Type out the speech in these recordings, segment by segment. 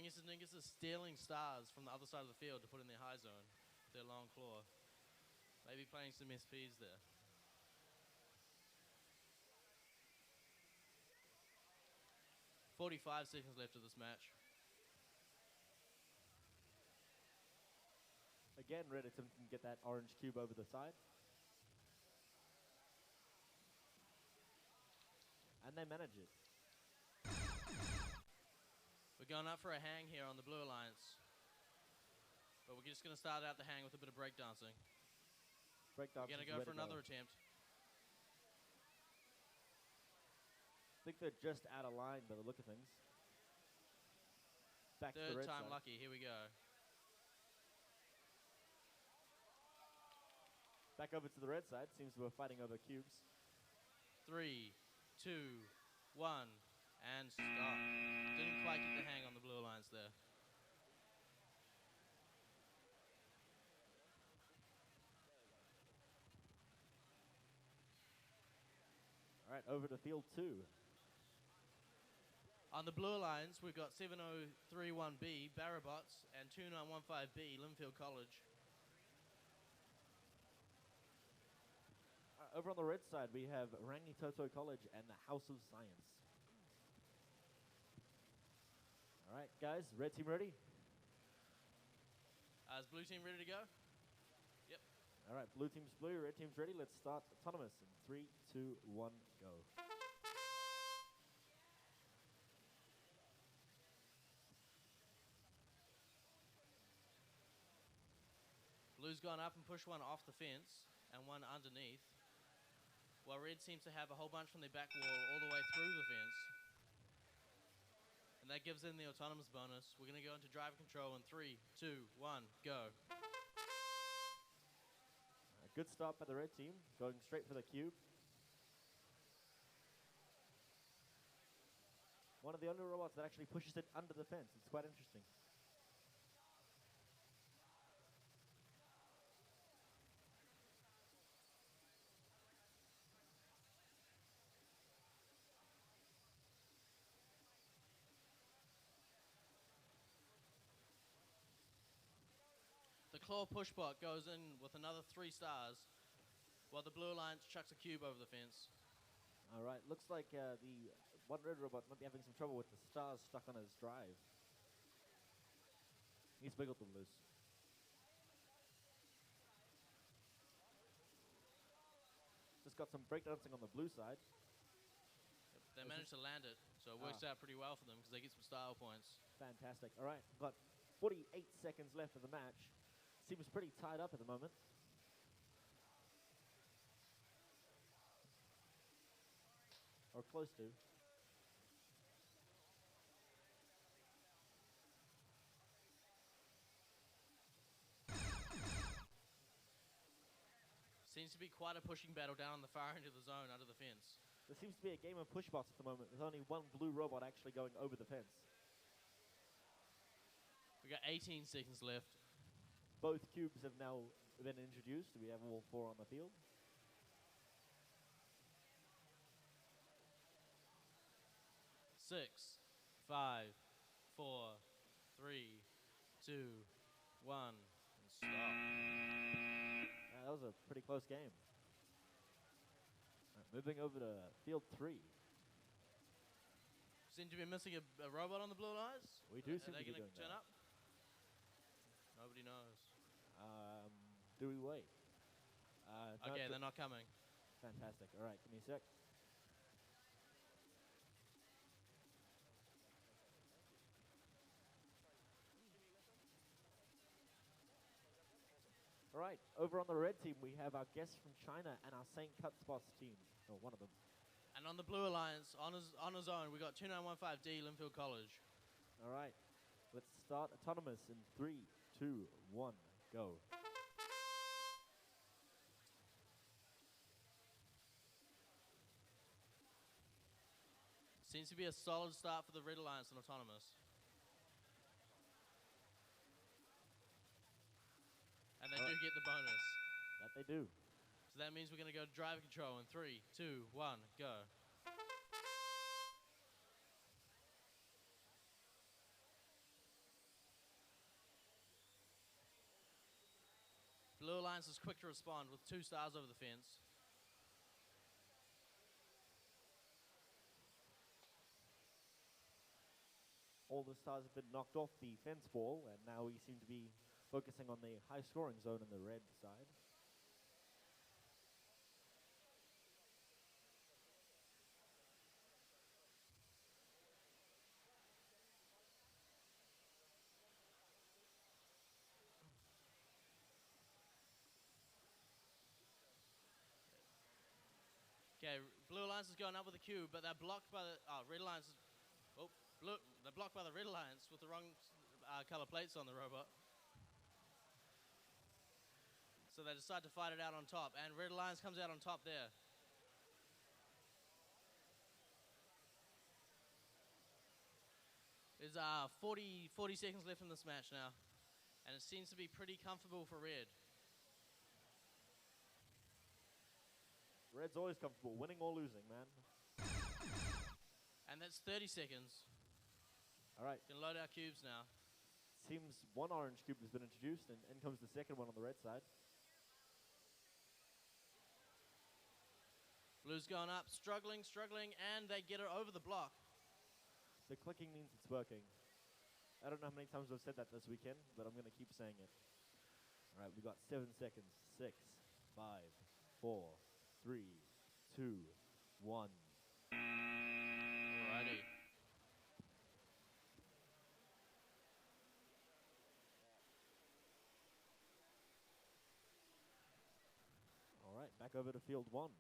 Wingus and Dingus are stealing stars from the other side of the field to put in their high zone. Their long claw. Maybe playing some SPs there. "45 seconds left of this match. Again, Red attempting to get that orange cube over the side. And they manage it. We're going up for a hang here on the Blue Alliance. But we're just going to start out the hang with a bit of breakdancing. We're going to go for another attempt. I think they're just out of line by the look of things. Back to the Third red time side. lucky. Here we go. Back over to the red side. Seems we're fighting over cubes. 3, 2, 1, and stop. Didn't quite get the hang on the Blue Alliance there. All right, over to field 2. On the Blue Alliance, we've got 7031B, Barrabots, and 2915B, Linfield College. Over on the red side, we have Rangitoto College and the House of Science. All right, guys, red team ready? Is blue team ready to go? Yep. All right, blue team's blue, red team's ready. Let's start autonomous in 3, 2, 1, go. Blue's gone up and pushed one off the fence and one underneath, while red seems to have a whole bunch from their back wall all the way through the fence. And that gives them the autonomous bonus. We're going to go into driver control in 3, 2, 1, go. A good start by the red team, going straight for the cube. One of the only robots that actually pushes it under the fence. It's quite interesting. The claw pushbot goes in with another 3 stars, while the Blue Alliance chucks a cube over the fence. All right, looks like the one red robot might be having some trouble with the stars stuck on his drive. He's wiggled them loose. Just got some breakdancing on the blue side. Yep, they managed to land it, so it works out pretty well for them because they get some style points. Fantastic. All right, got 48 seconds left of the match. Seems pretty tied up at the moment. Or close to. Seems to be quite a pushing battle down on the far end of the zone under the fence. There seems to be a game of pushbots at the moment. There's only one blue robot actually going over the fence. We got 18 seconds left. Both cubes have now been introduced. We have all 4 on the field. Six, 5, 4, 3, 2, 1, and stop. That was a pretty close game. Right, moving over to field 3. Seem to be missing a robot on the Blue Alliance. We do Are seem they to be going doing to turn that. up? Nobody knows. Do we wait? Okay, they're not coming. Fantastic. All right, give me a sec. All right, over on the red team, we have our guests from China and our St. Cutspots team, or one of them. And on the Blue Alliance, on his own, we got 2915D, Linfield College. All right, let's start autonomous in 3, 2, 1, go. Seems to be a solid start for the Red Alliance and autonomous. And they do get the bonus. That they do. So that means we're going to go to driver control in 3, 2, 1, go. Alliance is quick to respond with 2 stars over the fence. All the stars have been knocked off the fence ball, and now we seem to be focusing on the high-scoring zone on the red side. Okay, Blue Alliance is going up with the cube, but they're blocked by the Red Alliance. They're blocked by the Red Alliance with the wrong color plates on the robot. So they decide to fight it out on top, and Red Alliance comes out on top there. There's 40 seconds left in this match now, and it seems to be pretty comfortable for Red. Red's always comfortable, winning or losing, man. And that's 30 seconds. All right. Can load our cubes now. Seems one orange cube has been introduced, and in comes the second one on the red side. Blue's going up, struggling, and they get it over the block. The clicking means it's working. I don't know how many times I've said that this weekend, but I'm going to keep saying it. All right, we've got 7 seconds. 6, 5, 4, 3, 2, 1. Alrighty. All right, back over to field 1.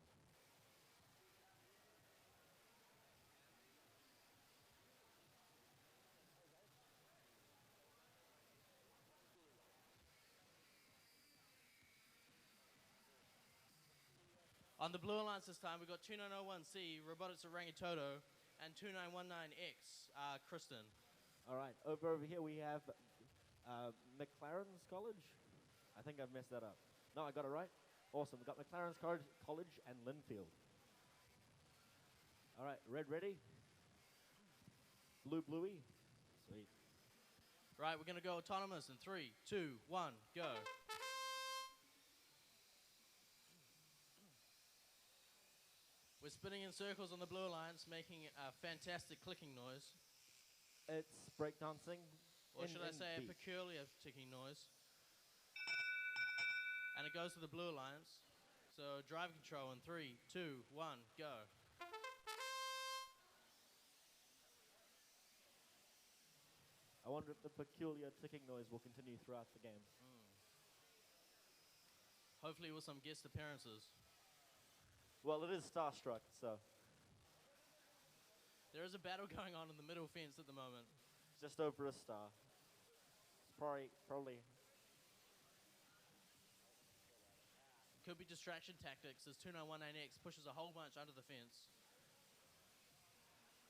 On the Blue Alliance this time, we've got 2901C, Robotics Orangitoto, and 2919X, Kristen. All right, over here we have McLaren's College. I think I've messed that up. No, I got it right. Awesome. We've got McLaren's College and Linfield. All right, red ready. Blue bluey. Sweet. Right, we're going to go autonomous in 3, 2, 1, go. We're spinning in circles on the Blue Alliance, making a fantastic clicking noise. It's breakdancing. Or should I say a peculiar ticking noise. And it goes to the Blue Alliance. So drive control in 3, 2, 1, go. I wonder if the peculiar ticking noise will continue throughout the game. Hopefully with some guest appearances. Well, it is Starstruck, so. There is a battle going on in the middle fence at the moment. Just over a star. It's probably. Could be distraction tactics as 2919X pushes a whole bunch under the fence.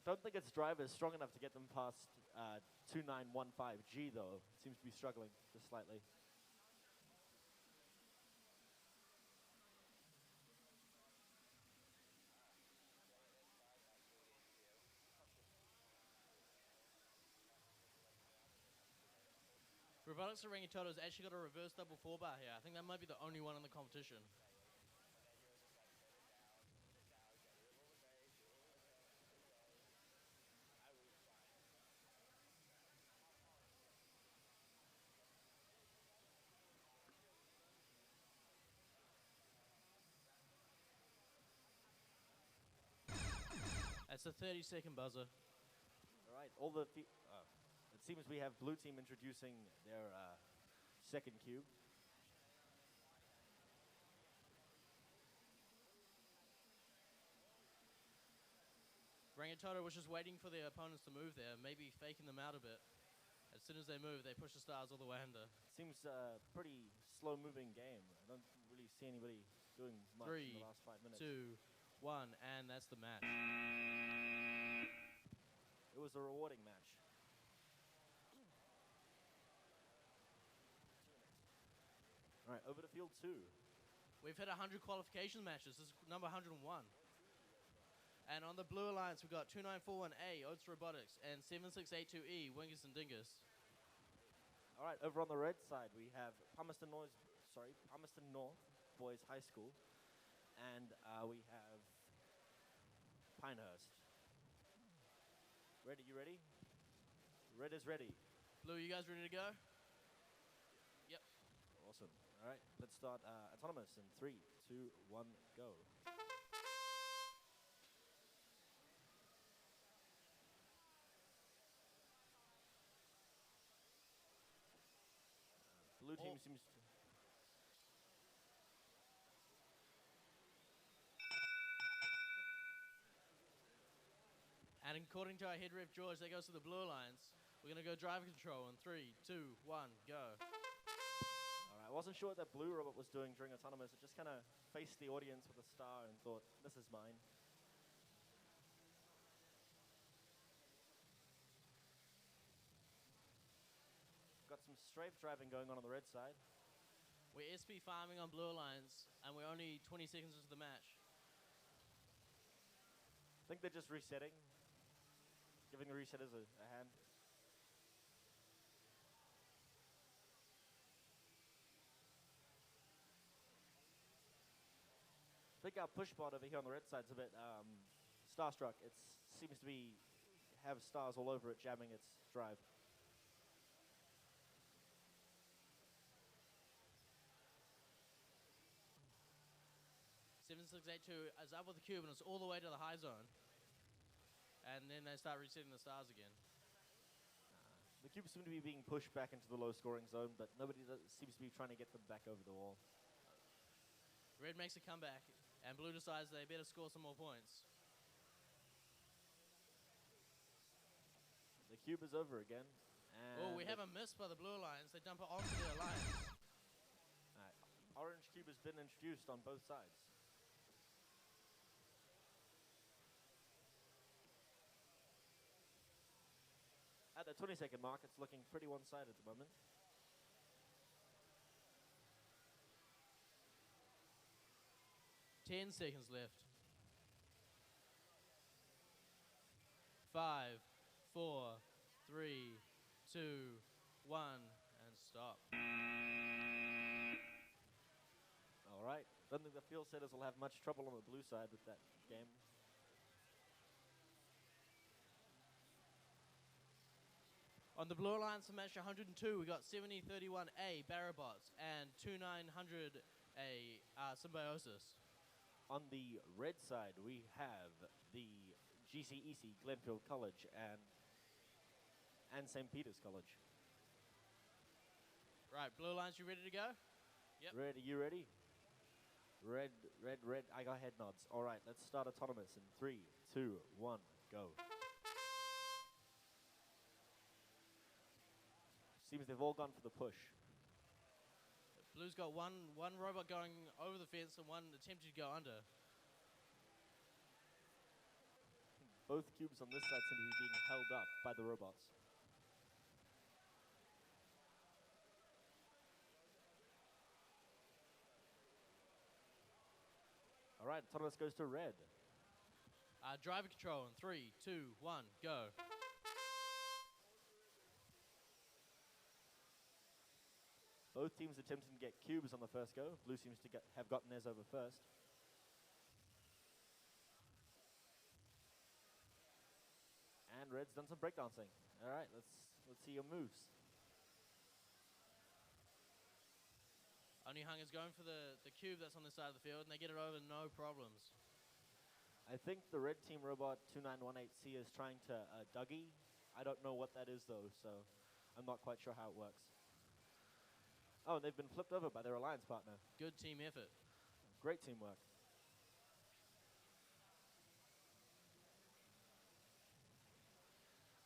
Don't think its driver is strong enough to get them past 2915G, though. Seems to be struggling just slightly. Robotics Orangitoto's actually got a reverse double 4-bar here. I think that might be the only one in the competition. That's a 30-second buzzer. All right, it seems we have blue team introducing their second cube. Rangitoto was just waiting for their opponents to move there, maybe faking them out a bit. As soon as they move, they push the stars all the way under. Seems a pretty slow-moving game. I don't really see anybody doing much in the last 5 minutes. 3, 2, 1, and that's the match. It was a rewarding match. All right, over to field 2. We've hit 100 qualification matches. This is number 101. And on the Blue Alliance, we've got 2941A, Oats Robotics, and 7682E, Wingus and Dingus. All right, over on the red side, we have Palmerston Noise Palmerston North Boys High School, and we have Pinehurst. Ready? You ready? Red is ready. Blue, you guys ready to go? Yep. Awesome. All right, let's start autonomous in 3, 2, 1, go. Blue team seems to... And according to our head ref George, that goes to the blue lines. We're going to go driver control in 3, 2, 1, go. All right, I wasn't sure what that blue robot was doing during autonomous. It just kind of faced the audience with a star and thought, this is mine. Got some strafe driving going on the red side. We're SP farming on blue lines, and we're only 20 seconds into the match. I think they're just resetting. Giving the resetters a hand. I think our push bot over here on the red side's a bit starstruck. It seems to have stars all over it jamming its drive. Seven six eight two is up with the cube and it's all the way to the high zone. And then they start resetting the stars again. The cubes seem to be being pushed back into the low scoring zone, but nobody seems to be trying to get them back over the wall. Red makes a comeback, and blue decides they better score some more points. The cube is over again. Oh, we have a miss by the blue lines. They dump it onto their lines. Orange cube has been introduced on both sides. At the 20-second mark, it's looking pretty one-sided at the moment. 10 seconds left. 5, 4, 3, 2, 1, and stop. All right. Don't think the field setters will have much trouble on the blue side with that game. On the blue alliance for match 102, we got 7031A Barrabots and 2900A Symbiosis. On the red side, we have the GCEC Glenfield College and St. Peter's College. Right, blue lines, you ready to go? Yep. Ready? You ready? Red. I got head nods. All right, let's start autonomous in 3, 2, 1, go. Seems they've all gone for the push. Blue's got one robot going over the fence and one attempting to go under. Both cubes on this side seem to be being held up by the robots. All right, autonomous goes to red. Driver control in 3, 2, 1, go. Both teams attempting to get cubes on the first go. Blue seems to have gotten theirs over first. And red's done some breakdancing. All right, let's see your moves. Only Hung is going for the cube that's on the side of the field, and they get it over no problems. I think the red team robot 2918C is trying to Dougie. I don't know what that is though, so I'm not quite sure how it works. Oh, they've been flipped over by their alliance partner. Good team effort. Great teamwork.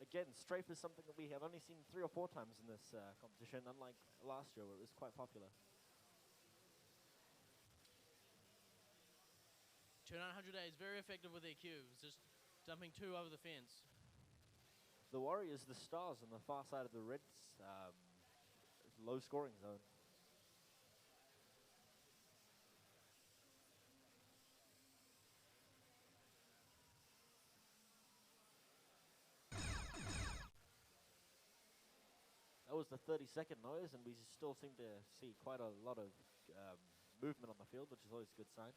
Again, strafe is something that we have only seen 3 or 4 times in this competition, unlike last year where it was quite popular. 2900A is very effective with their cubes, just dumping 2 over the fence. The Warriors, the stars on the far side of the red low scoring zone. was the 30-second noise, and we still seem to see quite a lot of movement on the field, which is always a good sign.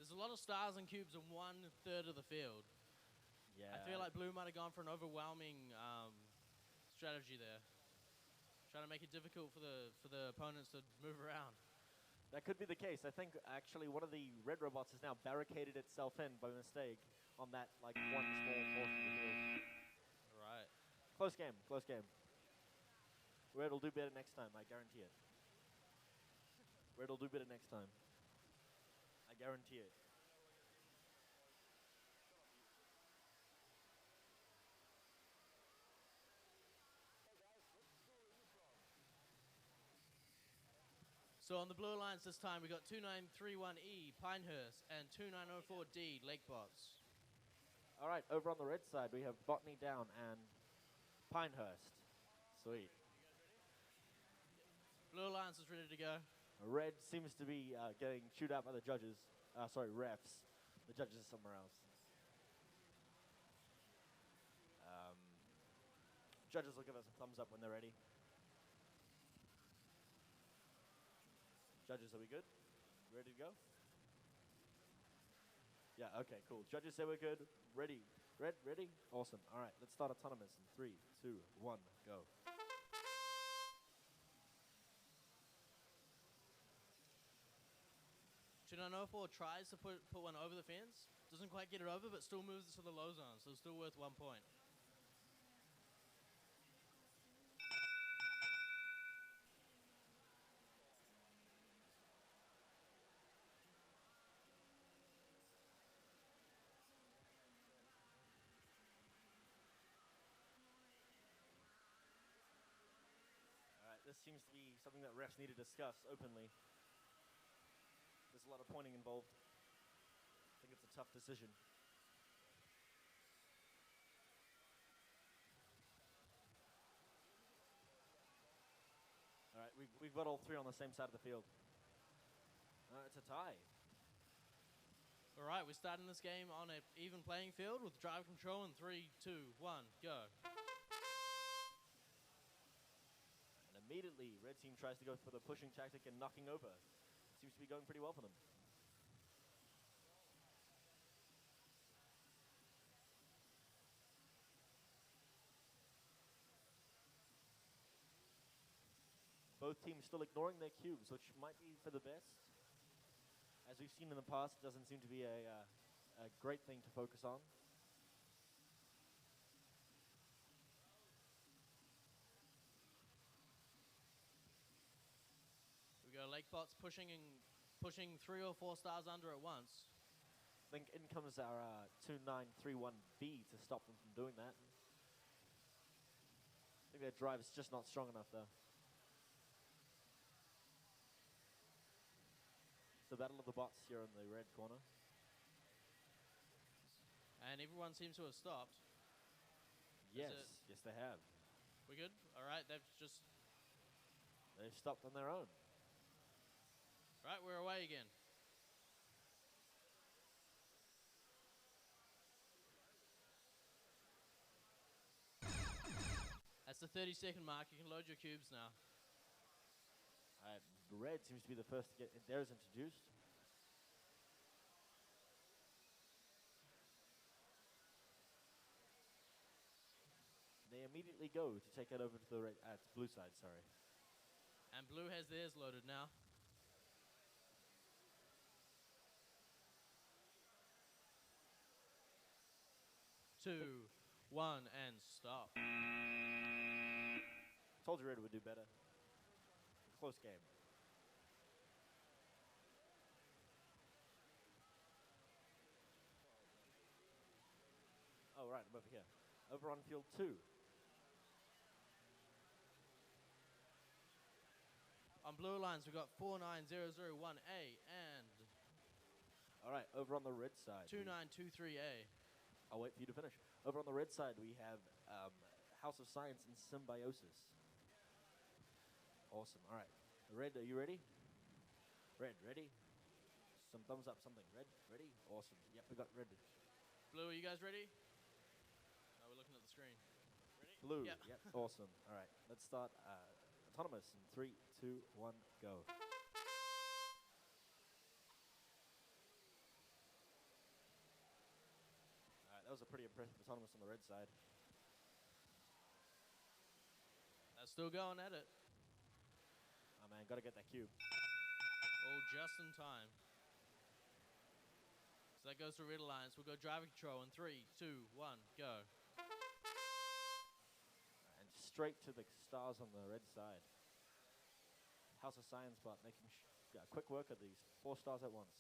There's a lot of stars and cubes in 1/3 of the field. Yeah. I feel like blue might have gone for an overwhelming strategy there, trying to make it difficult for the opponents to move around. That could be the case. I think actually one of the red robots has now barricaded itself in by mistake on that like one small portion of the field. Right. Close game, close game. Red will do better next time, I guarantee it. Red will do better next time. I guarantee it. So on the blue alliance this time, we got 2931E Pinehurst and 2904D Lakebots. All right, over on the red side, we have Botany Down and Pinehurst. Sweet. Blue alliance is ready to go. Red seems to be getting chewed out by the judges. Sorry, refs. The judges are somewhere else. Judges will give us a thumbs up when they're ready. Judges, are we good? Ready to go? Yeah, okay, cool. Judges say we're good. Ready. Red, ready? Awesome. All right, let's start autonomous in 3, 2, 1, go. Four tries to put one over the fence. Doesn't quite get it over, but still moves it to the low zone, so it's still worth 1 point. All right, this seems to be something that refs need to discuss openly. There's a lot of pointing involved. I think it's a tough decision. All right, we've got all three on the same side of the field. It's a tie. All right, we're starting this game on an even playing field with drive control in 3, 2, 1, go. And immediately, red team tries to go for the pushing tactic and knocking over. Seems to be going pretty well for them. Both teams still ignoring their cubes, which might be for the best. As we've seen in the past, it doesn't seem to be a great thing to focus on. We go Lakebots pushing 3 or 4 stars under at once. I think in comes our 2931B to stop them from doing that. I think their drive is just not strong enough though. It's the battle of the bots here in the red corner. And everyone seems to have stopped. Yes, yes they have. We good? All right, they've stopped on their own. Right, we're away again. That's the 30-second mark. You can load your cubes now. Red seems to be the first to get theirs introduced. They immediately go to take it over to the red, blue side, sorry. And blue has theirs loaded now. Two, 1, and stop. Told you red would do better. Close game. Oh, right, I'm over here. Over on field 2. On blue lines, we've got 49001A and... All right, over on the red side. 2923A. I'll wait for you to finish. Over on the red side, we have House of Science and Symbiosis. Awesome, all right. Red, are you ready? Red, ready? Some thumbs up, something. Red, ready? Awesome. Yep, we got red. Blue, are you guys ready? No, we're looking at the screen. Ready? Blue. Yep. Yep. Awesome. All right. Let's start autonomous in 3, 2, 1, go. All right. That was a pretty impressive autonomous on the red side. They're still going at it. Oh man, gotta get that cube. All just in time. So that goes to Red Alliance. We'll go driver control in 3, 2, 1, go. And straight to the stars on the red side. House of Science bot making quick work of these 4 stars at once.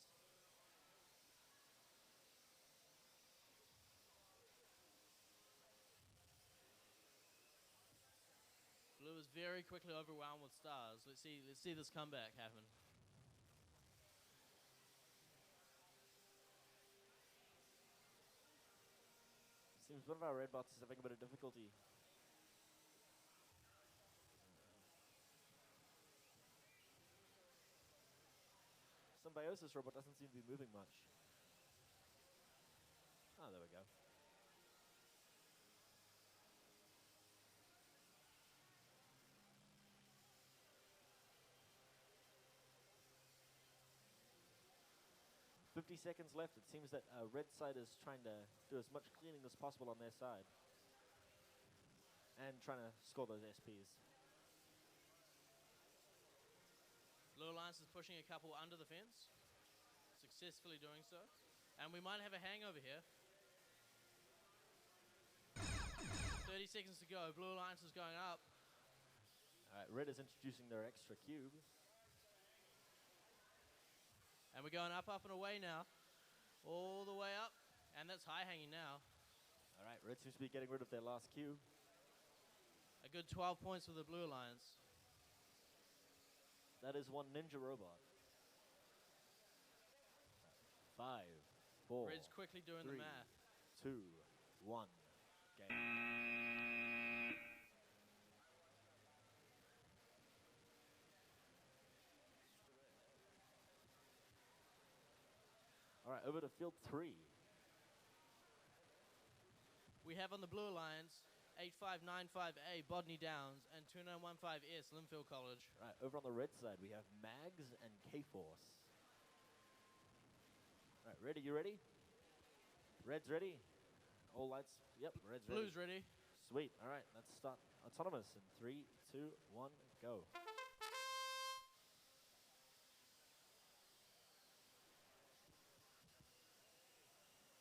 Blue is very quickly overwhelmed with stars. Let's see this comeback happen. Seems one of our red bots is having a bit of difficulty. Symbiosis robot doesn't seem to be moving much. Oh, there we go. $50 seconds left. It seems that red side is trying to do as much cleaning as possible on their side. And trying to score those SPs. Blue Alliance is pushing a couple under the fence. Successfully doing so. And we might have a hangover here. 30 seconds to go. Blue Alliance is going up. All right, red is introducing their extra cube. And we're going up, up, and away now. All the way up. And that's high hanging now. All right, red seems to be getting rid of their last cube. A good 12 points for the Blue Alliance. That is one ninja robot. 5, 4, Red's quickly doing 3, the math. 2, 1, game. All right, over to field 3. We have on the Blue Alliance 8595A Bodney Downs and 2915S Linfield College. All right, over on the red side, we have Mags and K-Force. All right, ready? You ready? Red's ready. All lights. Yep, red's ready. Blue's ready. Sweet. All right, let's start autonomous in 3, 2, 1, go.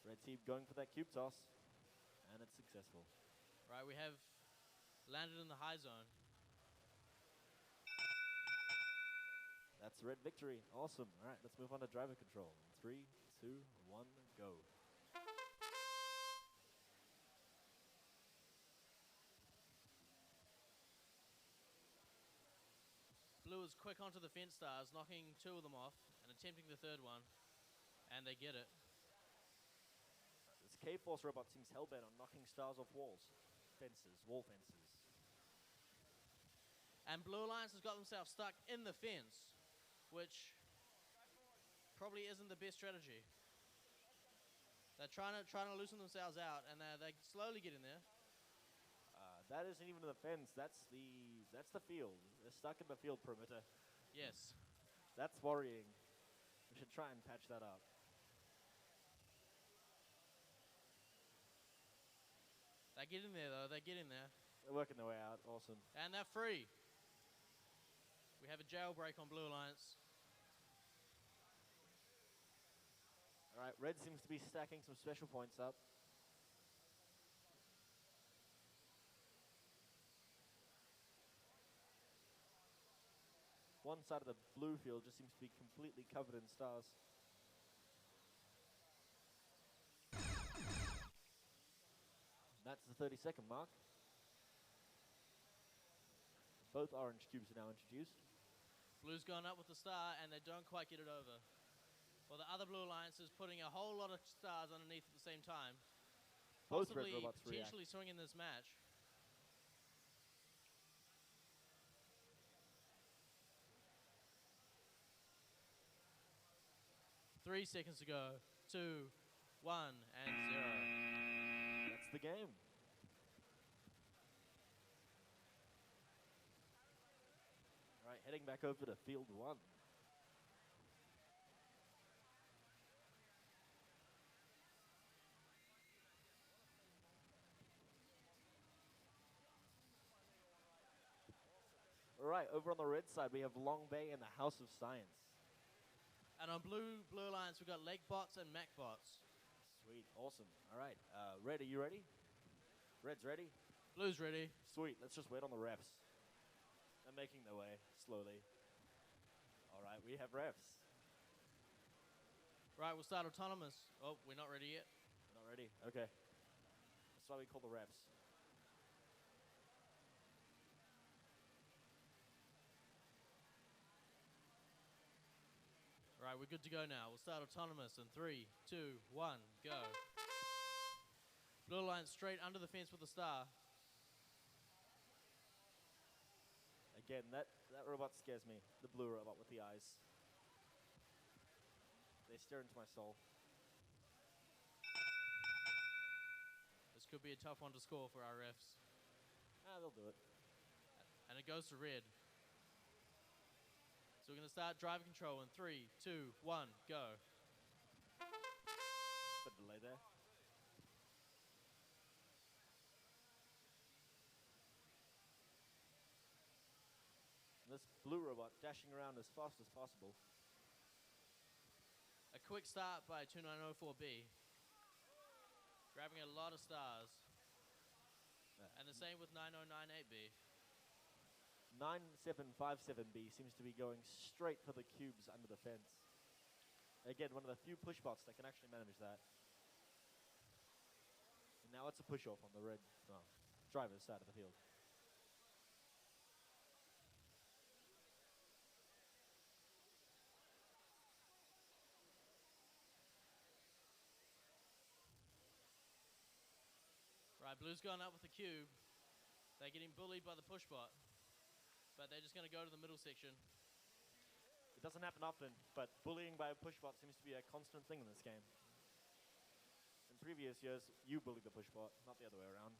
Red team going for that cube toss, and it's successful. Right, we have landed in the high zone. That's red victory. Awesome. All right, let's move on to driver control. 3, 2, 1, go. Blue is quick onto the fence stars, knocking 2 of them off and attempting the 3rd one. And they get it. This K-Force robot seems hellbent on knocking stars off walls. Fences, wall fences. And Blue Alliance has got themselves stuck in the fence, which probably isn't the best strategy. They're trying to loosen themselves out, and they slowly get in there. That isn't even the fence. That's the field. They're stuck in the field perimeter. Yes. That's worrying. We should try and patch that up. They get in there, though. They get in there. They're working their way out. Awesome. And they're free. We have a jailbreak on Blue Alliance. All right, red seems to be stacking some special points up. One side of the blue field just seems to be completely covered in stars. That's the 30-second mark. Both orange cubes are now introduced. Blue's gone up with the star, and they don't quite get it over. Well, the other Blue Alliance is putting a whole lot of stars underneath at the same time. Both Possibly red robots react. potentially swinging this match. Three seconds to go. 2, 1, and 0. That's the game. heading back over to field 1. All right, over on the red side, we have Long Bay and the House of Science. And on Blue Alliance, we've got Lake Bots and Mac Bots. Sweet, awesome. All right, Red, are you ready? Red's ready? Blue's ready. Sweet, let's just wait on the refs. They're making their way, slowly. All right, we have refs. Right, we'll start autonomous. Oh, we're not ready yet. Not ready? Okay. That's why we call the refs. Right, we're good to go now. We'll start autonomous in 3, 2, 1, go. Blue Alliance straight under the fence with a star. Again, that robot scares me. The blue robot with the eyes. They stare into my soul. This could be a tough one to score for our refs. They'll do it. And it goes to red. So we're going to start driver control in 3, 2, 1, go. Bit of delay there. This blue robot dashing around as fast as possible. A quick start by 2904B. Grabbing a lot of stars. And the same with 9098B. 9757B seems to be going straight for the cubes under the fence. Again, one of the few push bots that can actually manage that. And now it's a push off on the red driver's side of the field. Right, blue's going up with the cube. They're getting bullied by the push bot. But they're just going to go to the middle section. It doesn't happen often, but bullying by a push bot seems to be a constant thing in this game. In previous years, you bullied the push bot, not the other way around.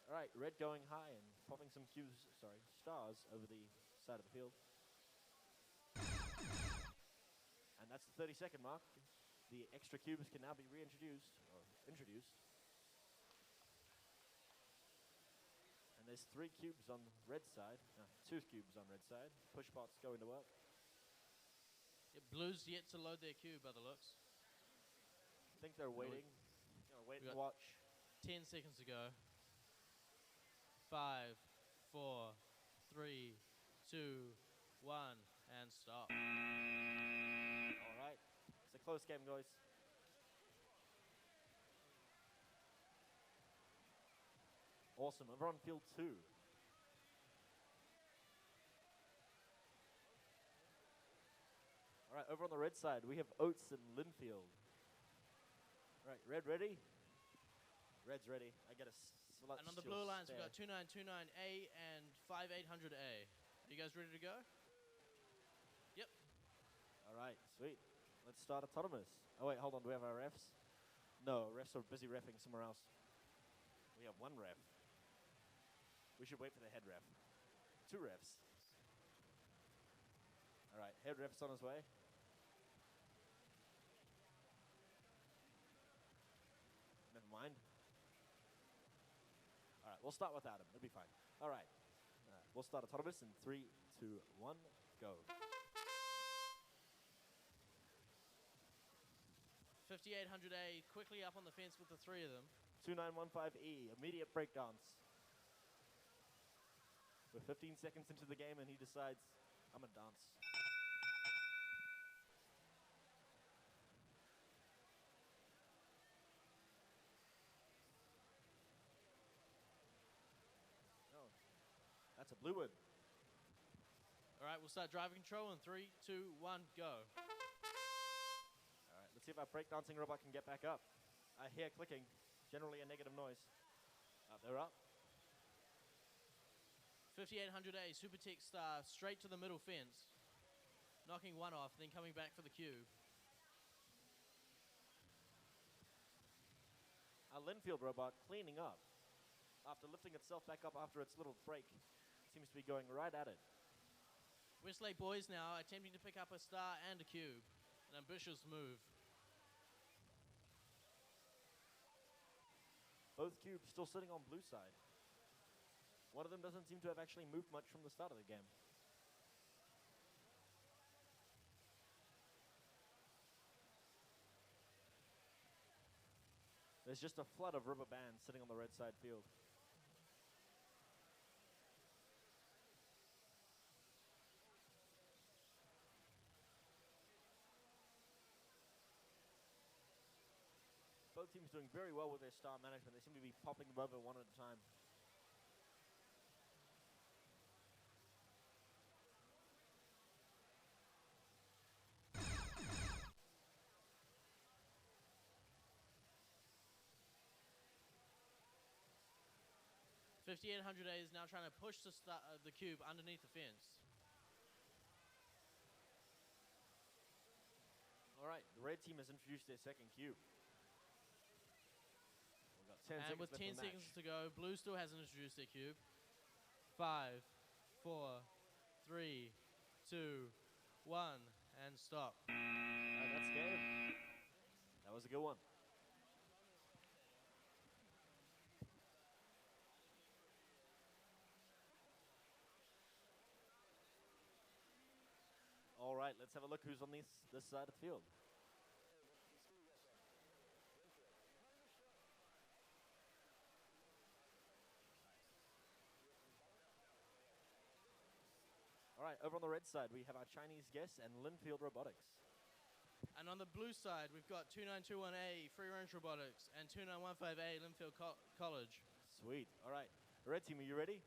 All right, red going high and popping some stars over the side of the field. And that's the 30-second mark. The extra cubes can now be reintroduced, or introduced. And there's 3 cubes on red side, 2 cubes on red side. Push bots going to work. Yeah, blue's yet to load their cube by the looks. I think they're waiting. Wait and watch. 10 seconds to go. 5, 4, 3, 2, 1, and stop. All right. It's a close game, guys. Awesome. Over on field 2. All right, over on the red side, we have Oates and Linfield. All right, red ready? Red's ready. I get a And on the blue lines, we've got 2929A and 5800A. Are you guys ready to go? Yep. All right, sweet. Let's start autonomous. Oh, wait, hold on. Do we have our refs? No, refs are busy reffing somewhere else. We have 1 ref. We should wait for the head ref. 2 refs. All right, head ref's on his way. Never mind. All right, we'll start without him. It'll be fine. All right. We'll start autonomous in 3, 2, 1, go. 5800A quickly up on the fence with the 3 of them. 2915E, immediate breakdance. We're 15 seconds into the game and he decides, I'm gonna dance. Oh, that's a blue one. All right, we'll start driver control in 3, 2, 1, go. All right, let's see if our breakdancing robot can get back up. I hear clicking, generally a negative noise. They're up. 5800A Super Tech Star straight to the middle fence, knocking 1 off, then coming back for the cube. Our Linfield robot cleaning up. after lifting itself back up after its little break, seems to be going right at it. Westlake boys now attempting to pick up a star and a cube. An ambitious move. Both cubes still sitting on blue side. One of them doesn't seem to have actually moved much from the start of the game. There's just a flood of rubber bands sitting on the red side field. Both teams doing very well with their star management. They seem to be popping them over one at a time. $5,800 is now trying to push the cube underneath the fence. All right, the red team has introduced their second cube. We've got 10 And seconds with left 10 in the seconds match. to go, blue still hasn't introduced their cube. 5, 4, 3, 2, 1, and stop. All right, that's game. That was a good one. All right, let's have a look who's on this side of the field. All right, over on the red side, we have our Chinese guest and Linfield Robotics. And on the blue side, we've got 2921A Free Range Robotics and 2915A Linfield College. Sweet. All right, the red team, are you ready?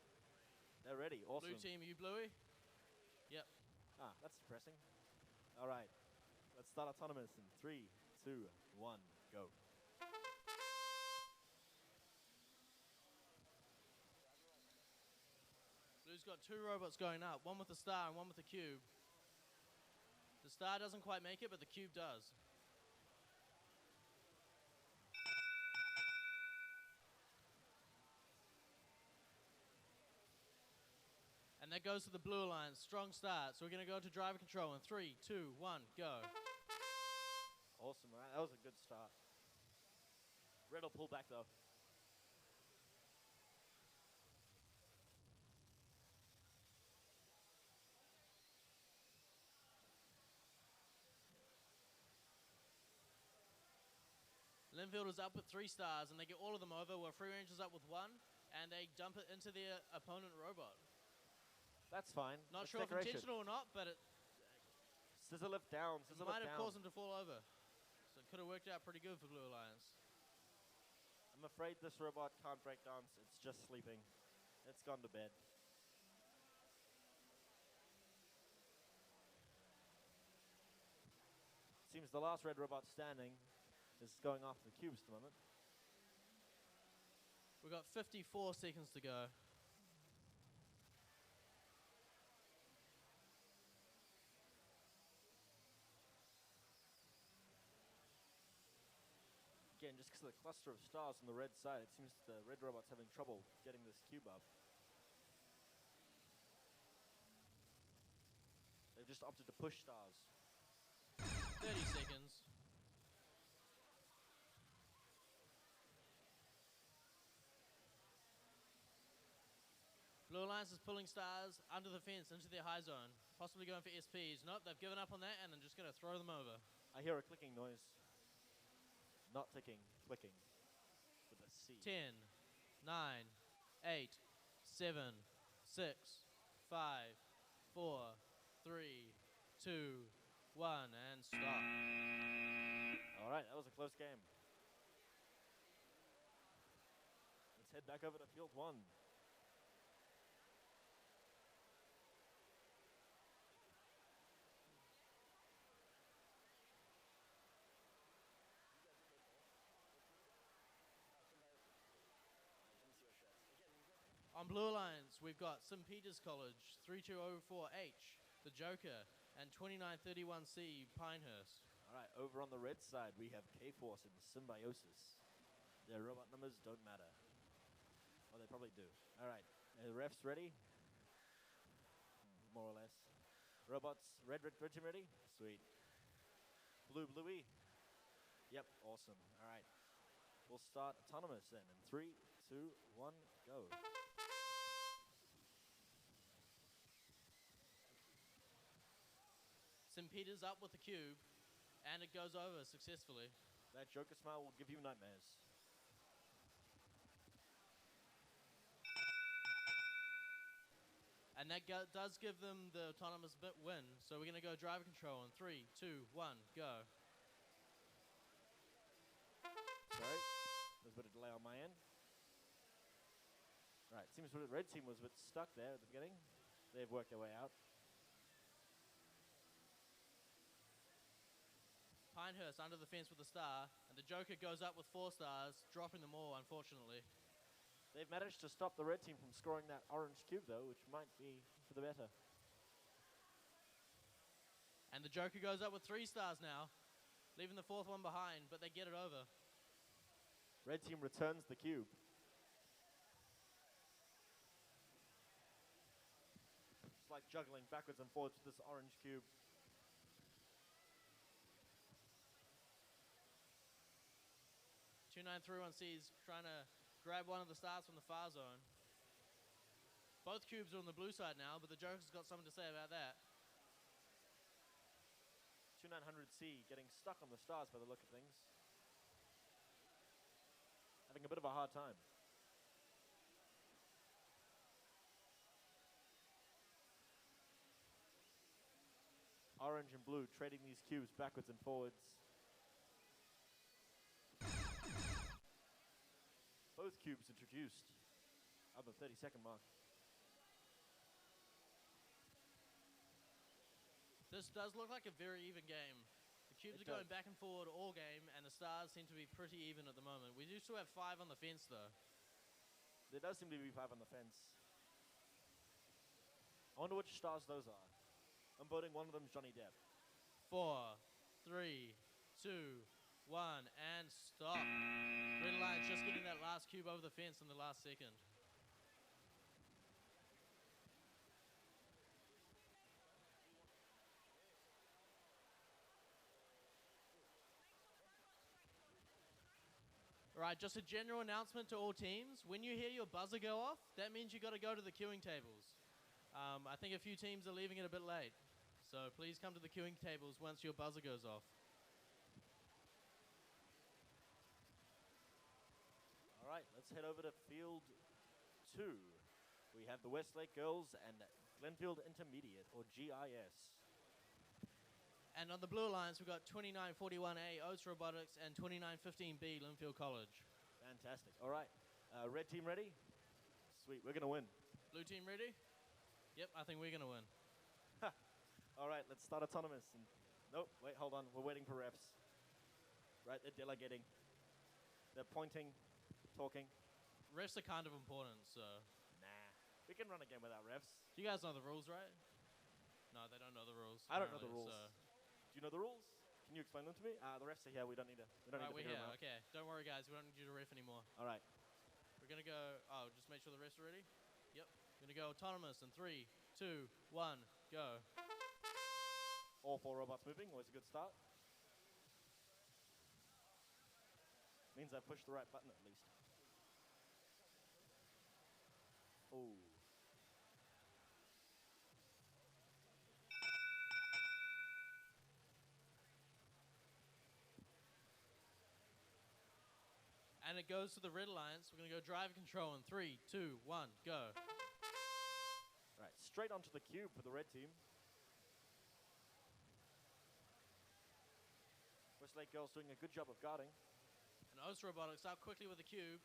They're ready. Awesome. Blue team, are you bluey? Yep. Ah, that's depressing. All right, let's start autonomous in 3, 2, 1, go. Blue's got 2 robots going up, one with a star and one with a cube. The star doesn't quite make it, but the cube does. And that goes to the blue alliance. Strong start. So we're going to go to driver control in 3, 2, 1, go. Awesome, all right, that was a good start. Red will pull back though. Linfield is up with 3 stars, and they get all of them over, where Free Range is up with 1, and they dump it into their opponent robot. That's fine. Not That's sure if decoration. intentional or not, but it Scissor lift down, scissor might lift have down. caused them to fall over. So it could have worked out pretty good for Blue Alliance. I'm afraid this robot can't break dance. It's just sleeping. It's gone to bed. Seems the last red robot standing is going after the cubes at the moment. We've got 54 seconds to go. Again, just because of the cluster of stars on the red side, it seems the red robot's having trouble getting this cube up. They've just opted to push stars. 30 seconds. Blue Alliance is pulling stars under the fence into their high zone, possibly going for SPs. Nope, they've given up on that and they're just going to throw them over. I hear a clicking noise. Not ticking, clicking. With a C. 10, 9, 8, 7, 6, 5, 4, 3, 2, 1, and stop. All right, that was a close game. Let's head back over to field 1. On Blue Alliance, we've got St. Peter's College, 3204H, the Joker, and 2931C, Pinehurst. All right, over on the red side, we have K-Force and Symbiosis. Their robot numbers don't matter. Oh, they probably do. All right. The refs ready? More or less. Robots, red team ready? Sweet. Bluey? Yep, awesome. All right. We'll start autonomous then in 3, 2, 1, go. St. Peter's up with the cube, and it goes over successfully. That Joker smile will give you nightmares. And that does give them the autonomous bit win. So we're going to go driver control in 3, 2, 1, go. Sorry, there's a bit of delay on my end. All right, seems the red team was a bit stuck there at the beginning. They've worked their way out. Pinehurst under the fence with a star, and the Joker goes up with 4 stars, dropping them all, unfortunately. They've managed to stop the red team from scoring that orange cube, though, which might be for the better. And the Joker goes up with 3 stars now, leaving the 4th one behind, but they get it over. Red team returns the cube. It's like juggling backwards and forwards with this orange cube. .2931C is trying to grab one of the stars from the far zone. Both cubes are on the blue side now, but the Joker's got something to say about that. 2900C getting stuck on the stars by the look of things. Having a bit of a hard time. Orange and blue trading these cubes backwards and forwards. Both cubes introduced at the 30-second mark. This does look like a very even game. The cubes are going back and forward all game, and the stars seem to be pretty even at the moment. We do still have 5 on the fence, though. There does seem to be 5 on the fence. I wonder which stars those are. I'm voting one of them Johnny Depp. 4, 3, 2, 1, and stop. Red Lions just getting that last cube over the fence in the last second. Alright, just a general announcement to all teams. When you hear your buzzer go off, that means you got to go to the queuing tables. I think a few teams are leaving it a bit late. So please come to the queuing tables once your buzzer goes off. All right, let's head over to field 2. We have the Westlake Girls and Glenfield Intermediate, or GIS. And on the Blue Alliance, we've got 2941A Oats Robotics and 2915B Linfield College. Fantastic. All right, red team ready? Sweet, we're going to win. Blue team ready? Yep, I think we're going to win. All right, let's start autonomous. Nope, wait, hold on. We're waiting for refs. Right, they're delegating. They're pointing, talking. Refs are kind of important, so... Nah, we can run a game without refs. You guys know the rules, right? No, they don't know the rules. I don't know the rules. So. Do you know the rules? Can you explain them to me? The refs are here. We don't need to. We're here. Okay, don't worry, guys. We don't need you to ref anymore. All right. We're gonna go. Oh, just make sure the refs are ready. Yep. We're gonna go autonomous in 3, 2, 1, go. All 4 robots moving. Always a good start. Means I pushed the right button at least. Oh. And it goes to the Red Alliance. We're going to go driver control in 3, 2, 1, go. Right, straight onto the cube for the red team. Westlake Girls doing a good job of guarding. And Oats Robotics up quickly with the cube,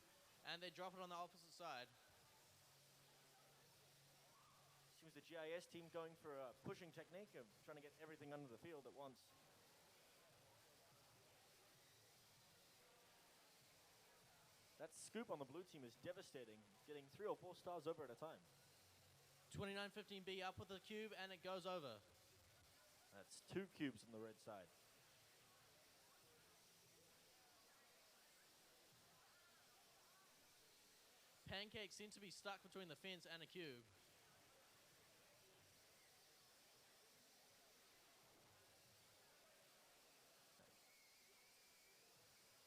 and they drop it on the opposite side. Seems the GIS team going for a pushing technique of trying to get everything under the field at once. That scoop on the blue team is devastating, getting 3 or 4 stars over at a time. 2915B up with the cube, and it goes over. That's 2 cubes on the red side. Pancake seems to be stuck between the fence and a cube.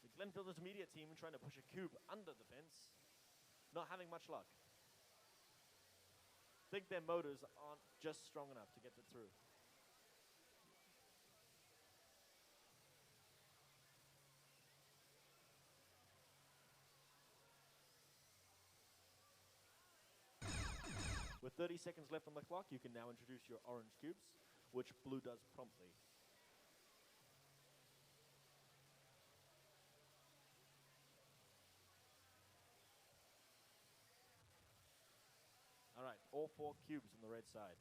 The Glenfield Intermediate team trying to push a cube under the fence. Not having much luck. Think their motors aren't just strong enough to get it through. With 30 seconds left on the clock, you can now introduce your orange cubes, which blue does promptly. All right, all 4 cubes on the red side.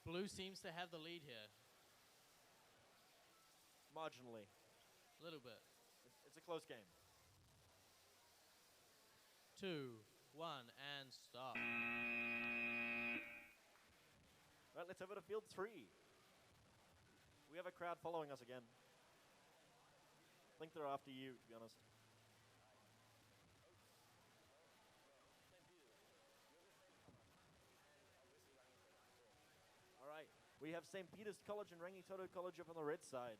Blue seems to have the lead here. Marginally. A little bit. It's a close game. 2, 1, and stop. Right, let's over to field 3. We have a crowd following us again. I think they're after you, to be honest. All right, we have St. Peter's College and Rangitoto College up on the red side,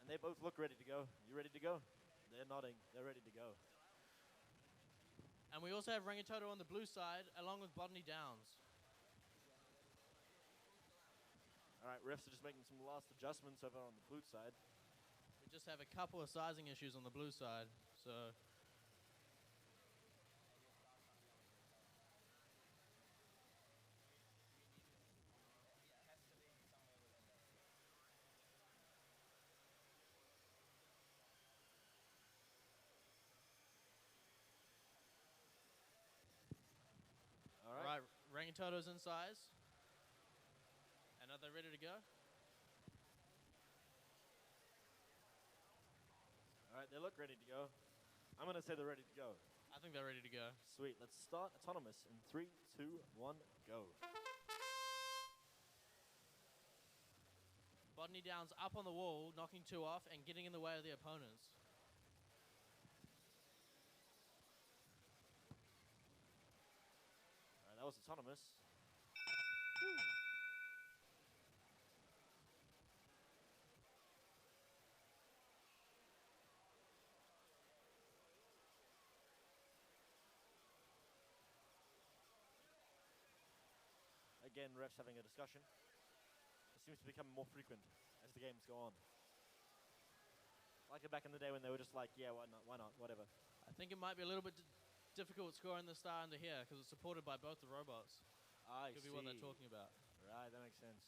and they both look ready to go. You ready to go? They're nodding. They're ready to go. And we also have Rangitoto on the blue side, along with Botany Downs. All right, refs are just making some last adjustments over on the blue side. We just have a couple of sizing issues on the blue side, so... All All right, Rangitoto's in size. And are they ready to go? All right, they look ready to go. I'm going to say they're ready to go. I think they're ready to go. Sweet, let's start autonomous in 3, 2, 1, go. Botany Downs up on the wall, knocking 2 off and getting in the way of the opponents. All right, that was autonomous. Again, refs having a discussion. It seems to become more frequent as the games go on. Like it back in the day when they were just like, yeah, why not, whatever. I think it might be a little bit difficult scoring the star under here because it's supported by both the robots. I Could see. be what they're talking about. Right, that makes sense.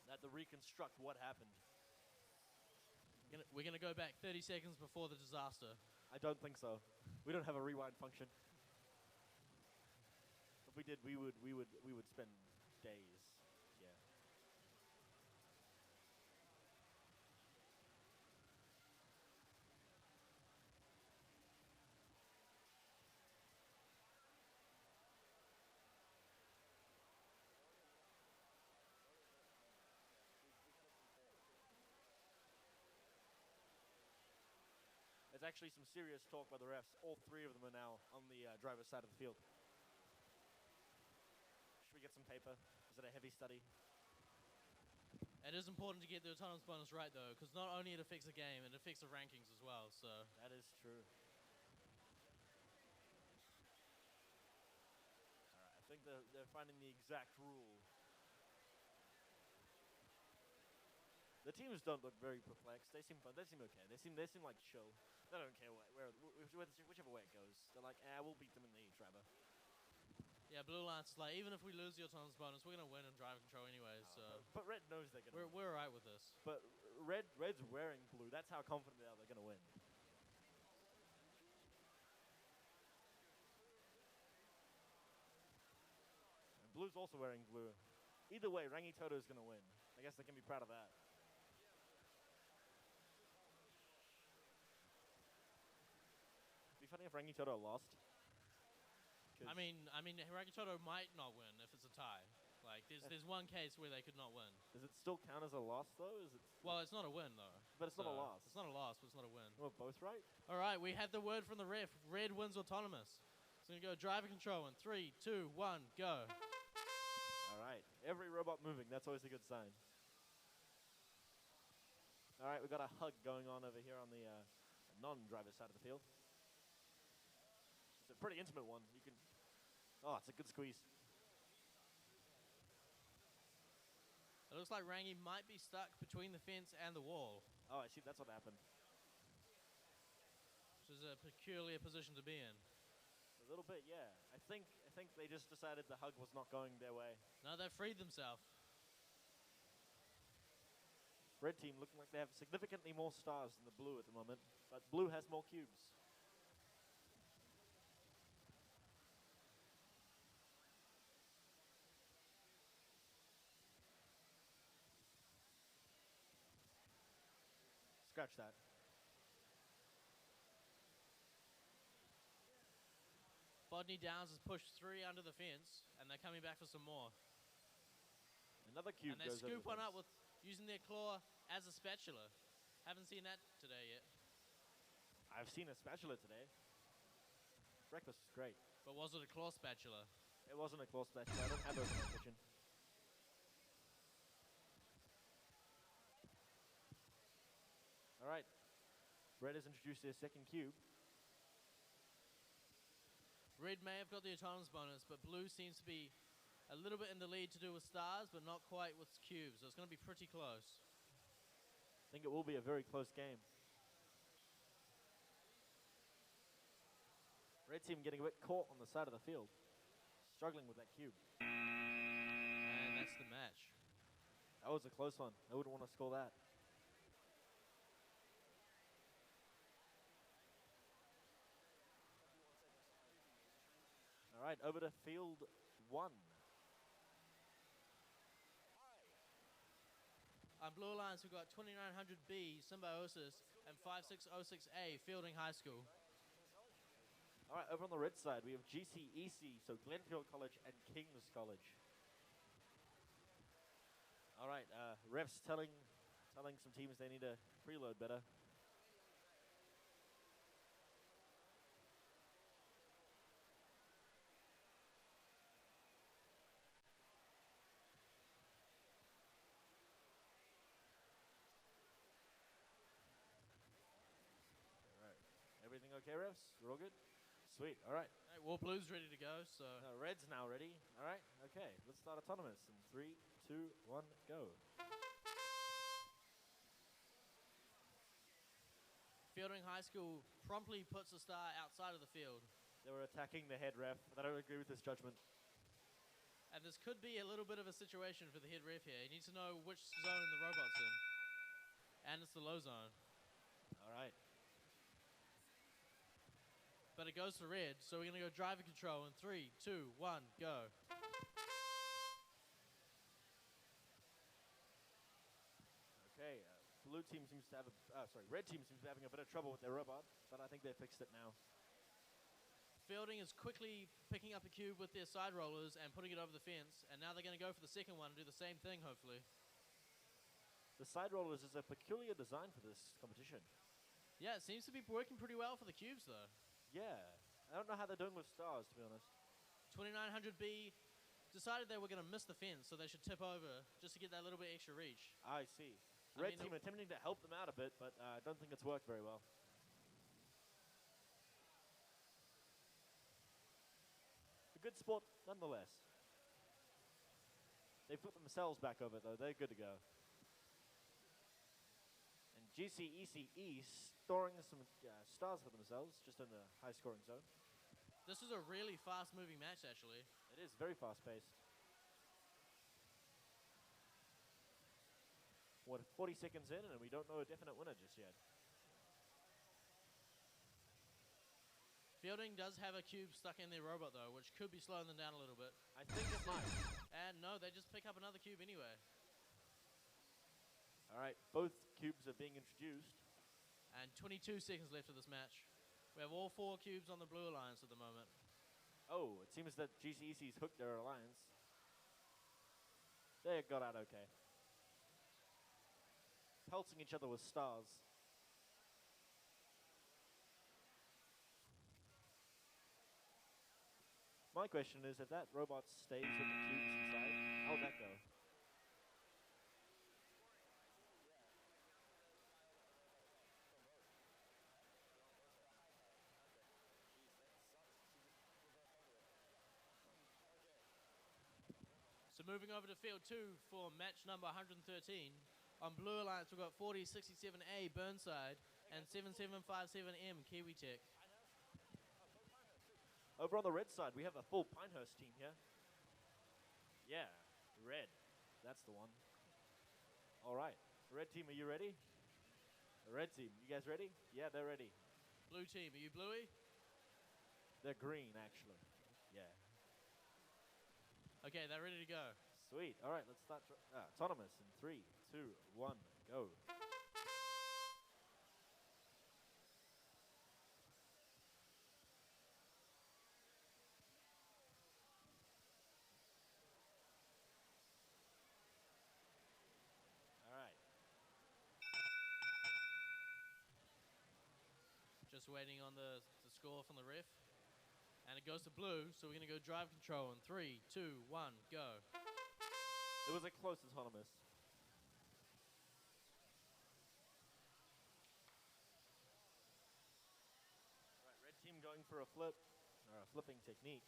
That to reconstruct what happened. We're gonna go back 30 seconds before the disaster. I don't think so. We don't have a rewind function. If we did, we would spend days. Yeah. There's actually some serious talk by the refs. All 3 of them are now on the driver's side of the field. Should we get some paper? Is it a heavy study? It is important to get the autonomous bonus right though, because not only it affects the game, it affects the rankings as well. So That is true. All right, I think they're finding the exact rule. The teams don't look very perplexed. They seem fun. They seem okay. They seem like chill. They don't care whichever way it goes. They're like, we'll beat them in the driver. yeah, Blue Alliance is like, even if we lose the autonomous bonus, we're gonna win in driver control anyway. So But Red knows they're gonna. we're alright with this. But Red's wearing blue. That's how confident they are they're gonna win. And Blue's also wearing blue. Either way, Rangitoto's gonna win. I guess they can be proud of that. It'd be funny if Rangitoto lost. I mean, Rangitoto might not win if it's a tie. Like, there's one case where they could not win. Does it still count as a loss though? Is it? Well, it's not a win though. but it's not a loss. It's not a loss, but it's not a win. We're both right. All right, we have the word from the ref. Red wins autonomous. So we're going to go driver control in 3, 2, 1, go. All right. Every robot moving. That's always a good sign. All right, we've got a hug going on over here on the non-driver side of the field. It's a pretty intimate one. You can... Oh, it's a good squeeze. It looks like Rangi might be stuck between the fence and the wall. Oh, I see. That's what happened. Which is a peculiar position to be in. A little bit, yeah. I think they just decided the hug was not going their way. No, they've freed themselves. Red team looking like they have significantly more stars than the blue at the moment, but blue has more cubes. Scratch that. Bodney Downs has pushed 3 under the fence, and they're coming back for some more. Another cube and they goes scoop over one the up with using their claw as a spatula. Haven't seen that today yet. I've seen a spatula today. Breakfast was great. But was it a claw spatula? It wasn't a claw spatula. I don't have those in my kitchen. All right. Red has introduced their second cube. Red may have got the autonomous bonus, but blue seems to be a little bit in the lead to do with stars, but not quite with cubes. So it's going to be pretty close. I think it will be a very close game. Red team getting a bit caught on the side of the field. Struggling with that cube. And that's the match. That was a close one. I wouldn't want to score that. All right, over to field 1. On Blue Alliance, we've got 2900B, Symbiosis, and 5606A, Fielding High School. All right, over on the red side, we have GCEC, so Glenfield College and King's College. All right, refs telling some teams they need to preload better. Everything okay, refs? We're all good? Sweet, all right. Hey, War Blue's ready to go, so... Red's now ready. All right, okay. Let's start autonomous in 3, 2, 1, go. Fielding High School promptly puts a star outside of the field. They were attacking the head ref, but I don't agree with this judgment. And this could be a little bit of a situation for the head ref here. He needs to know which zone the robot's in. And it's the low zone. All right. But it goes to red, so we're going to go driver control in 3, 2, 1, go. Okay, blue team seems to have red team seems to be having a bit of trouble with their robot, but I think they fixed it now. Fielding is quickly picking up a cube with their side rollers and putting it over the fence, and now they're going to go for the second one and do the same thing, hopefully. The side rollers is a peculiar design for this competition. Yeah, it seems to be working pretty well for the cubes, though. Yeah, I don't know how they're doing with stars, to be honest. 2900B decided they were going to miss the fence, so they should tip over just to get that little bit extra reach. I see. Red team attempting to help them out a bit, but I don't think it's worked very well. A good sport, nonetheless. They put themselves back over, though. They're good to go. And GCEC East storing some stars for themselves, just in the high-scoring zone. This is a really fast-moving match, actually. It is very fast-paced. What, 40 seconds in, and we don't know a definite winner just yet. Fielding does have a cube stuck in their robot, though, which could be slowing them down a little bit. I think it might. And no, they just pick up another cube anyway. All right, both cubes are being introduced. And 22 seconds left of this match. We have all 4 cubes on the Blue Alliance at the moment. Oh, it seems that GCEC's hooked their alliance. They got out okay. pelting each other with stars. My question is, if that robot stays with the cubes inside, how would that go? So moving over to field 2 for match number 113. On Blue Alliance, we've got 4067A Burnside and 7757M Kiwi Tech. Over on the red side, we have a full Pinehurst team here. Yeah, red. That's the one. All right. Red team, are you ready? Red team, you guys ready? Yeah, they're ready. Blue team, are you bluey? They're green, actually. Yeah. Okay, they're ready to go. Sweet. All right, let's start. Autonomous in 3, 2, 1, go. All right. Just waiting on the score from the ref. And it goes to blue, so we're going to go drive control in 3, 2, 1, go. It was a close autonomous. All right, red team going for a flip, or a flipping technique.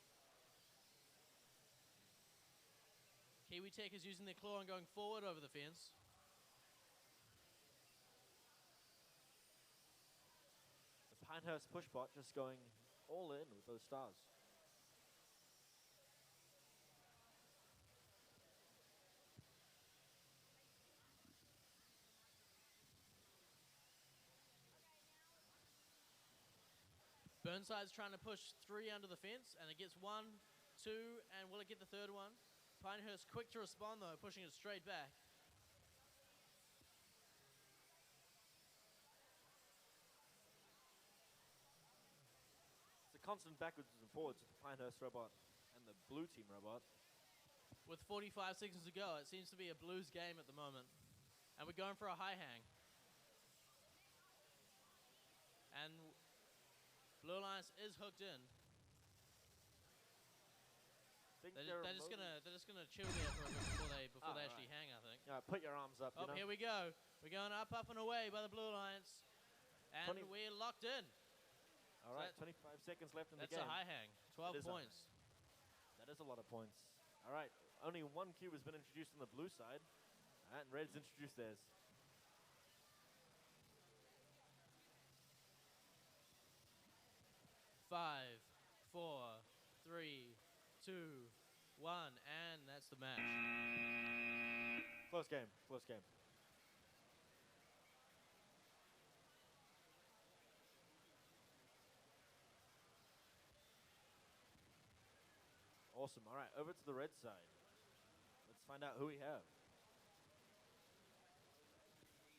Kiwi Tech is using their claw and going forward over the fence. The Pinehurst pushbot just going all in with those stars. Burnside's trying to push 3 under the fence, and it gets 1, 2, and will it get the third one? Pinehurst quick to respond though, pushing it straight back. It's a constant backwards and forwards with the Pinehurst robot and the blue team robot. With 45 seconds to go, it seems to be a Blues game at the moment. And we're going for a high hang. And Blue Alliance is hooked in. They're just gonna chill there for a bit before they actually hang, I think. Yeah, put your arms up. Oh, here we go. We're going up and away by the Blue Alliance. And we're locked in. All right, 25 seconds left in the game. That's a high hang. 12 points. That is a lot of points. All right, only one cube has been introduced on the blue side, and red's introduced theirs. Five, 4, 3, 2, 1, and that's the match. Close game, close game. Awesome. All right, over to the red side. Let's find out who we have.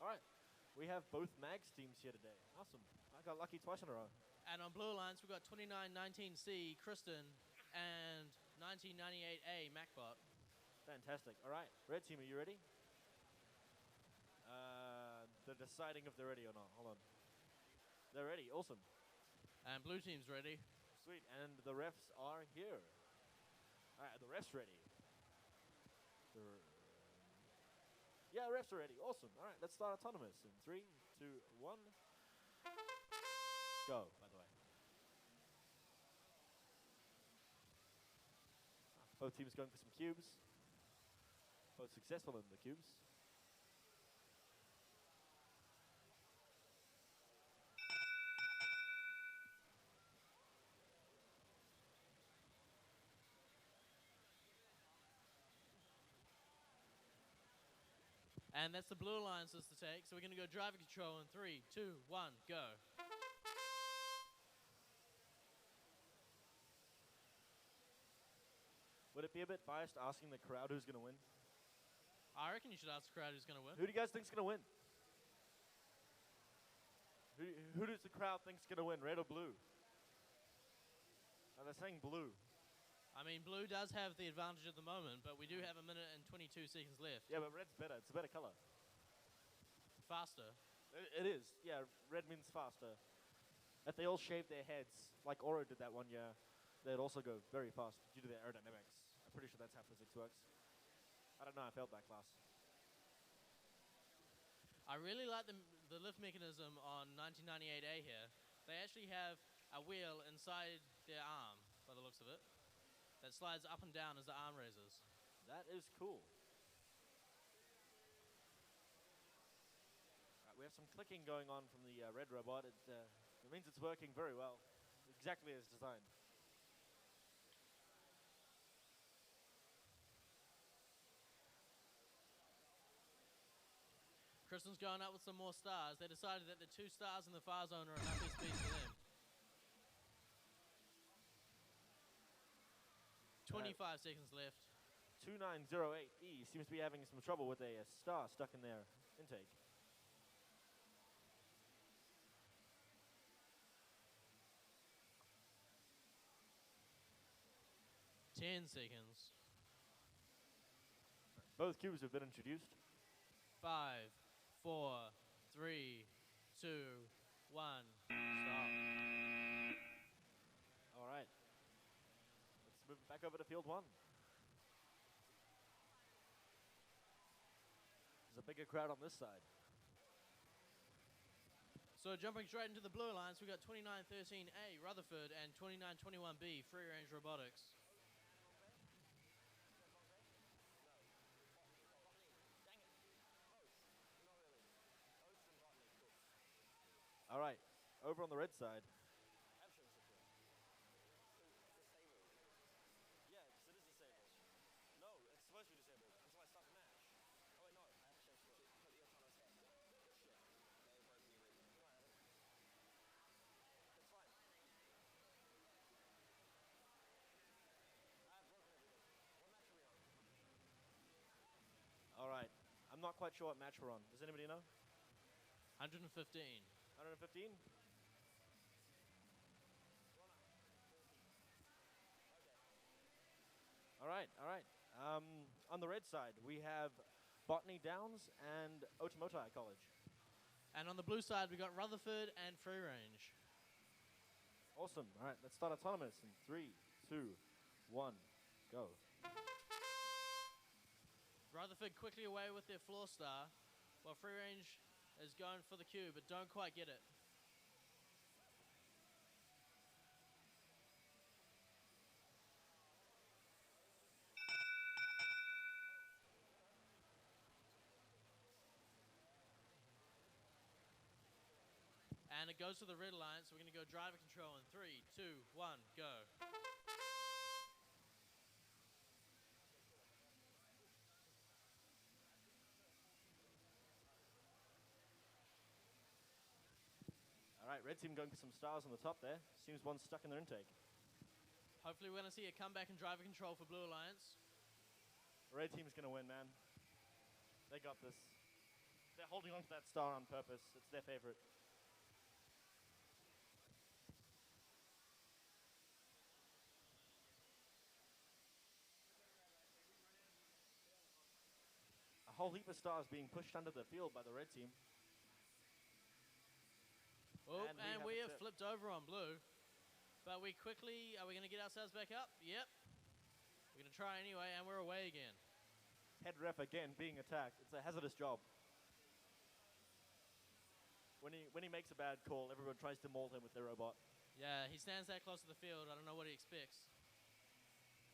All right, we have both Mags teams here today. Awesome. I got lucky twice in a row. And on Blue Alliance, we've got 2919C, Kristen, and 1998A, MacBot. Fantastic. All right, red team, are you ready? They're deciding if they're ready or not. Hold on. They're ready. Awesome. And blue team's ready. Sweet. And the refs are here. All right, the refs ready. Yeah, refs are ready. Awesome. All right, let's start autonomous in 3, 2, 1. Go, by the way. Both teams going for some cubes. Both successful in the cubes. And that's the Blue Alliances to take. So we're going to go driver control in 3, 2, 1, go. Would it be a bit biased asking the crowd who's going to win? I reckon you should ask the crowd who's going to win. Who do you guys think's going to win? Who does the crowd think's going to win, red or blue? Oh, they're saying blue. I mean, blue does have the advantage at the moment, but we do have 1 minute and 22 seconds left. Yeah, but red's better. It's a better color. Faster. It is, yeah. Red means faster. If they all shave their heads, like Oro did that one year, they'd also go very fast due to their aerodynamics. I'm pretty sure that's how physics works. I don't know, I failed that class. I really like the lift mechanism on 1998A here. They actually have a wheel inside their arm, by the looks of it, that slides up and down as the arm raises. That is cool. Right, we have some clicking going on from the red robot. It means it's working very well, exactly as designed. Kristen's going up with some more stars. They decided that the 2 stars in the far zone are enough SPs for them. 25 seconds left. 2908E seems to be having some trouble with a star stuck in their intake. Ten seconds. Both cubes have been introduced. 5, 4, 3, 2, 1. Stop. All right. Let's move back over to field 1. There's a bigger crowd on this side. So jumping straight into the blue alliance, we got 2913A Rutherford and 2921B Free Range Robotics. All right, over on the red side. All right, I'm not quite sure what match we're on. Does anybody know? 115. 115? All right, all right. On the red side, we have Botany Downs and Otomotai College. And on the blue side, we got Rutherford and Free Range. Awesome. All right, let's start autonomous in 3, 2, 1, go. Rutherford quickly away with their floor star, while Free Range is going for the cube, but don't quite get it. And it goes to the red alliance, so we're going to go driver control in 3, 2, 1, go. All right, red team going for some stars on the top there. Seems one's stuck in their intake. Hopefully we're going to see a comeback in driver control for blue alliance. Red team's going to win, man. They got this. They're holding on to that star on purpose. It's their favorite. A whole heap of stars being pushed under the field by the red team. Oh, and we have tip. flipped over on blue. But we quickly, are we going to get ourselves back up? Yep. We're going to try anyway, and we're away again. Head ref again being attacked. It's a hazardous job. When he makes a bad call, everyone tries to maul him with their robot. Yeah, he stands that close to the field. I don't know what he expects.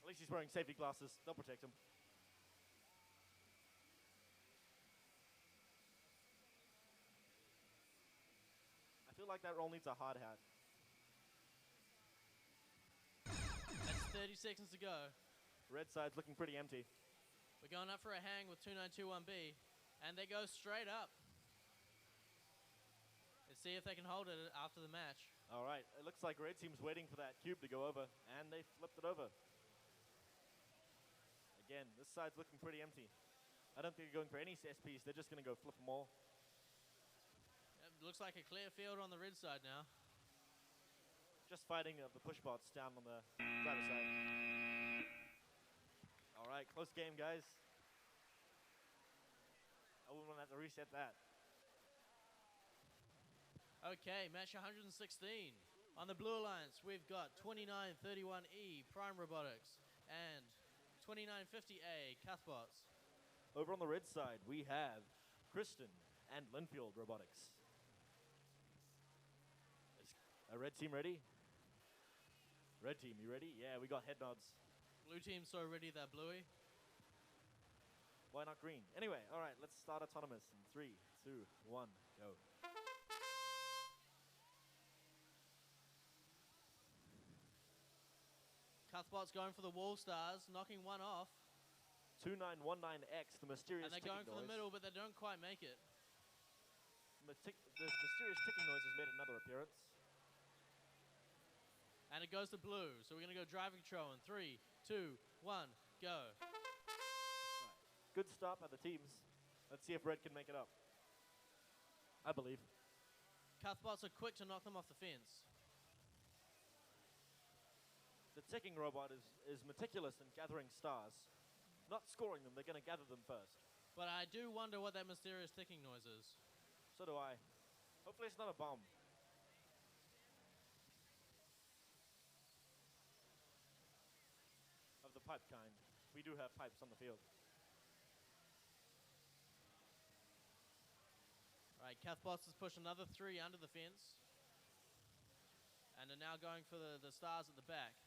At least he's wearing safety glasses. They'll protect him. I feel like that role needs a hard hat. That's 30 seconds to go. Red side's looking pretty empty. We're going up for a hang with 2921B, and they go straight up. Let's see if they can hold it after the match. All right, it looks like red team's waiting for that cube to go over, and they flipped it over. Again, this side's looking pretty empty. I don't think they're going for any SPs. They're just going to go flip them all. It looks like a clear field on the red side now. Just fighting the push bots down on the driver's side. All right, close game, guys. I wouldn't want to have to reset that. Okay, match 116. On the Blue Alliance, we've got 2931E Prime Robotics and 2950A Cuthbots. Over on the red side, we have Kristen and Linfield Robotics. Is a red team ready? Red team, you ready? Yeah, we got head nods. Blue team so ready they're bluey. Why not green? Anyway, all right, let's start autonomous in 3, 2, 1, go. Cuthbot's going for the wall stars, knocking one off. 2919X, the mysterious And they're ticking going for noise. the middle, but they don't quite make it. The mysterious ticking noise has made another appearance. And it goes to blue, so we're going to go drive control in 3, 2, 1, go. Right. Good start by the teams. Let's see if red can make it up. I believe. Cuthbots are quick to knock them off the fence. The ticking robot is meticulous in gathering stars. Not scoring them, they're going to gather them first. But I do wonder what that mysterious ticking noise is. So do I. Hopefully it's not a bomb. Of the pipe kind. We do have pipes on the field. Right, Cuthbots has pushed another 3 under the fence. And are now going for the stars at the back.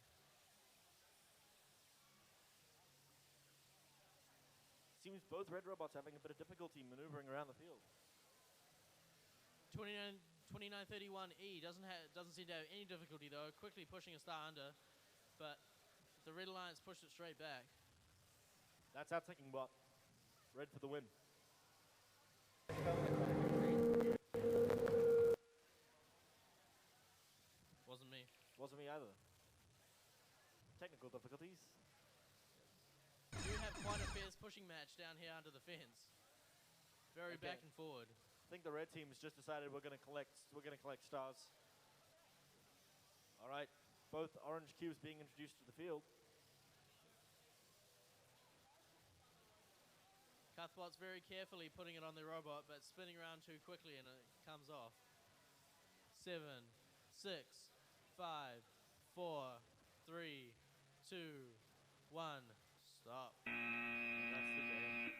Seems both red robots having a bit of difficulty maneuvering around the field. 2931E doesn't seem to have any difficulty though, quickly pushing a star under, but the Red Alliance pushed it straight back. That's our ticking bot. Red for the win. Wasn't me. Wasn't me either. Technical difficulties. We do have quite a fierce pushing match down here under the fence. Very Okay. back and forward. I think the red team has just decided we're going to collect stars. All right, both orange cubes being introduced to the field. Cuthbot's very carefully putting it on the robot, but spinning around too quickly and it comes off. 7, 6, 5, 4, 3, 2, 1, stop. That's the game.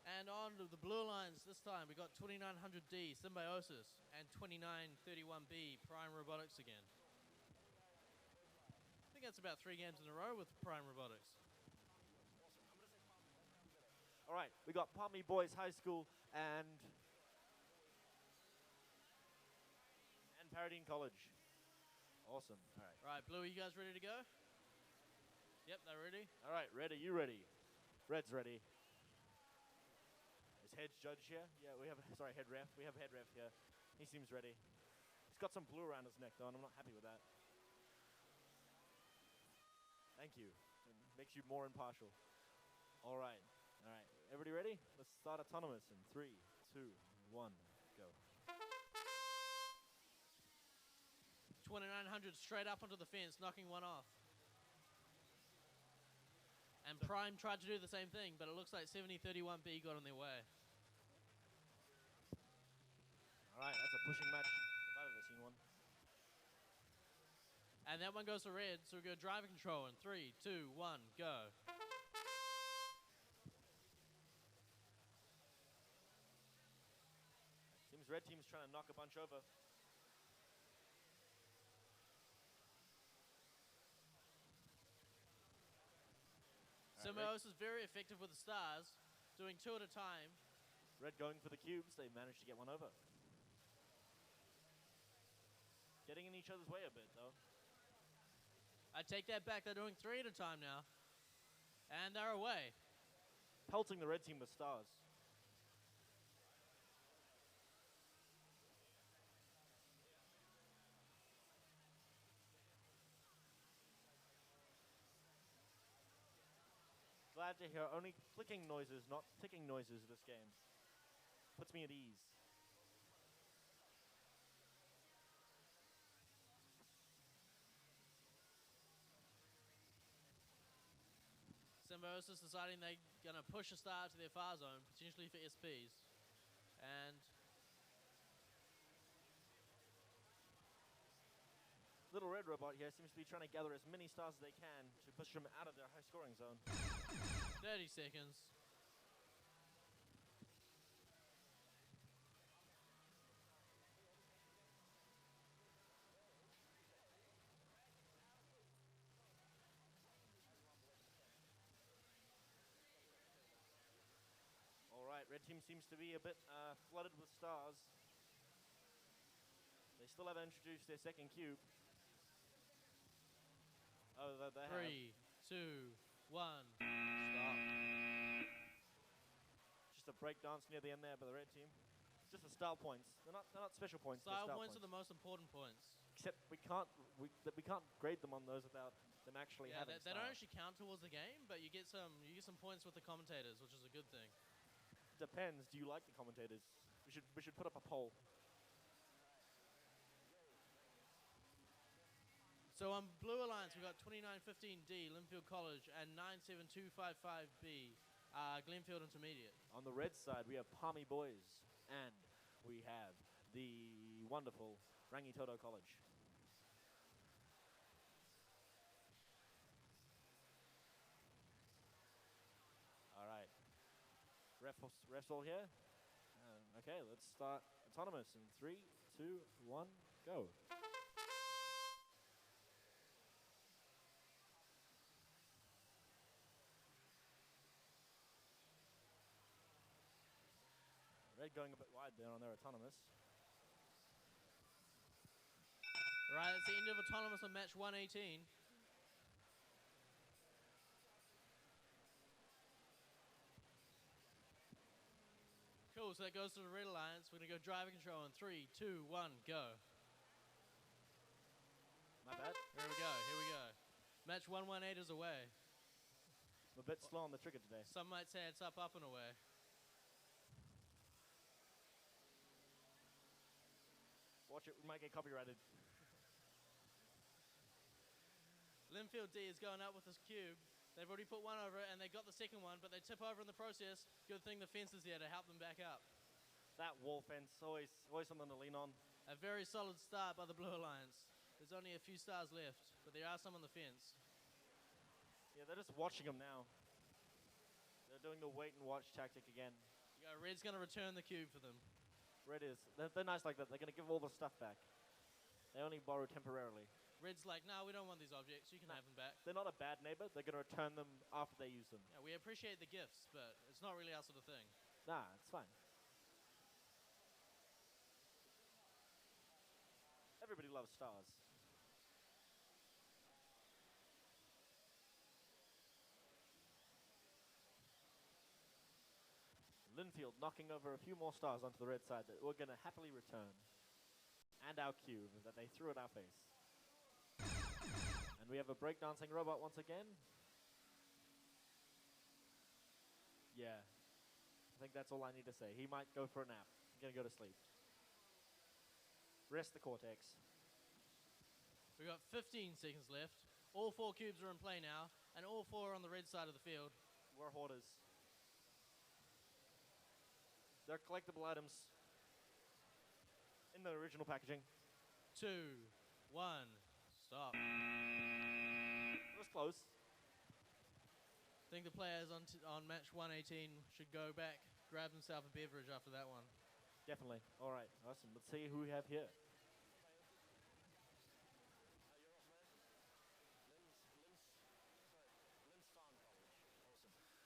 And on to the Blue Alliance this time, we got 2900D Symbiosis and 2931B Prime Robotics again. I think that's about 3 games in a row with Prime Robotics. All right, we got Palmy Boys High School and Paradine College. Awesome. All right. Right, Blue, are you guys ready to go? Yep, they're ready. All right, Red, are you ready? Red's ready. Is Head Judge here? Yeah, we have, sorry, Head Ref. We have Head Ref here. He seems ready. He's got some blue around his neck, though, and I'm not happy with that. Thank you. It makes you more impartial. All right. All right. Everybody ready? Let's start autonomous in 3, 2, 1, go. 2900 straight up onto the fence, knocking one off. And Prime tried to do the same thing, but it looks like 7031B got in their way. All right, that's a pushing match if I've ever seen one. And that one goes to red, so we go driver control in 3, 2, 1, go. Seems red team's trying to knock a bunch over. Symbiosis is very effective with the stars, doing 2 at a time. Red going for the cubes, they managed to get one over. Getting in each other's way a bit, though. I take that back, they're doing 3 at a time now. And they're away. Pelting the red team with stars. Glad to hear only clicking noises, not ticking noises this game. Puts me at ease. Symbiosis versus deciding they're going to push a star to their far zone, potentially for SPs. And Little red robot here seems to be trying to gather as many stars as they can to push them out of their high scoring zone. 30 seconds. Alright, red team seems to be a bit flooded with stars. They still haven't introduced their second cube. Oh, they have. 3, 2, 1. Stop. Just a break dance near the end there by the red team. It's just the style points. They're not special points. Style they're points are the most important points. Except we can't grade them on those without them actually Yeah, having they don't style. actually count towards the game, but you get some points with the commentators, which is a good thing. Depends. Do you like the commentators? We should put up a poll. So on Blue Alliance, we've got 2915D, Linfield College, and 97255B, Glenfield Intermediate. On the red side, we have Palmy Boys, and we have the wonderful Rangitoto College. All right. Refs all here? Okay, let's start autonomous in 3, 2, 1, go. Red going a bit wide there on their autonomous. Right, that's the end of autonomous on match 118. Cool, so that goes to the red alliance. We're going to go driver control in 3, 2, 1, go. My bad. Here we go. Match 118 is away. I'm a bit slow on the trigger today. Some might say it's up, and away. Watch it, we might get copyrighted. Linfield D is going up with his cube. They've already put one over it, and they got the second one, but they tip over in the process. Good thing the fence is there to help them back up. That wall fence, always something to lean on. A very solid start by the Blue Alliance. There's only a few stars left, but there are some on the fence. Yeah, they're just watching them now. They're doing the wait and watch tactic again. Yeah, Red's going to return the cube for them. Red is. They're nice like that. They're going to give all the stuff back. They only borrow temporarily. Red's like, no, we don't want these objects. You can have them back. They're not a bad neighbor. They're going to return them after they use them. Yeah, we appreciate the gifts, but it's not really our sort of thing. Nah, it's fine. Everybody loves stars. Linfield knocking over a few more stars onto the red side that we're going to happily return. And our cube that they threw at our face. And we have a breakdancing robot once again. Yeah. I think that's all I need to say. He might go for a nap. I'm going to go to sleep. Rest the cortex. We've got 15 seconds left. All 4 cubes are in play now, and all 4 are on the red side of the field. We're hoarders. They're collectible items in the original packaging. 2, 1, stop. It was close. I think the players on match 118 should go back, grab themselves a beverage after that one. Definitely. All right, awesome. Let's see who we have here.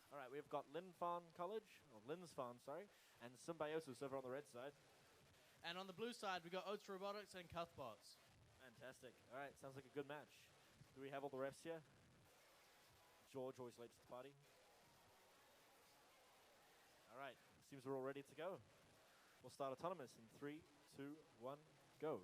All right, we've got Linfarn College, or Linsfarn, sorry, and Symbiosis over on the red side. And on the blue side, we've got Oats Robotics and Cuthbots. Fantastic. All right, sounds like a good match. Do we have all the refs here? George always late to the party. All right, seems we're all ready to go. We'll start autonomous in 3, 2, 1, go.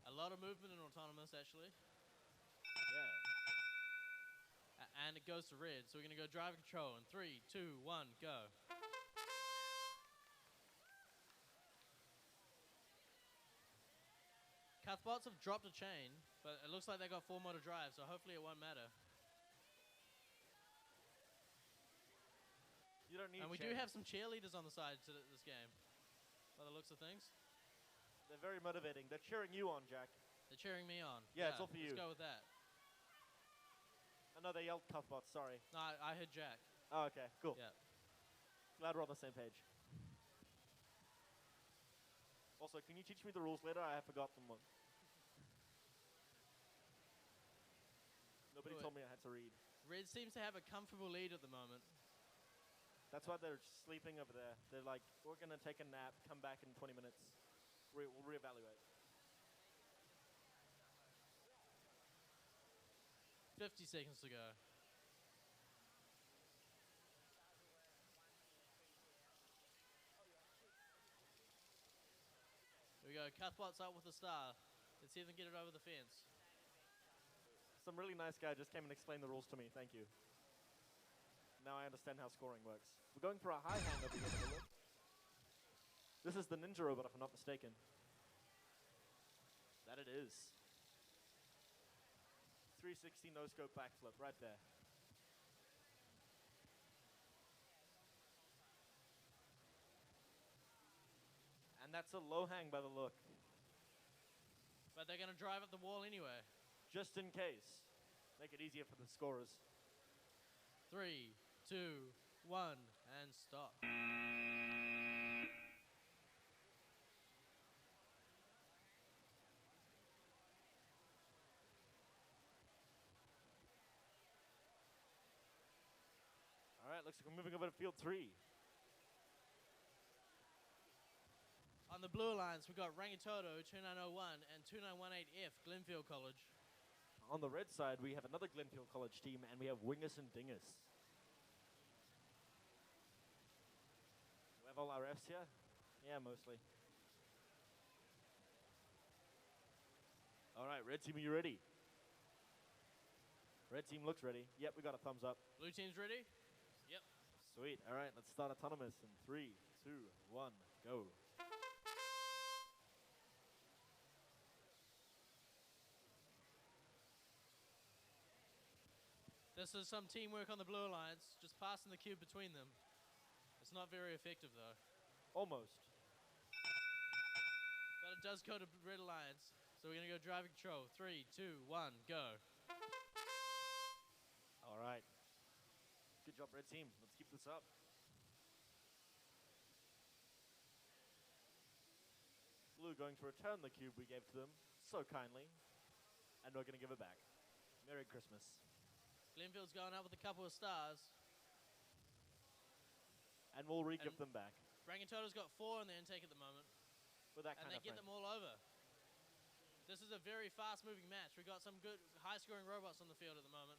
A lot of movement in autonomous, actually. Yeah. And it goes to red, so we're going to go driver control in 3, 2, 1, go. Cuthbots have dropped a chain, but it looks like they got 4 more to drive, so hopefully it won't matter. You don't need And we do chains. have some cheerleaders on the side to this game, by the looks of things. They're very motivating. They're cheering you on, Jack. They're cheering me on. Yeah, it's all for you. Let's go with that. I know they yelled Cuthbots, sorry. No, I heard Jack. Oh, okay, cool. Yeah. Glad we're on the same page. Also, can you teach me the rules later? I have forgotten one. Nobody told me I had to read. Red seems to have a comfortable lead at the moment. That's why they're sleeping over there. They're like, we're going to take a nap, come back in 20 minutes. We'll reevaluate. 50 seconds to go. Here we go. Cuthbot's up with a star. Let's see if they can get it over the fence. Some really nice guy just came and explained the rules to me. Thank you. Now I understand how scoring works. We're going for a high hand over here. This is the ninja robot, if I'm not mistaken. That it is. 360 no-scope backflip right there. And that's a low hang by the look. But they're going to drive at the wall anyway. Just in case. Make it easier for the scorers. 3, 2, 1, and stop. All right, looks like we're moving over to field 3. On the blue lines, we've got Rangitoto 2901 and 2918F, Glenfield College. On the red side, we have another Glenfield College team, and we have Wingus and Dingus. Do we have all our Fs here? Yeah, mostly. All right, red team, are you ready? Red team looks ready. Yep, we got a thumbs up. Blue team's ready? Yep. Sweet. All right, let's start autonomous in 3, 2, 1, go. This is some teamwork on the blue lines, just passing the cube between them. It's not very effective though. Almost. But it does go to red lines. So we're going to go driving control. 3, 2, 1, go. All right. Good job, red team. Let's keep this up. Blue going to return the cube we gave to them so kindly. And we're going to give it back. Merry Christmas. Glenfield's going up with a couple of stars. And we'll re-give them back. Rangitoto's got 4 in the intake at the moment. With that and kind they of get frame. them all over. This is a very fast-moving match. We've got some good, high-scoring robots on the field at the moment.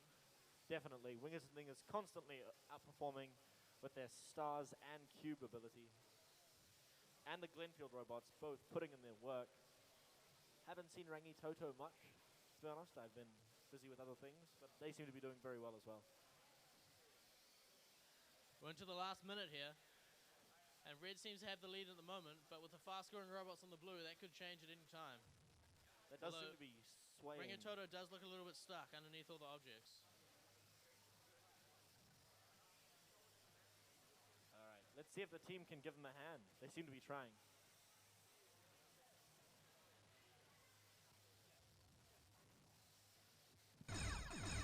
Definitely. Wingers and Dingers constantly outperforming with their stars and cube ability. And the Glenfield robots both putting in their work. Haven't seen Rangitoto much, to be honest. I've been busy with other things, but they seem to be doing very well as well. We're into the last minute here. And red seems to have the lead at the moment, but with the fast-scoring robots on the blue, that could change at any time. That does seem to be swaying. Rangitoto does look a little bit stuck underneath all the objects. All right, let's see if the team can give them a hand. They seem to be trying.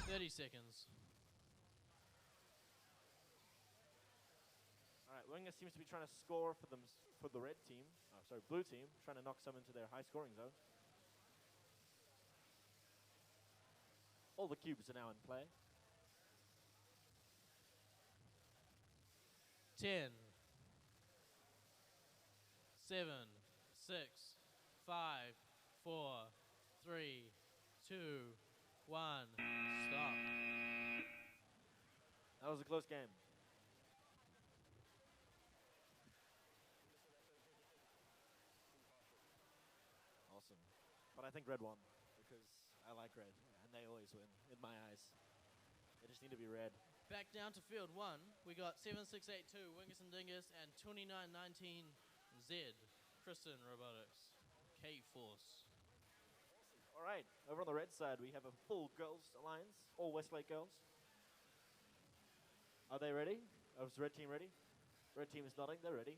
.30 seconds. All right, Winger seems to be trying to score for them for the red team. Oh, sorry, blue team, trying to knock some into their high-scoring zone. All the cubes are now in play. 10, 7, 6, 5, 4, 3, 2, 1. Stop. That was a close game. Awesome. But I think red won because I like red, and they always win, in my eyes. They just need to be red. Back down to field 1, we got 7682 Wingus and Dingus and 2919 Z Tristan Robotics K-Force. All right, over on the red side, we have a full girls alliance, all Westlake girls. Are they ready? Is the red team ready? Red team is nodding, they're ready.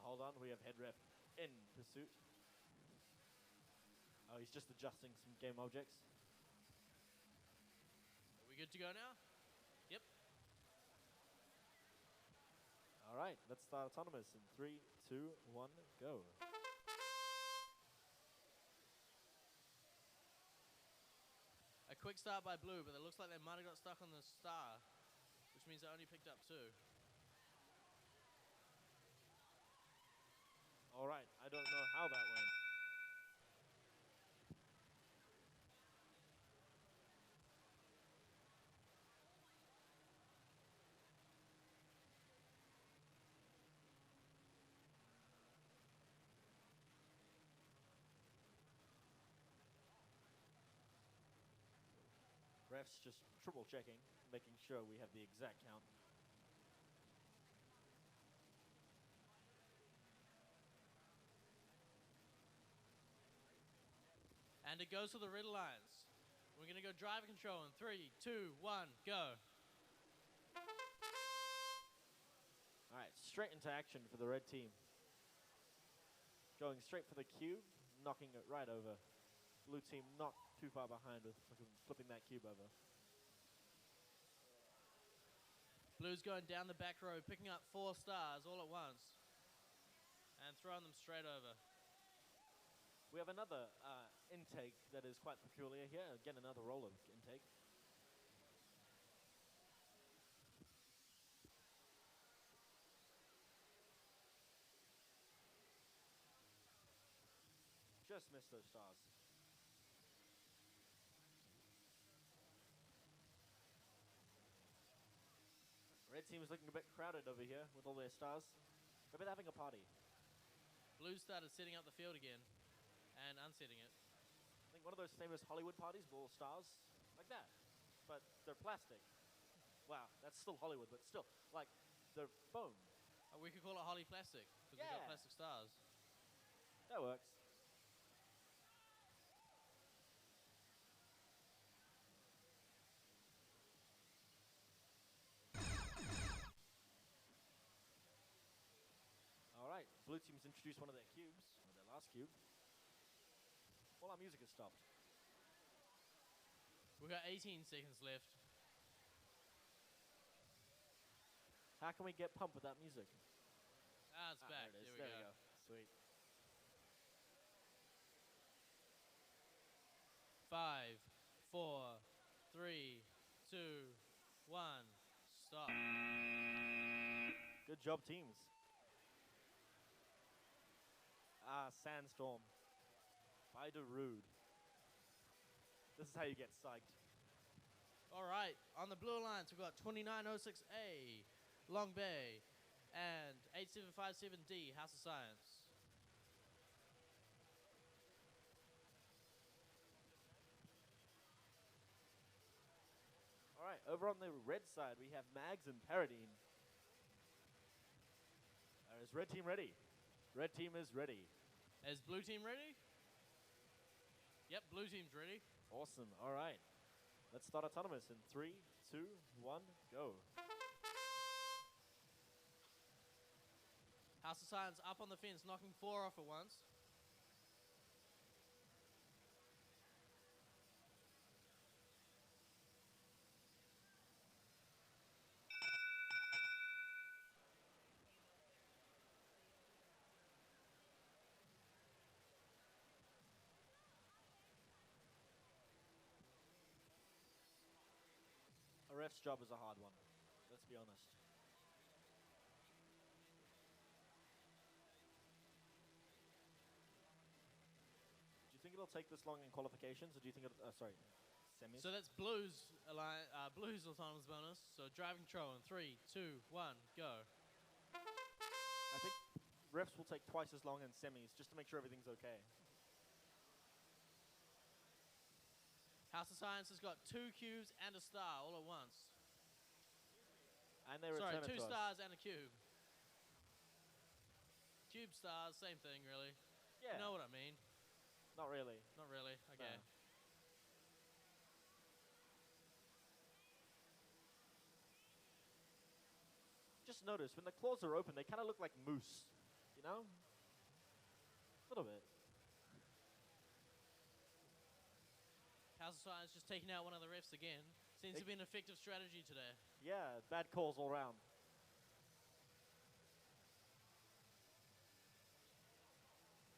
Hold on, we have head ref in pursuit. Oh, he's just adjusting some game objects. Are we good to go now? Yep. All right, let's start autonomous in 3, 2, 1, go. A quick start by blue, but it looks like they might have got stuck on the star, which means they only picked up 2. All right, I don't know how that went. Refs just triple checking, making sure we have the exact count. And it goes to the red alliance. We're going to go driver control in 3, 2, 1, go. All right, straight into action for the red team. Going straight for the cube, knocking it right over. Blue team not too far behind with flipping that cube over. Blue's going down the back row, picking up 4 stars all at once. And throwing them straight over. We have another intake that is quite peculiar here. Again, another roller intake. Just missed those stars. Red team is looking a bit crowded over here with all their stars. Maybe they're having a party. Blue started setting up the field again and unsetting it. I think one of those famous Hollywood parties with all stars like that, but they're plastic. Wow, that's still Hollywood, but still, like, they're foam. We could call it Holly Plastic, because we've got plastic stars. That works. All right, blue team's introduced one of their cubes, or their last cube. All our music has stopped. We've got 18 seconds left. How can we get pumped with that music? Ah, it's back. There it is. There we There go. Sweet. 5, 4, 3, 2, 1, stop. Good job, teams. Sandstorm. By the Rude. This is how you get psyched. All right, on the blue alliance, we've got 2906A, Long Bay, and 8757D, House of Science. All right, over on the red side, we have Mags and Paradine. Is red team ready? Red team is ready. Is blue team ready? Yep, blue team's ready. Awesome. All right. Let's start autonomous in 3, 2, 1, go. House of Science up on the fence, knocking 4 off at once. A ref's job is a hard one. Let's be honest. Do you think it'll take this long in qualifications, or do you think it'll, sorry, semis? So that's blue's autonomous bonus. So driving control in 3, 2, 1, go. I think refs will take twice as long in semis just to make sure everything's okay. House of Science has got 2 cubes and a star all at once. And they return it 2 to us. stars and a cube. Cube stars, same thing really. Yeah. You know what I mean? Not really. Not really. Okay. No. Just notice, when the claws are open, they kind of look like moose. You know? A little bit. House of Science just taking out one of the refs again. Seems to be an effective strategy today. Yeah, bad calls all around.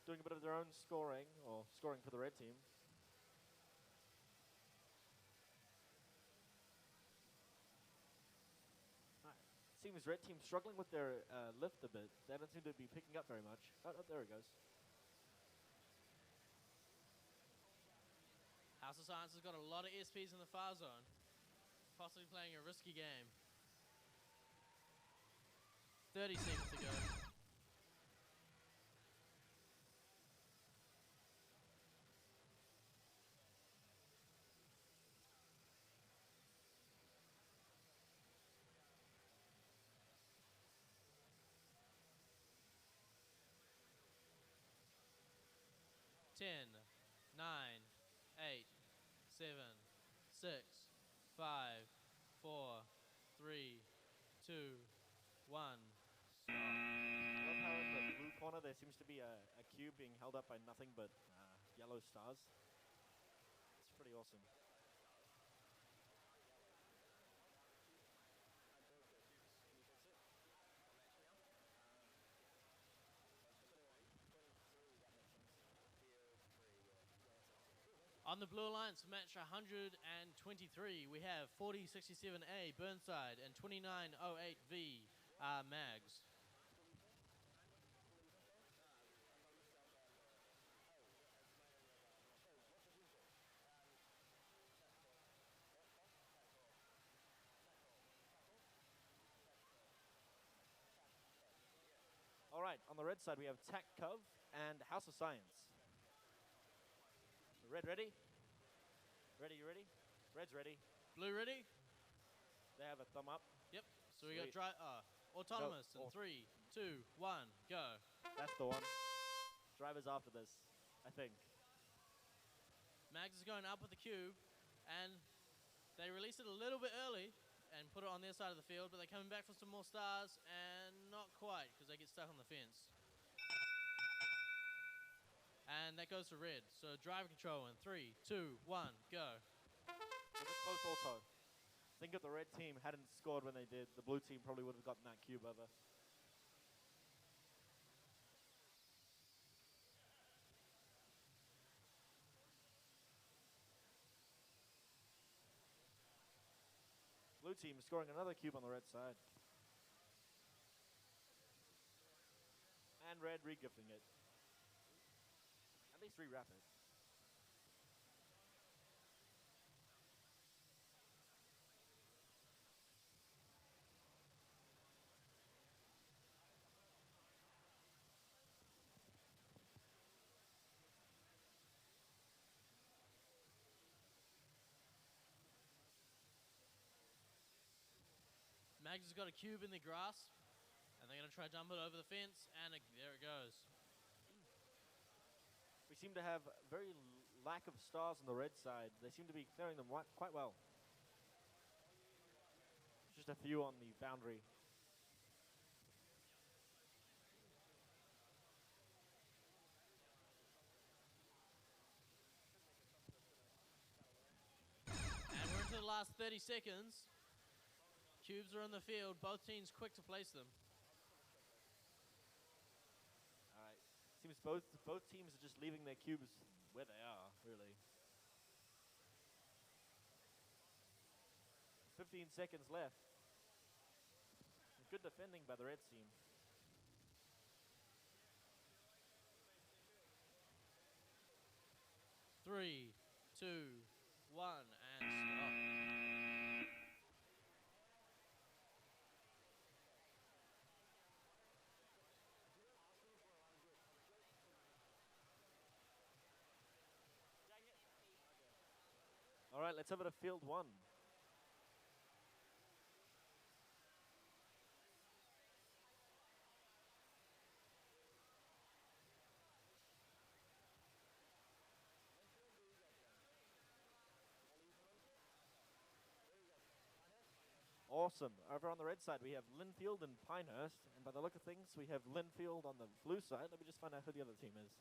Doing a bit of their own scoring, or scoring for the red team. Seems red team struggling with their lift a bit. They don't seem to be picking up very much. Oh, there it goes. House of Science has got a lot of SPs in the far zone. Possibly playing a risky game. 30 seconds to go. Ten, 9, 8, 7, 6, 5, 4, 3, 2, 1. Stop. I love how in the blue corner there seems to be a cube being held up by nothing but yellow stars. It's pretty awesome. On the Blue Alliance match 123, we have 4067A Burnside and 2908V Mags. All right, on the red side we have Tac Cove and House of Science. Red ready? Ready, you ready? Red's ready. Blue ready? They have a thumb up. Yep. So we got Sweet. autonomous in 3, 2, 1, go. That's the one. Driver's after this, I think. Mags is going up with the cube, and they release it a little bit early and put it on their side of the field, but they're coming back for some more stars, and not quite, because they get stuck on the fence. And that goes to red. So driver control in 3, 2, 1, go. So this close also. Think if the red team hadn't scored when they did, the blue team probably would have gotten that cube over. Blue team scoring another cube on the red side. And red re-gifting it. At least re-wrap it. Mags has got a cube in the grass, and they're going to try to dump it over the fence, and there it goes. We seem to have very lack of stars on the red side. They seem to be clearing them quite well. Just a few on the boundary. And we're into the last 30 seconds. Cubes are on the field. Both teams quick to place them. All right. Seems both teams are just leaving their cubes where they are, really. 15 seconds left. Good defending by the red team. Three, two, one, and stop. All right, let's have it a field one. Awesome. Over on the red side, we have Linfield and Pinehurst. And by the look of things, we have Linfield on the blue side. Let me just find out who the other team is.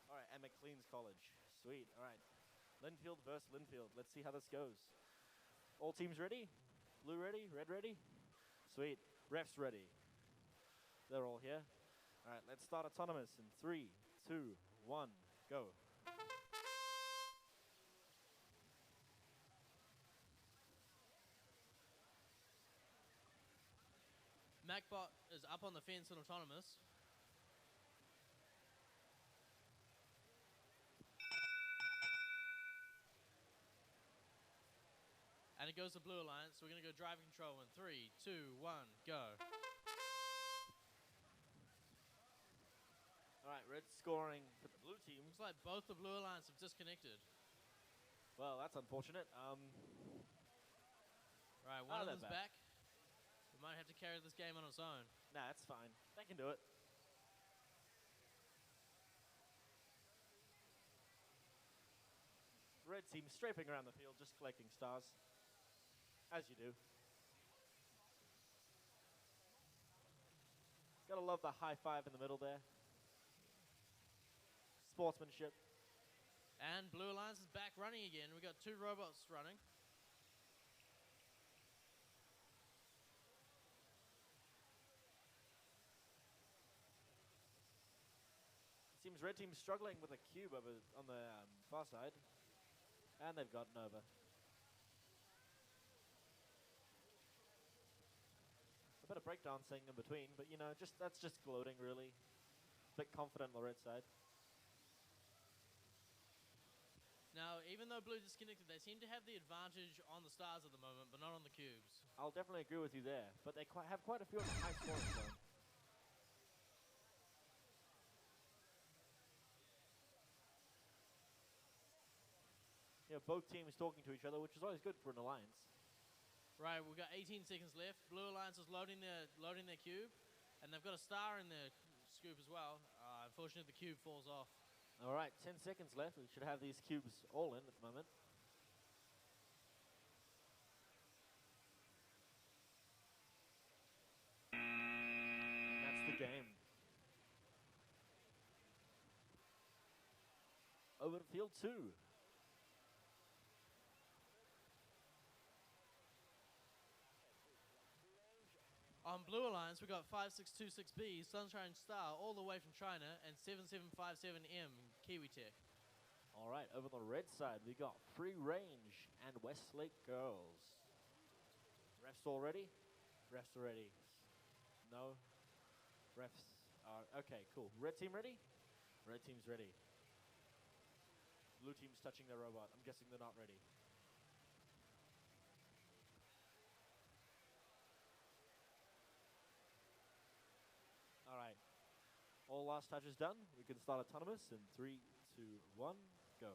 All right, and McLean's College. Sweet. All right. Linfield versus Linfield. Let's see how this goes. All teams ready? Blue ready? Red ready? Sweet. Refs ready. They're all here. All right, let's start autonomous in 3, 2, 1, go. MacBot is up on the fence in autonomous. And it goes to Blue Alliance. We're going to go driving control in 3, 2, 1, go. All right, red scoring for the blue team. Looks like both the Blue Alliance have disconnected. Well, that's unfortunate. Right, one of them's back. We might have to carry this game on its own. Nah, that's fine. They can do it. Red team strafing around the field, just collecting stars. As you do. Gotta love the high five in the middle there. Sportsmanship. And Blue Alliance is back running again. We've got 2 robots running. Seems red team's struggling with a cube over on the far side. And they've gotten over. A bit of breakdancing in between, but you know, that's just gloating really. A bit confident on the red side. Now, even though Blue disconnected, they seem to have the advantage on the stars at the moment, but not on the cubes. I'll definitely agree with you there, but they have quite a few on the high scoring zone. Yeah, both teams talking to each other, which is always good for an alliance. Right, we've got 18 seconds left. Blue Alliance is loading their cube, and they've got a star in their scoop as well. Unfortunately, the cube falls off. All right, 10 seconds left. We should have these cubes all in at the moment. And that's the game. Over to field 2. On Blue Alliance, we've got 5626B, Sunshine Star, all the way from China, and 7757M, Kiwi Tech. All right, over the red side, we got Free Range and Westlake Girls. Refs all ready? Refs are ready. No? Refs are... Okay, cool. Red team ready? Red team's ready. Blue team's touching their robot. I'm guessing they're not ready. All right. All last touches done. We can start autonomous in 3, 2, 1, go.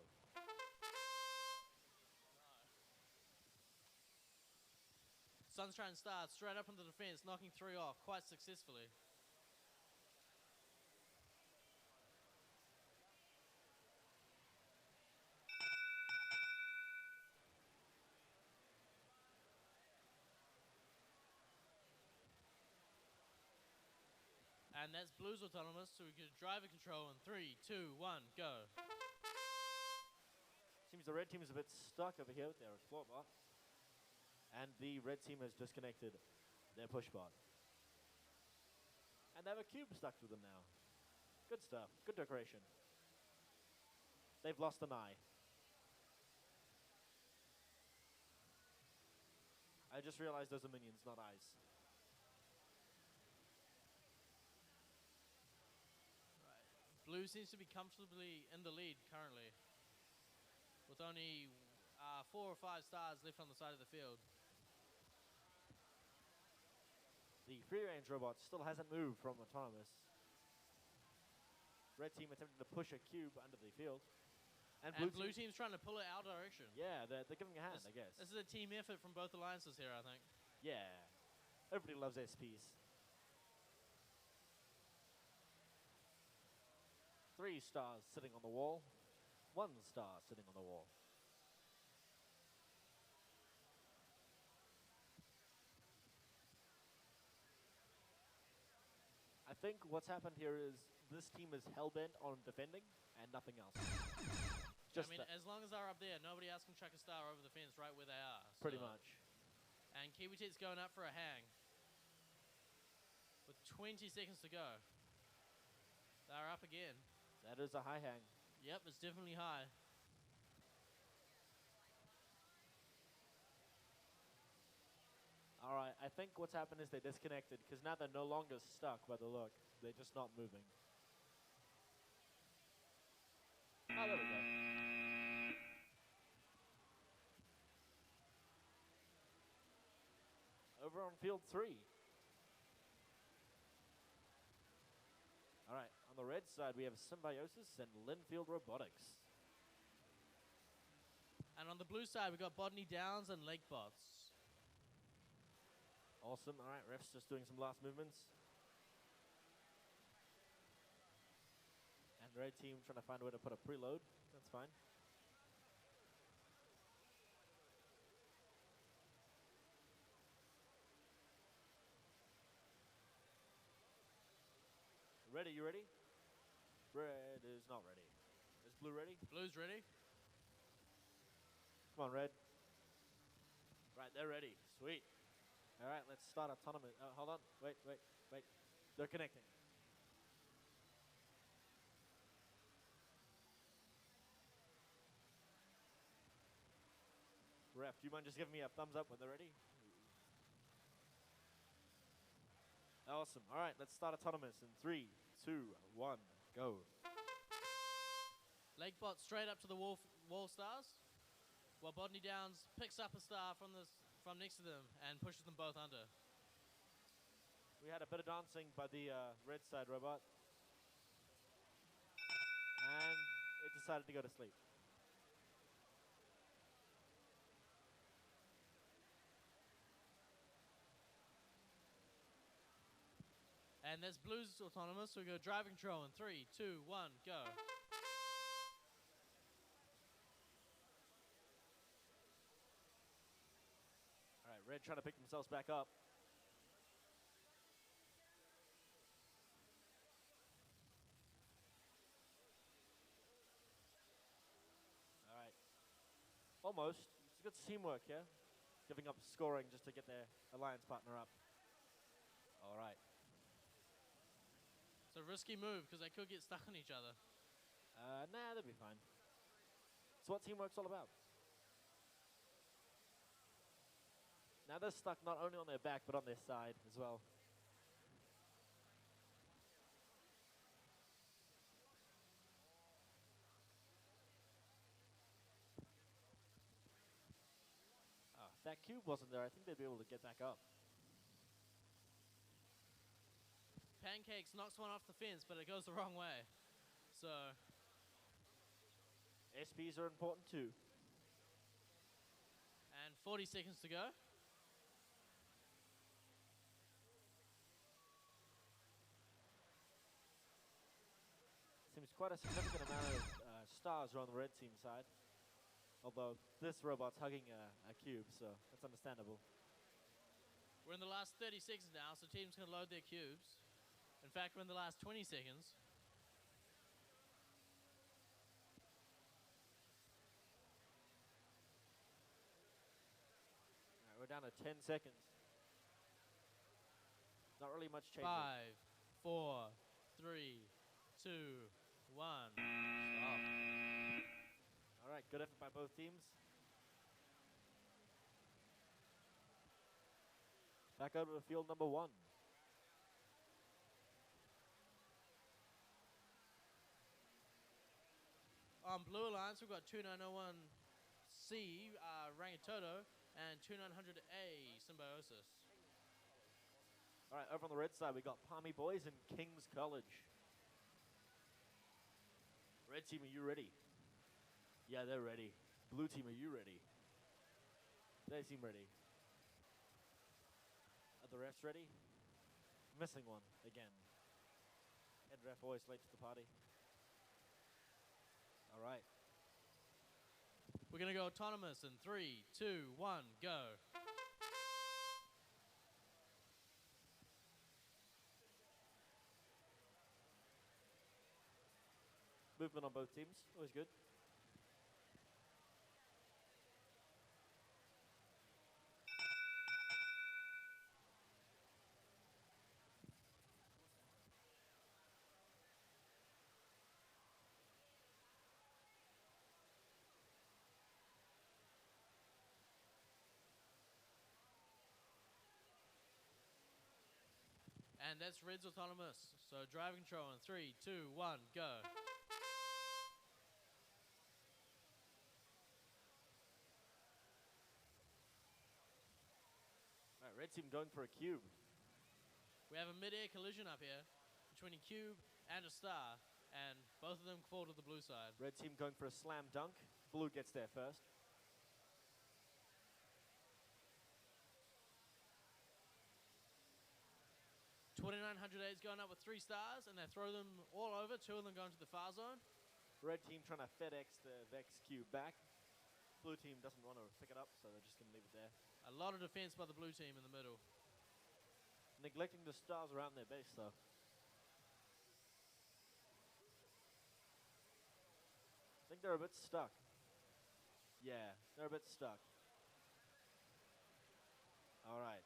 Sunshine Star straight up into the defense, knocking 3 off quite successfully. And that's Blue's autonomous, so we can driver control in 3, 2, 1, go. Seems the red team is a bit stuck over here with their explore bot. And the red team has disconnected their push bot. And they have a cube stuck to them now. Good stuff. Good decoration. They've lost an eye. I just realized those are minions, not eyes. Blue seems to be comfortably in the lead currently, with only 4 or 5 stars left on the side of the field. The free range robot still hasn't moved from autonomous. Red team attempting to push a cube under the field. And blue team's trying to pull it our direction. Yeah, they're giving a hand, I guess. This is a team effort from both alliances here, I think. Yeah. Everybody loves SPs. 3 stars sitting on the wall. 1 star sitting on the wall. I think what's happened here is this team is hell-bent on defending and nothing else. I mean, as long as they're up there, nobody else can chuck a star over the fence right where they are. Pretty much. And Kiwi Tet's going up for a hang. With 20 seconds to go. They're up again. That is a high hang. Yep, it's definitely high. All right, I think what's happened is they disconnected because now they're no longer stuck by the look. They're just not moving. Oh, there we go. Over on field 3. All right, on the red side, we have Symbiosis and Linfield Robotics. And on the blue side, we've got Bodney Downs and Lakebots. Awesome. All right, ref's just doing some last movements. And red team trying to find a way to put a preload. That's fine. Ready, you ready? Red is not ready. Is blue ready? Blue's ready. Come on, red. Right, they're ready. Sweet. All right, let's start autonomous. Hold on. Wait. They're connecting. Ref, do you mind just giving me a thumbs up when they're ready? Awesome. All right, let's start autonomous in 3, 2, 1, go. Lakebot straight up to the wall stars, while Bodney Downs picks up a star from next to them and pushes them both under. We had a bit of dancing by the red side robot. And it decided to go to sleep. And there's Blue's autonomous, so we go drive control in 3, 2, 1, go. All right, red trying to pick themselves back up. All right. Almost. It's good teamwork here. Giving up scoring just to get their alliance partner up. All right. It's a risky move because they could get stuck on each other. Nah, they'll be fine. It's what teamwork's all about. Now they're stuck not only on their back, but on their side as well. Oh, if that cube wasn't there, I think they'd be able to get back up. Pancakes knocks one off the fence, but it goes the wrong way. So SPs are important too. and 40 seconds to go. Seems quite a significant amount of stars are on the red team side. Although this robot's hugging a cube, so that's understandable. We're in the last 30 seconds now, so teams can load their cubes. In fact, we're in the last 20 seconds. All right, we're down to 10 seconds. Not really much change. 5, 4, 3, 2, 1. Stop. All right, good effort by both teams. Back over to field number 1. On Blue Alliance, we've got 2901C, Rangitoto, and 2900A, Symbiosis. All right, over on the red side, we got Palmy Boys and King's College. Red team, are you ready? Yeah, they're ready. Blue team, are you ready? They seem ready. Are the refs ready? Missing one again. Head ref always late to the party. All right. We're going to go autonomous in 3, 2, 1, go. Movement on both teams, always good. And that's Red's autonomous. So drive control in 3, 2, 1, go. All right, red team going for a cube. We have a mid-air collision up here between a cube and a star, and both of them fall to the blue side. Red team going for a slam dunk. Blue gets there first. 2900A's going up with 3 stars, and they throw them all over. 2 of them going to the far zone. Red team trying to FedEx the Vex cube back. Blue team doesn't want to pick it up, so they're just going to leave it there. A lot of defense by the blue team in the middle. Neglecting the stars around their base, though. I think they're a bit stuck. Yeah, they're a bit stuck. All right.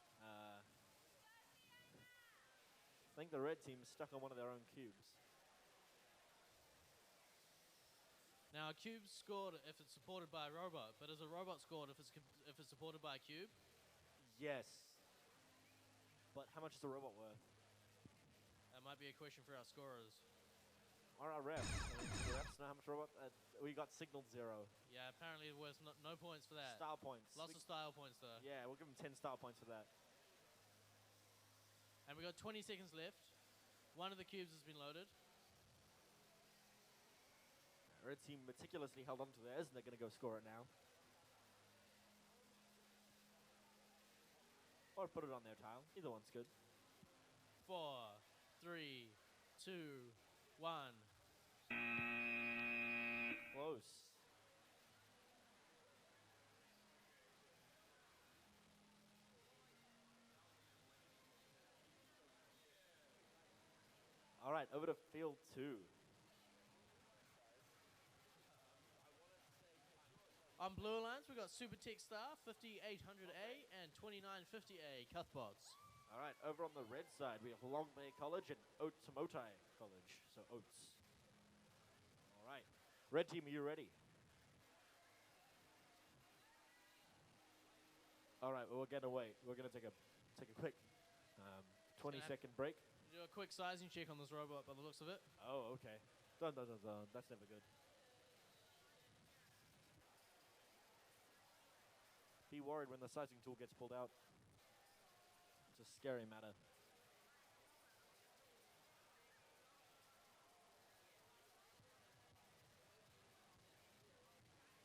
I think the red team is stuck on one of their own cubes. Now, a cube's scored if it's supported by a robot, but is a robot scored if it's supported by a cube? Yes. But how much is the robot worth? That might be a question for our scorers. Or our refs. The refs know how much robot. We got signaled 0. Yeah, apparently worth no points for that. Style points. Lots of style points, though. Yeah, we'll give them 10 style points for that. And we got 20 seconds left. One of the cubes has been loaded. Red team meticulously held on to theirs, and they're going to go score it now. Or put it on their tile. Either one's good. 4, 3, 2, 1. Close. All right, over to field 2. On Blue Alliance, we've got Super Tech Star, 5800A, and 2950A, Cuthbots. All right, over on the red side, we have Long Bay College and Otamotai College, so Oats. All right, red team, are you ready? All right, well, we're going to wait. We're going to take a quick 20-second break. Do a quick sizing check on this robot by the looks of it. Oh, okay. Dun, dun, dun, dun. That's never good. Be worried when the sizing tool gets pulled out. It's a scary matter.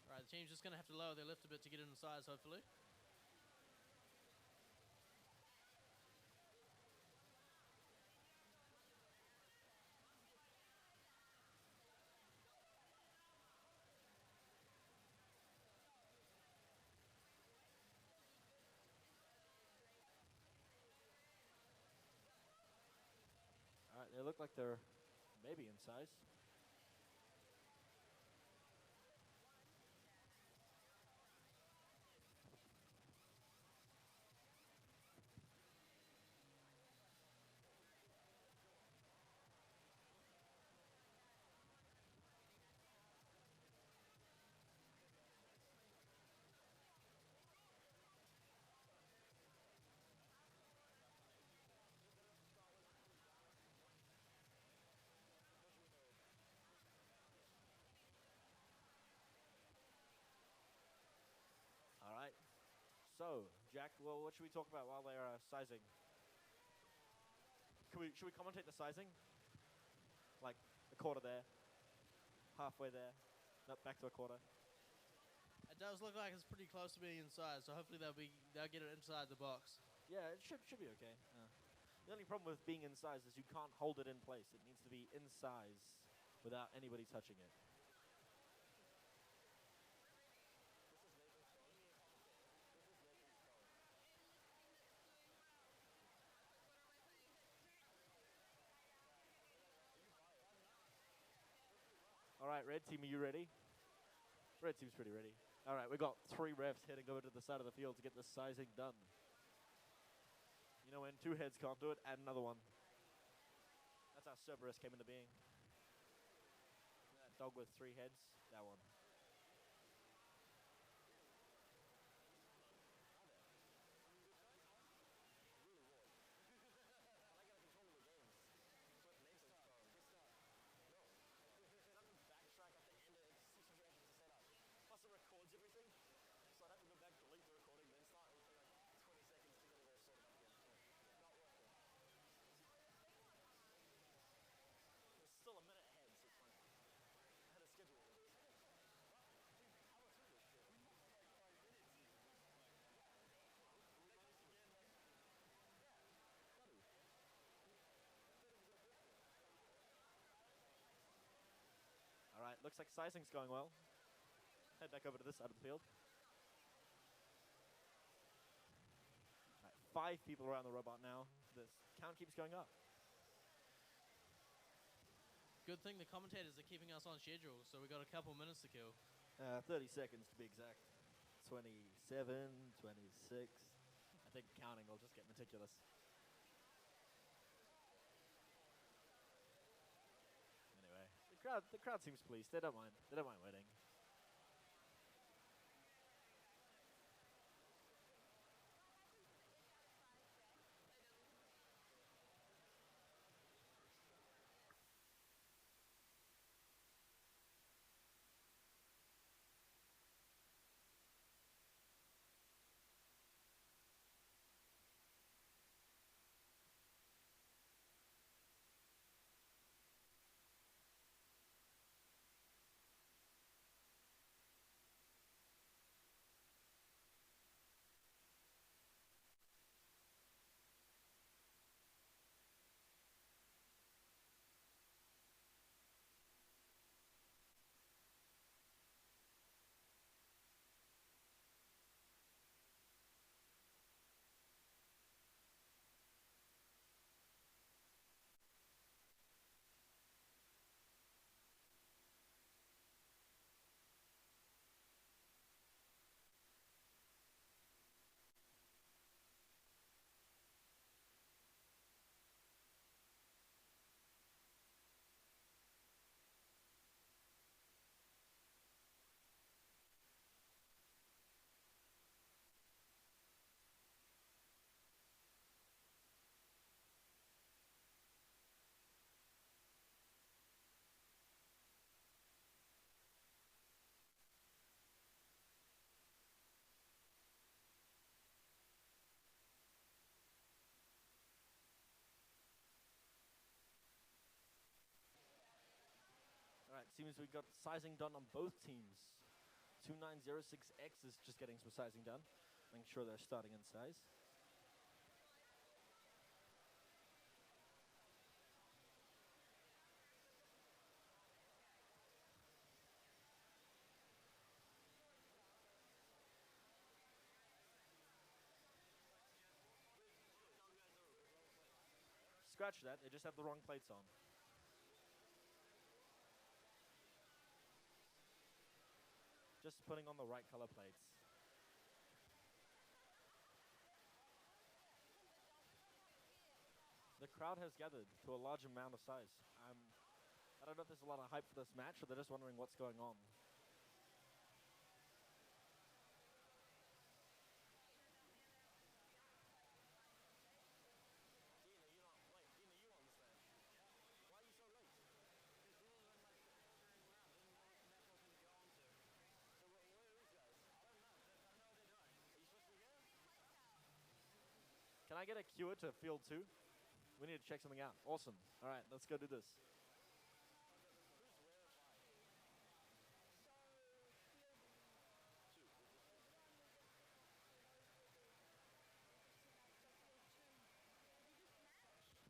All right, the team's just going to have to lower their lift a bit to get it in size, hopefully. All right, they look like they're maybe in size. All right. So, Jack, well, what should we talk about while they're sizing? Should we commentate the sizing? Like a quarter there, halfway there, nope, back to a quarter. It does look like it's pretty close to being inside, so hopefully they'll get it inside the box. Yeah, it should be okay. The only problem with being in size is you can't hold it in place. It needs to be in size without anybody touching it. right, red team, are you ready? Red team's pretty ready. All right, we got 3 refs heading over to the side of the field to get the sizing done. You know, when 2 heads can't do it, add another one. That's how Cerberus came into being. That dog with 3 heads, that one. All right, looks like sizing's going well. Head back over to this side of the field. All right, 5 people around the robot now. This count keeps going up. Good thing the commentators are keeping us on schedule, so we got a couple minutes to kill. 30 seconds to be exact. 27, 26. I think counting will just get meticulous. Anyway, the crowd seems pleased. They don't mind. They don't mind waiting. All right, seems we got sizing done on both teams. 2906X is just getting some sizing done, making sure they're starting in size. Scratch that, they just have the wrong plates on. Just putting on the right color plates. The crowd has gathered to a large amount of size. I don't know if there's a lot of hype for this match, or they're just wondering what's going on. Can I get a cure to field 2? We need to check something out. Awesome. All right, let's go do this.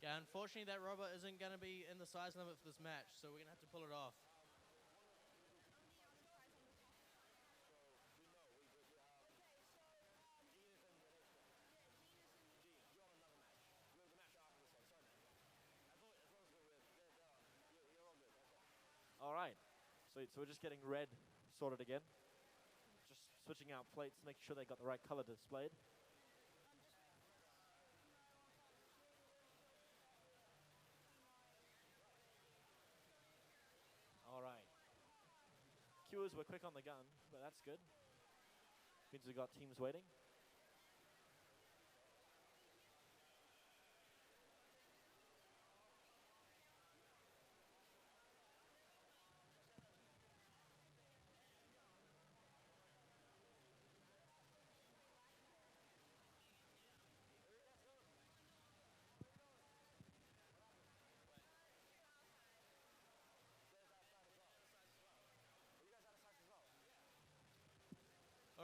Yeah, unfortunately that robot isn't going to be in the size limit for this match, so we're going to have to pull it off. All right, Sweet. So we're just getting red sorted again. Just switching out plates, making sure they got the right color displayed. All right. Queuers were quick on the gun, but that's good. Means we got teams waiting.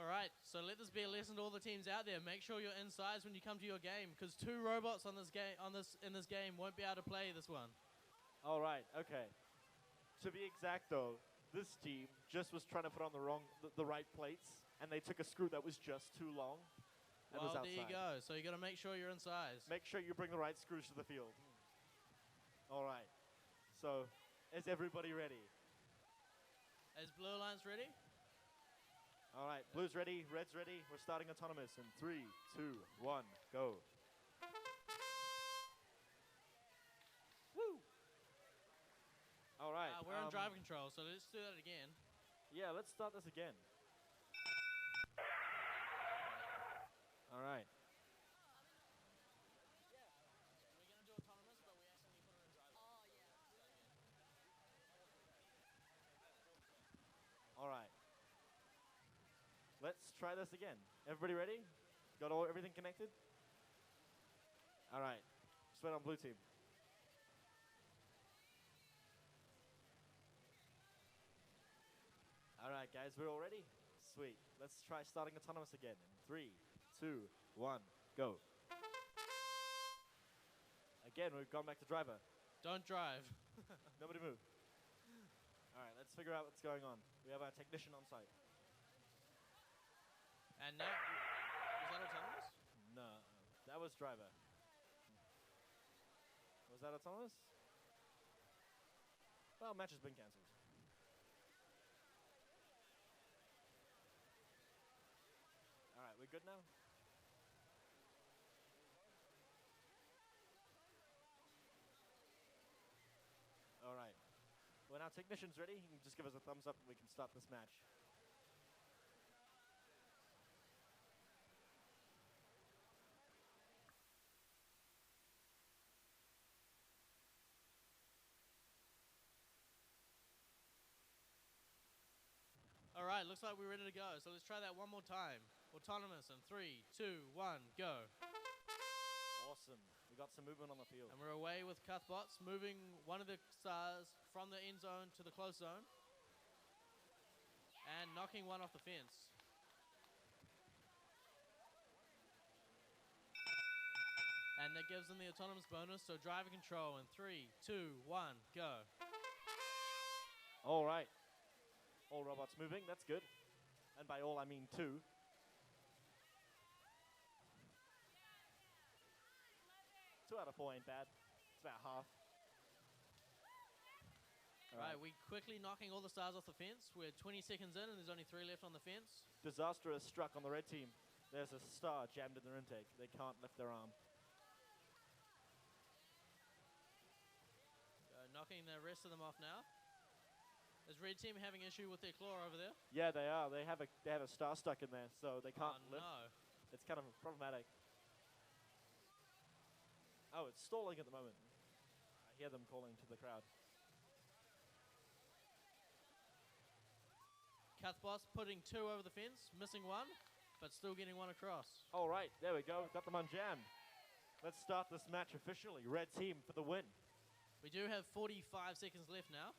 All right, so let this be a lesson to all the teams out there. Make sure you're in size when you come to your game, because 2 robots on this game in this game won't be able to play this one. All right. Okay. To be exact, though, this team just was trying to put on the right plates, and they took a screw that was just too long. And was Well, outside. there you go. So you got to make sure you're in size. Make sure you bring the right screws to the field. All right. So, is everybody ready? Is Blue Alliance ready? All right. Blue's ready. Red's ready. We're starting autonomous in 3, 2, 1, go. Woo! All right. We're on drive control, so let's do that again. Yeah, let's start this again. All right. All right. Let's try this again. Everybody ready? Got everything connected? All right. Just wait on blue team. All right, guys, we're all ready? Sweet. Let's try starting autonomous again in 3, 2, 1, go. Again, we've gone back to driver. Don't drive. Nobody move. All right, let's figure out what's going on. We have our technician on site. And now, was that autonomous? No, that was driver. Was that autonomous? Well, match has been cancelled. All right, we're good now? All right. When our technician's ready, you can just give us a thumbs up and we can start this match. All right, looks like we're ready to go. So let's try that one more time. Autonomous in 3, 2, 1, go. Awesome. We got some movement on the field. And we're away with Cuthbots, moving one of the stars from the end zone to the close zone. And knocking one off the fence. And that gives them the autonomous bonus, so driver control in 3, 2, 1, go. All right. All robots moving, that's good. And by all, I mean 2. 2 out of 4 ain't bad. It's about half. Right, we quickly knocking all the stars off the fence. We're 20 seconds in and there's only 3 left on the fence. Disaster has struck on the red team. There's a star jammed in their intake. They can't lift their arm. Knocking the rest of them off now. Is red team having issue with their claw over there? Yeah, they are. They have a star stuck in there, so they can't lift. No. It's kind of problematic. Oh, it's stalling at the moment. I hear them calling to the crowd. Cuthboss putting 2 over the fence, missing 1, but still getting 1 across. All right, there we go. Got them unjammed. Let's start this match officially. Red team for the win. We do have 45 seconds left now.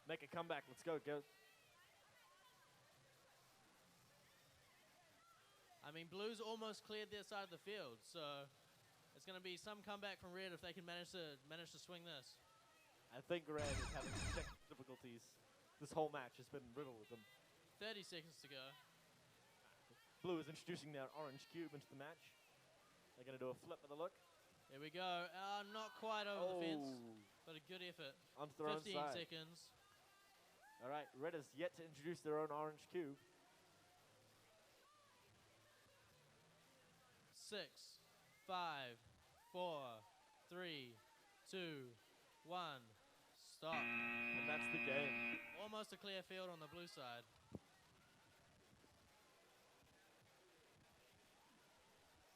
Make a comeback. Let's go. I mean, Blues almost cleared their side of the field, so it's going to be some comeback from Red if they can manage to swing this. I think Red is having technical difficulties. This whole match has been riddled with them. 30 seconds to go. Blue is introducing their orange cube into the match. They're going to do a flip with a look. There we go. Not quite over the fence, but a good effort. Onto the 15 side. seconds. All right, red has yet to introduce their own orange cube. 6, 5, 4, 3, 2, 1. Stop. And that's the game. Almost a clear field on the blue side.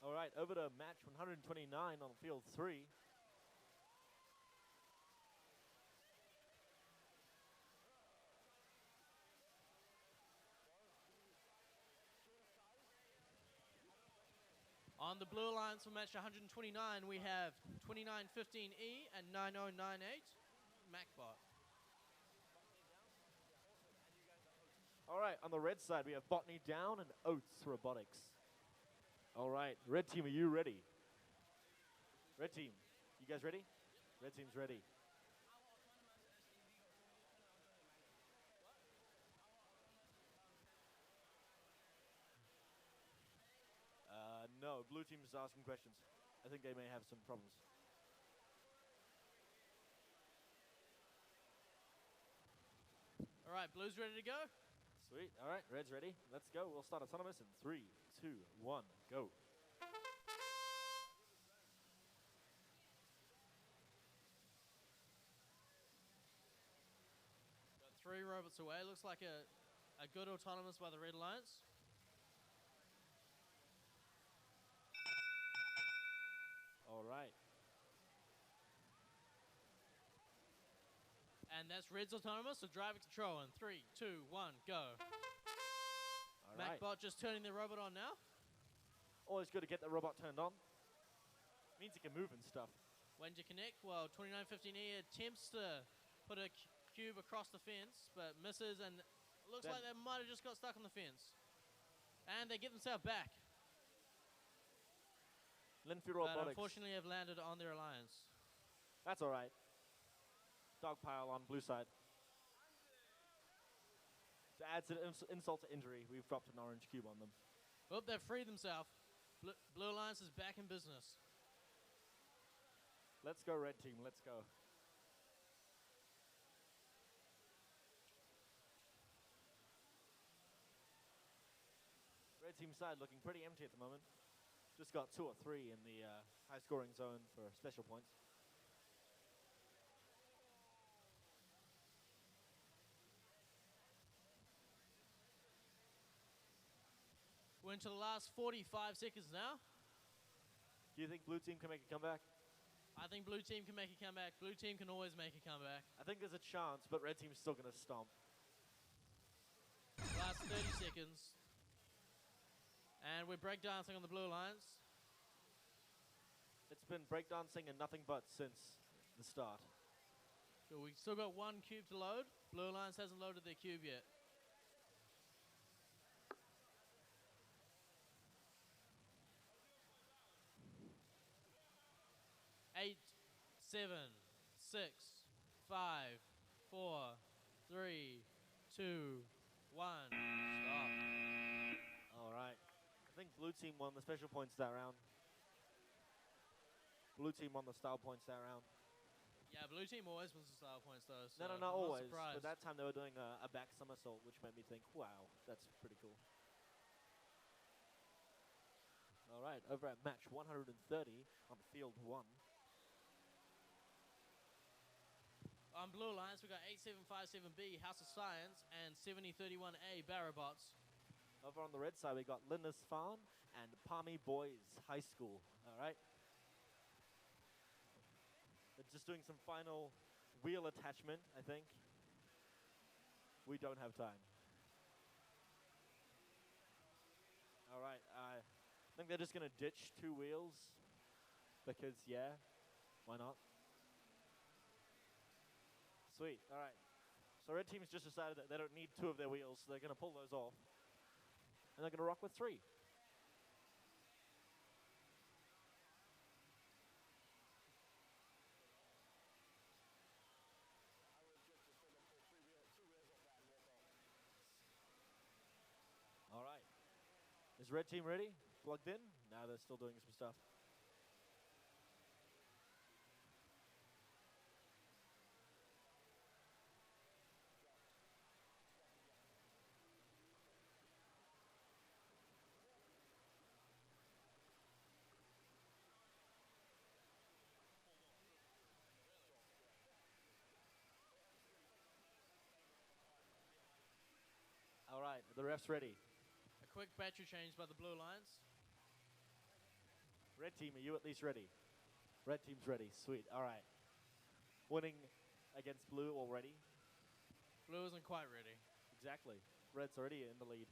All right, over to match 129 on field 3. On the blue alliance for match 129, we have 2915E and 9098 MacBot. All right, on the red side, we have Botany down and Oats Robotics. All right, red team, are you ready? Red team, you guys ready? Red team's ready. No, blue team is asking questions. I think they may have some problems. All right, blue's ready to go. Sweet. All right, red's ready. Let's go. We'll start autonomous in 3, 2, 1, go. Got 3 robots away. Looks like a good autonomous by the red alliance. All right. And that's red's autonomous, so driver control in 3, 2, 1, go. All right. MacBot just turning the robot on now. Always good to get the robot turned on. Means he can move and stuff. When you connect, well, 2915E attempts to put a cube across the fence, but misses, and looks like they might have just got stuck on the fence. And they get themselves back. Linfield But Robotics. unfortunately have landed on their alliance. That's all right. Dog pile on blue side. To add to insult to injury, we've dropped an orange cube on them. Oh, they've freed themselves. Blue alliance is back in business. Let's go, red team. Let's go. Red team side looking pretty empty at the moment. Just got 2 or 3 in the high scoring zone for special points. We're into the last 45 seconds now. Do you think blue team can make a comeback? I think blue team can make a comeback. Blue team can always make a comeback. I think there's a chance, but red team's still going to stomp. Last 30 seconds. And we're breakdancing on the blue alliance. It's been breakdancing and nothing but since the start. So we still got 1 cube to load. Blue alliance hasn't loaded their cube yet. 8, 7, 6, 5, 4, 3, 2, 1. Stop. All right. I think blue team won the special points that round. Blue team won the style points that round. Yeah, blue team always wins the style points though. So No, I'm not not always. surprised. But that time they were doing a back somersault, which made me think, wow, that's pretty cool. All right, over at match 130 on field 1. On Blue Alliance, we got 8757B, House of Science, and 7031A, Barrobots. Over on the red side, we got Linus Farm and Palmy Boys High School. All right. They're just doing some final wheel attachment, I think. We don't have time. All right. I think they're just going to ditch 2 wheels because, yeah, why not? Sweet. All right. So red team's just decided that they don't need 2 of their wheels, so they're going to pull those off. And they're going to rock with 3. All right. Is red team ready? Plugged in? Now they're still doing some stuff. Are the refs ready? A quick battery change by the Blue Alliance. Red team, are you at least ready? Red team's ready. Sweet. All right. Winning against blue already. Blue isn't quite ready. Exactly. Red's already in the lead.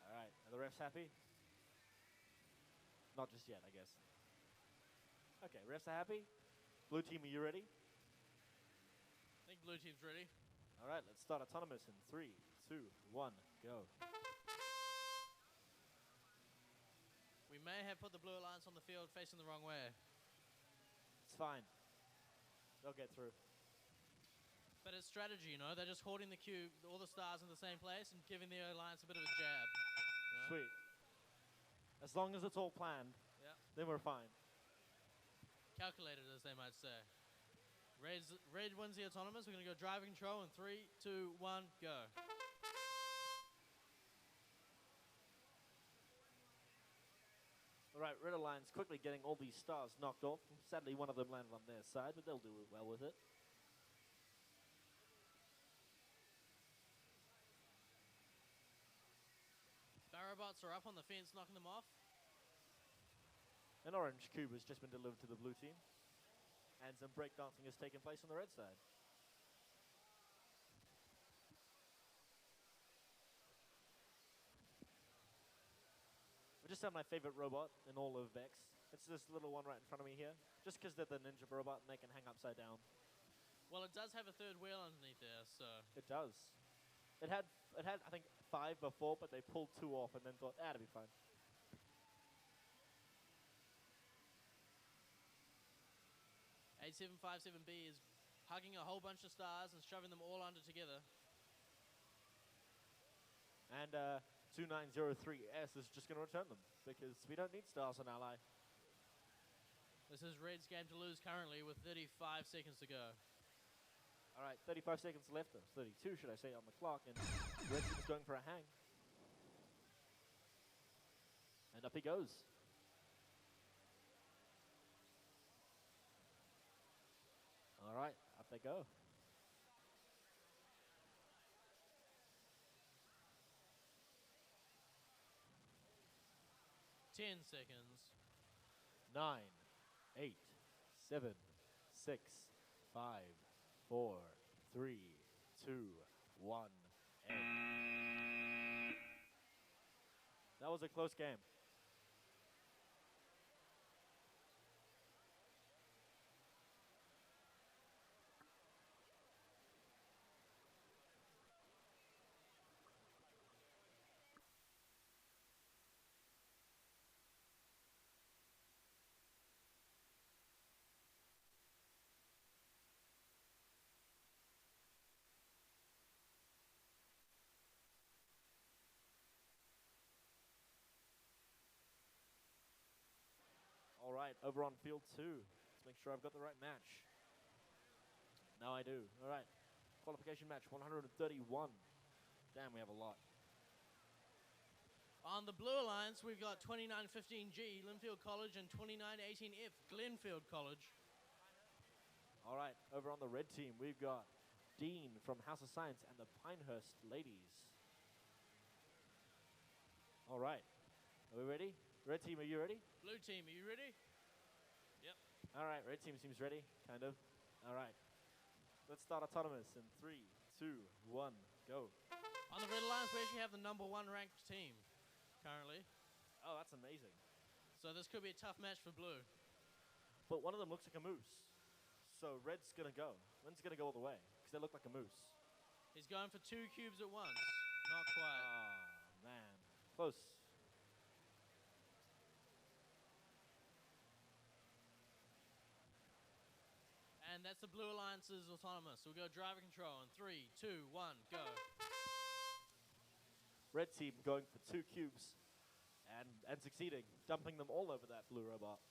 All right. Are the refs happy? Not just yet, I guess. Okay, refs are happy. Blue team, are you ready? I think blue team's ready. All right, let's start autonomous in 3, 2, 1, go. We may have put the Blue Alliance on the field facing the wrong way. It's fine. They'll get through. But it's strategy, you know? They're just hoarding the cube, all the stars in the same place and giving the Alliance a bit of a jab. You know? Sweet. As long as it's all planned, then we're fine. Calculated, as they might say. Red wins the autonomous. We're going to go driver control in 3, 2, 1, go. All right, Red Alliance quickly getting all these stars knocked off. Sadly, one of them landed on their side, but they'll do well with it. Barrobots are up on the fence, knocking them off. An orange cube has just been delivered to the blue team. And some breakdancing has taken place on the red side. I just have my favorite robot in all of VEX. It's this little one right in front of me here. Just because they're the ninja robot and they can hang upside down. Well, it does have a third wheel underneath there, so... It does. It had I think, 5 before, but they pulled 2 off and then thought, it'll be fine. A757B is hugging a whole bunch of stars and shoving them all under together. And 2903S is just going to return them, because we don't need stars on Ally. This is Red's game to lose currently with 35 seconds to go. All right, 35 seconds left, or 32 should I say, on the clock, and Red team is going for a hang. And up he goes. All right, up they go. Ten seconds. 9, 8, 7, 6, 5, 4, 3, 2, 1, end. That was a close game. All right, over on field 2. Let's make sure I've got the right match. Now I do. All right, qualification match 131. Damn, we have a lot. On the Blue Alliance, we've got 2915G, Linfield College, and 2918F, Glenfield College. All right, over on the red team, we've got Dean from House of Science and the Pinehurst Ladies. All right, are we ready? Red team, are you ready? Blue team, are you ready? Yep. All right, red team seems ready, kind of. All right, let's start autonomous in 3, 2, 1, go. On the Red Alliance, we actually have the #1 ranked team currently. Oh, that's amazing. So this could be a tough match for blue. But one of them looks like a moose. So red's going to go. Red's going to go all the way, because they look like a moose. He's going for 2 cubes at once. Not quite. Oh, man. Close. And that's the Blue Alliance's autonomous. We'll go driver control in 3, 2, 1, go. Red team going for 2 cubes and succeeding, dumping them all over that blue robot.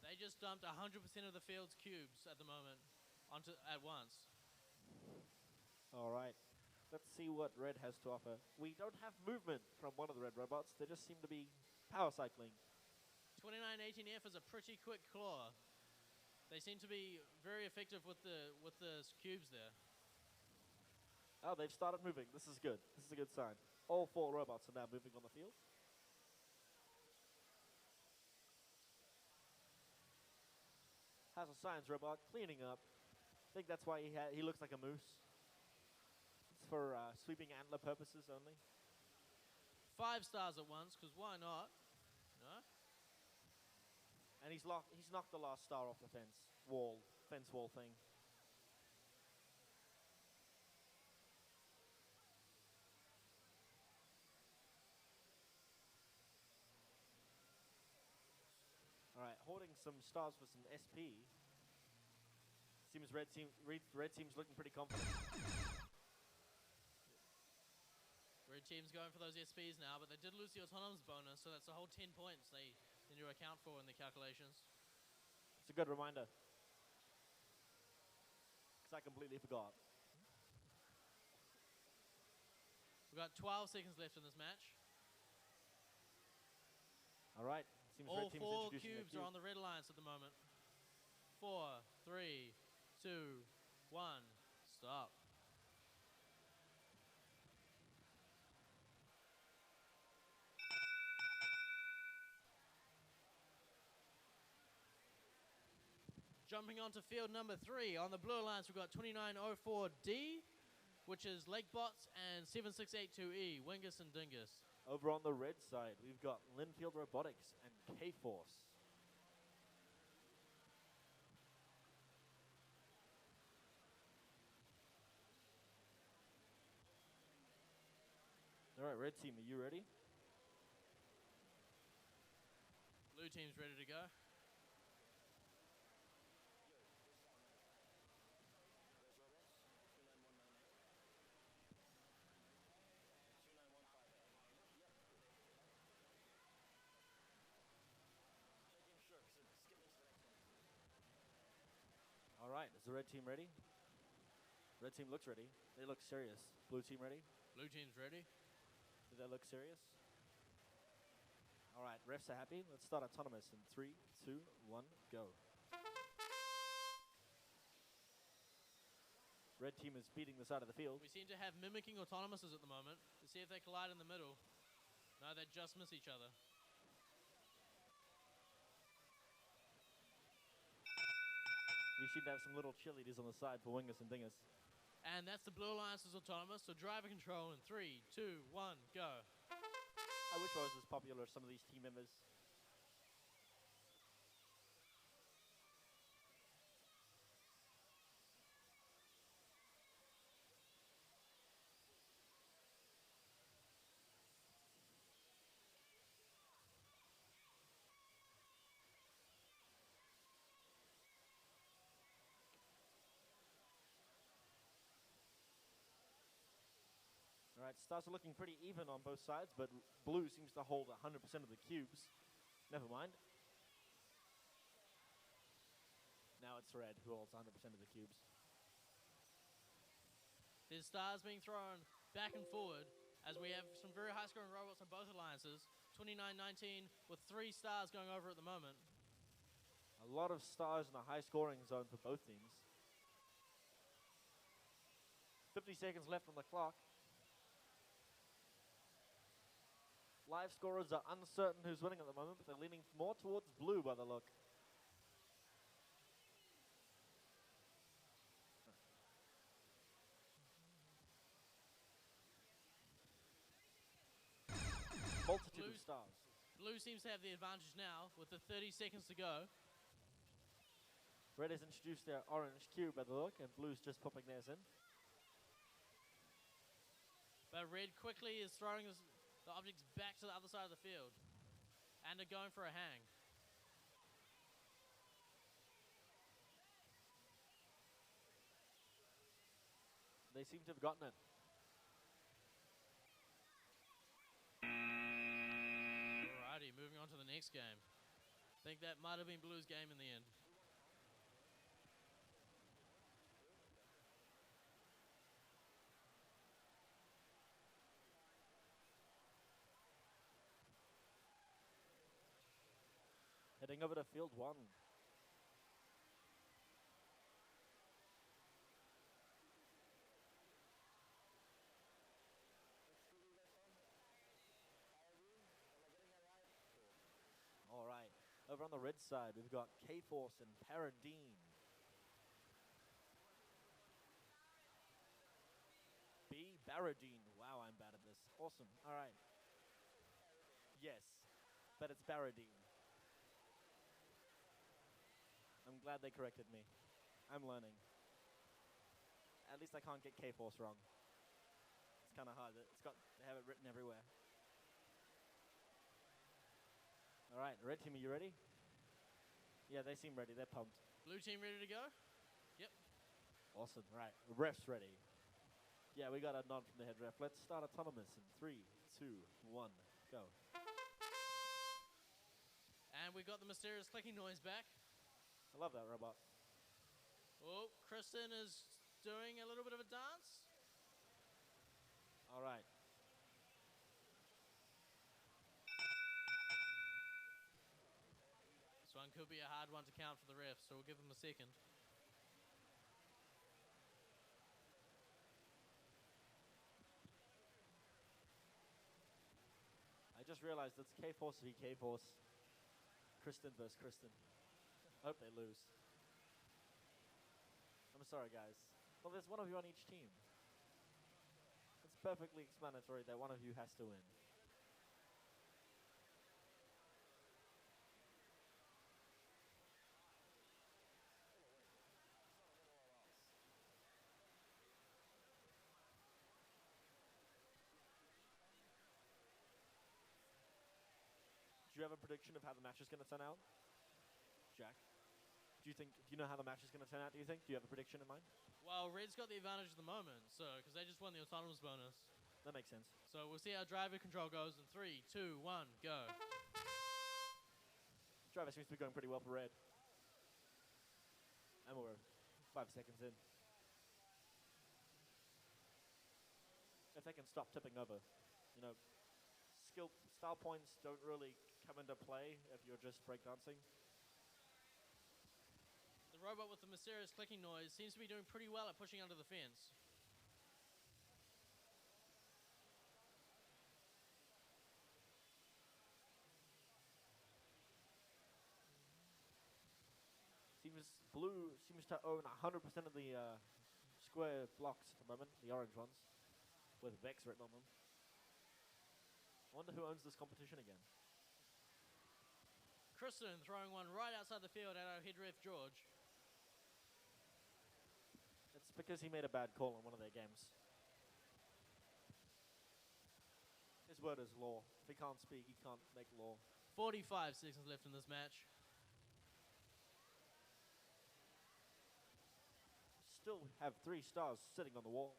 They just dumped 100% of the field's cubes at the moment at once. All right. Let's see what red has to offer. We don't have movement from one of the red robots. They just seem to be power cycling. 2918F is a pretty quick claw. They seem to be very effective with the cubes there. Oh, they've started moving. This is good. This is a good sign. All 4 robots are now moving on the field. Has a science robot cleaning up. I think that's why he looks like a moose. It's for sweeping antler purposes only. 5 stars at once, because why not? No? And he's knocked the last star off the fence wall thing. All right, hoarding some stars for some SP. Seems red team's looking pretty confident. Red team's going for those SPs now, but they did lose the autonomous bonus, so that's a whole 10 points they need to account for in the calculations. It's a good reminder. Because I completely forgot. We've got 12 seconds left in this match. All right. Seems All red team's 4 introducing cubes the are on the red alliance at the moment. 4, 3, 2, 1, stop. Jumping onto field number 3, on the blue alliance we've got 2904D, which is Lakebots, and 7682E, Wingus and Dingus. Over on the red side, we've got Linfield Robotics and K-Force. All right, red team, are you ready? Blue team's ready to go. All right, is the red team ready? Red team looks ready. They look serious. Blue team ready? Blue team's ready. Do they look serious? All right, refs are happy. Let's start autonomous in 3, 2, 1, go. Red team is beating the side of the field. We seem to have mimicking autonomouses at the moment to see if they collide in the middle. No, they just miss each other. We seem to have some little cheerleaders on the side for Wingus and Dingus. And that's the Blue Alliance's autonomous, so driver control in 3, 2, 1, go. I wish I was as popular as some of these team members. All right, stars are looking pretty even on both sides, but blue seems to hold 100% of the cubes. Never mind. Now it's red who holds 100% of the cubes. There's stars being thrown back and forward as we have some very high-scoring robots on both alliances. 29-19 with 3 stars going over at the moment. A lot of stars in a high-scoring zone for both teams. 50 seconds left on the clock. Live scorers are uncertain who's winning at the moment, but they're leaning more towards blue by the look. Multitude of stars. Blue seems to have the advantage now with the 30 seconds to go. Red has introduced their orange cube by the look, and blue's just popping theirs in. But red quickly is throwing the objects back to the other side of the field. And they're going for a hang. They seem to have gotten it. Alrighty, moving on to the next game. I think that might have been Blue's game in the end. Heading over to field 1. Over on the red side, we've got K-Force and Paradine. B, Baradine. Wow, I'm bad at this. Awesome. All right. Yes, but it's Baradine. I'm glad they corrected me. I'm learning. At least I can't get K-Force wrong. It's kind of hard. They have it written everywhere. All right, red team, are you ready? Yeah, they seem ready. They're pumped. Blue team ready to go? Yep. Awesome. All right, ref's ready. Yeah, we got a nod from the head ref. Let's start autonomous in 3, 2, 1, go. And we got the mysterious clicking noise back. I love that robot. Oh, Kristen is doing a little bit of a dance. All right. This one could be a hard one to count for the refs, so we'll give them a second. I just realized it's K-Force v K-Force. Kristen versus Kristen. I hope they lose. I'm sorry, guys. Well, there's one of you on each team. It's perfectly explanatory that one of you has to win. Do you have a prediction of how the match is going to turn out? Jack? Do you know how the match is going to turn out, do you think? Do you have a prediction in mind? Well, Red's got the advantage at the moment, because they just won the autonomous bonus. That makes sense. So we'll see how driver control goes in 3, 2, 1, go. Driver seems to be going pretty well for red. And we're 5 seconds in. If they can stop tipping over, you know, style points don't really come into play if you're just breakdancing. The robot with the mysterious clicking noise seems to be doing pretty well at pushing under the fence. Blue seems to own 100% of the square blocks at the moment, the orange ones, with VEX written on them. I wonder who owns this competition again. Kristen throwing one right outside the field at our head ref, George. It's because he made a bad call on one of their games. His word is law. If he can't speak, he can't make law. 45 seconds left in this match. Still have 3 stars sitting on the wall.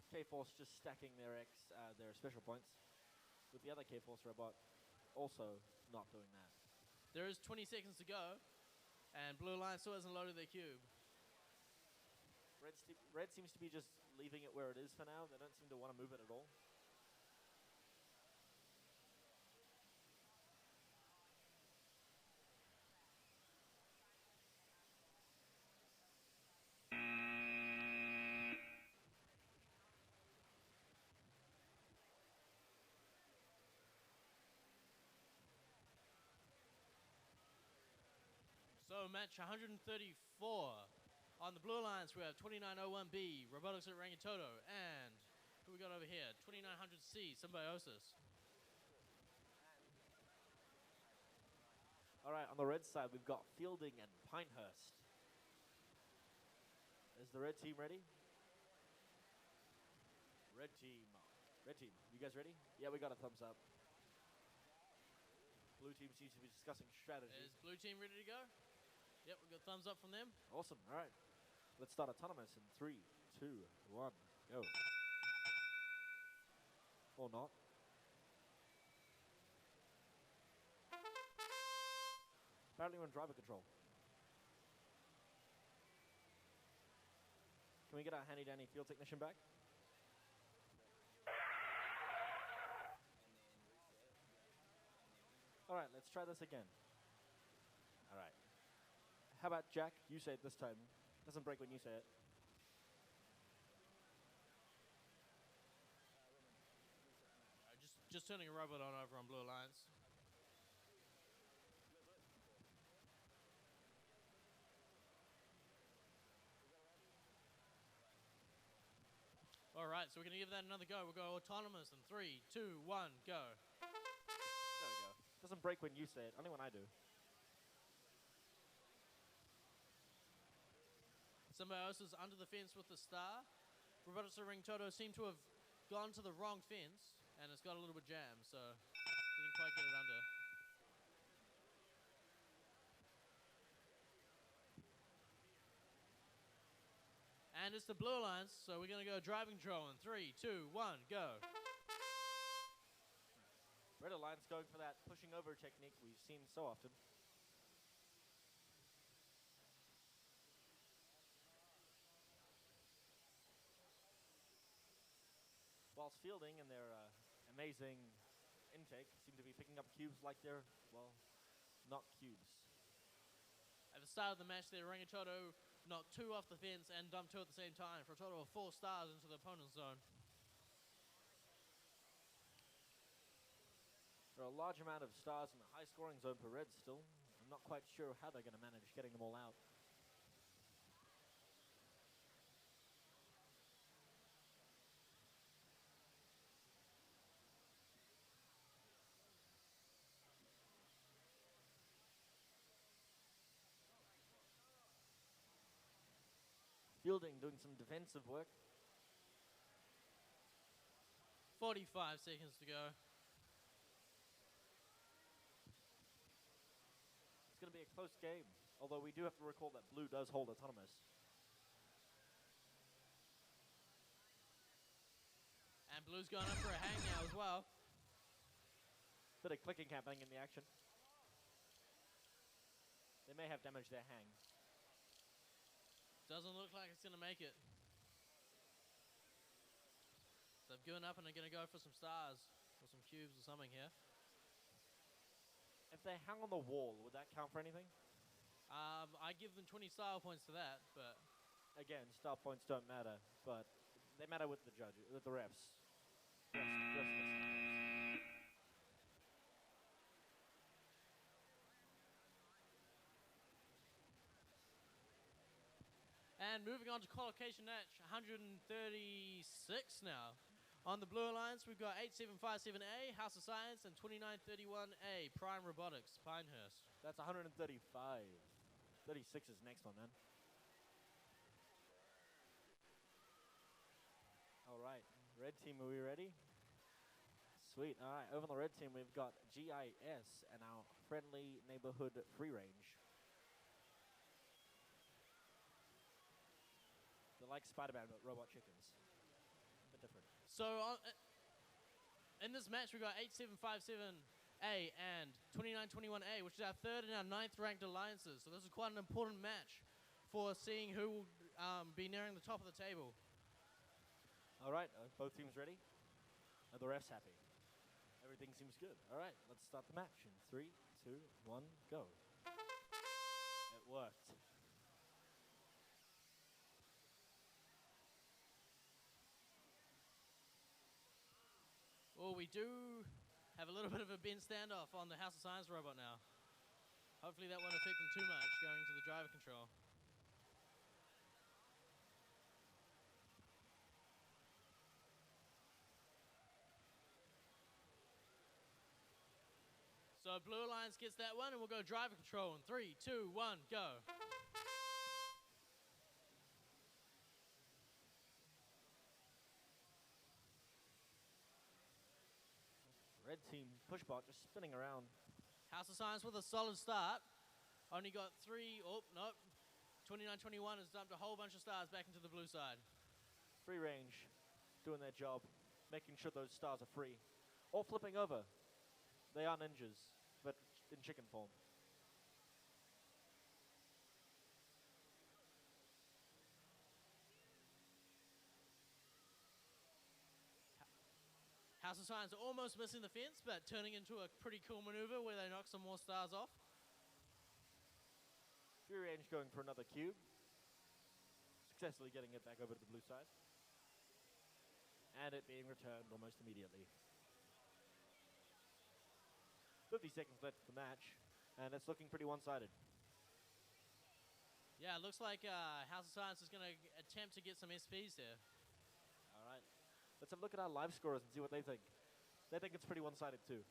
K-Force just stacking their special points, with the other K-Force robot also not doing that. There is 20 seconds to go, and Blue Line still hasn't loaded their cube. Red seems to be just leaving it where it is for now. They don't seem to want to move it at all. So match 134. On the blue lines, we have 2901B, Robotics at Rangitoto, and who we got over here? 2900C, Symbiosis. All right, on the red side, we've got Fielding and Pinehurst. Is the red team ready? Red team, you guys ready? Yeah, we got a thumbs up. Blue team seems to be discussing strategy. Is blue team ready to go? Yep, we got thumbs up from them. Awesome, all right. Let's start autonomous in 3, 2, 1, go. Or not. Apparently we're in driver control. Can we get our handy dandy field technician back? All right, let's try this again. All right. How about Jack? You say it this time. Doesn't break when you say it. turning a robot on over on Blue Alliance. All right, so we're going to give that another go. We'll go autonomous in 3, 2, 1, go. There we go. Doesn't break when you say it, only when I do. Symbiosis under the fence with the star. Robotics Ring Toto seem to have gone to the wrong fence, and it's got a little bit jammed, so didn't quite get it under. And it's the Blue Alliance, so we're going to go driving control in 3, 2, 1, go. Red Alliance going for that pushing over technique we've seen so often. Whilst fielding in their amazing intake, seem to be picking up cubes like they're, well, not cubes. At the start of the match there, Ring Toto knocked 2 off the fence and dumped 2 at the same time for a total of 4 stars into the opponent's zone. There are a large amount of stars in the high scoring zone for Reds still. I'm not quite sure how they're going to manage getting them all out. Fielding doing some defensive work. 45 seconds to go. It's going to be a close game, although we do have to recall that Blue does hold autonomous. And Blue's going up for a hang now as well. Bit of clicking happening in the action. They may have damaged their hang. Doesn't look like it's going to make it. So they've given up and they're going to go for some stars or some cubes or something here. If they hang on the wall, would that count for anything? I give them 20 style points to that, but... Again, star points don't matter, but they matter with the judges, with the refs. And moving on to qualification match, 136 now. On the Blue Alliance, we've got 8757A, House of Science, and 2931A, Prime Robotics, Pinehurst. That's 135. 36 is next one, then. All right, red team, are we ready? Sweet. All right, over on the red team, we've got GIS and our friendly neighborhood free range. They're like Spider-Man, but robot chickens. A bit different. So, in this match, we've got 8757A and 2921A, which is our 3rd and our 9th ranked alliances. So this is quite an important match for seeing who will be nearing the top of the table. All right, both teams ready? Are the refs happy? Everything seems good. All right, let's start the match in 3, 2, 1, go. It worked. Well, we do have a little bit of a bin standoff on the House of Science robot now. Hopefully that won't affect them too much going to the driver control. So Blue Alliance gets that one, and we'll go driver control in 3, 2, 1, go. Red team pushbot just spinning around. House of Science with a solid start. Only got 3, oh, nope. 2921 has dumped a whole bunch of stars back into the blue side. Free range, doing their job, making sure those stars are free. Or flipping over. They are ninjas, but in chicken form. House of Science are almost missing the fence, but turning into a pretty cool maneuver where they knock some more stars off. Free range going for another cube. Successfully getting it back over to the blue side. And it being returned almost immediately. 50 seconds left of the match, and it's looking pretty one-sided. Yeah, it looks like House of Science is going to attempt to get some SPs here. All right. Let's have a look at our live scorers and see what they think. They think it's pretty one-sided too.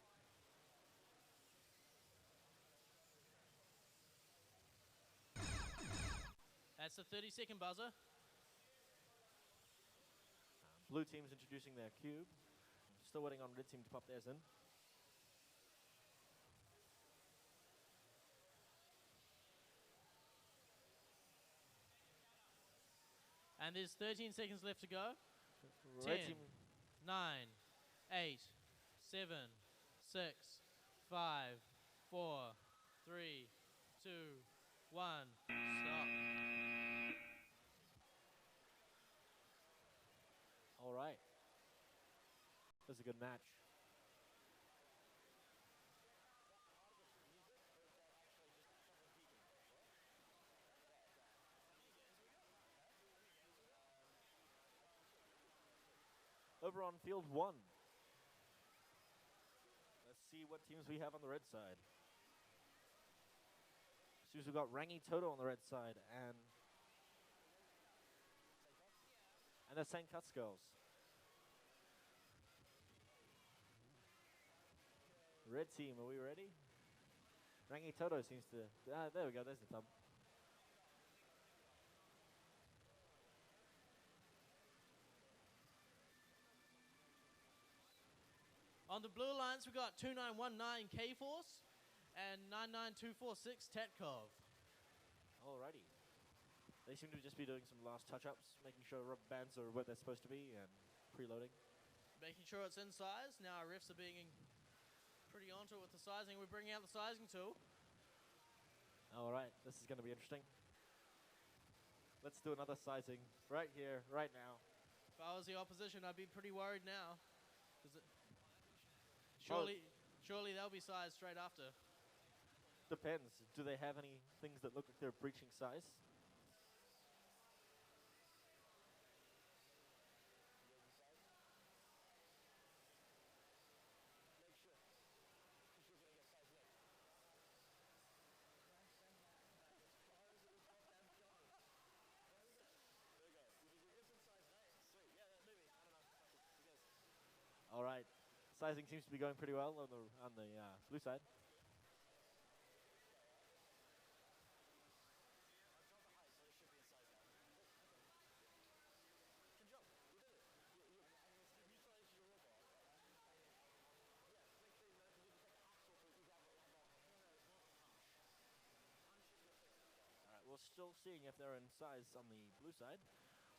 That's the 30-second buzzer. Blue team's introducing their cube. Still waiting on red team to pop theirs in. And there's 13 seconds left to go. Red 10, team. 9, 8, 7, 6, 5, 4, 3, 2, 1. Stop. All right. This is a good match. Over on field 1. Let's see what teams we have on the red side. So we've got Rangi Toto on the red side and the St. Cuts girls. Red team, are we ready? Rangi Toto seems to... there we go, there's the thumb. On the blue alliance, we've got 2919 K-Force and 99246 Tatkov. Alrighty. They seem to just be doing some last touch-ups, making sure rubber bands are where they're supposed to be and preloading. Making sure it's in size. Now our refs are being pretty onto it with the sizing. We're bringing out the sizing tool. Alright, this is going to be interesting. Let's do another sizing right here, right now. If I was the opposition, I'd be pretty worried now. Surely they'll be sized straight after. Depends. Do they have any things that look like they're breaching size? All right. Sizing seems to be going pretty well on the blue side. All right, we're still seeing if they're in size on the blue side.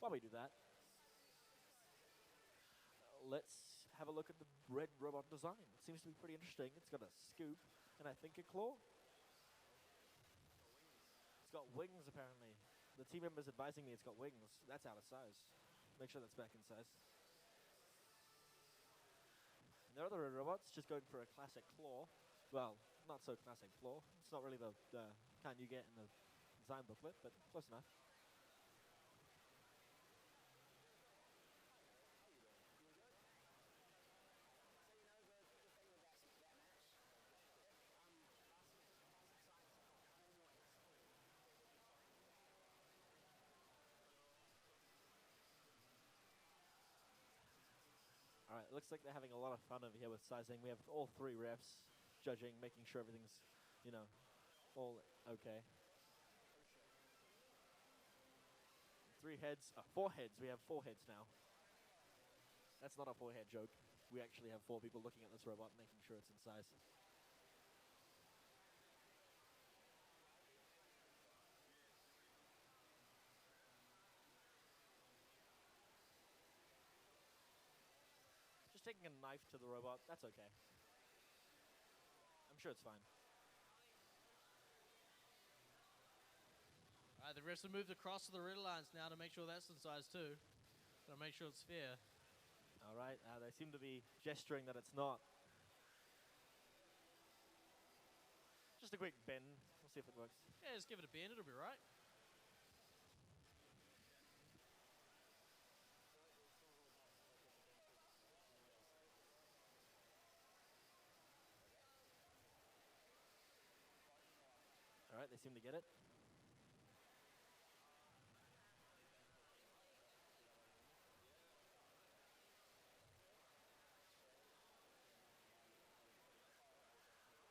While we do that, let's have a look at the red robot design. It seems to be pretty interesting. It's got a scoop and I think a claw. It's got wings apparently. The team member's advising me it's got wings. That's out of size. Make sure that's back in size. And their other red robot's just going for a classic claw. Well, not so classic claw. It's not really the kind you get in the design booklet, but close enough. Alright, it looks like they're having a lot of fun over here with sizing. We have all three refs judging, making sure everything's, all okay. 3 heads, 4 heads. We have 4 heads now. That's not a 4-head joke. We actually have 4 people looking at this robot, making sure it's in size. Just taking a knife to the robot, that's okay. I'm sure it's fine. All right, the refs have moved across to the red alliance now to make sure that's in size too. Gotta make sure it's fair. All right, they seem to be gesturing that it's not. Just a quick bend. We'll see if it works. Yeah, just give it a bend, it'll be right. they seem to get it.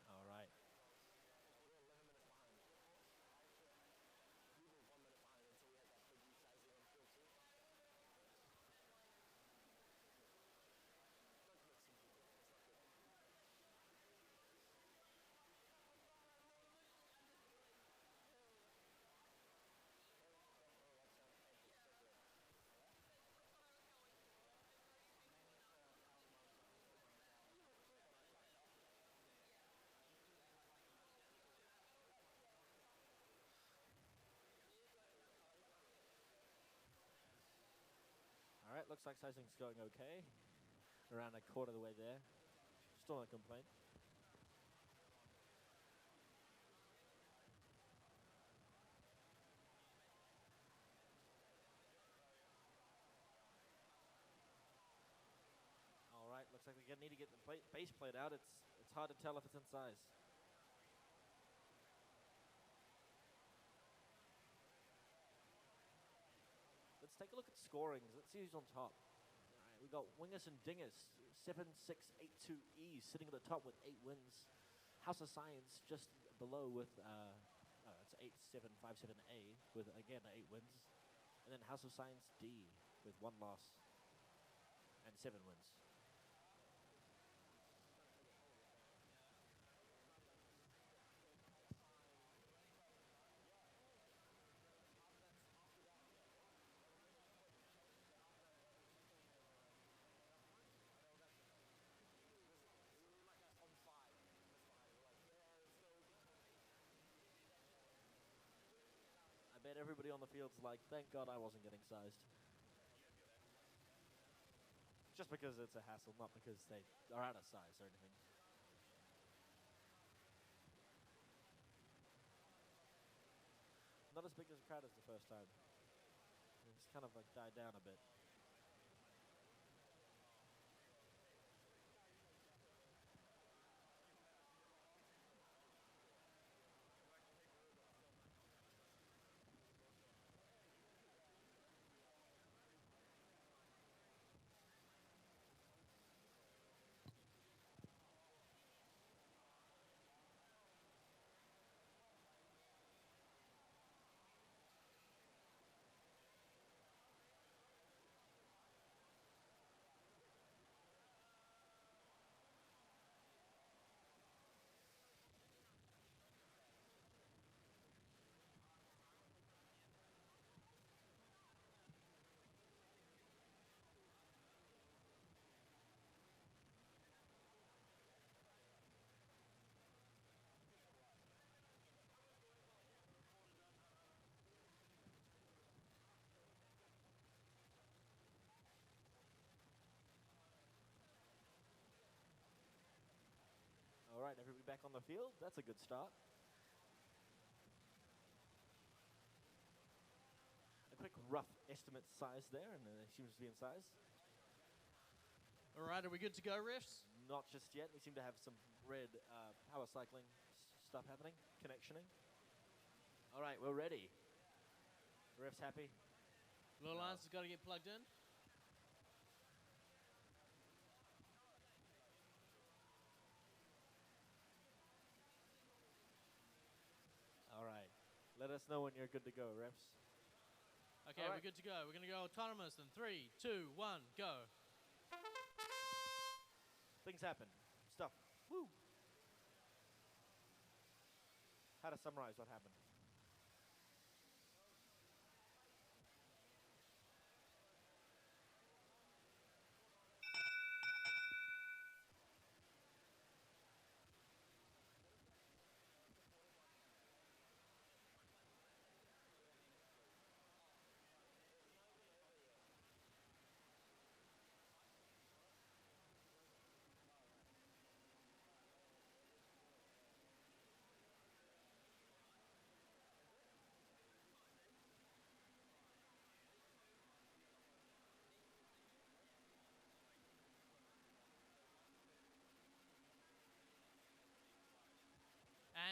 All right. All right, looks like sizing's going okay. Around a quarter of the way there. Still no complaint. All right, looks like they need to get the base plate out. It's hard to tell if it's in size. Let's take a look at scorings. Let's see who's on top. All right, we got Wingus and Dingus, 7682E, sitting at the top with 8 wins. House of Science just below with it's 8757A with again 8 wins, and then House of Science D with 1 loss and 7 wins. I bet everybody on the field's like, thank God I wasn't getting sized. Just because it's a hassle, not because they are out of size or anything. Not as big as a crowd as the first time. It's kind of like died down a bit. All right, everybody back on the field. That's a good start. A quick rough estimate size there, and it seems to be in size. All right, are we good to go, refs? Not just yet. We seem to have some red power cycling stuff happening, connectioning. All right, we're ready. Ref's happy. Little Lance has got to get plugged in. All right. Let us know when you're good to go, refs. Okay, All right. we're good to go. We're going to go autonomous in 3, 2, 1, go. Things happen. Stuff. Woo. How to summarize what happened.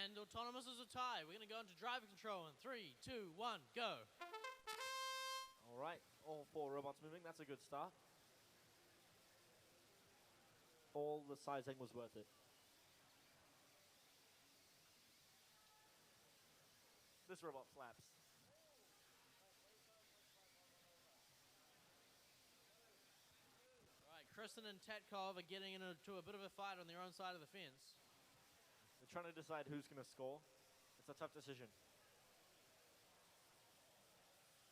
And autonomous is a tie. We're going to go into driver control in 3, 2, 1, go. All right, all 4 robots moving. That's a good start. All the sizing was worth it. This robot flaps. All right, Kristen and Tatkov are getting into a bit of a fight on their own side of the fence. They're trying to decide who's going to score. It's a tough decision.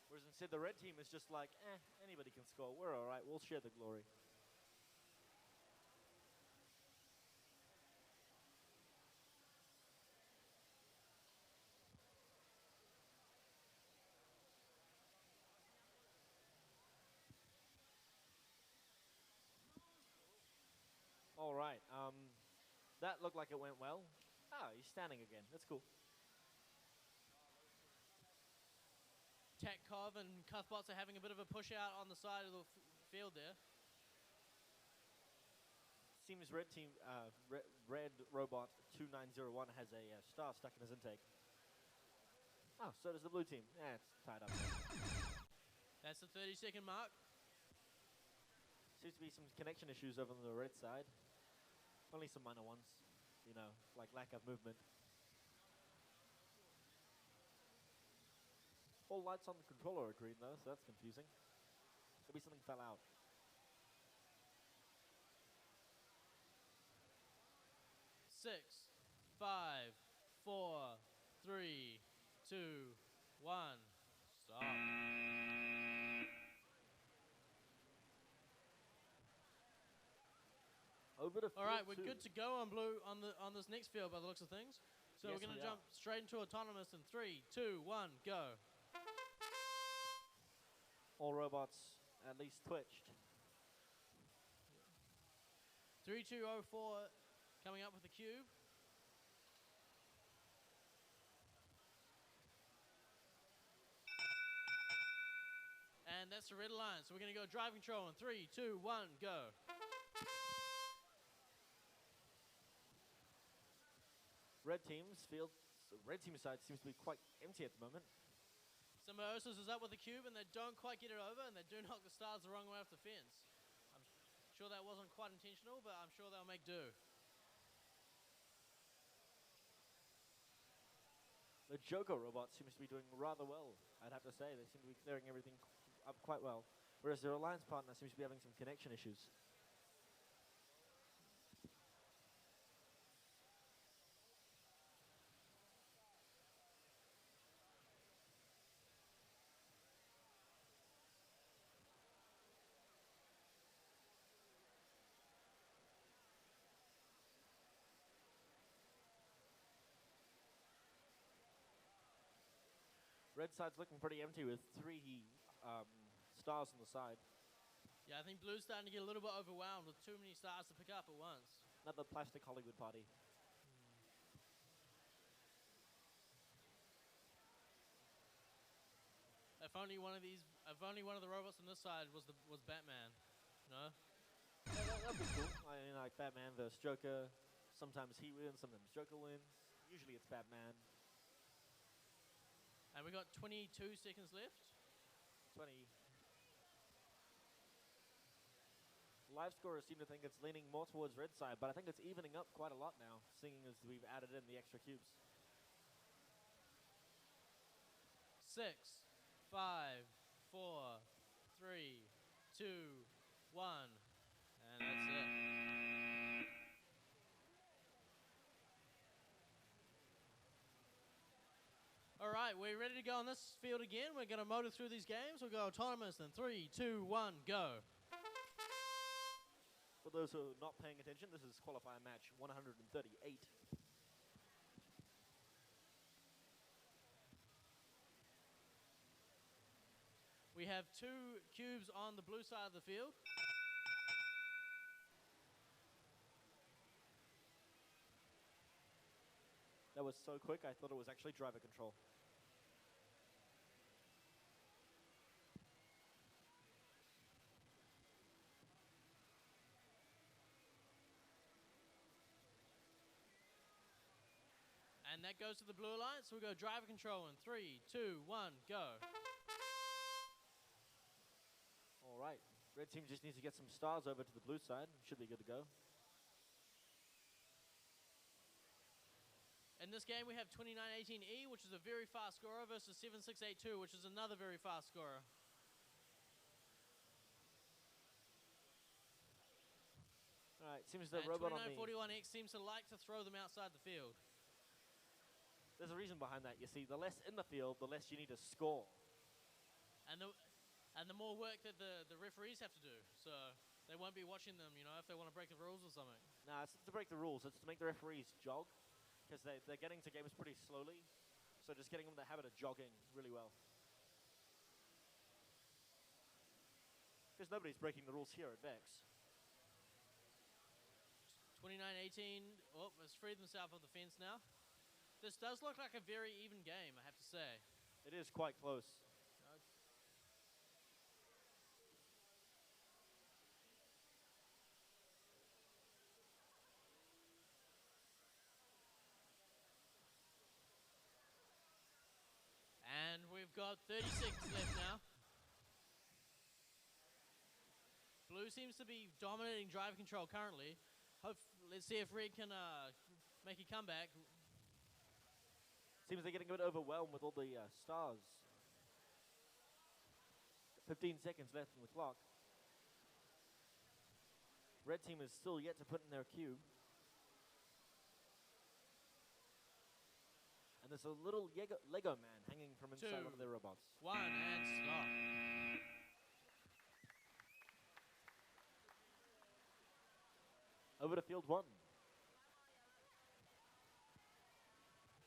Whereas instead the red team is just like, anybody can score. We're all right. We'll share the glory. All right. That looked like it went well. Ah, he's standing again. That's cool. Tatkov and Cuthbots are having a bit of a push out on the side of the field there. Seems red team, red robot 2901 has a star stuck in his intake. Oh, so does the blue team. Yeah, it's tied up there. That's the 30-second mark. Seems to be some connection issues over on the red side. Only some minor ones, you know, like lack of movement. All lights on the controller are green though, so that's confusing. Maybe something fell out. Six, 5, 4, 3, 2, 1. Stop. Over to All right, field we're 2. good to go on blue on this next field by the looks of things. So Yes, we're going we to jump straight into autonomous in 3, 2, 1, go. All robots at least twitched. 3204 coming up with the cube. And that's the red line. So we're going to go drive control in 3, 2, 1, go. Red team's side seems to be quite empty at the moment. Symbiosis is up with the cube and they don't quite get it over and they do knock the stars the wrong way off the fence. I'm sure that wasn't quite intentional, but I'm sure they'll make do. The Joker robot seems to be doing rather well, I'd have to say. They seem to be clearing everything up quite well. Whereas their alliance partner seems to be having some connection issues. Red side's looking pretty empty with 3 stars on the side. Yeah, I think blue's starting to get a little bit overwhelmed with too many stars to pick up at once. Another plastic Hollywood party. If only one of the robots on this side was Batman, no? Yeah, that'd be cool. I mean, like Batman versus Joker. Sometimes he wins, sometimes Joker wins. Usually it's Batman. And we got 22 seconds left. 20. Live scorers seem to think it's leaning more towards red side, but I think it's evening up quite a lot now, seeing as we've added in the extra cubes. 6, 5, 4, 3, 2, 1. And that's it. All right, we're ready to go on this field again. We're going to motor through these games. We'll go autonomous in 3, 2, 1, go. For those who are not paying attention, this is qualifier match 138. We have 2 cubes on the blue side of the field. That was so quick, I thought it was actually driver control. And that goes to the blue alliance. So we go driver control in 3, 2, 1, go. All right. Red team just needs to get some stars over to the blue side. Should be good to go. In this game, we have 2918E, which is a very fast scorer, versus 7682, which is another very fast scorer. All right. Seems the And robot on the... 2941X seems to like to throw them outside the field. There's a reason behind that. You see, the less in the field, the less you need to score. And the more work that the referees have to do. So they won't be watching them, you know, if they want to break the rules or something. Nah, it's not to break the rules. It's to make the referees jog, because they're getting to games pretty slowly. So just getting them in the habit of jogging really well. Because nobody's breaking the rules here at VEX. 2918, oh, has freed themselves off the fence now. This does look like a very even game, I have to say. It is quite close. And we've got 30 seconds left now. Blue seems to be dominating driver control currently. Let's see if Red can make a comeback. Seems they're getting a bit overwhelmed with all the stars. 15 seconds left on the clock. Red team is still yet to put in their cube. And there's a little Lego man hanging from inside one of their robots. 1, and stop. Over to field 1.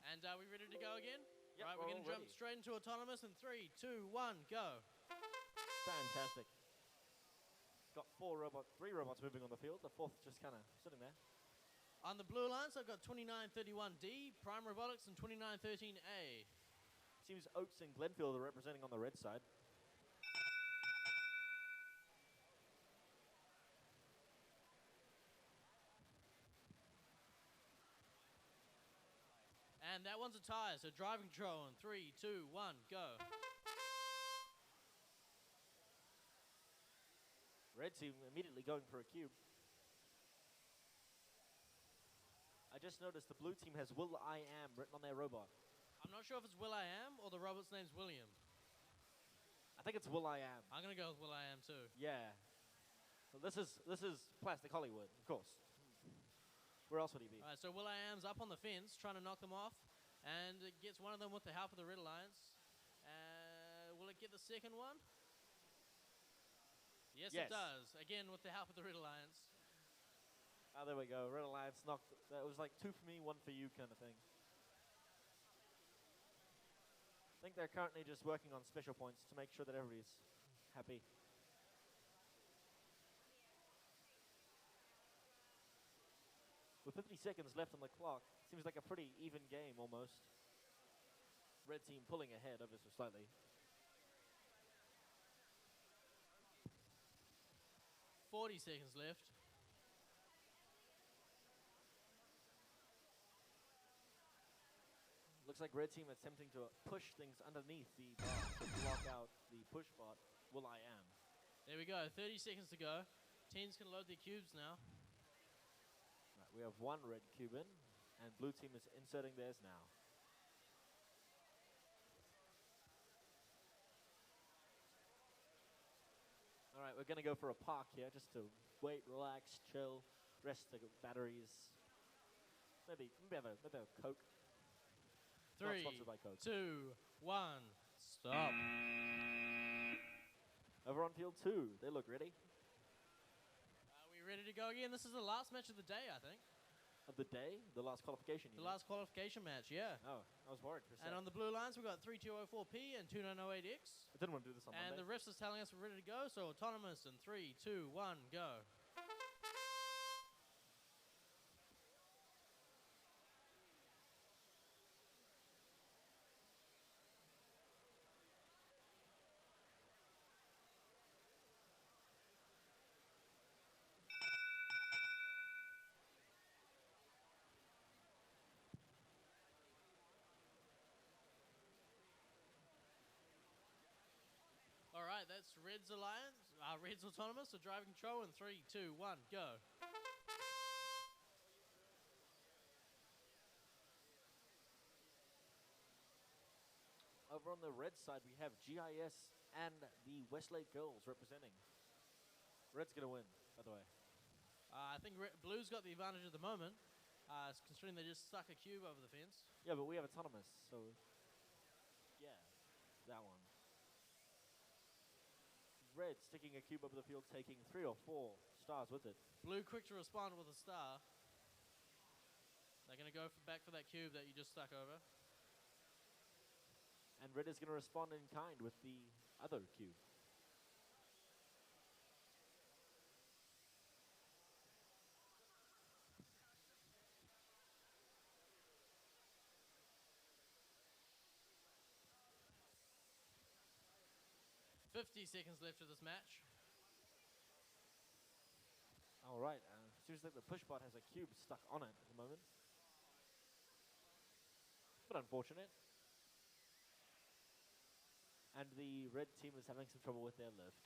And are we ready to go again? Yep, right, we're going to jump straight into autonomous in 3, 2, 1, go. Fantastic. Got 3 robots moving on the field. The 4th just kind of sitting there. On the blue alliance, I've got 2931D, Prime Robotics, and 2913A. Seems Oaks and Glenfield are representing on the red side. And that one's a tie, so driving control in 3, 2, 1, go. Red team immediately going for a cube. I just noticed the blue team has Will I Am written on their robot. I'm not sure if it's Will I Am or the robot's name's William. I think it's Will I Am. I'm going to go with Will I Am too. Yeah. So this is Plastic Hollywood, of course. Where else would he be? All right, so Will I Am's up on the fence trying to knock them off, and it gets one of them with the help of the Red Alliance. Will it get the second one? Yes, it does. Again, with the help of the Red Alliance. Ah, there we go. Red Alliance knocked. That was like 2 for me, 1 for you kind of thing. I think they're currently just working on special points to make sure that everybody's happy. With 50 seconds left on the clock, seems like a pretty even game almost. Red team pulling ahead ever so slightly. 40 seconds left. Looks like red team is attempting to push things underneath the bar to block out the push bot, Will I Am. There we go, 30 seconds to go. Teams can load their cubes now. Right, we have 1 red cube in, and blue team is inserting theirs now. All right, we're going to go for a park here just to wait, relax, chill, rest the batteries. Maybe have a Coke. 3, Not sponsored by Coke. 2, 1, stop. Over on field 2, they look ready. Are we ready to go again? This is the last match of the day, I think. Of the day? The last qualification, The last qualification match, yeah. Oh, I was worried for a And sec. on the blue lines, we've got 3204P and 2908X. I didn't want to do this on And Monday. the refs is telling us we're ready to go, so autonomous in 3, 2, 1, go. right, that's Red's Alliance, Red's Autonomous, so driving control in 3, 2, 1, go. Over on the red side, we have GIS and the Westlake Girls representing. Red's going to win, by the way. I think Blue's got the advantage at the moment, considering they just stuck a cube over the fence. Yeah, but we have autonomous, so yeah, that one. Red sticking a cube over the field, taking 3 or 4 stars with it. Blue quick to respond with a star. They're going to go back for that cube that you just stuck over. And Red is going to respond in kind with the other cube. Seconds left of this match. All right, seems like the push bot has a cube stuck on it at the moment. But unfortunate. And the red team is having some trouble with their lift.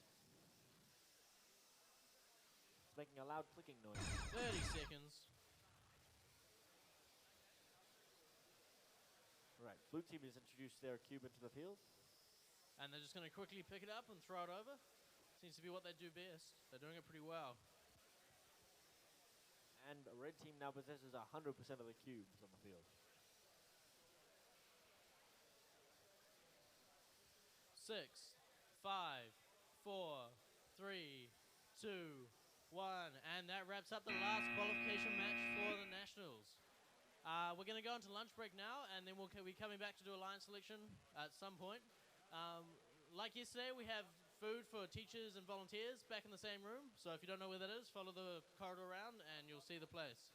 It's making a loud clicking noise. 30 seconds. Right, blue team has introduced their cube into the field. And they're just going to quickly pick it up and throw it over. Seems to be what they do best. They're doing it pretty well. And a red team now possesses 100% of the cubes on the field. 6, 5, 4, 3, 2, 1. And that wraps up the last qualification match for the Nationals. We're going to go into lunch break now, and then we'll be coming back to do a line selection at some point. Like yesterday, we have food for teachers and volunteers back in the same room. So if you don't know where that is, follow the corridor around and you'll see the place.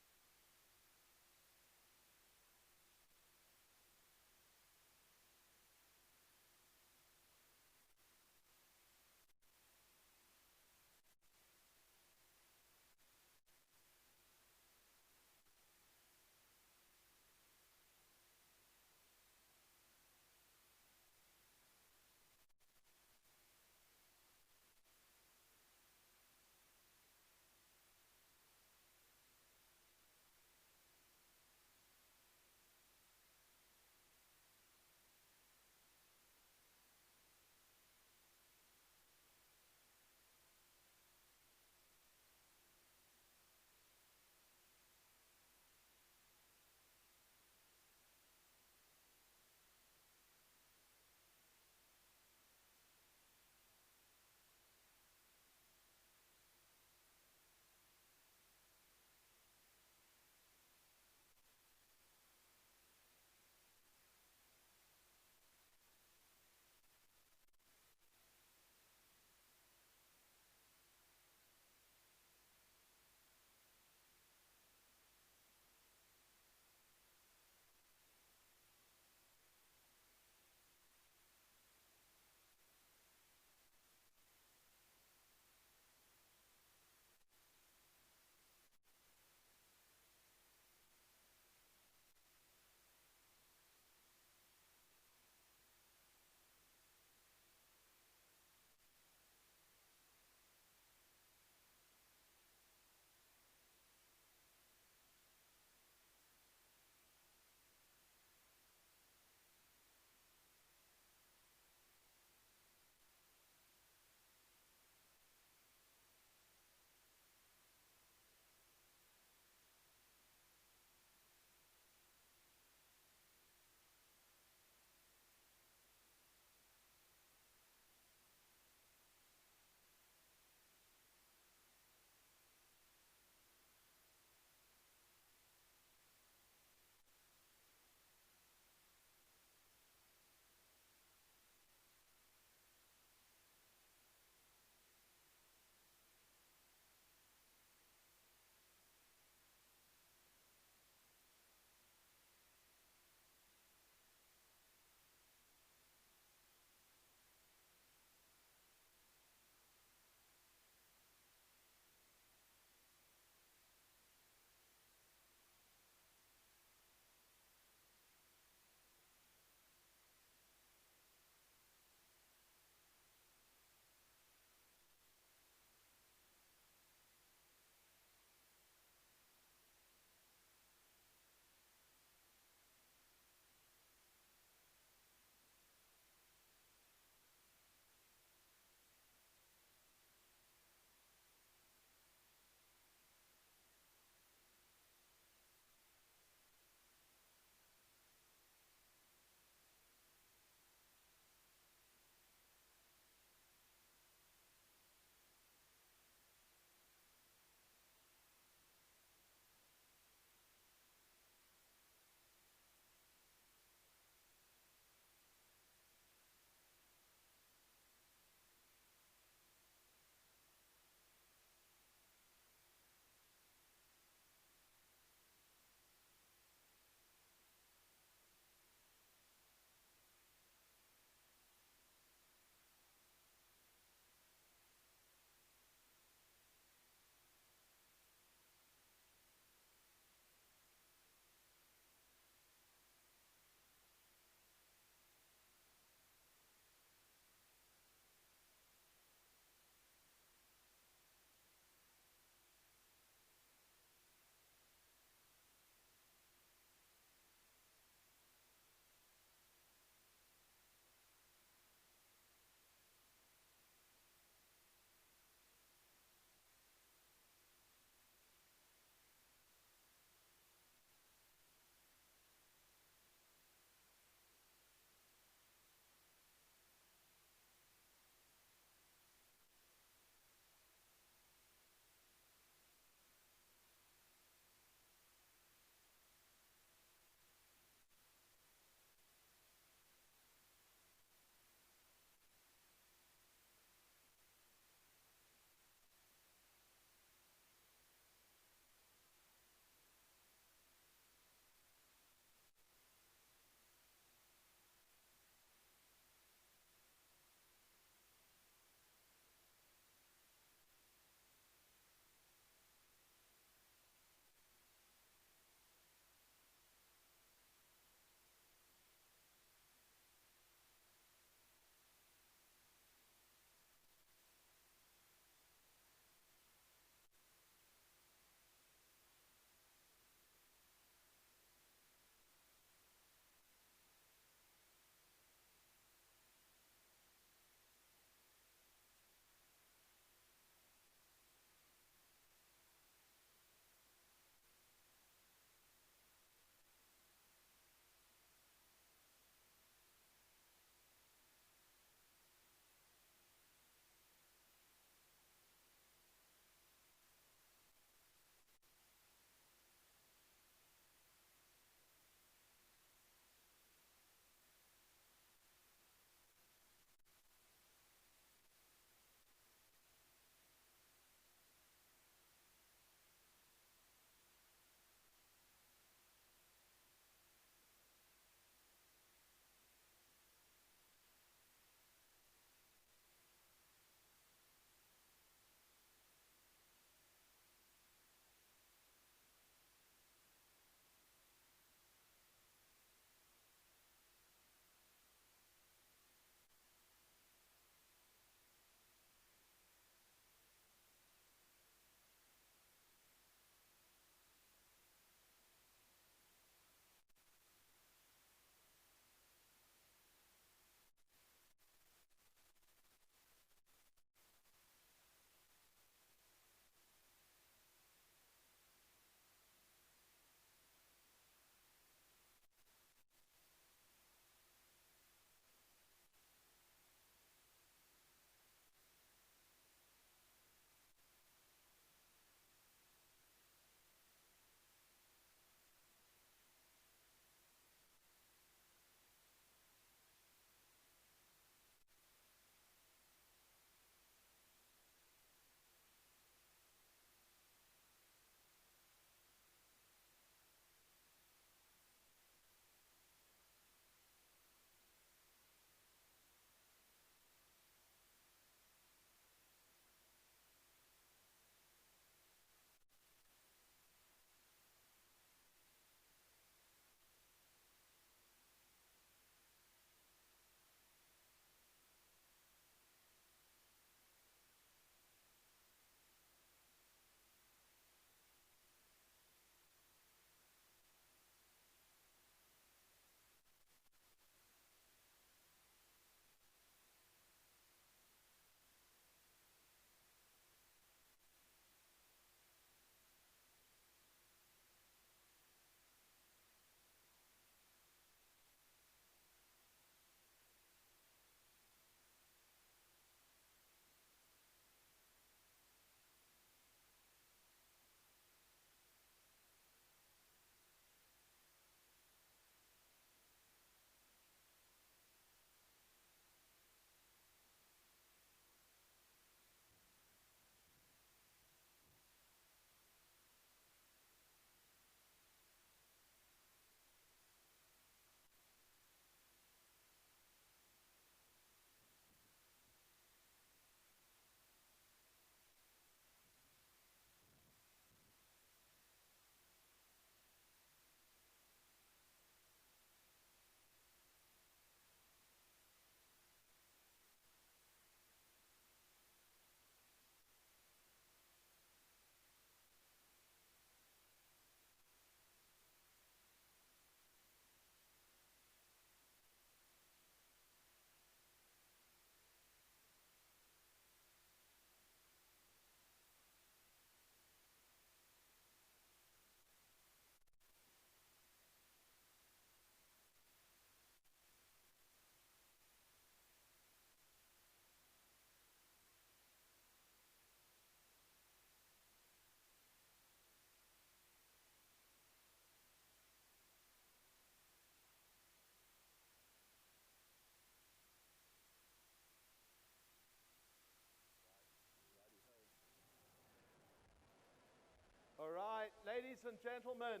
right, ladies and gentlemen,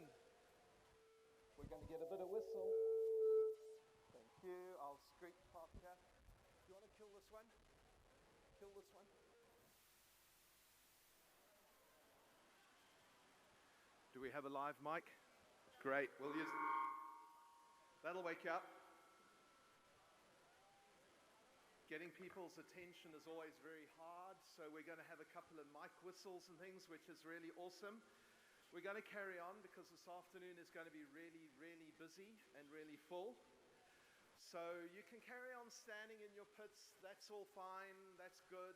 we're going to get a bit of whistle. Thank you. I'll streak past that. Do you want to kill this one? Kill this one. Do we have a live mic? Great. We'll use. That'll wake you up. Getting people's attention is always very hard, so we're going to have a couple of mic whistles and things, which is really awesome. We're going to carry on because this afternoon is going to be really, really busy and really full. So you can carry on standing in your pits. That's all fine. That's good.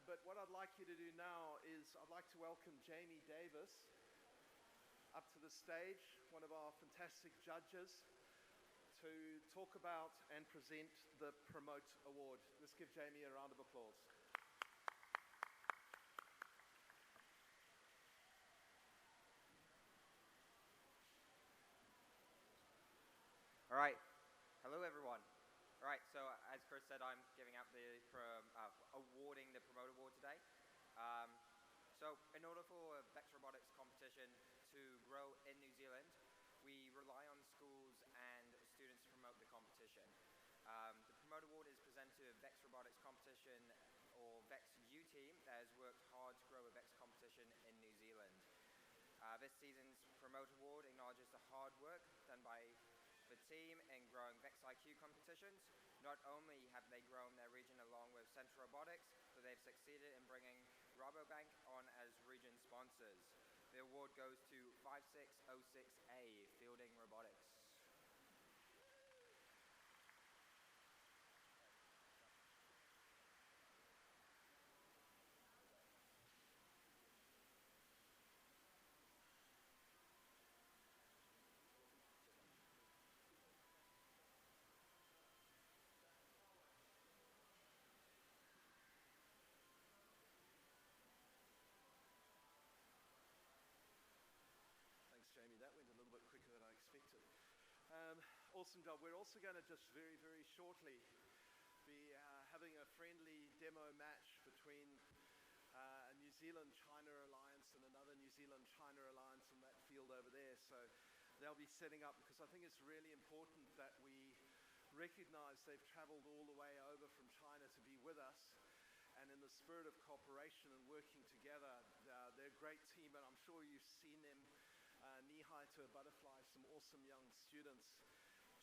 But what I'd like you to do now is I'd like to welcome Jamie Davis up to the stage, one of our fantastic judges, to talk about and present the Promote Award. Let's give Jamie a round of applause. All right. Hello, everyone. All right. So, as Chris said, I'm giving out the awarding the Promote Award today. So, in order for a VEX Robotics competition to grow in New Zealand, we rely on schools and students to promote the competition. The Promote Award is presented to a VEX Robotics competition or VEX U team that has worked hard to grow a VEX competition in New Zealand. This season's Promote Award acknowledges the hard work done by the team in growing VEX IQ competitions. Not only have they grown their region along with Central Robotics, but they've succeeded in bringing Rabobank on as region sponsors. The award goes to 5606A, Fielding Robotics. Thanks, Jamie. That went a little bit quicker than I expected. Awesome job. We're also going to just very, very shortly be having a friendly demo match between a New Zealand-China alliance and another New Zealand-China alliance in that field over there. So they'll be setting up, because I think it's really important that we recognize they've traveled all the way over from China to be with us. And in the spirit of cooperation and working together, they're a great team, and I'm sure you've seen them knee-high to a butterfly, some awesome young students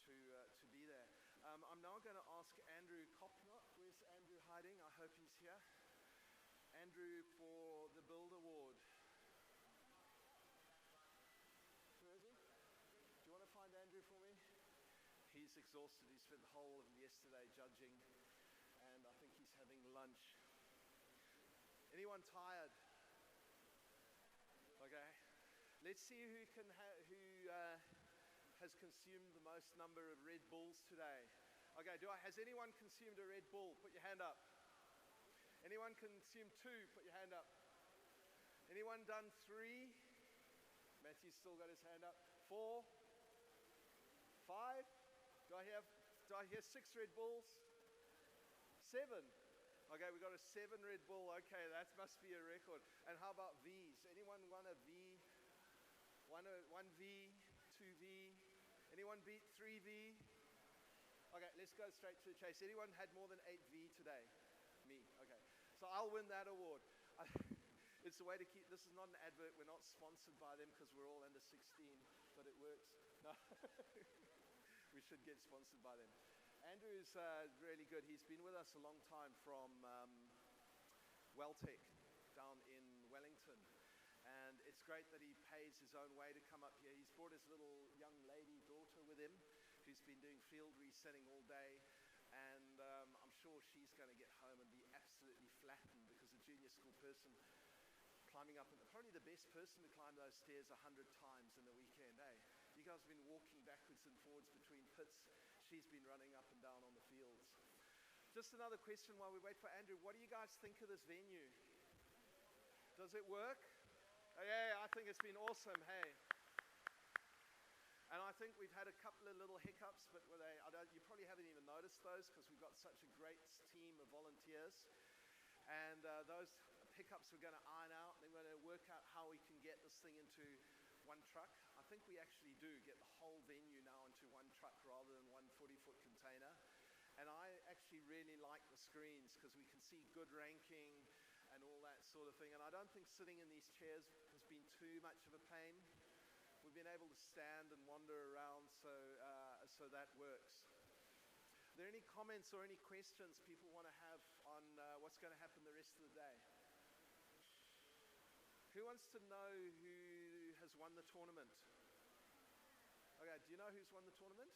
to be there. I'm now going to ask Andrew Kopnot. Where's Andrew hiding? I hope he's here. Andrew for the Build Award. Where is he? Do you want to find Andrew for me? He's exhausted. He spent the whole of yesterday judging, and I think he's having lunch. Anyone tired? Okay. Let's see who has consumed the most number of Red Bulls today. Okay, has anyone consumed a Red Bull? Put your hand up. Anyone consumed 2? Put your hand up. Anyone done 3? Matthew's still got his hand up. 4? 5? Do I hear 6 Red Bulls? 7? Okay, we got a 7 Red Bull. Okay, that must be a record. And how about V's? Anyone won a V? 1V, 2V? Anyone beat 3V? Okay, let's go straight to the chase. Anyone had more than 8V today? Me. Okay. So I'll win that award. It's a way to keep, this is not an advert. We're not sponsored by them because we're all under 16, but it works. No. We should get sponsored by them. Andrew's really good. He's been with us a long time from Welltech down in Wellington. And it's great that he pays his own way to come up here. He's brought his little young lady daughter with him, who's been doing field resetting all day. And I'm sure she's going to get home and be absolutely flattened, because a junior school person climbing up, and probably the best person to climb those stairs 100 times in a weekend, eh? You guys have been walking backwards and forwards between pits. She's been running up and down on the fields. Just another question while we wait for Andrew. What do you guys think of this venue? Does it work? Yeah, I think it's been awesome, hey. And I think we've had a couple of little hiccups, but you probably haven't even noticed those, because we've got such a great team of volunteers. And those hiccups we're going to iron out, and then we're going to work out how we can get this thing into one truck. I think we actually do get the whole venue now into one truck rather than one 40-foot container. And I actually really like the screens because we can see good ranking and all that sort of thing. And I don't think sitting in these chairs has been too much of a pain. We've been able to stand and wander around, so that works. Are there any comments or any questions people want to have on what's going to happen the rest of the day? Who wants to know who has won the tournament? Okay, do you know who's won the tournament?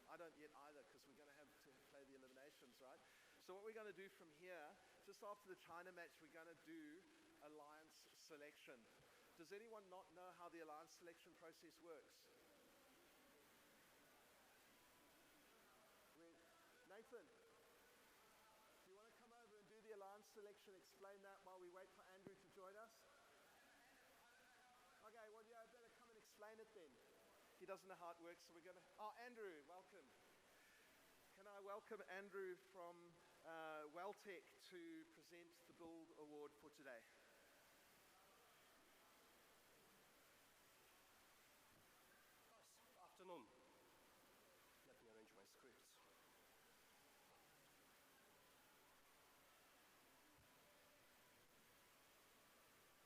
I don't yet either, because we're going to have to play the eliminations, right? So what we're going to do from here, just after the China match, we're going to do alliance selection. Does anyone not know how the alliance selection process works? Nathan, do you want to come over and do the alliance selection, explain that while we wait for Andrew to join us? Okay, well, yeah, I better come and explain it then. He doesn't know how it works, so we're going to... Oh, Andrew, welcome. Can I welcome Andrew from Welltech to present the Build Award for today? Nice afternoon. Let me arrange my scripts.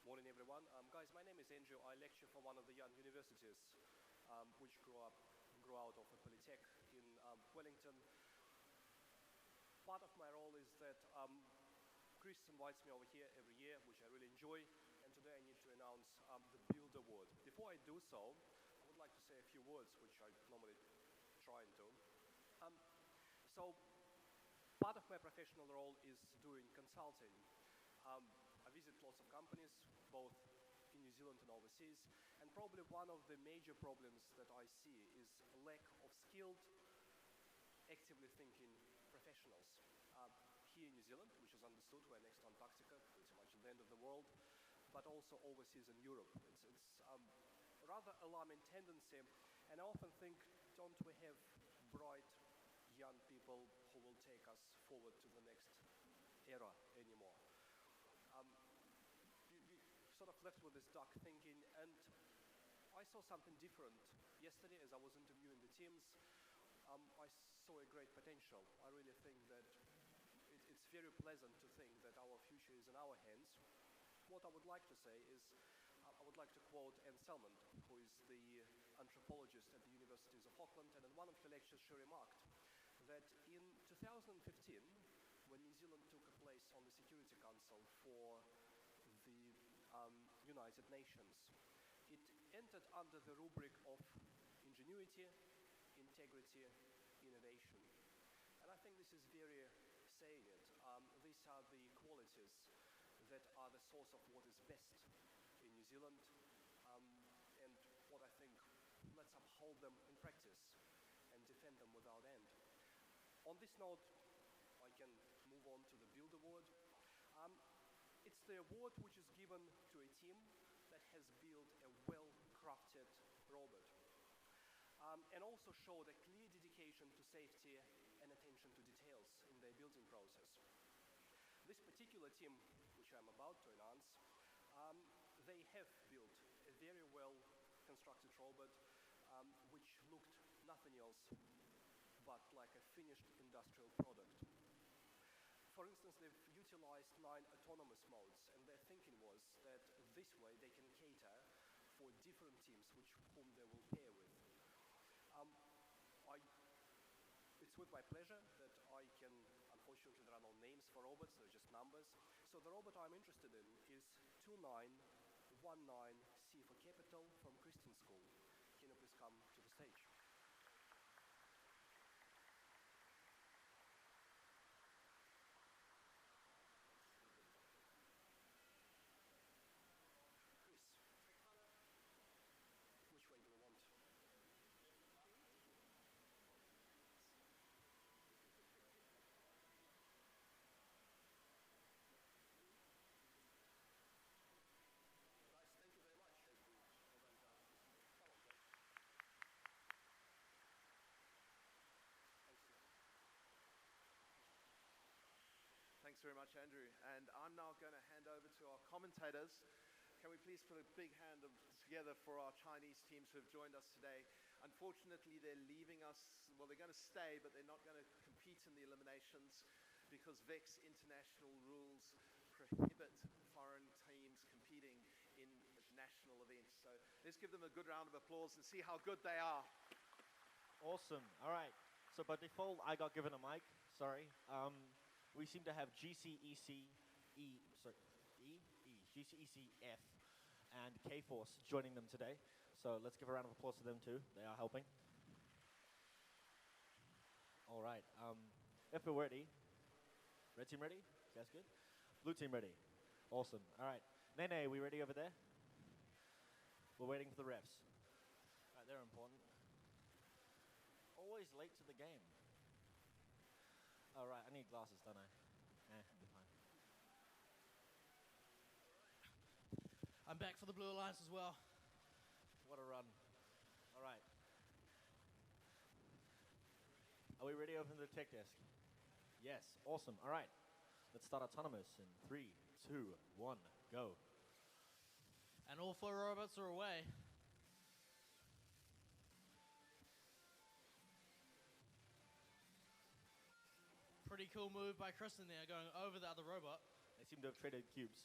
Morning, everyone. Guys, my name is Andrew. I lecture for one of the young universities which grew out of a polytech in Wellington. Part of my role is that Chris invites me over here every year, which I really enjoy, and today I need to announce the Build Award. Before I do so, I would like to say a few words, which I normally try and do. So, part of my professional role is doing consulting. I visit lots of companies, both in New Zealand and overseas, and probably one of the major problems that I see is lack of skilled, actively thinking professionals. Here in New Zealand, which is understood, we're next to Antarctica, pretty much at the end of the world, but also overseas in Europe. It's a rather alarming tendency, and I often think, don't we have bright young people who will take us forward to the next era anymore? You sort of left with this dark thinking, and I saw something different yesterday as I was interviewing the teams. I saw a great potential. I really think that it's very pleasant to think that our future is in our hands. What I would like to say is, I would like to quote Anne Selman, who is the anthropologist at the Universities of Auckland, and in one of her lectures she remarked that in 2015, when New Zealand took a place on the Security Council for the United Nations, it entered under the rubric of ingenuity, integrity, innovation. And I think this is very salient. These are the qualities that are the source of what is best in New Zealand, and what I think, let's uphold them in practice and defend them without end. On this note, I can move on to the Build Award. It's the award which is given to a team that has built a well-crafted robot, and also showed a clear dedication to safety and attention to details in their building process. This particular team, which I'm about to announce, they have built a very well-constructed robot, which looked nothing else but like a finished industrial product. For instance, they've utilized 9 autonomous modes, and their thinking was that this way they can cater for different teams whom they will pair with. It's with my pleasure that I can, unfortunately there are no names for robots, they're just numbers. So the robot I'm interested in is 2919C for Capital from Christian School. Can you please come to the stage? very much, Andrew. And I'm now going to hand over to our commentators. Can we please put a big hand together for our Chinese teams who have joined us today? Unfortunately, they're leaving us. Well, they're going to stay, but they're not going to compete in the eliminations because VEX International rules prohibit foreign teams competing in national events. So let's give them a good round of applause and see how good they are. Awesome. All right. So by default, I got given a mic. Sorry. We seem to have GCECF, and K-Force joining them today. So let's give a round of applause to them too. They are helping. All right. If we're ready, red team ready? You guys good? Blue team ready? Awesome. All right. Nene, we ready over there? We're waiting for the refs. All right, they're important. Always late to the game. All right, I need glasses, don't I? I'll be fine. I'm back for the Blue Alliance as well. What a run. All right. Are we ready over the tech desk? Yes, awesome. All right. Let's start autonomous in 3, 2, 1, go. And all 4 robots are away. Pretty cool move by Kristen there, going over the other robot. They seem to have traded cubes.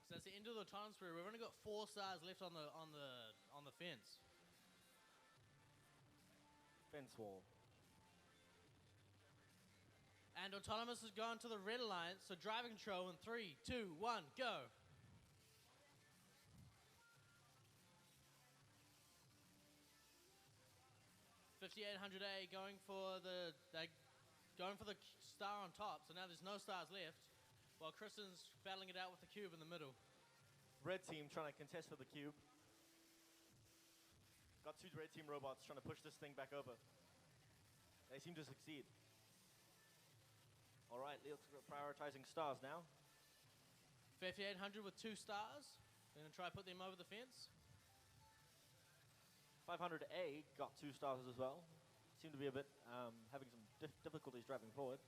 So that's the end of the time spree. We've only got 4 stars left on the fence. Fence wall. And autonomous has gone to the red alliance. So driving control in 3, 2, 1, go. $5,800A going for the star on top. So now there's no stars left, while Kristen's battling it out with the cube in the middle. Red team trying to contest for the cube. Got 2 red team robots trying to push this thing back over. They seem to succeed. All right, let's go prioritizing stars now. 5,800 with 2 stars. We're gonna try to put them over the fence. 500A got 2 stars as well. Seem to be a bit having some difficulties driving forward.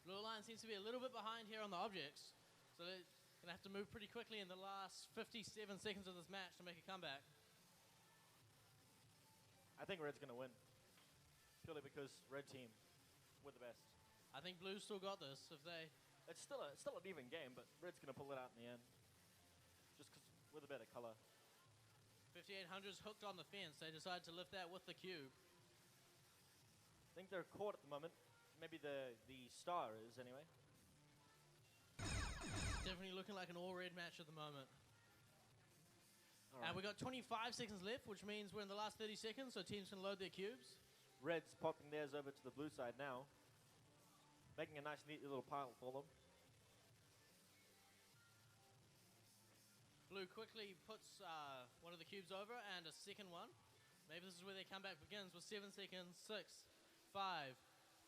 Blue Alliance seems to be a little bit behind here on the objects. So they're going to have to move pretty quickly in the last 57 seconds of this match to make a comeback. I think Red's going to win. Purely because Red team, we're the best. I think Blue's still got this. It's still an even game, but Red's going to pull it out in the end. Just because we're the better color. 5,800's hooked on the fence. They decide to lift that with the cube. I think they're caught at the moment. Maybe the star is, anyway. Definitely looking like an all-red match at the moment. All And right. we got 25 seconds left, which means we're in the last 30 seconds, so teams can load their cubes. Red's popping theirs over to the blue side now. Making a nice, neat little pile for them. Blue quickly puts one of the cubes over and a second one. Maybe this is where their comeback begins with 7 seconds. 6, 5,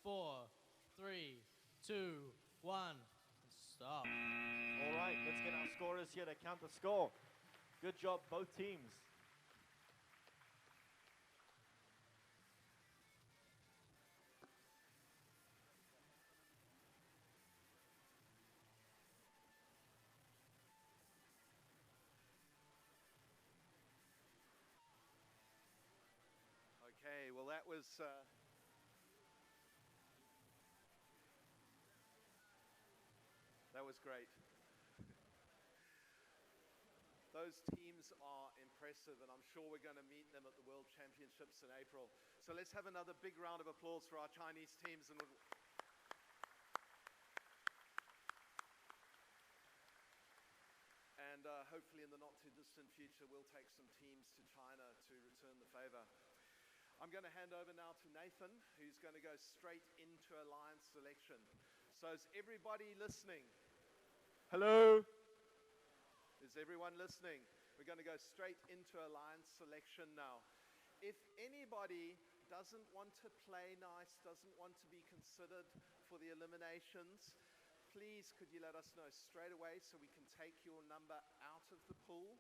4, 3, 2, 1. Stop. All right, let's get our scorers here to count the score. Good job, both teams. Okay, well that was great. Those teams are impressive, and I'm sure we're going to meet them at the World Championships in April. So let's have another big round of applause for our Chinese teams. And hopefully in the not too distant future, we'll take some teams to China to return the favor. I'm going to hand over now to Nathan, who's going to go straight into alliance selection. So is everybody listening? Hello? Is everyone listening? We're going to go straight into alliance selection now. If anybody doesn't want to play nice, doesn't want to be considered for the eliminations, please could you let us know straight away so we can take your number out of the pool?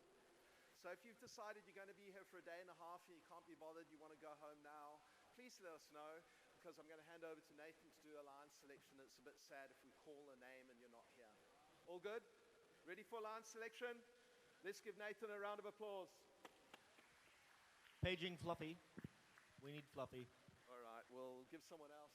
So if you've decided you're going to be here for a day and a half and you can't be bothered, you want to go home now, please let us know, because I'm going to hand over to Nathan to do alliance selection. It's a bit sad if we call a name and you're not here. All good? Ready for alliance selection? Let's give Nathan a round of applause. Paging Fluffy. We need Fluffy. All right, we'll give someone else.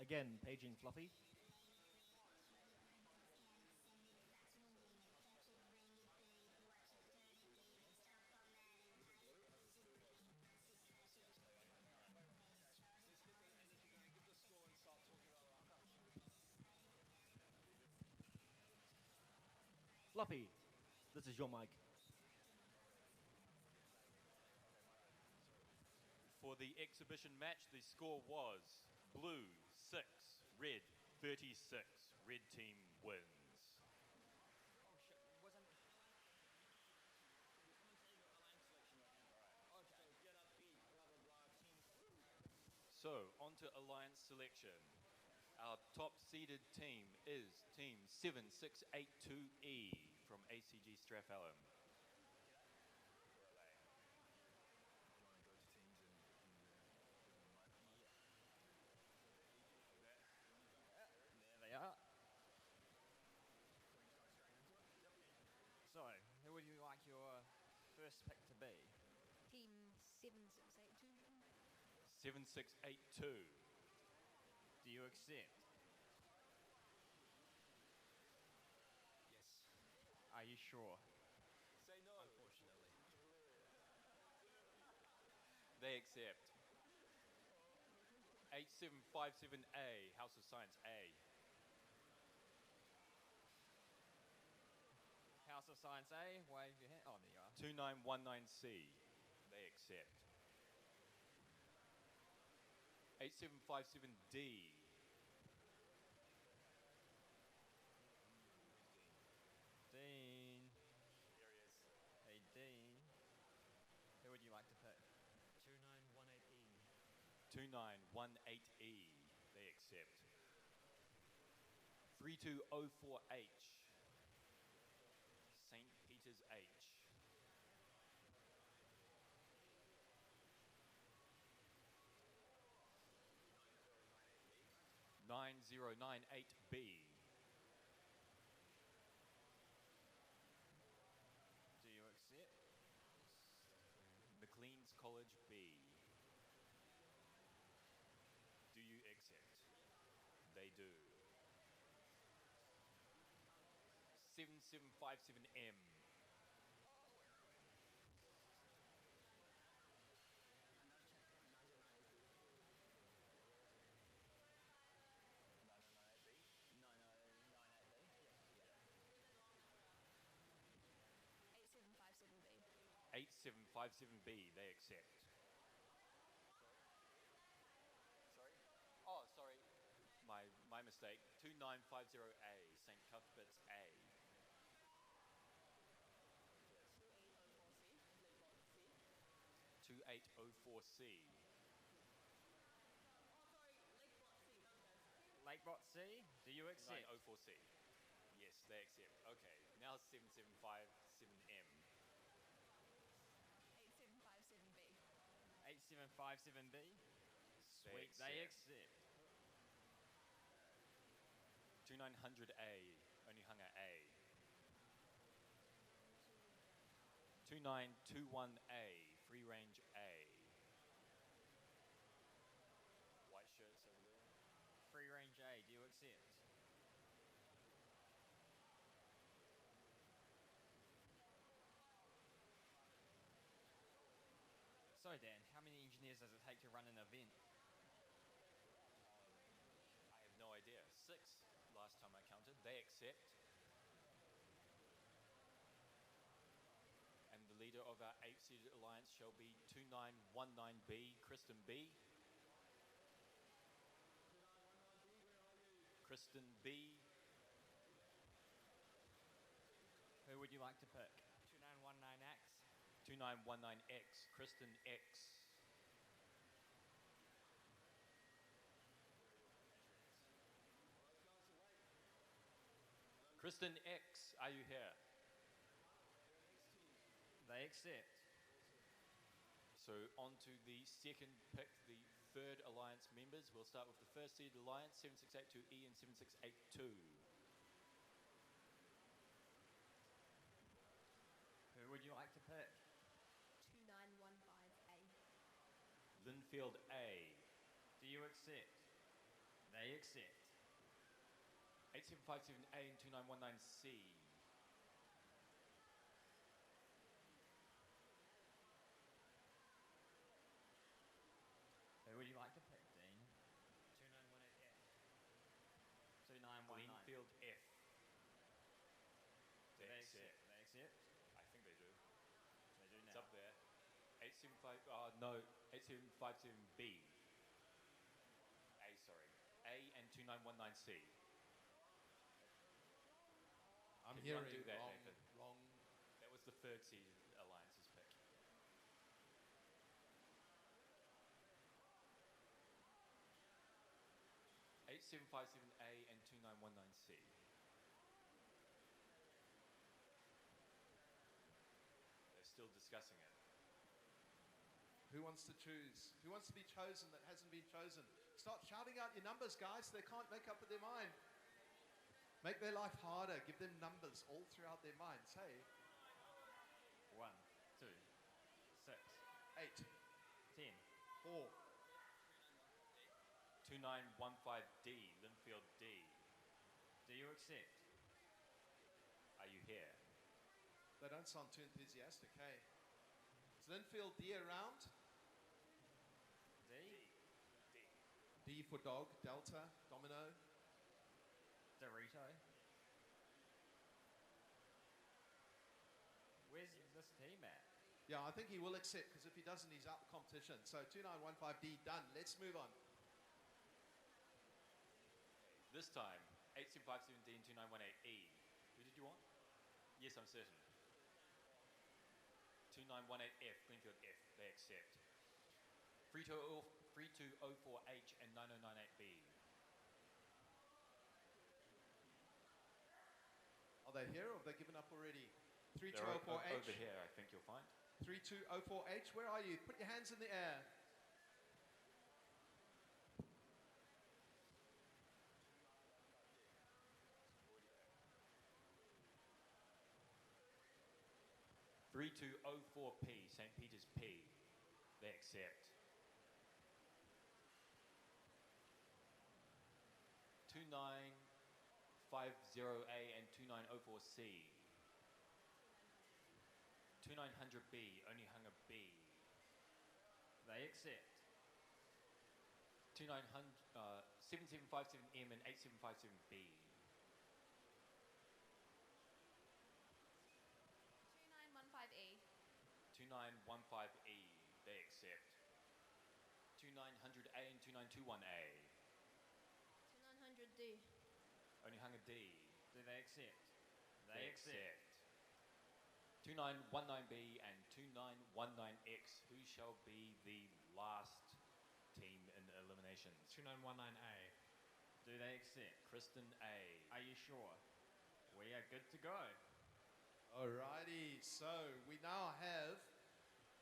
Again, paging Fluffy. Fluffy, this is your mic. For the exhibition match, the score was blue 6, red 36. Red team wins. So, on to alliance selection. Our top seeded team is Team 7682E from ACG Strathallan. There they are. So, who would you like your first pick to be? Team 7682. 7682. Do you accept? Yes. Are you sure? Say no. Unfortunately. They accept. 8757A, House of Science A. House of Science A, wave your hand. Oh, there you are. 2919C, they accept. 8757D. Dean. There he is. Hey, Dean. Who would you like to pick? 2918E. 2918E, they accept. 3204H, St. Peter's H. 9098B. Do you accept? McLean's College B. Do you accept? They do. 7757M. B. 8757B, they accept. Sorry? Oh, sorry. My mistake. 2950A, St. Cuthbert's A. 2804C. Lakebot C, do you accept? 904C. Yes, they accept. Okay, now 7757M. 8757B. 8757B. Sweet, they accept. 2900A, Onehunga A. 2921A, Free Range A. White shirts over there. Free range A, do you accept? So Dan, how many engineers does it take to run an event? I have no idea. 6 last time I counted. They accept. And the leader of our 8-seated alliance shall be 2919B, Kristen B. Kristen B. Who would you like to pick? 2919X. 2919X, Kristen X. Kristen X, are you here? They accept. So on to the second pick, the third alliance members. We'll start with the first seed alliance, 7682E and 7682. Who would you like to pick? 2915A. Linfield A. Do you accept? They accept. 8757A and 2919C. Who would you like to pick, Dean? 2918F. 2919. Linfield F. Do they accept? They accept? I think they do. They do now. It's up there. 875, no, 8757B. A, sorry. A and 2919C. I'm Can you hearing undo that, wrong, Nathan? wrong. That was the third seed alliance's pick. Eight seven five seven A and 2919C. They're still discussing it. Who wants to choose? Who wants to be chosen that hasn't been chosen? Start shouting out your numbers, guys. They can't make up with their mind. Make their life harder. Give them numbers all throughout their minds. Hey, 1, 2, 6, 8, 10. 4, 2915D, Linfield D. Do you accept? Are you here? They don't sound too enthusiastic, hey. Is Linfield D around? D? D for dog, Delta, Domino. Dorito? Where's this team at? Yeah, I think he will accept, because if he doesn't, he's out the competition. So 2915D done. Let's move on. This time, 8757D and 2918E. Who did you want? Yes, I'm certain. 2918F, Linfield F, they accept. 3204H and 9098B. Are they here or have they given up already? They're 3204H. over here, I think you'll find. 3204H, where are you? Put your hands in the air. Three two oh four P, St. Peter's P. They accept. 2950A and 2904C. 2900B, only hung a B. They accept. 7757M and 8757B. 2915E. 2915E, they accept. 2900A and 2921A. 2900D. Only hung a D. Do they accept? They accept. 2919B and 2919X. Who shall be the last team in eliminations? 2919A. Do they accept? Kristen A. Are you sure? We are good to go. Alrighty, so we now have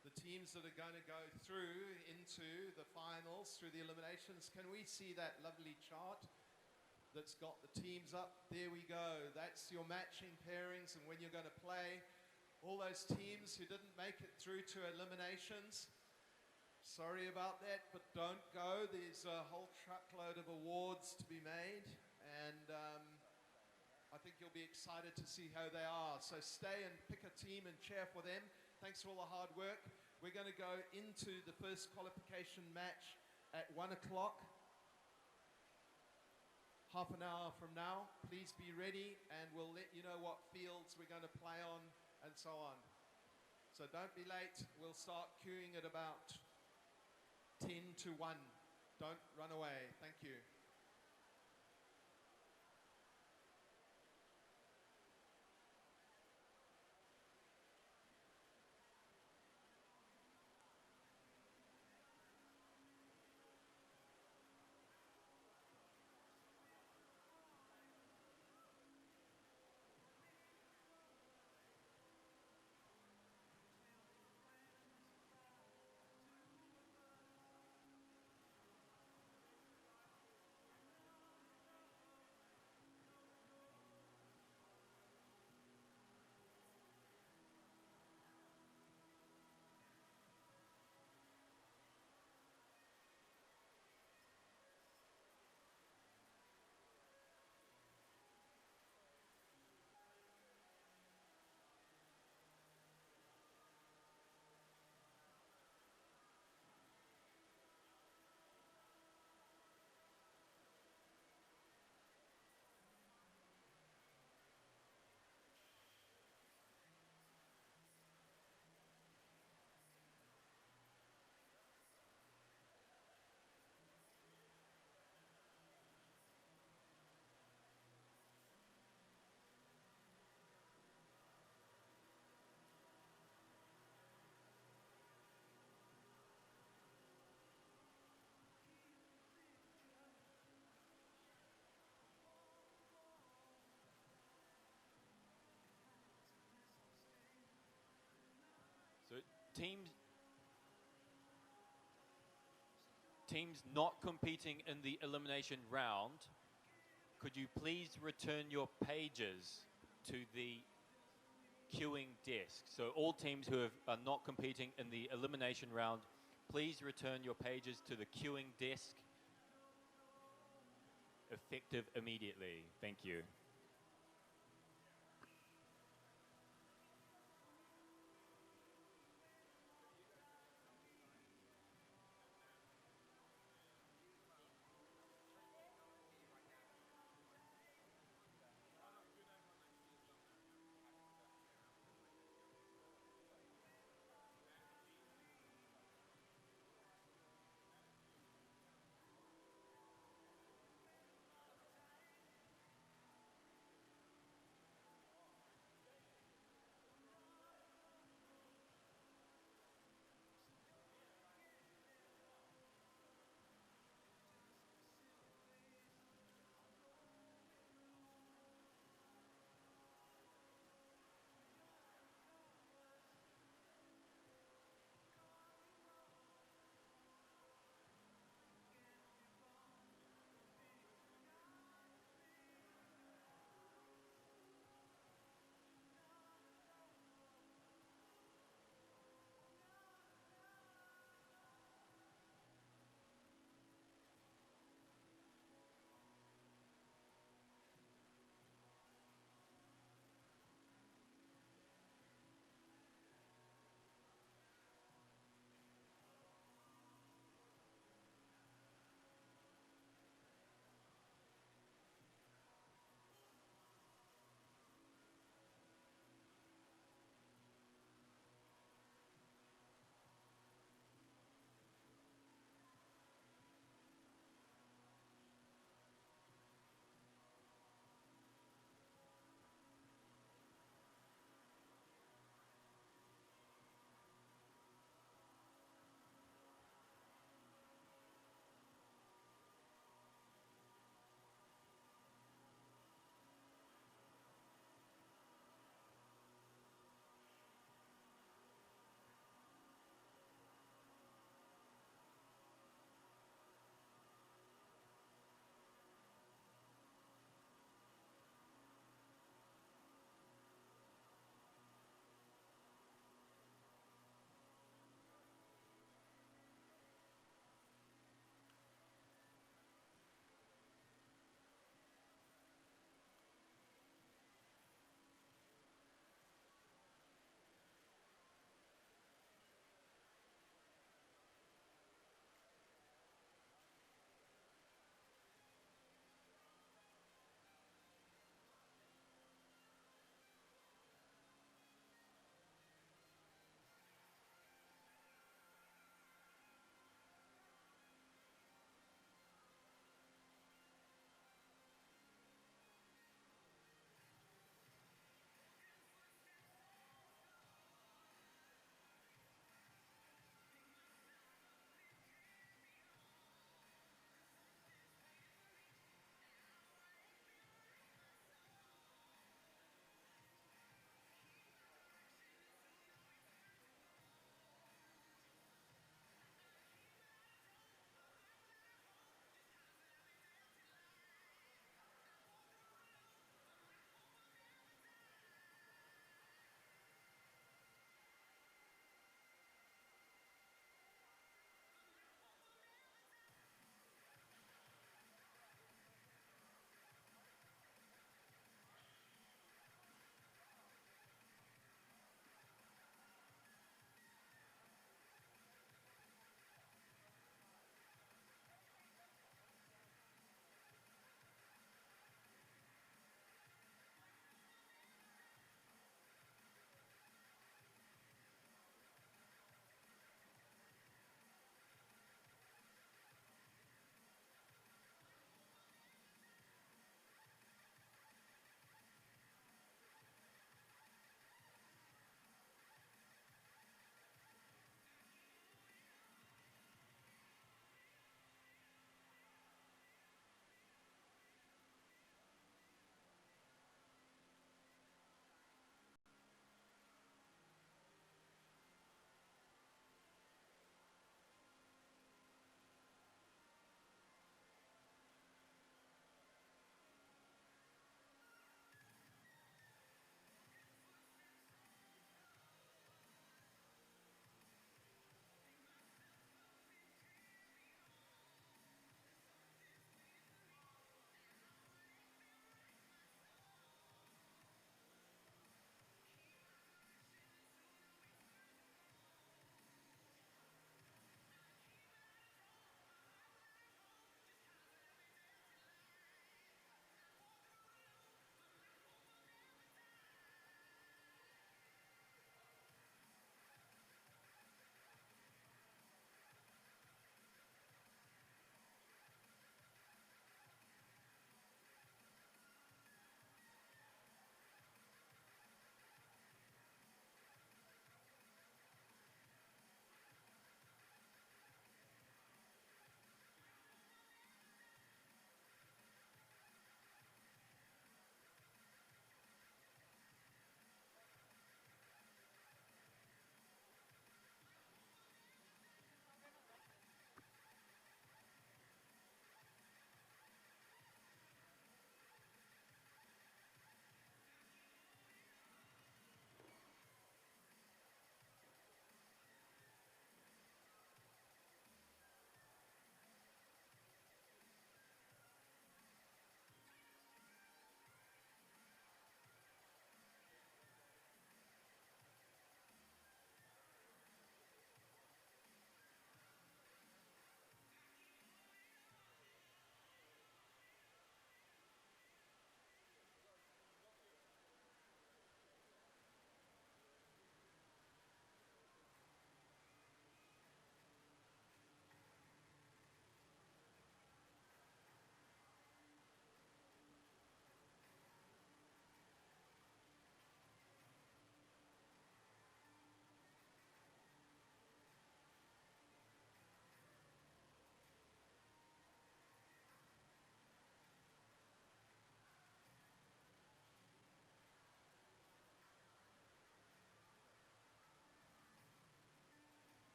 the teams that are going to go through into the finals, through the eliminations. Can we see that lovely chart that's got the teams up? There we go. That's your matching pairings and when you're going to play. All those teams who didn't make it through to eliminations, sorry about that, but don't go. There's a whole truckload of awards to be made, and I think you'll be excited to see how they are. So stay and pick a team and cheer for them. Thanks for all the hard work. We're going to go into the first qualification match at 1 o'clock. Half an hour from now. Please be ready, and we'll let you know what fields we're going to play on and so on. So don't be late. We'll start queuing at about 10 to 1. Don't run away. Thank you. teams not competing in the elimination round, could you please return your pages to the queuing desk? So all teams who are not competing in the elimination round, please return your pages to the queuing desk, effective immediately. Thank you.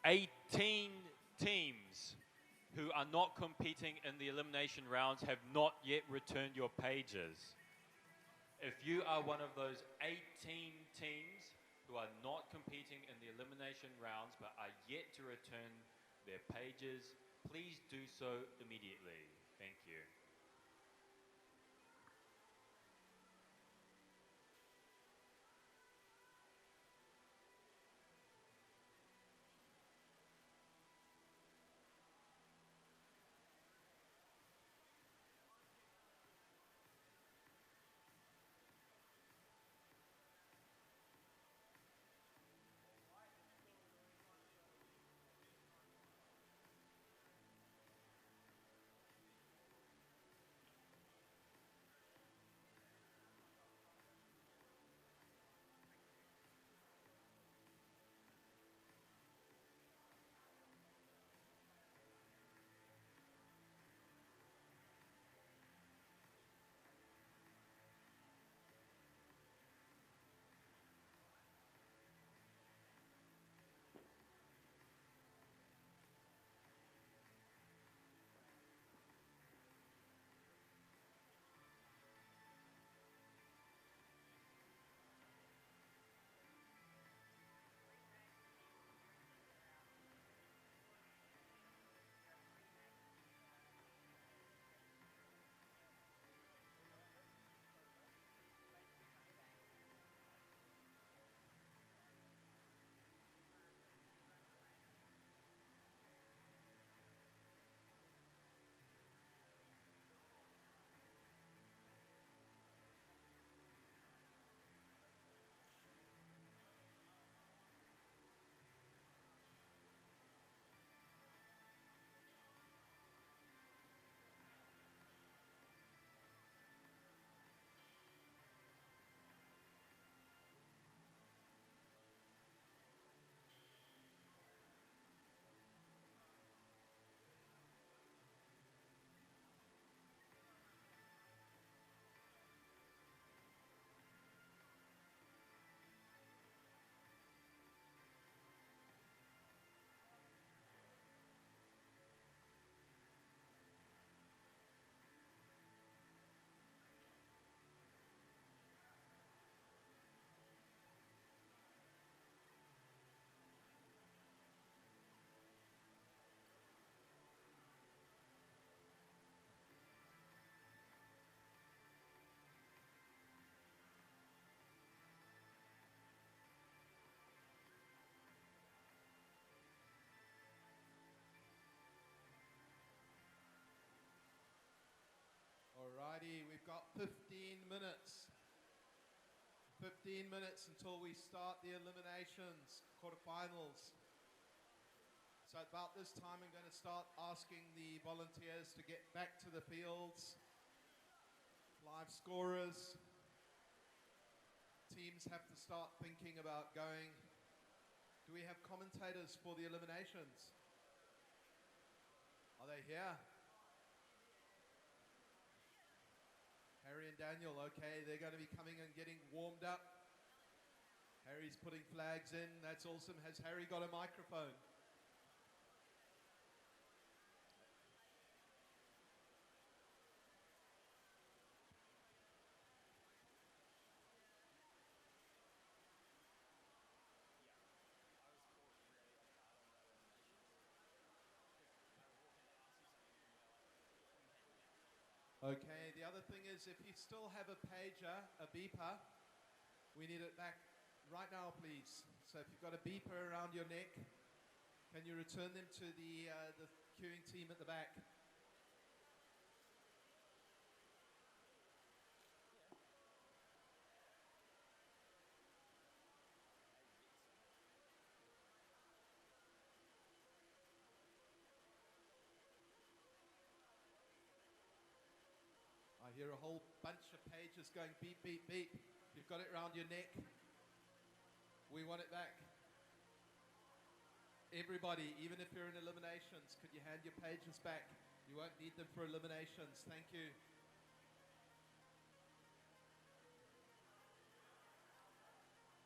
18 teams who are not competing in the elimination rounds have not yet returned your pages. If you are one of those 18 teams who are not competing in the elimination rounds but are yet to return their pages, please do so immediately. Thank you. Alrighty, we've got 15 minutes. 15 minutes until we start the eliminations, quarterfinals. So about this time I'm going to start asking the volunteers to get back to the fields. Live scorers. Teams have to start thinking about going. Do we have commentators for the eliminations? Are they here? Harry and Daniel, okay, they're going to be coming and getting warmed up. Harry's putting flags in, that's awesome. Has Harry got a microphone? Okay, the other thing is if you still have a pager, a beeper, we need it back right now, please. So if you've got a beeper around your neck, can you return them to the queuing team at the back? I hear a whole bunch of pages going beep, beep, beep. You've got it around your neck. We want it back. Everybody, even if you're in eliminations, could you hand your pages back? You won't need them for eliminations. Thank you.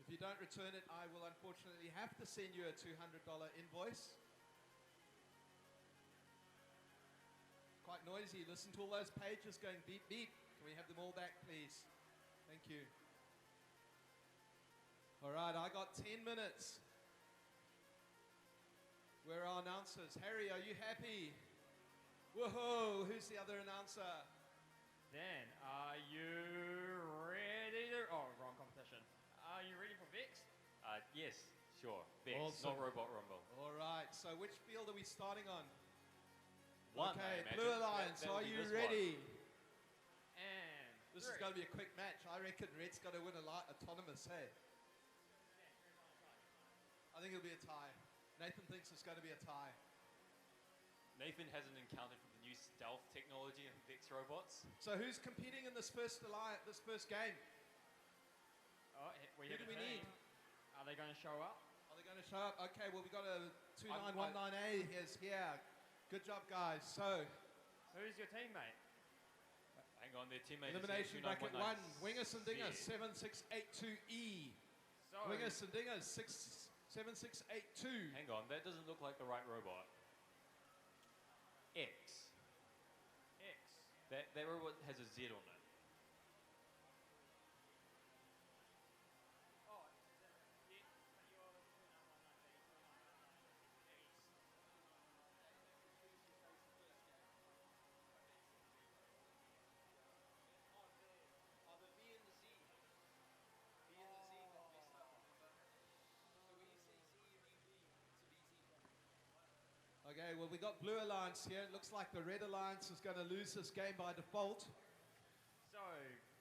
If you you don't return it, I will unfortunately have to send you a $200 invoice. Quite noisy. Listen to all those pages going beep, beep. Can we have them all back, please? Thank you. All right, I got 10 minutes. Where are our announcers? Harry, are you happy? Whoa, who's the other announcer? Dan, are you ready to... Oh, wrong competition. Are you ready for VEX? Yes, sure. VEX, Awesome. not Robot Rumble. All right, so which field are we starting on? One, okay, I imagine. Blue Alliance, That'll are be you this ready? And This is going to be a quick match. I reckon Red's going to win a lot autonomous, hey? I think it'll be a tie. Nathan thinks it's going to be a tie. Nathan hasn't encountered the new stealth technology in VEX robots. So who's competing in this first game? Oh, Who do we need? Are they going to show up? Are they going to show up? Okay, well, we got a 2919A here. Good job, guys. So, Who's your teammate? Hang on, their teammate elimination is bracket 1, 2919. Wingus and Dingus, 7682E. So, Wingus and Dingus, 7682. Hang on, that doesn't look like the right robot. X. X. That robot has a Z on it. Okay, well, we got Blue Alliance here. It looks like the Red Alliance is going to lose this game by default. So,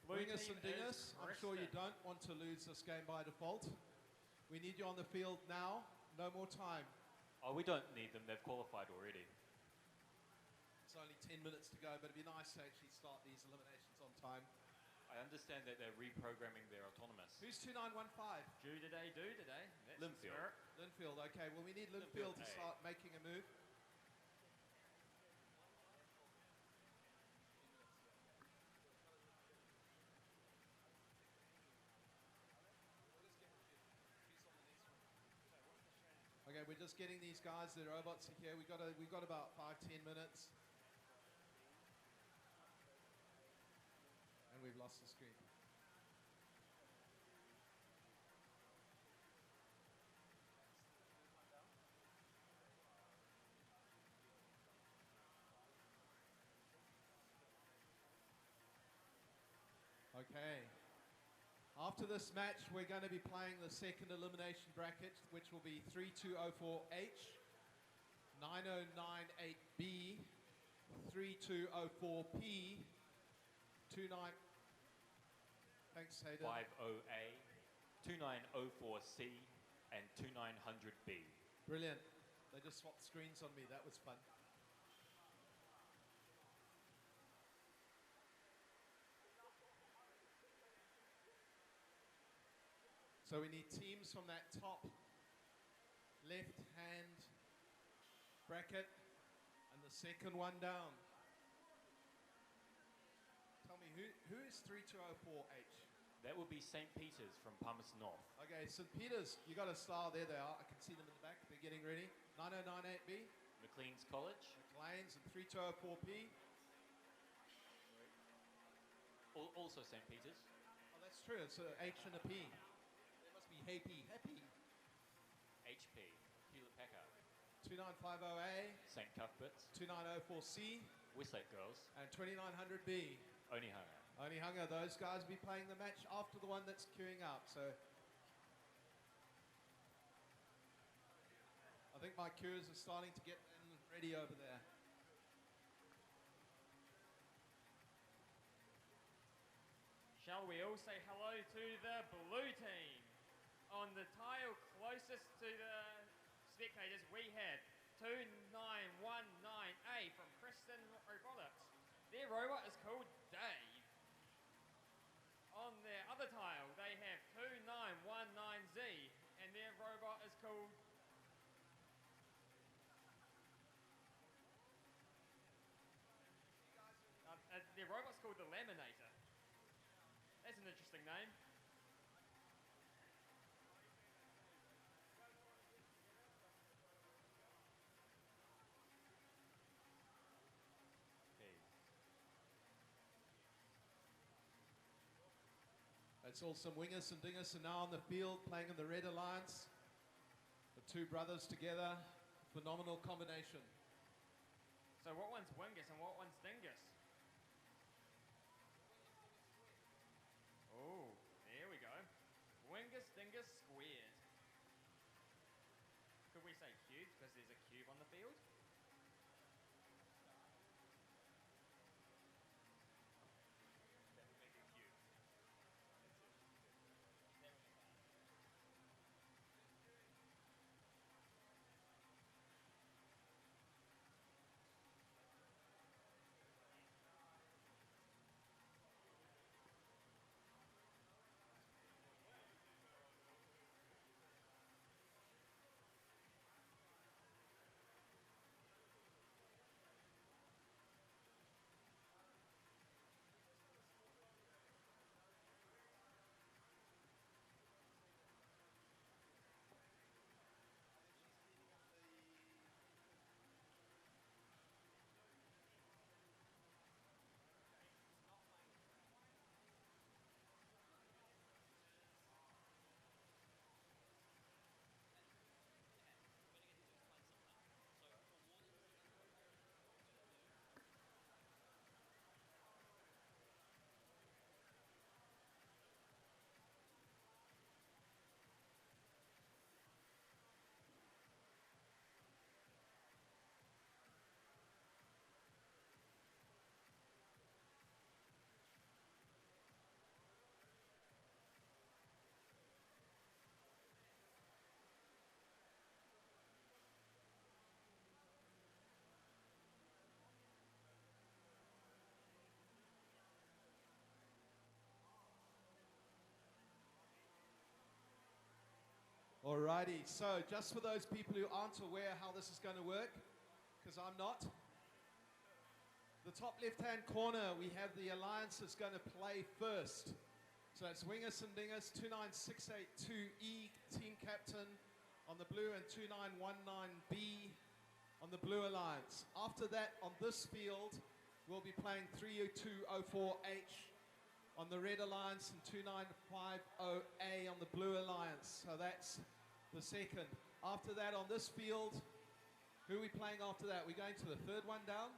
blue Wingus team and Dingus, is I'm sure you Kristen. don't want to lose this game by default. We need you on the field now. No more time. Oh, we don't need them. They've qualified already. It's only 10 minutes to go, but it'd be nice to actually start these eliminations on time. I understand that they're reprogramming their autonomous. Who's 2915? Do today. That's Linfield. Spirit. Linfield, okay. Well, we need Linfield to A. start making a move. Okay, we're just getting these guys, the robots here. We've got about 5-10 minutes. And we've lost the screen. Okay. After this match, we're going to be playing the second elimination bracket, which will be 3204H, 9098B, 3204P, 29... Thanks, Hayden. 50A, 2904C, and 2900B. Brilliant. They just swapped screens on me. That was fun. So we need teams from that top left-hand bracket and the second one down. Tell me, who is 3204H? That would be St. Peter's from Palmerston North. Okay, St. Peter's, you got a star. There they are. I can see them in the back. They're getting ready. 9098B, McLean's College. McLean's, and 3204P. Also St. Peter's. Oh, that's true. It's a H and a P. They must be happy. HP, Hewlett Packard. 2950A, St. Cuthbert's. 2904C, Westlake Girls. and 2900B. Onehunga. Only Hunger, those guys will be playing the match after the one that's queuing up. So I think my queuers are starting to get ready over there. Shall we all say hello to the blue team? On the tile closest to the spectators, we have 2919A from Kristen Robotics. Their robot is called Dave. On their other tile, they have 2919Z, and their robot is called... their robot's called the Laminator. That's an interesting name. It's all some wingers and dingers are now on the field playing in the Red Alliance. The two brothers together, phenomenal combination. So what one's Wingus and what one's Dingus? Oh, there we go. Wingus, Dingus, squared. Could we say cubed because there's a cube on the field? Alrighty, so just for those people who aren't aware how this is going to work, because I'm not, the top left-hand corner, we have the alliance that's going to play first. So it's Wingus and Dingus, 29682E, team captain on the blue, and 2919B on the blue alliance. After that, on this field, we'll be playing 30204H on the red alliance and 2950A on the blue alliance. So that's the second. After that, on this field, who are we playing after that? We're going to the third one down.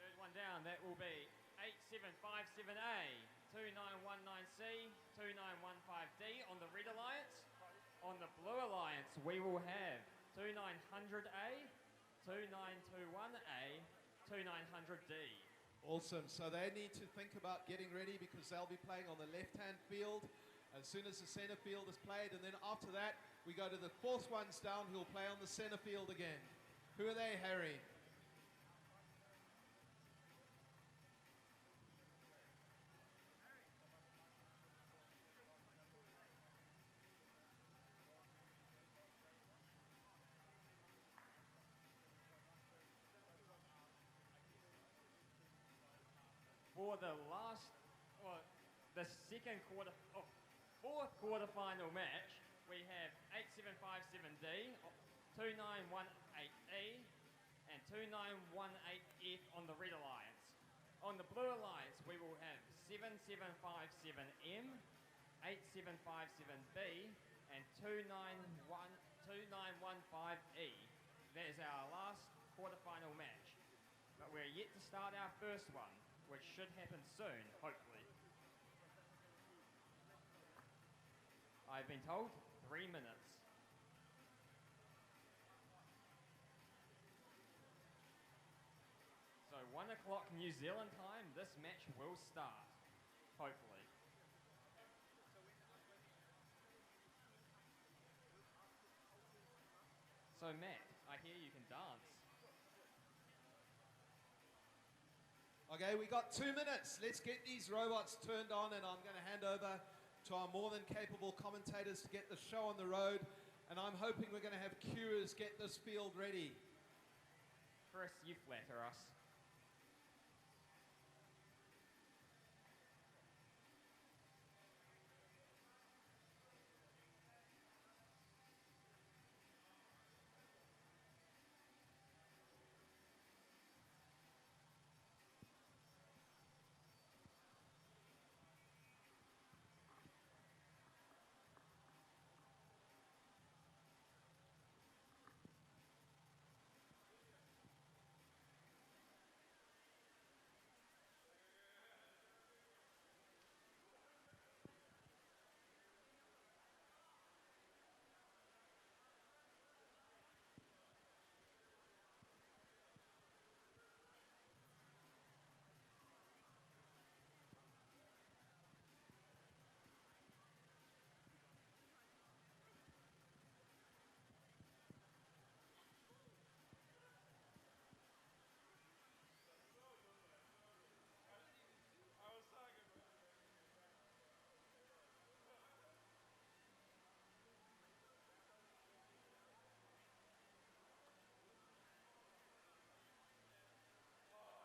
Third one down, that will be 8757A, 2919C, 2915D on the red alliance. On the blue alliance, we will have 2900A, 2921A, 2900D. Awesome. So they need to think about getting ready because they'll be playing on the left-hand field as soon as the center field is played. And then after that, we go to the fourth ones down who will play on the center field again. Who are they, Harry? For the last, or the second quarter, fourth quarterfinal match, we have 8757D, 2918E, and 2918F on the red alliance. On the blue alliance, we will have 7757M, 8757B, and 2915E. That is our last quarterfinal match. But we're yet to start our first one, which should happen soon, hopefully. I've been told 3 minutes. So 1 o'clock New Zealand time, this match will start, hopefully. So Matt, I hear you can dance. Okay, we got 2 minutes. Let's get these robots turned on, and I'm going to hand over to our more than capable commentators to get the show on the road. And I'm hoping we're going to have Cures get this field ready. Chris, you flatter us.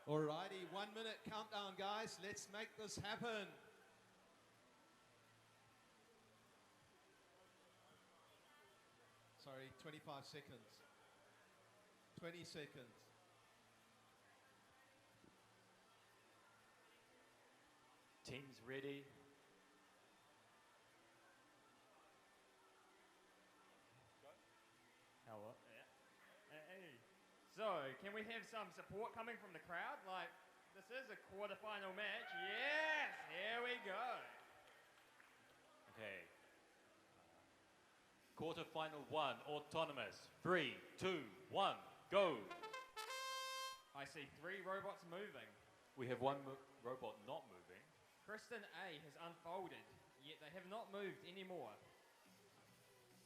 Alrighty, 1 minute countdown, guys. Let's make this happen. Sorry, 25 seconds. 20 seconds. Teams ready. Hello. Yeah. Hey. So, can we have some support coming from the crowd? Like, this is a quarterfinal match. Yes, here we go. Okay. Quarterfinal 1, autonomous. 3, 2, 1, go. I see 3 robots moving. We have one robot not moving. Kristen A has unfolded, yet they have not moved anymore.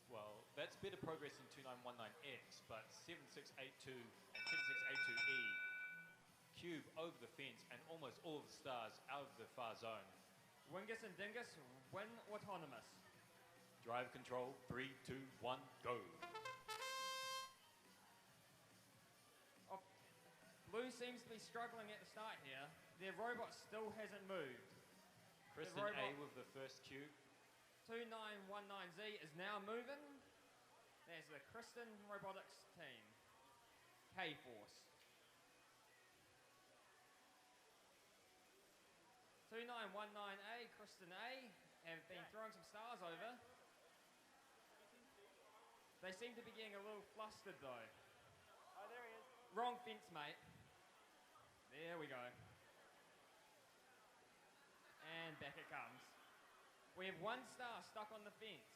Well, that's better progress than 2919X, but 7682 and 7682E cube over the fence and almost all of the stars out of the far zone. Wingus and Dingus win autonomous. Drive control, 3, 2, 1, go. Oh, Blue seems to be struggling at the start here. Their robot still hasn't moved. Kristen A with the first cube. 2919Z is now moving. There's the Kristen Robotics team. K-Force. 2919A, Kristen A, have been throwing some stars over. They seem to be getting a little flustered though. Oh, there he is. Wrong fence, mate. There we go. And back it comes. We have 1 star stuck on the fence.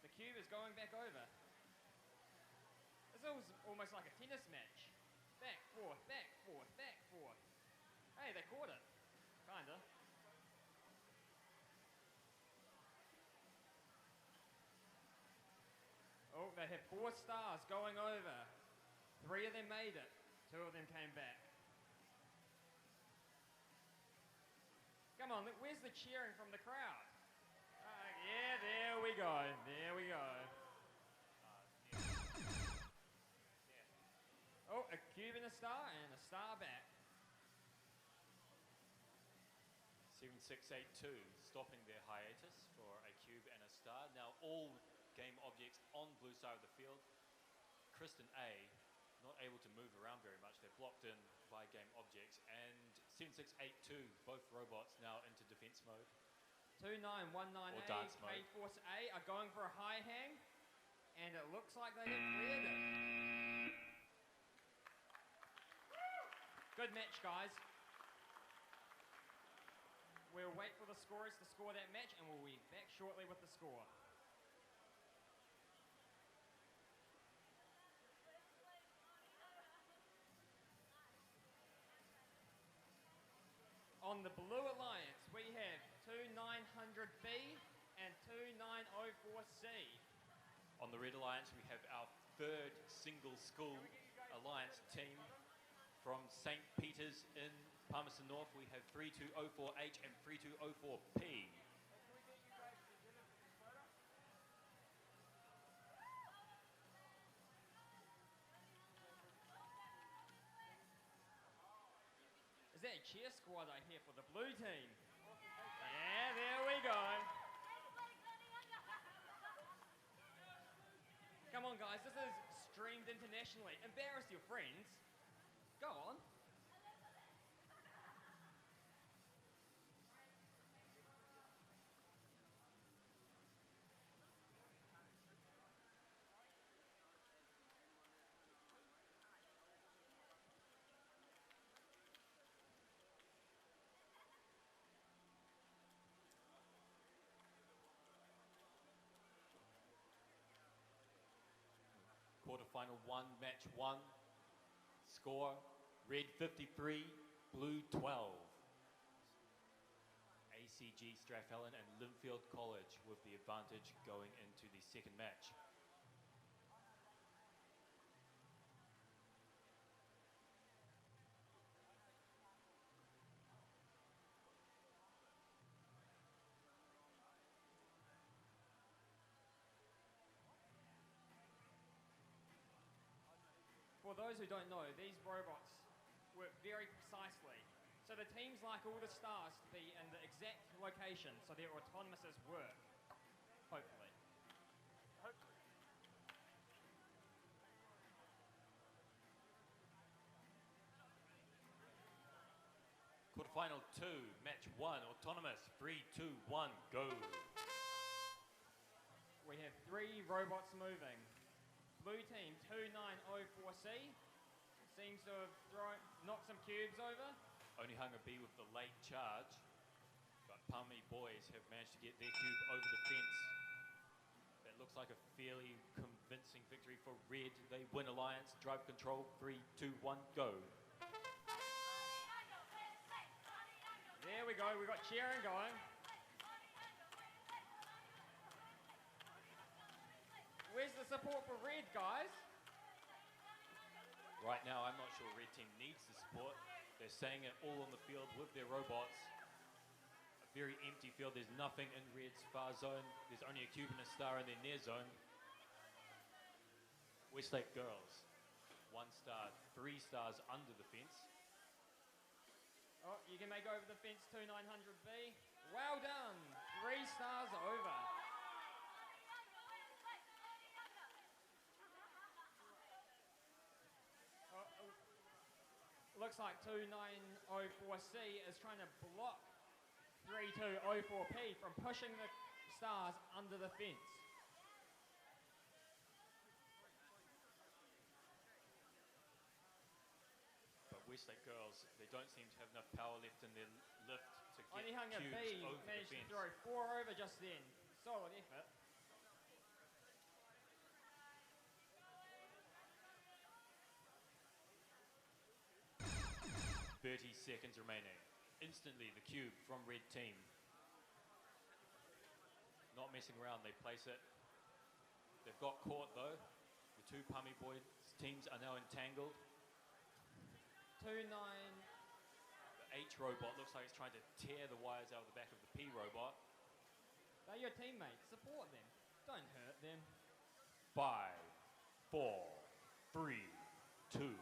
The cube is going back over. This is almost like a tennis match. Back, forth, back, forth, back, forth. Hey, they caught it. Kinda. Oh, they have 4 stars going over. 3 of them made it. 2 of them came back. Come on, where's the cheering from the crowd? Yeah, there we go. There we go. Oh, a cube and a star back. 7682 stopping their hiatus for a cube and a star. Now all game objects on blue side of the field. Kristen A not able to move around very much. They're blocked in by game objects. And 7682, both robots now into defense mode. 2919A, dance mode. K-Force A are going for a high hang. And it looks like they have cleared it. Good match, guys. We'll wait for the scorers to score that match, and we'll be back shortly with the score. On the Blue Alliance, we have 2900B and 2904C. On the Red Alliance, we have our third single school alliance team. From St. Peter's in Palmerston North, we have 3204H and 3204P. Is that a cheer squad I hear for the blue team? Yeah, there we go. Come on, guys, this is streamed internationally. Embarrass your friends. Go on. Quarterfinal 1, match 1. Score, red 53, blue 12. ACG Strathallan and Linfield College with the advantage going into the second match. For those who don't know, these robots work very precisely. So the teams like all the stars to be in the exact location so their autonomouses work, hopefully. Quarterfinal 2, match 1, autonomous, 3, 2, 1, go. We have 3 robots moving. Blue team 2904C seems to have knocked some cubes over. Only Hunger B with the late charge, but Palmy boys have managed to get their cube over the fence. That looks like a fairly convincing victory for Red. They win Alliance, drive control, 3, 2, 1, go. There we go, we got cheering going. Where's the support for Red, guys? Right now, I'm not sure Red team needs the support. They're saying it all on the field with their robots. A very empty field. There's nothing in Red's far zone. There's only a cube and a star in their near zone. Westlake girls, 1 star, 3 stars under the fence. Oh, you can make over the fence 2900B. Well done, 3 stars over. Looks like 2904C is trying to block 3204P from pushing the stars under the fence. But Westlake girls, they don't seem to have enough power left in their lift to get Only Hunger cubes B over the managed to fence. throw 4 over just then. Solid effort. 30 seconds remaining. Instantly, the cube from Red team. Not messing around, they place it. They've got caught though. The 2 Palmy boys teams are now entangled. 2-9. The H robot looks like it's trying to tear the wires out of the back of the P robot. They're your teammates. Support them. Don't hurt them. 5, 4, 3, 2, 1.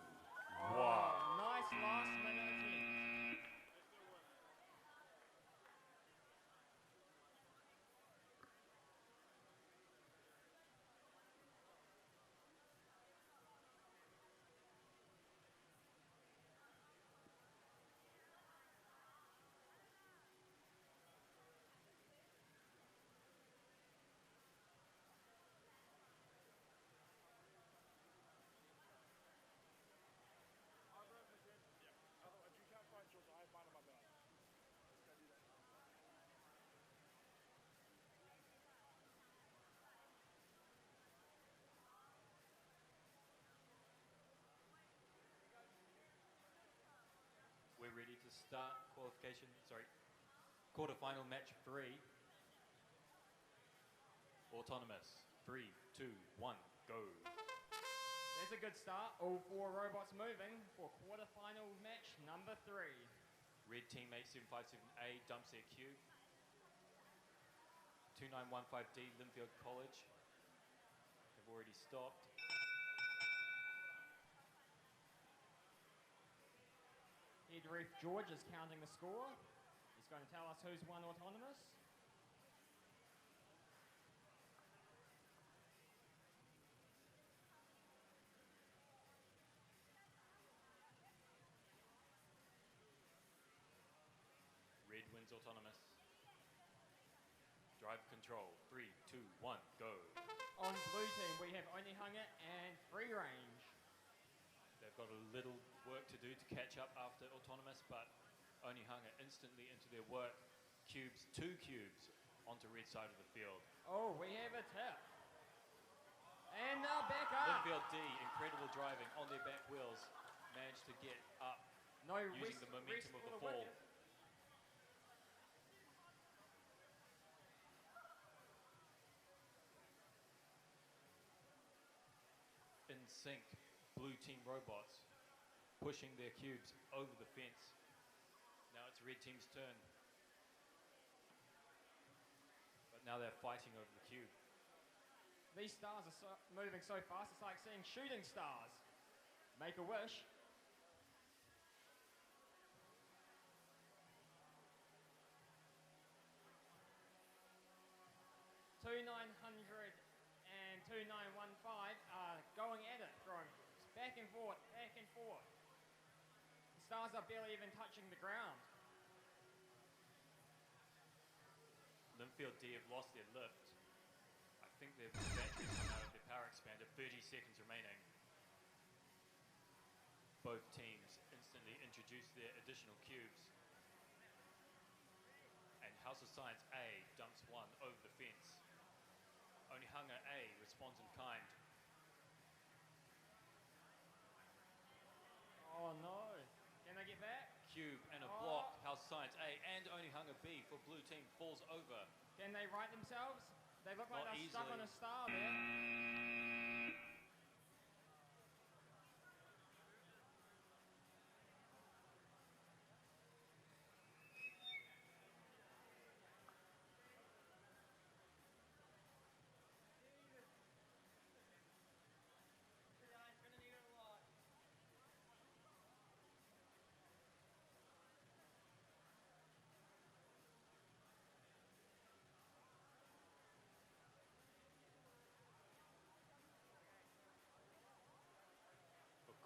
Nice last minute attempt. We're ready to start quarterfinal match 3. Autonomous, 3, 2, 1, go. There's a good start. All 4 robots moving for quarterfinal match number 3. Red team 8757A dumps their cube. 2915D Linfield College have already stopped. Head ref George is counting the score. He's going to tell us who's won autonomous. Red wins autonomous. Drive control, 3, 2, 1, go. On blue team, we have only hunger and free range. They've got a little work to do to catch up after autonomous, but only hunger instantly into their work. Cubes, 2 cubes onto red side of the field. Oh, we have a tip. And now back up. Linfield D, incredible driving on their back wheels, managed to get up No using the momentum of the fall. wicket. In sync, blue team robots pushing their cubes over the fence. Now it's red team's turn. But now they're fighting over the cube. These stars are moving so fast, it's like seeing shooting stars. Make a wish. 2900 and 2915 are going at it, throwing back and forth, back and forth. The stars are barely even touching the ground. Linfield D have lost their lift. I think their batteries come out of their power expander. 30 seconds remaining. Both teams instantly introduce their additional cubes. And House of Science A dumps one over the fence. Only Hunger A responds in kind. Oh no. Can they get back? Cube and a block. House Science A and Only Hunger B for blue team falls over. Can they right themselves? They look like Not they're stuck on easily. a star there.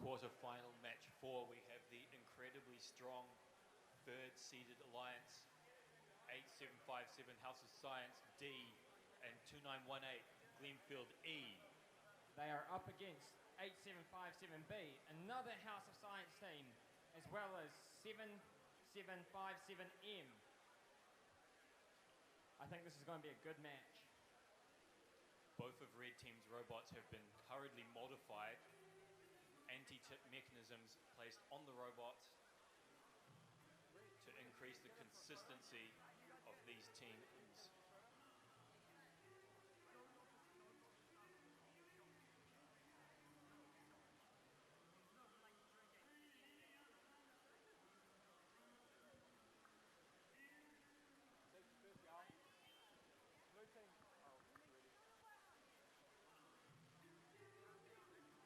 Quarterfinal match 4, we have the incredibly strong third seeded alliance, 8757 House of Science D and 2918 Glenfield E. They are up against 8757B, another House of Science team, as well as 7757M. I think this is going to be a good match. Both of Red Team's robots have been hurriedly modified. Anti-tip mechanisms placed on the robots to increase the consistency of these teams.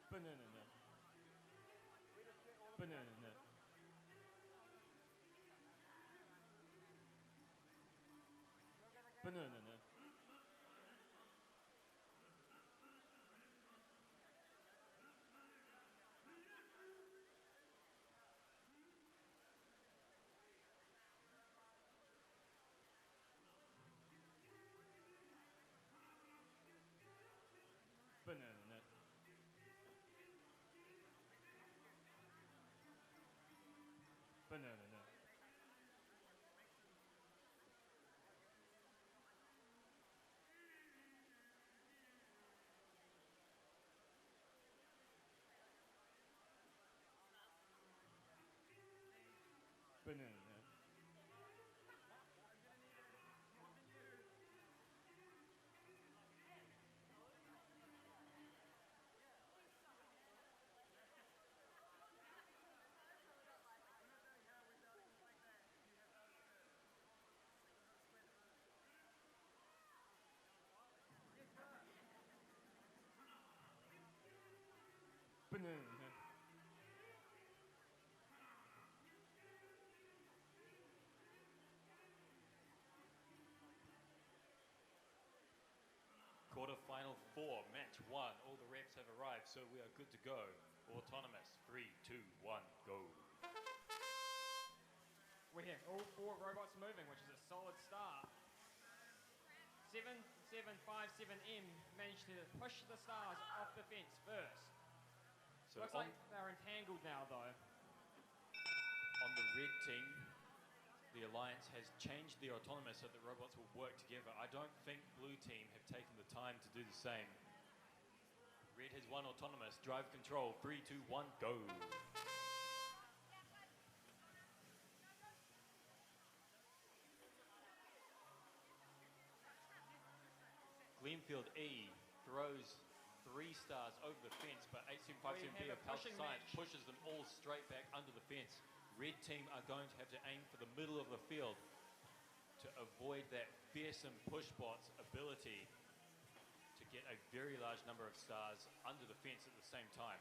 Banana nut. Banana nut. Banana nut. Banana nut. Banana nut. Banana nut. Banana nut. Quarterfinal 4, match 1. All the reps have arrived, so we are good to go. Autonomous, 3, 2, 1, go. We have all 4 robots moving, which is a solid start. 7757M managed to push the stars off the fence first. So Looks like they're entangled now, though. on the red team, the Alliance has changed the autonomous so that robots will work together. I don't think blue team have taken the time to do the same. Red has one autonomous. Drive control. 3, 2, 1, go. Glenfield E throws 3 stars over the fence, but 8757B of House Science pushes them all straight back under the fence. Red team are going to have to aim for the middle of the field to avoid that fearsome pushbot's ability to get a very large number of stars under the fence at the same time.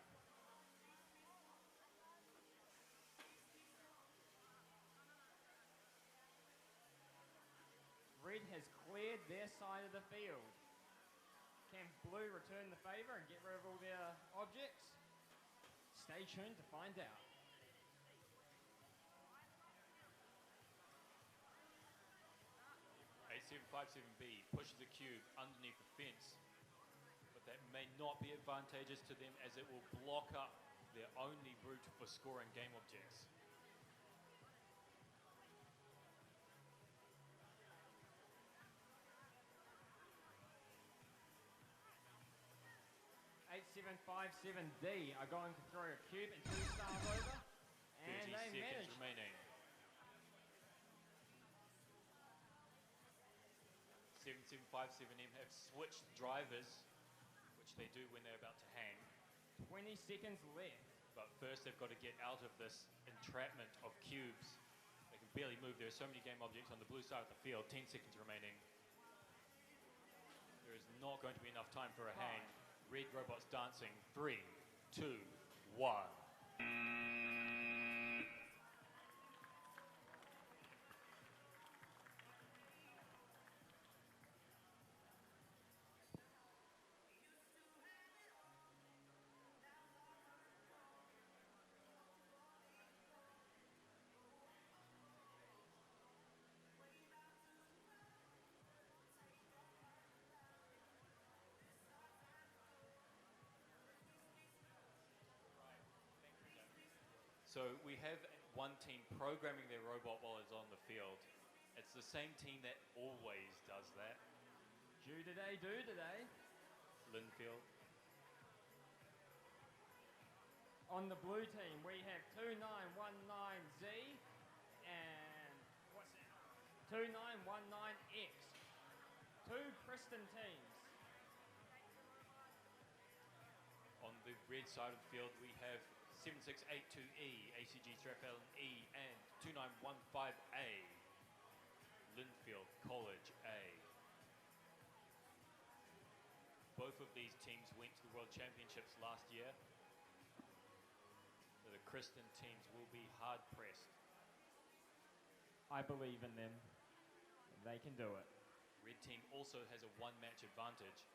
Red has cleared their side of the field. can blue return the favour and get rid of all their objects? Stay tuned to find out. A757B pushes the cube underneath the fence, but that may not be advantageous to them as it will block up their only route for scoring game objects. A757D are going to throw a cube and 2 stars over, and 30 they seconds managed. remaining. 7757M have switched drivers, which they do when they're about to hang. 20 seconds left. But first they've got to get out of this entrapment of cubes. They can barely move. There are so many game objects on the blue side of the field. 10 seconds remaining. There is not going to be enough time for a hang. Red robots dancing. 3, 2, 1. So we have one team programming their robot while it's on the field. It's the same team that always does that. Do today. Linfield. On the blue team, we have 2919Z and what's that? 2919X. 2 Preston teams. On the red side of the field, we have 7682E, ACG Strathfield E, and 2915A, Linfield College A. Both of these teams went to the World Championships last year, so the Kristen teams will be hard pressed. I believe in them. They can do it. Red team also has a 1-match advantage.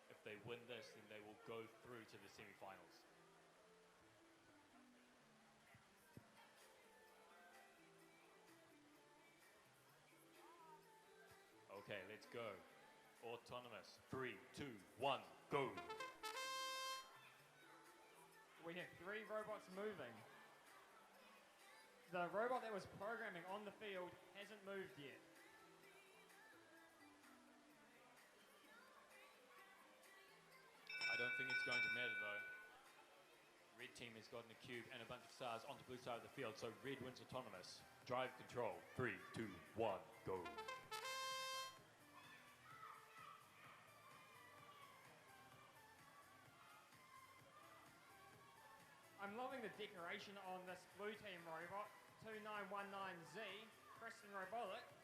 If they win this, then they will go through to the semi-finals. Okay, let's go. Autonomous. 3, 2, 1, go. We have 3 robots moving. The robot that was programming on the field hasn't moved yet. I don't think it's going to matter though. Red team has gotten a cube and a bunch of stars onto blue side of the field, so red wins autonomous. Drive control. 3, 2, 1, go. I'm loving the decoration on this blue team robot, 2919Z, Preston Robotics.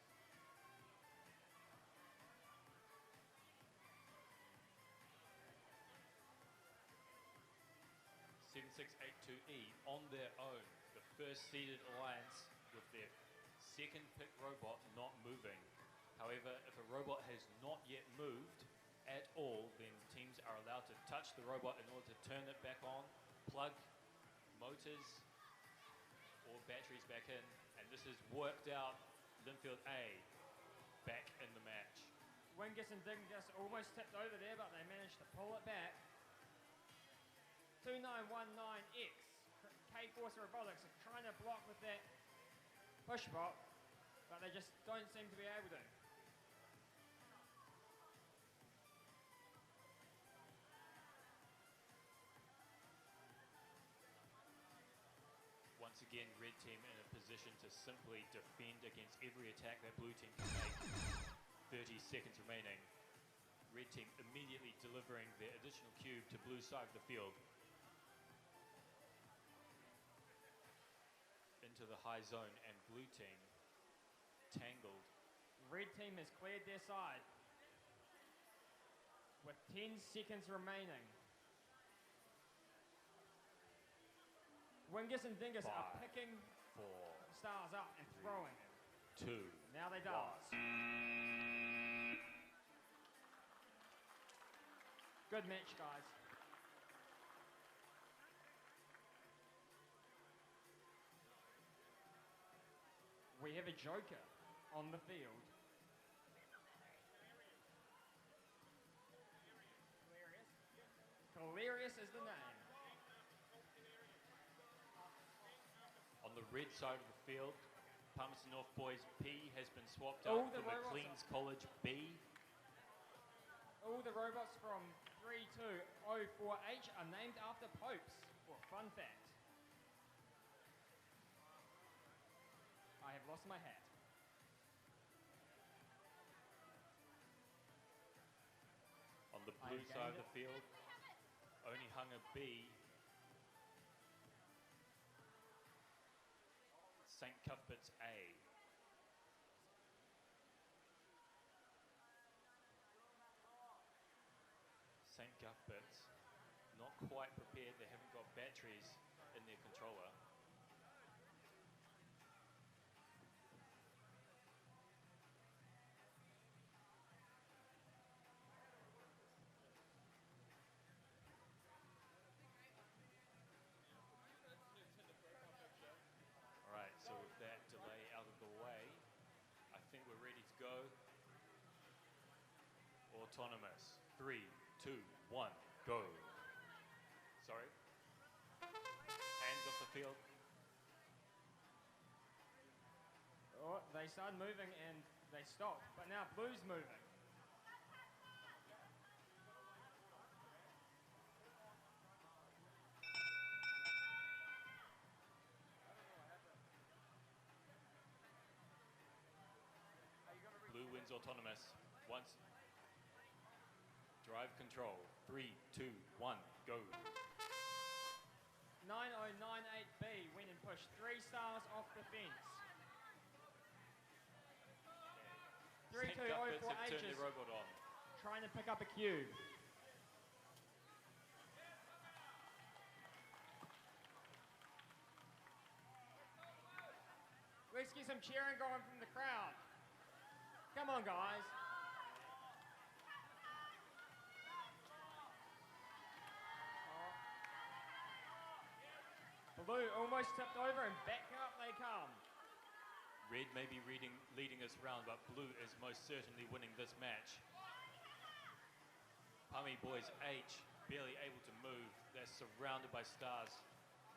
E on their own, the first seeded alliance with their second pick robot not moving. However, if a robot has not yet moved at all, then teams are allowed to touch the robot in order to turn it back on, plug motors or batteries back in, and this has worked out. Linfield A back in the match. Wingus and Dingus almost tipped over there, but they managed to pull it back. 2919X, K-Force Robotics are trying to block with that push bot, but they just don't seem to be able to. Once again, red team in a position to simply defend against every attack that blue team can make. 30 seconds remaining. Red team immediately delivering their additional cube to blue side of the field. Into the high zone, and blue team tangled. Red team has cleared their side with 10 seconds remaining. Wingus and Dingus are 5, picking 4, stars up and throwing. 2. Now they dance. Good match, guys. We have a joker on the field. Hilarious is the name. On the red side of the field, Palmerston North Boys P has been swapped Oh, out the for robots McLean's College B. All the robots from 3204H are named after popes. Well, fun fact. I have lost my hat. On the I blue gained side of it. the field, only Hunger B. St. Cuthbert's A. St. Cuthbert's not quite prepared. They haven't got batteries in their controller. All right, so with that delay out of the way, I think we're ready to go. Autonomous. 3, 2, 1, go. Sorry. Hands off the field. Oh, they started moving and they stopped, but now blue's moving. Blue wins autonomous. Once. Drive control. 3, 2, 1, go. 9098B went and pushed 3 stars off the fence. St. Cuthbert's have 3204H turned is their robot on. trying to pick up a cube. Let's get some cheering going from the crowd. Come on, guys. Blue almost tipped over and back up they come. Red may be leading us round, but blue is most certainly winning this match. Palmy Boys H barely able to move. They're surrounded by stars.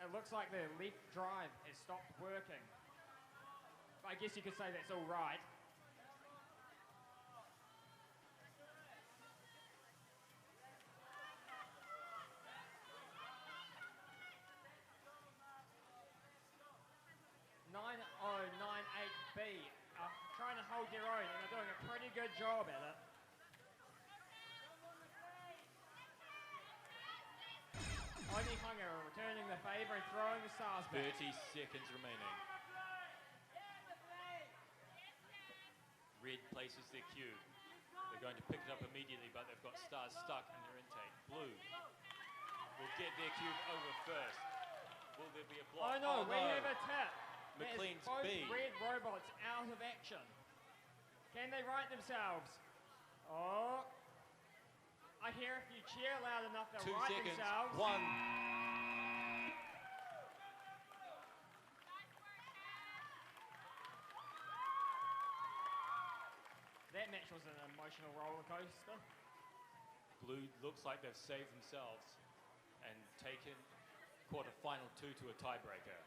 It looks like their left drive has stopped working. I guess you could say that's all right. B are trying to hold their own and they're doing a pretty good job at it. Only Hunger are returning the favour and throwing the stars back. 30 seconds remaining. Red places their cube. They're going to pick it up immediately, but they've got stars stuck in their intake. Blue will get their cube over first. Will there be a block? Oh no, we have a tip. McLean's There's both B. red robots out of action. Can they right themselves? Oh. I hear if you cheer loud enough, they'll 2 right seconds. themselves. 1. That match was an emotional roller coaster. Blue looks like they've saved themselves and taken quarterfinal 2 to a tiebreaker.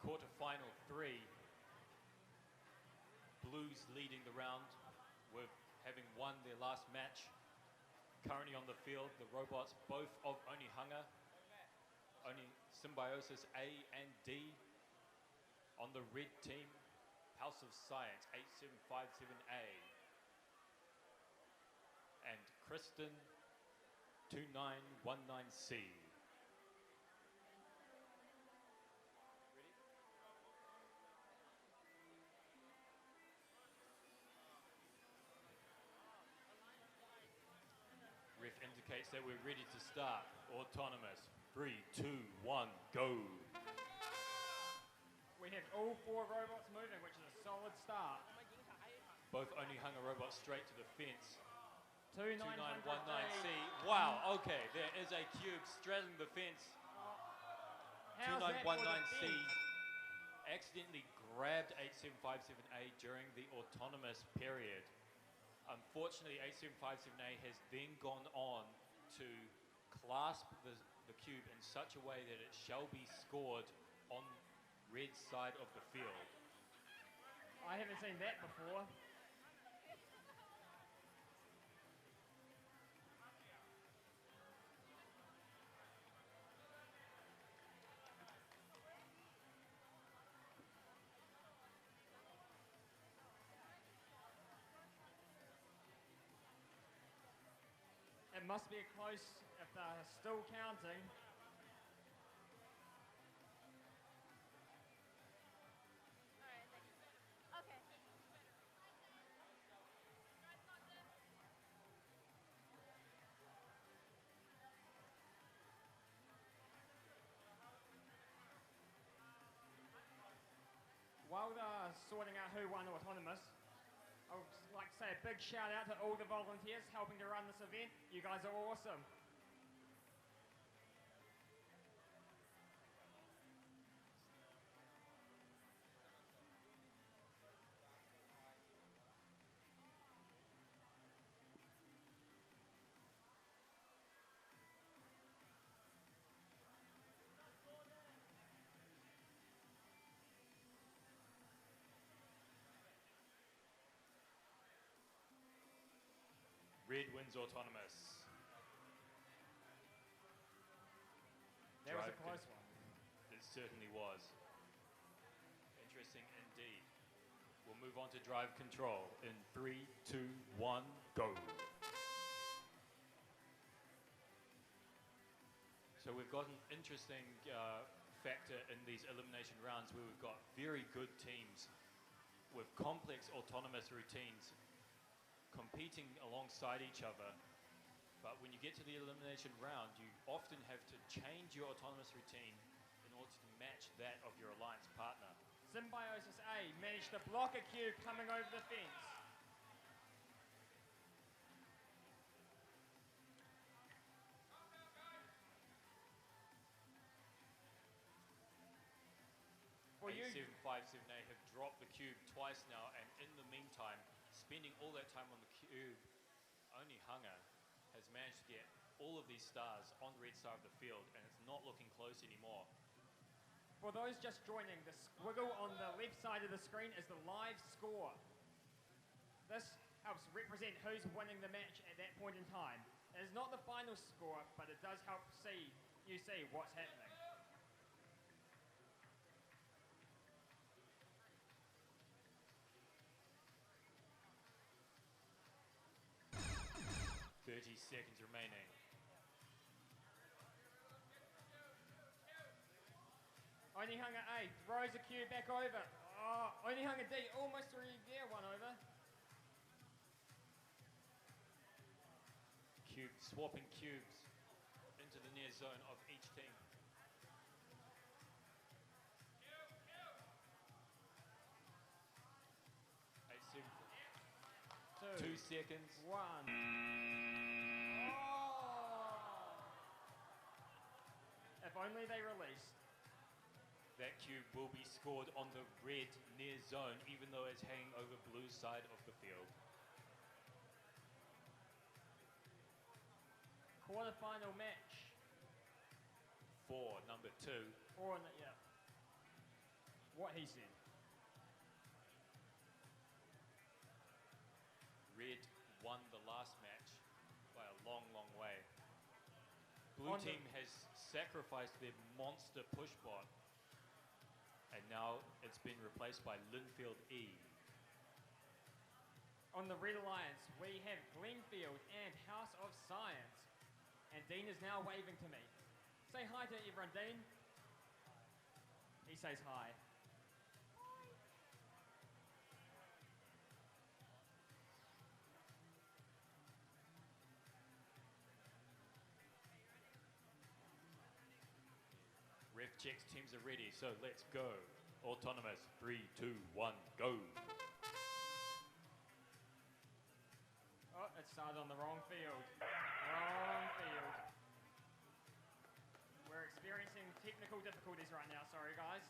Quarterfinal 3. Blues leading the round with having won their last match. Currently on the field, the robots both of Only Hunger, Only Symbiosis A and D. On the red team, House of Science 8757A. And Kristen 2919C. indicates that we're ready to start. Autonomous. 3, 2, 1, go. We have all 4 robots moving, which is a solid start. Both only hunger robots straight to the fence. 2919C. 2919C. Wow, okay, there is a cube straddling the fence. How's that for the 2919C fence? accidentally grabbed 8757A during the autonomous period. Unfortunately, 8757A has then gone on to clasp the cube in such a way that it shall be scored on red side of the field. I haven't seen that before. It must be close if they're still counting. Okay. While they're sorting out who won autonomous, I would just like to say a big shout out to all the volunteers helping to run this event. You guys are awesome. Red wins autonomous. That was a Drive close con- one. It certainly was. Interesting indeed. We'll move on to drive control in 3, 2, 1, go. So we've got an interesting factor in these elimination rounds where we've got very good teams with complex autonomous routines competing alongside each other. But when you get to the elimination round, you often have to change your autonomous routine in order to match that of your alliance partner. Symbiosis A managed to block a cube coming over the fence. For you, 8757A have dropped the cube twice now, and in the meantime, spending all that time on the cube, only Hunger has managed to get all of these stars on the red side of the field, and it's not looking close anymore. for those just joining, the squiggle on the left side of the screen is the live score. This helps represent who's winning the match at that point in time. It is not the final score, but it does help you see what's happening. 30 seconds remaining. Only Hunger A throws a cube back over. Oh, Only Hunger D almost threw their one over. Swapping cubes into the near zone of each team. Two. 2 seconds. 1. Oh. If only they released. That cube will be scored on the red near zone, even though it's hanging over blue side of the field. Quarterfinal match. 4, number 2. Yeah. What he said. Red won the last match by a long, long way. Blue On the- team has sacrificed their monster push bot, and now it's been replaced by Linfield E. On the Red Alliance, we have Glenfield and House of Science. And Dean is now waving to me. Say hi to everyone, Dean. He says hi. checks teams are ready, so let's go. Autonomous, 3, 2, 1, go. Oh, it started on the wrong field. Wrong field. We're experiencing technical difficulties right now, sorry guys.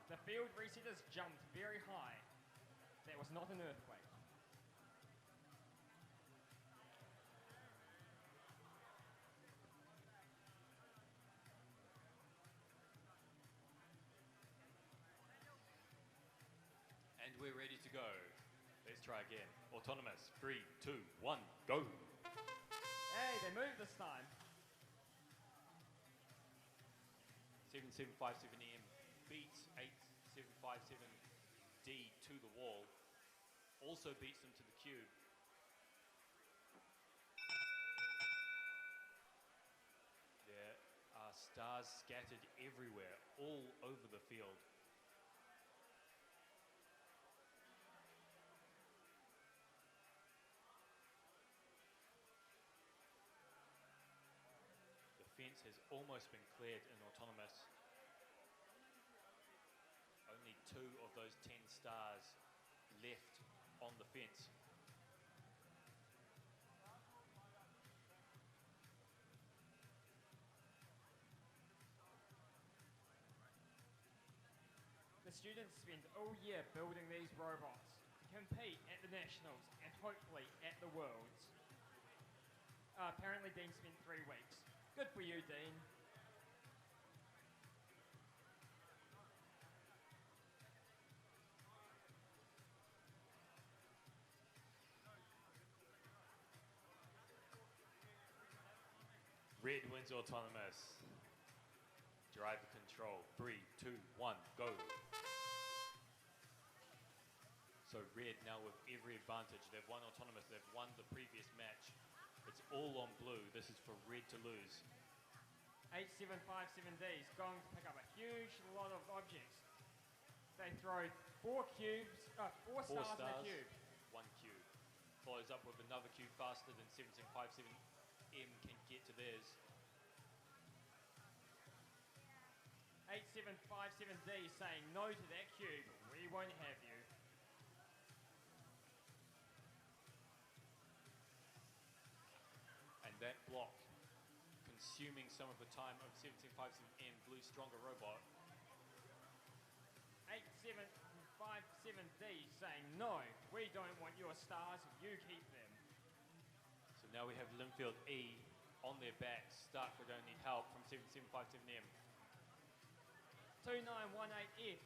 The field resetters jumped very high. That was not an earthquake. And we're ready to go. Let's try again. Autonomous, 3, 2, 1, go. Hey, they moved this time. 7757M beats 8757D to the wall. Also beats them to the cube. There are stars scattered everywhere, all over the field. The fence has almost been cleared in autonomous. Only 2 of those 10 stars left on the fence. The students spend all year building these robots to compete at the Nationals and hopefully at the Worlds. Apparently Dean spent 3 weeks. Good for you, Dean. Red wins autonomous. Driver control, 3, 2, 1, go. So red now with every advantage. They've won autonomous, they've won the previous match. It's all on blue. This is for red to lose. 8757D is going to pick up a huge lot of objects. They throw 4 cubes, 4 stars in a cube. 1 cube. Follows up with another cube faster than 7757M can get to theirs. 8757D is saying no to that cube. We won't have you. And that block consuming some of the time of 7757M, Blue's stronger robot. 8757D saying no, we don't want your stars, you keep them. So now we have Linfield E on their backs, stuck, we don't need help from 7757M. 2918F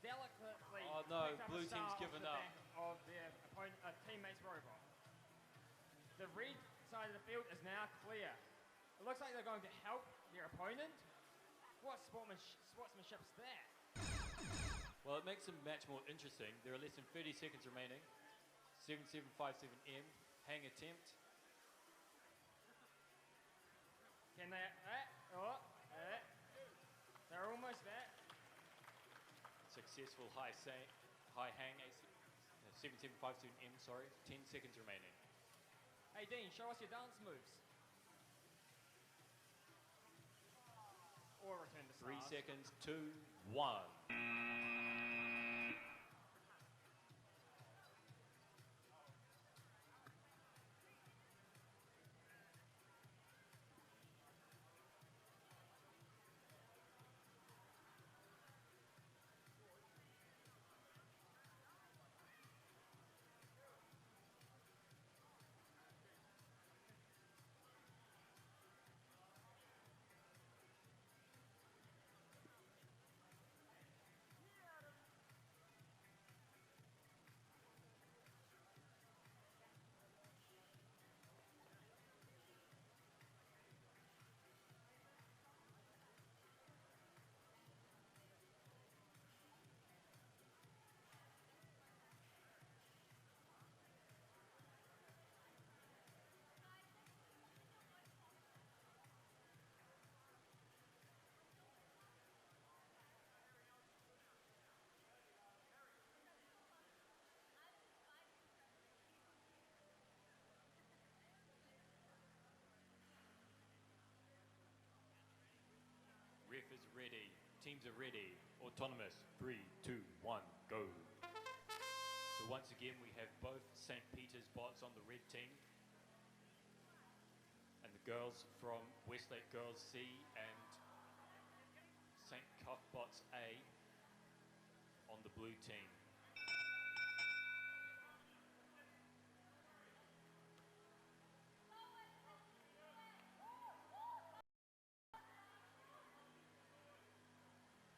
delicately Oh no, picked up blue a star team's off given the up. back of their teammate's robot. The red side of the field is now clear. It looks like they're going to help their opponent. What sportsmanship is that? Well, it makes the match more interesting. There are less than 30 seconds remaining. 7757M, hang attempt. Can they? They're almost there. Successful high hang. 7757M, sorry. 10 seconds remaining. Hey Dean, show us your dance moves. Or return to 3 stars. seconds, 2, 1. ready. Teams are ready. Autonomous. 3, 2, 1, go. So once again, we have both St. Peter's bots on the red team. And the girls from Westlake Girls C and St. Cuthbots A on the blue team.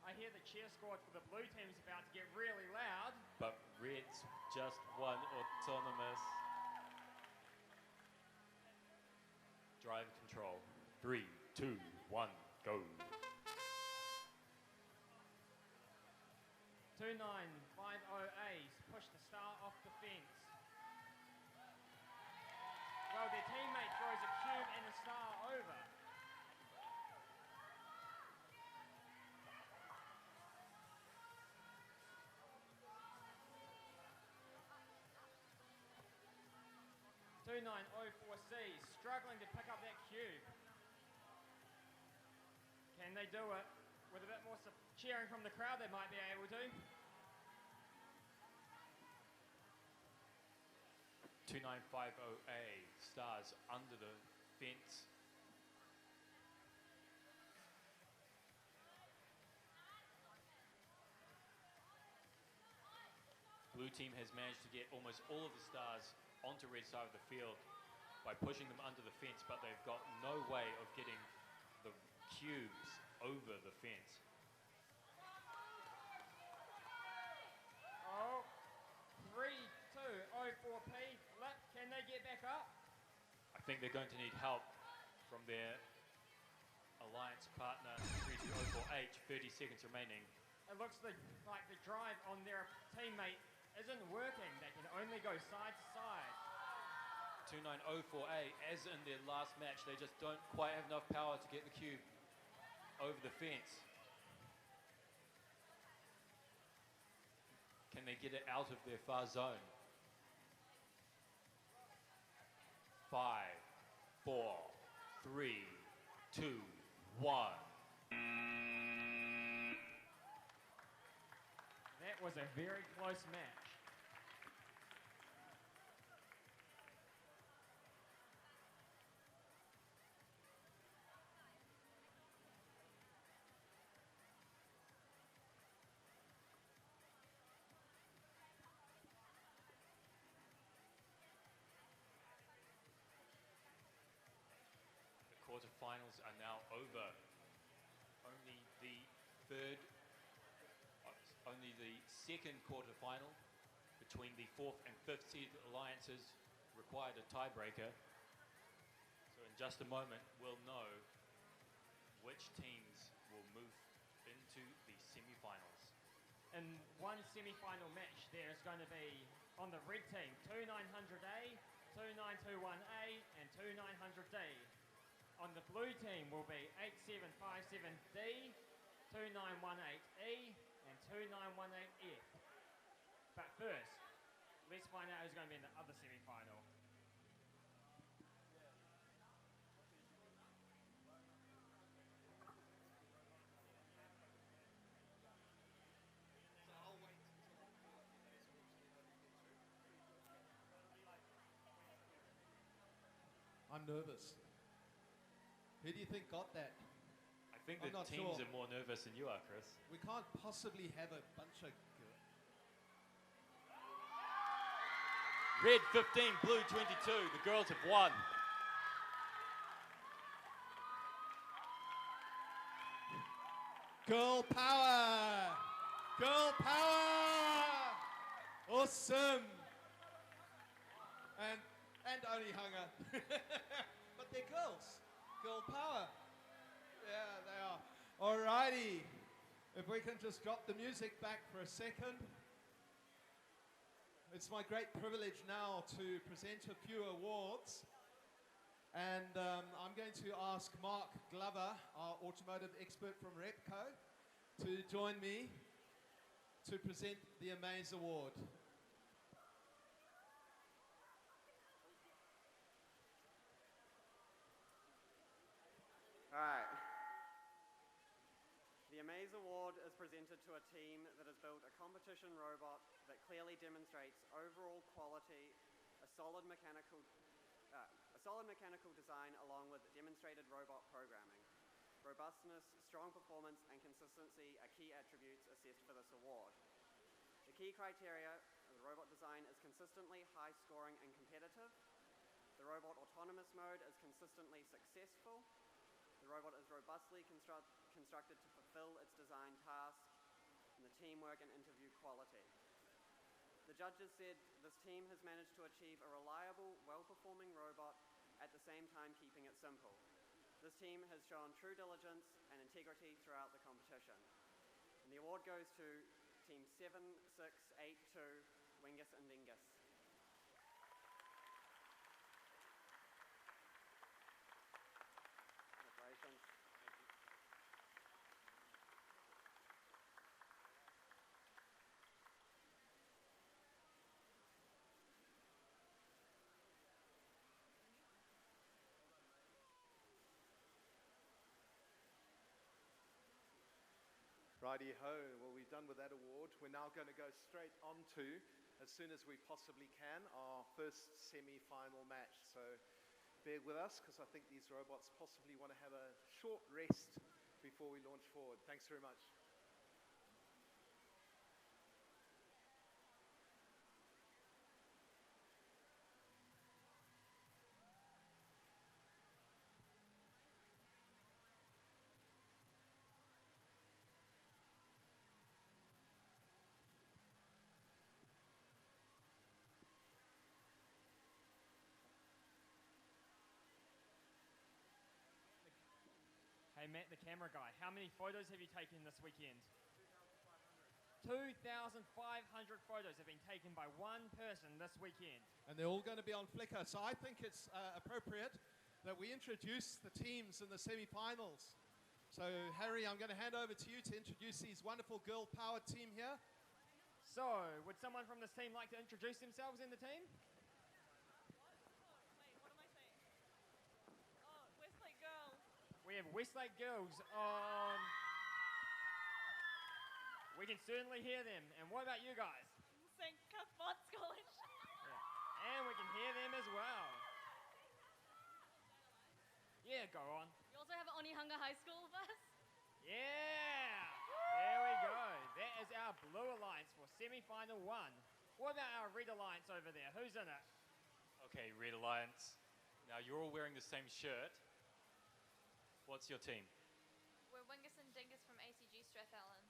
I hear the cheer squad for the blue team's about to get really loud. But red's just won autonomous. Drive control. 3, 2, 1, go. 2950A's push the star off the fence. Well, their teammate throws a cube and a star over. .2904C struggling to pick up that cube. Can they do it? With a bit more cheering from the crowd, they might be able to. 2950A stars under the fence. Blue team has managed to get almost all of the stars onto red side of the field by pushing them under the fence, but they've got no way of getting the cubes over the fence. Oh, 3204P. Lip, can they get back up? I think they're going to need help from their alliance partner 3204H. 30 seconds remaining. It looks like the drive on their teammate isn't working. They can only go side to side. 2904A, as in their last match, they just don't quite have enough power to get the cube over the fence. Can they get it out of their far zone? 5, 4, 3, 2, 1. That was a very close match. The quarterfinals are now over. Only the second quarterfinal between the 4th and 5th seed alliances required a tiebreaker. So in just a moment, we'll know which teams will move into the semi-finals. In one semi-final match, there is going to be, on the red team, 2900A, 2921A, and 2900D. On the blue team will be 8757D, 2918E, and 2918F. But first, let's find out who's going to be in the other semi-final. I'm nervous. Who do you think got that? I think I'm the not teams sure. are more nervous than you are, Chris. We can't possibly have a bunch of... Red 15, blue 22. The girls have won. Girl power! Girl power! Awesome! And only hunger. But they're girls. Girl power. Yeah, they are. Alrighty. If we can just drop the music back for a second. It's my great privilege now to present a few awards. And I'm going to ask Mark Glover, our automotive expert from Repco, to join me to present the Amaze Award. All right. The Today's award is presented to a team that has built a competition robot that clearly demonstrates overall quality, a solid mechanical design along with demonstrated robot programming. Robustness, strong performance, and consistency are key attributes assessed for this award. The key criteria of the robot design is consistently high scoring and competitive. The robot autonomous mode is consistently successful. The robot is robustly constructed to fulfill its design task, and the teamwork and interview quality. The judges said this team has managed to achieve a reliable, well-performing robot at the same time keeping it simple. This team has shown true diligence and integrity throughout the competition. And the award goes to Team 7682, Wingus and Dingus. Congratulations. Righty-ho, well, we're done with that award. We're now going to go straight on to, as soon as we possibly can, our first semi-final match. So bear with us, because I think these robots possibly want to have a short rest before we launch forward. Thanks very much. Hey Matt, the camera guy, how many photos have you taken this weekend? 2,500 photos have been taken by one person this weekend. And they're all going to be on Flickr. So I think it's appropriate that we introduce the teams in the semi-finals. So Harry, I'm going to hand over to you to introduce these wonderful girl-powered team here. So, would someone from this team like to introduce themselves in the team? We have Westlake Girls on... We can certainly hear them. And what about you guys? St. Cuthbert's College. Yeah. And we can hear them as well. Yeah, go on. You also have Onehunga High School with us. Yeah! There we go. That is our Blue Alliance for semi-final 1. What about our Red Alliance over there? Who's in it? Okay, Red Alliance. Now, you're all wearing the same shirt. What's your team? We're Wingus and Dingus from ACG Strathallan.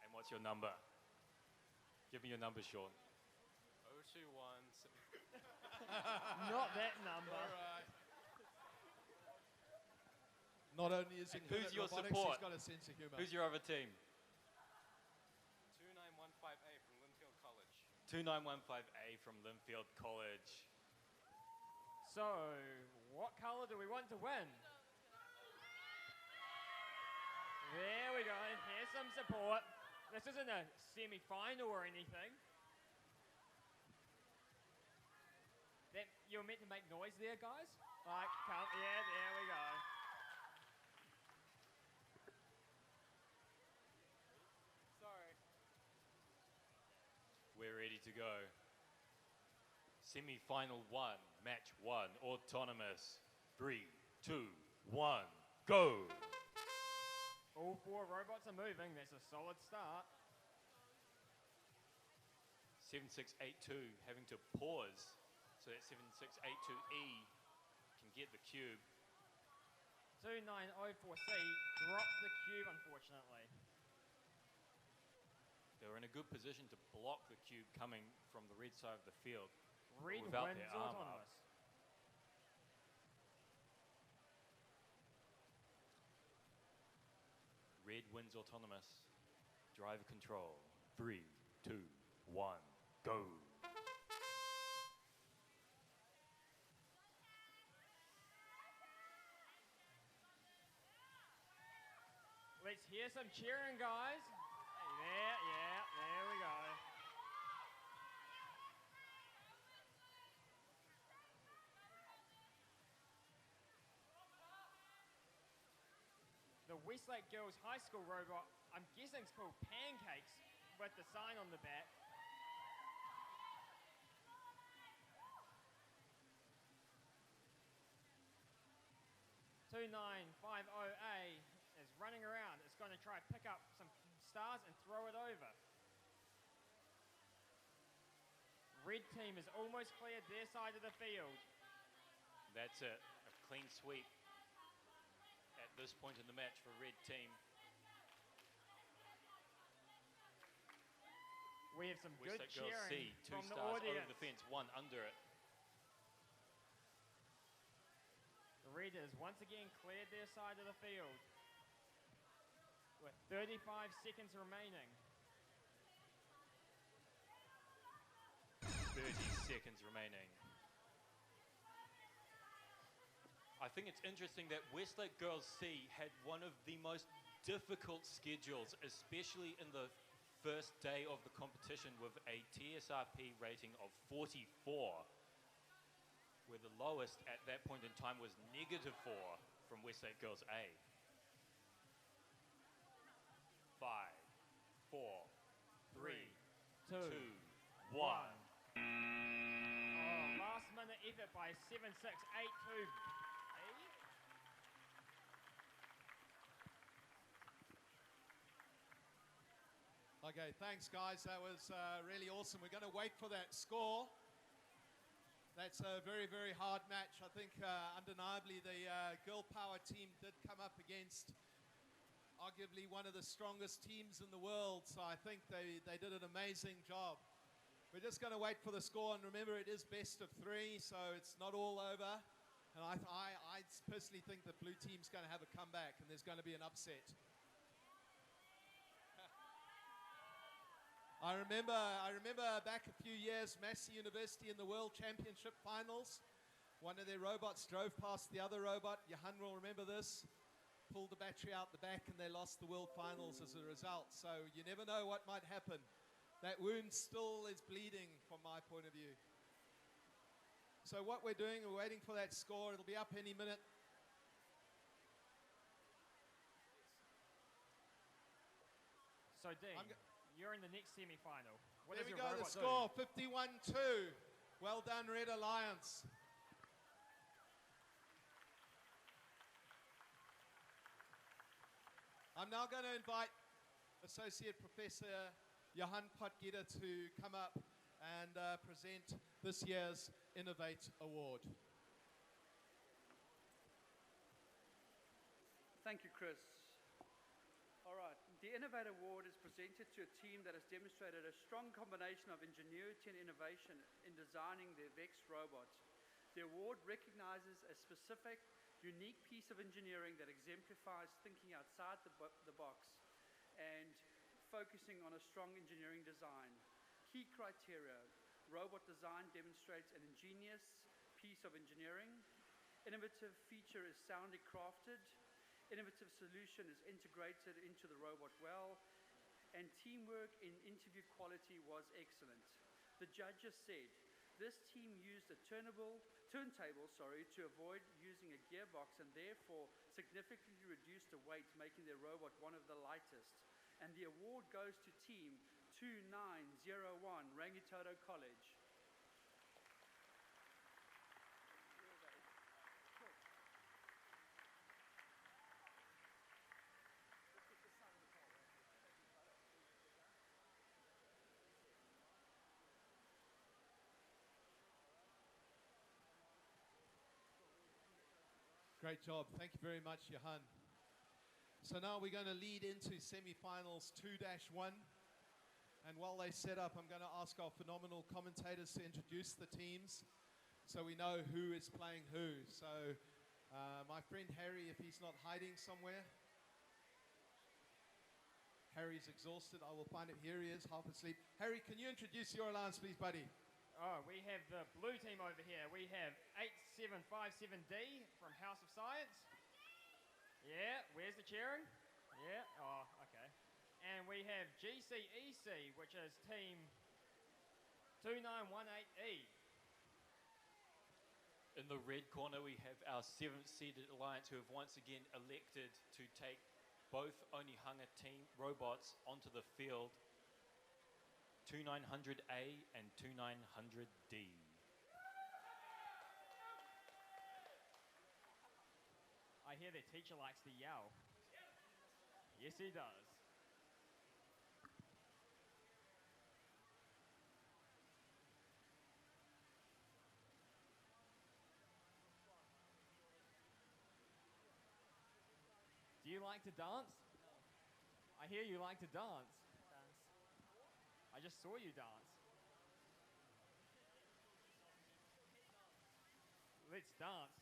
And what's your number? Give me your number, Sean. 021. Not that number. All right. Not only is he And who's your robotics, support? he's got a sense of humor. Who's your other team? 2915A from Linfield College. 2915A from Linfield College. So, what colour do we want to win? There we go. Here's some support. This isn't a semi-final or anything. That, you were meant to make noise there, guys? Like, come, yeah, there we go. Sorry. We're ready to go. Semi-final 1, match 1, autonomous. 3, 2, 1, go! All 4 robots are moving. That's a solid start. 7682 having to pause so that 7682E can get the cube. 2904C dropped the cube, unfortunately. They were in a good position to block the cube coming from the red side of the field. Red without wins their arm up. autonomous. Red wins autonomous. Driver control. 3, 2, 1, go. Let's hear some cheering, guys. Hey, there we go. The Westlake Girls High School robot I'm guessing it's called Pancakes with the sign on the back. .2950A is running around. It's going to try to pick up some stars and throw it over. Red team has almost cleared their side of the field. That's it. A clean sweep at this point in the match for red team. We have some good Westlake Girls cheering C, 2 from the stars audience. over the fence, 1 under it. The Red has once again cleared their side of the field with 35 seconds remaining. 30 seconds remaining. I think it's interesting that Westlake Girls C had one of the most difficult schedules, especially in the first day of the competition, with a TSRP rating of 44, where the lowest at that point in time was -4 from Westlake Girls A. 5, 4, 3, 2, 1. Oh, last minute effort by 7682. Okay, thanks guys. That was really awesome. We're going to wait for that score. That's a very, very hard match. I think undeniably the girl power team did come up against arguably one of the strongest teams in the world. So I think they did an amazing job. We're just going to wait for the score. And remember, it is best of 3, so it's not all over. And I personally think the blue team's going to have a comeback and there's going to be an upset. I remember back a few years, Massey University in the World Championship Finals. One of their robots drove past the other robot. Johan will remember this. Pulled the battery out the back and they lost the World Finals as a result. So you never know what might happen. That wound still is bleeding from my point of view. So what we're doing, we're waiting for that score. It'll be up any minute. So Dean, you're in the next semi-final. What There does we your go, the robot score, do? 51-2. Well done, Red Alliance. I'm now going to invite Associate Professor Johan Potgieter to come up and present this year's Innovate Award. Thank you, Chris. All right, the Innovate Award is presented to a team that has demonstrated a strong combination of ingenuity and innovation in designing their VEX robot. The award recognizes a specific, unique piece of engineering that exemplifies thinking outside the box and focusing on a strong engineering design. Key criteria: robot design demonstrates an ingenious piece of engineering, innovative feature is soundly crafted, innovative solution is integrated into the robot well, and teamwork in interview quality was excellent. The judges said this team used a turntable to avoid using a gearbox and therefore significantly reduced the weight, making their robot one of the lightest. And the award goes to team 2901, Rangitoto College. Great job. Thank you very much, Johan. So now we're going to lead into semi-finals 2-1. And while they set up, I'm going to ask our phenomenal commentators to introduce the teams so we know who is playing who. So my friend Harry, if he's not hiding somewhere. Harry's exhausted. I will find it. Here he is, half asleep. Harry, can you introduce your alliance, please, buddy? Oh, we have the blue team over here. We have 8757D from House of Science. Yeah, where's the cheering? Yeah, oh, okay. And we have GCEC, which is team 2918E. In the red corner, we have our 7th seeded alliance who have once again elected to take both Onihanga team robots onto the field. 2900A and 2900D. I hear their teacher likes to yell. Yes, he does. Do you like to dance? I hear you like to dance. I just saw you dance. Let's dance.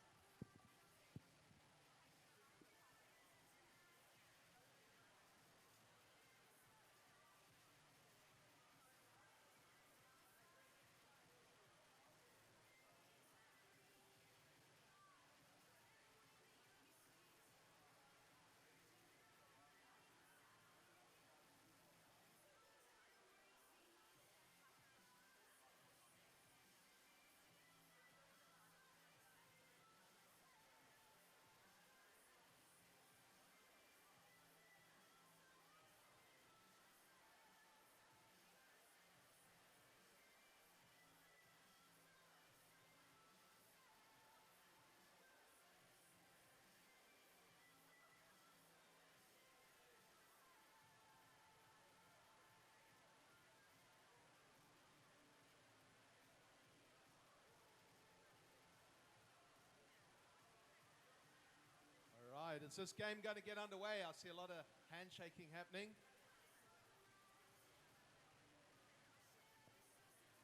All right, is this game going to get underway? I see a lot of handshaking happening.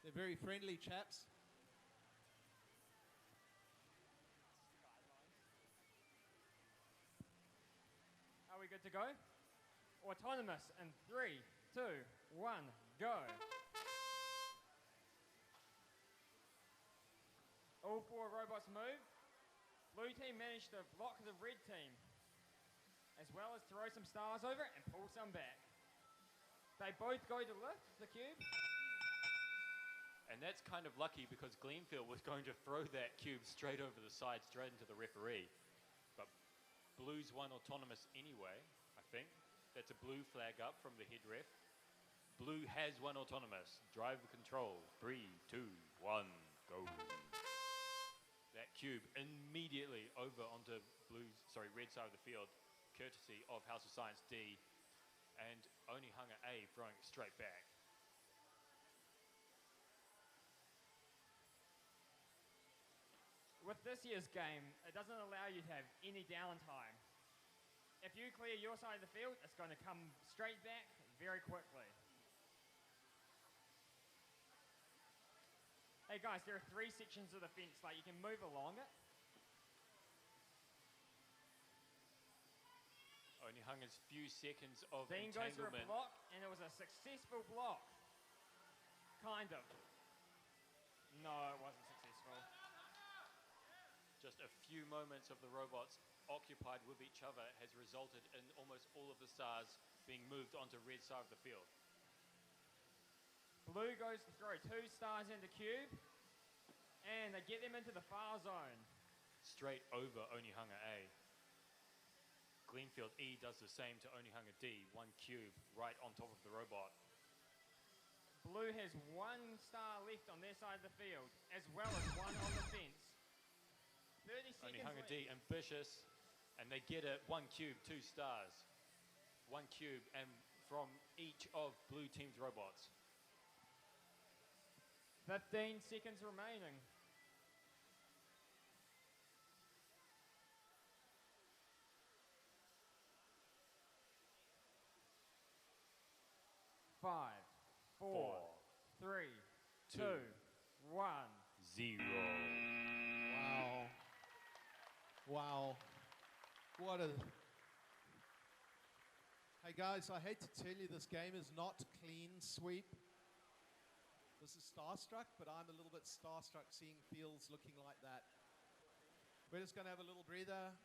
They're very friendly chaps. Are we good to go? Autonomous in 3, 2, 1, go. All 4 robots move. Blue team managed to block the red team, as well as throw some stars over and pull some back. They both go to lift the cube. And that's kind of lucky because Glenfield was going to throw that cube straight over the side, straight into the referee. But Blue's won autonomous anyway, I think. That's a blue flag up from the head ref. Blue has won autonomous. Drive control. 3, 2, 1, go. That cube immediately over onto red side of the field, courtesy of House of Science D, and Onihanga A throwing it straight back. With this year's game, it doesn't allow you to have any downtime. If you clear your side of the field, it's going to come straight back very quickly. Hey guys, there are 3 sections of the fence, like you can move along it. Onihanga's few seconds of Dean goes for a entanglement. block, and it was a successful block. Kind of. No, it wasn't successful. Just a few moments of the robots occupied with each other has resulted in almost all of the stars being moved onto red side of the field. Blue goes to throw 2 stars into cube, and they get them into the far zone. Straight over Onihanga A. Glenfield E does the same to Onihanga D. 1 cube right on top of the robot. Blue has 1 star left on their side of the field, as well as 1 on the fence. 30 seconds Onihanga left. D ambitious, and they get it. 1 cube, 2 stars. 1 cube, and from each of blue team's robots. 15 seconds remaining. Five, 4, 3, 2, 1. 0. Wow. Wow. What a... Hey guys, I hate to tell you this game is not clean sweep. This is starstruck, but I'm a little bit starstruck seeing fields looking like that. We're just going to have a little breather.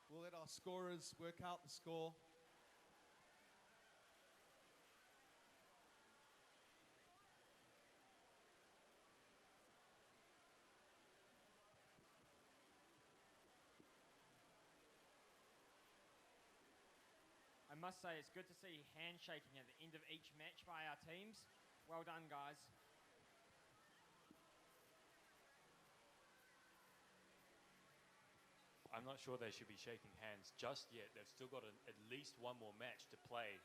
We'll let our scorers work out the score. must say it's good to see handshaking at the end of each match by our teams. Well done, guys. I'm not sure they should be shaking hands just yet. They've still got at least one more match to play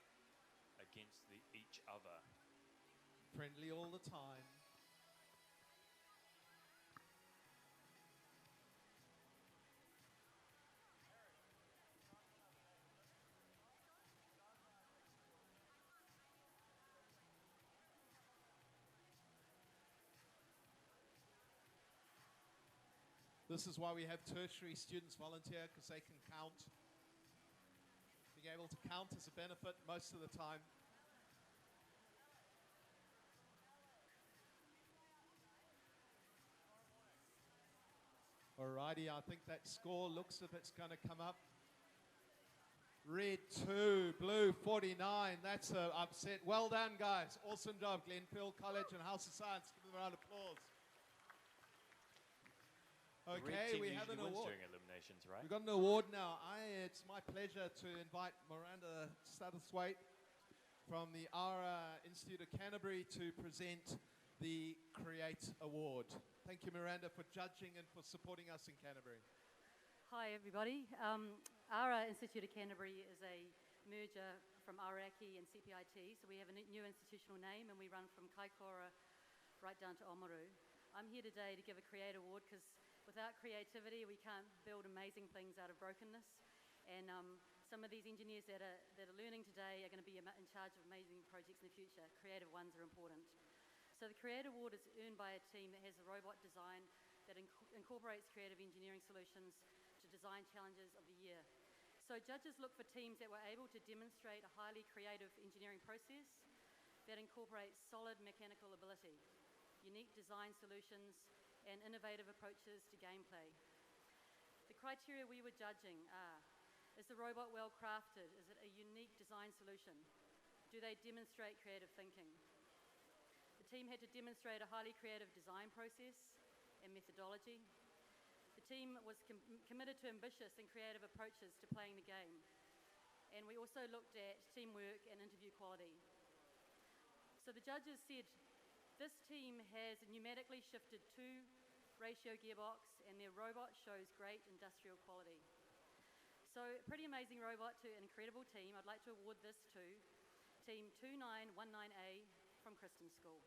against each other. Friendly all the time. This is why we have tertiary students volunteer, because they can count. Being able to count is a benefit most of the time. Alrighty, I think that score looks as if it's going to come up. Red 2, blue 49. That's an upset. Well done, guys. Awesome job, Glenfield College and House of Science. Give them a round of applause. The red Okay, team we have an usually wins award. during eliminations, right? We've got an award now. It's my pleasure to invite Miranda Satterthwaite from the ARA Institute of Canterbury to present the Create Award. Thank you, Miranda, for judging and for supporting us in Canterbury. Hi, everybody. ARA Institute of Canterbury is a merger from Aoraki and CPIT, so we have a new institutional name and we run from Kaikoura right down to Oamaru. I'm here today to give a Create Award because without creativity, we can't build amazing things out of brokenness. And some of these engineers that are learning today are going to be in charge of amazing projects in the future. Creative ones are important. So the Create Award is earned by a team that has a robot design that incorporates creative engineering solutions to design challenges of the year. So judges look for teams that were able to demonstrate a highly creative engineering process that incorporates solid mechanical ability, unique design solutions, and innovative approaches to gameplay. The criteria we were judging are, is the robot well crafted? Is it a unique design solution? Do they demonstrate creative thinking? The team had to demonstrate a highly creative design process and methodology. The team was committed to ambitious and creative approaches to playing the game. And we also looked at teamwork and interview quality. So the judges said, this team has pneumatically shifted 2-ratio gearbox and their robot shows great industrial quality. So a pretty amazing robot to an incredible team. I'd like to award this to Team 2919A from Kristen School.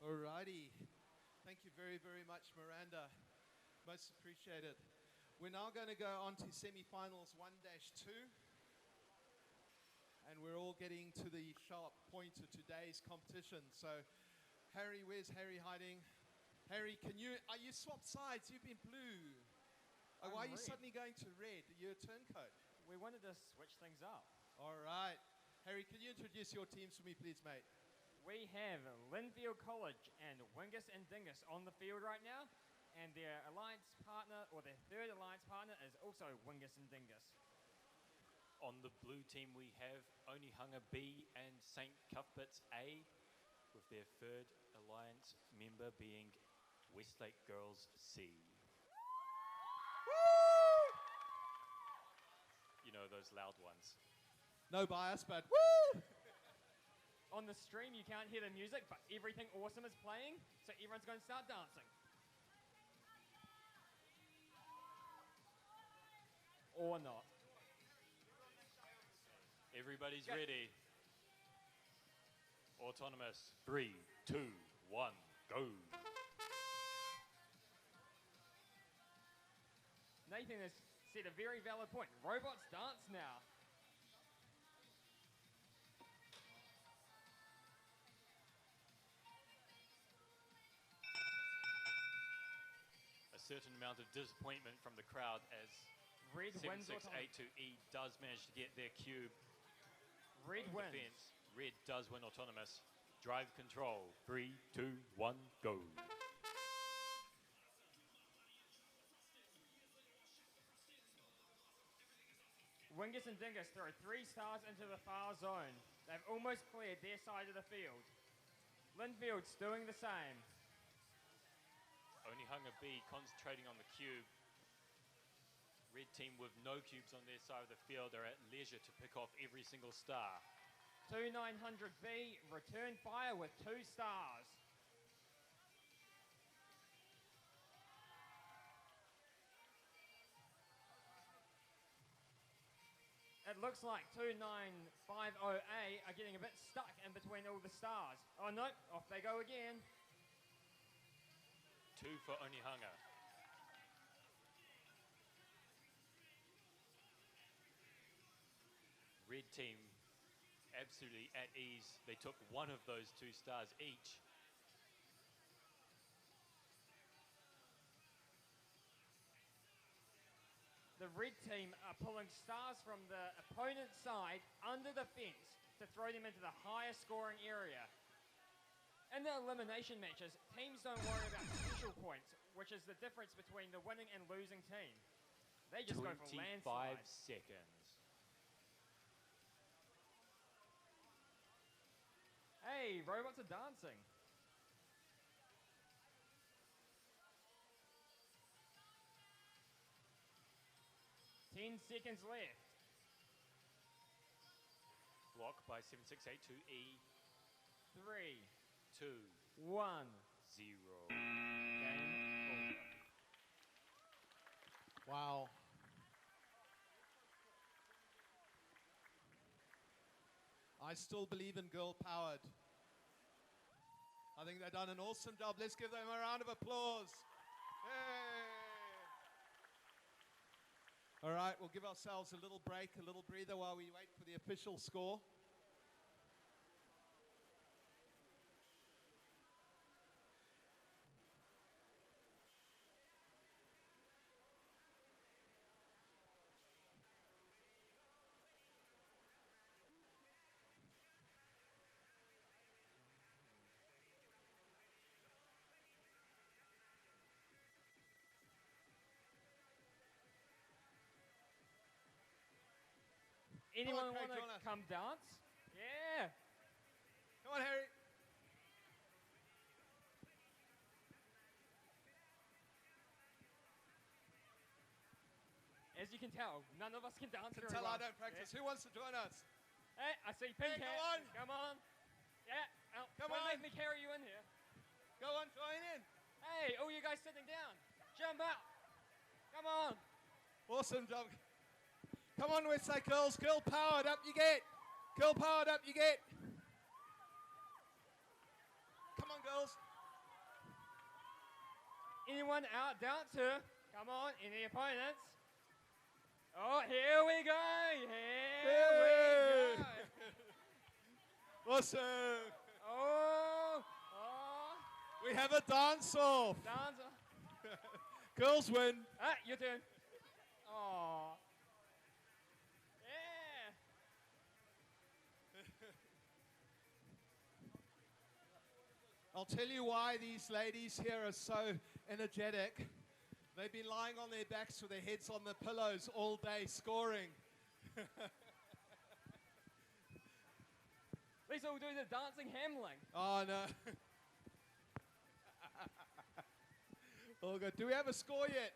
Alrighty. Thank you very, very much, Miranda. Most appreciated. We're now going to go on to semi-finals 1-2. And we're all getting to the sharp point of today's competition. So, Harry, where's Harry hiding? Harry, are you swapped sides? You've been blue. Why are you suddenly going to red? You're a turncoat. We wanted to switch things up. All right. Harry, can you introduce your teams for me, please, mate? We have Linfield College and Wingus and Dingus on the field right now, and their alliance partner, or their third alliance partner, is also Wingus and Dingus. On the blue team, we have Onehunga B and St. Cuthbert's A, with their third alliance member being Westlake Girls C. You know, those loud ones. No bias, but woo! On the stream, you can't hear the music, but everything awesome is playing, so everyone's going to start dancing. Or not. Everybody's ready. Autonomous. 3, 2, 1, go. Nathan is said a very valid point. Robots dance now. A certain amount of disappointment from the crowd as Red wins autonomous. 7682E does manage to get their cube. Red over the wins. fence. Red does win autonomous. Drive control. 3, 2, 1, go. Wingus and Dingus throw 3 stars into the far zone. They've almost cleared their side of the field. Linfield's doing the same. Only Hunger B concentrating on the cube. Red team with no cubes on their side of the field are at leisure to pick off every single star. 2900B return fire with 2 stars. It looks like 2950A are getting a bit stuck in between all the stars. Oh no, off they go again. 2 for Only Hunger. Red team absolutely at ease. They took one of those 2 stars each. The red team are pulling stars from the opponent's side under the fence to throw them into the highest scoring area. In the elimination matches, teams don't worry about special points, which is the difference between the winning and losing team. They just go for 25 landslides. seconds. Hey, robots are dancing. Ten seconds left. Block by 7682E. 3, 2, 1. 0. Game over. Wow. I still believe in girl powered. I think they've done an awesome job. Let's give them a round of applause. Yay. All right, we'll give ourselves a little break, a little breather while we wait for the official score. Anyone Craig, want join to us. come dance? Yeah. Come on, Harry. As you can tell, none of us can dance Can very tell well. I don't practice. Who wants to join us? Hey, I see pink Hey, hat. come on. Come on. Yeah. Come don't on. make me carry you in here. Go on, join in. Hey, all you guys sitting down. Jump out. Come on. Awesome job. Come on, Westside girls. Girl powered, up you get. Girl powered, up you get. Come on, girls. Anyone out dancer? Come on. Any opponents? Oh, here we go. Here we go. Awesome. Oh. We have a dance-off. Dancer. Girls win. Ah, your turn. Oh. Yeah. I'll tell you why these ladies here are so energetic. They've been lying on their backs with their heads on the pillows all day scoring. Let's all do the dancing Hamling. Oh, no. All good. Do we have a score yet?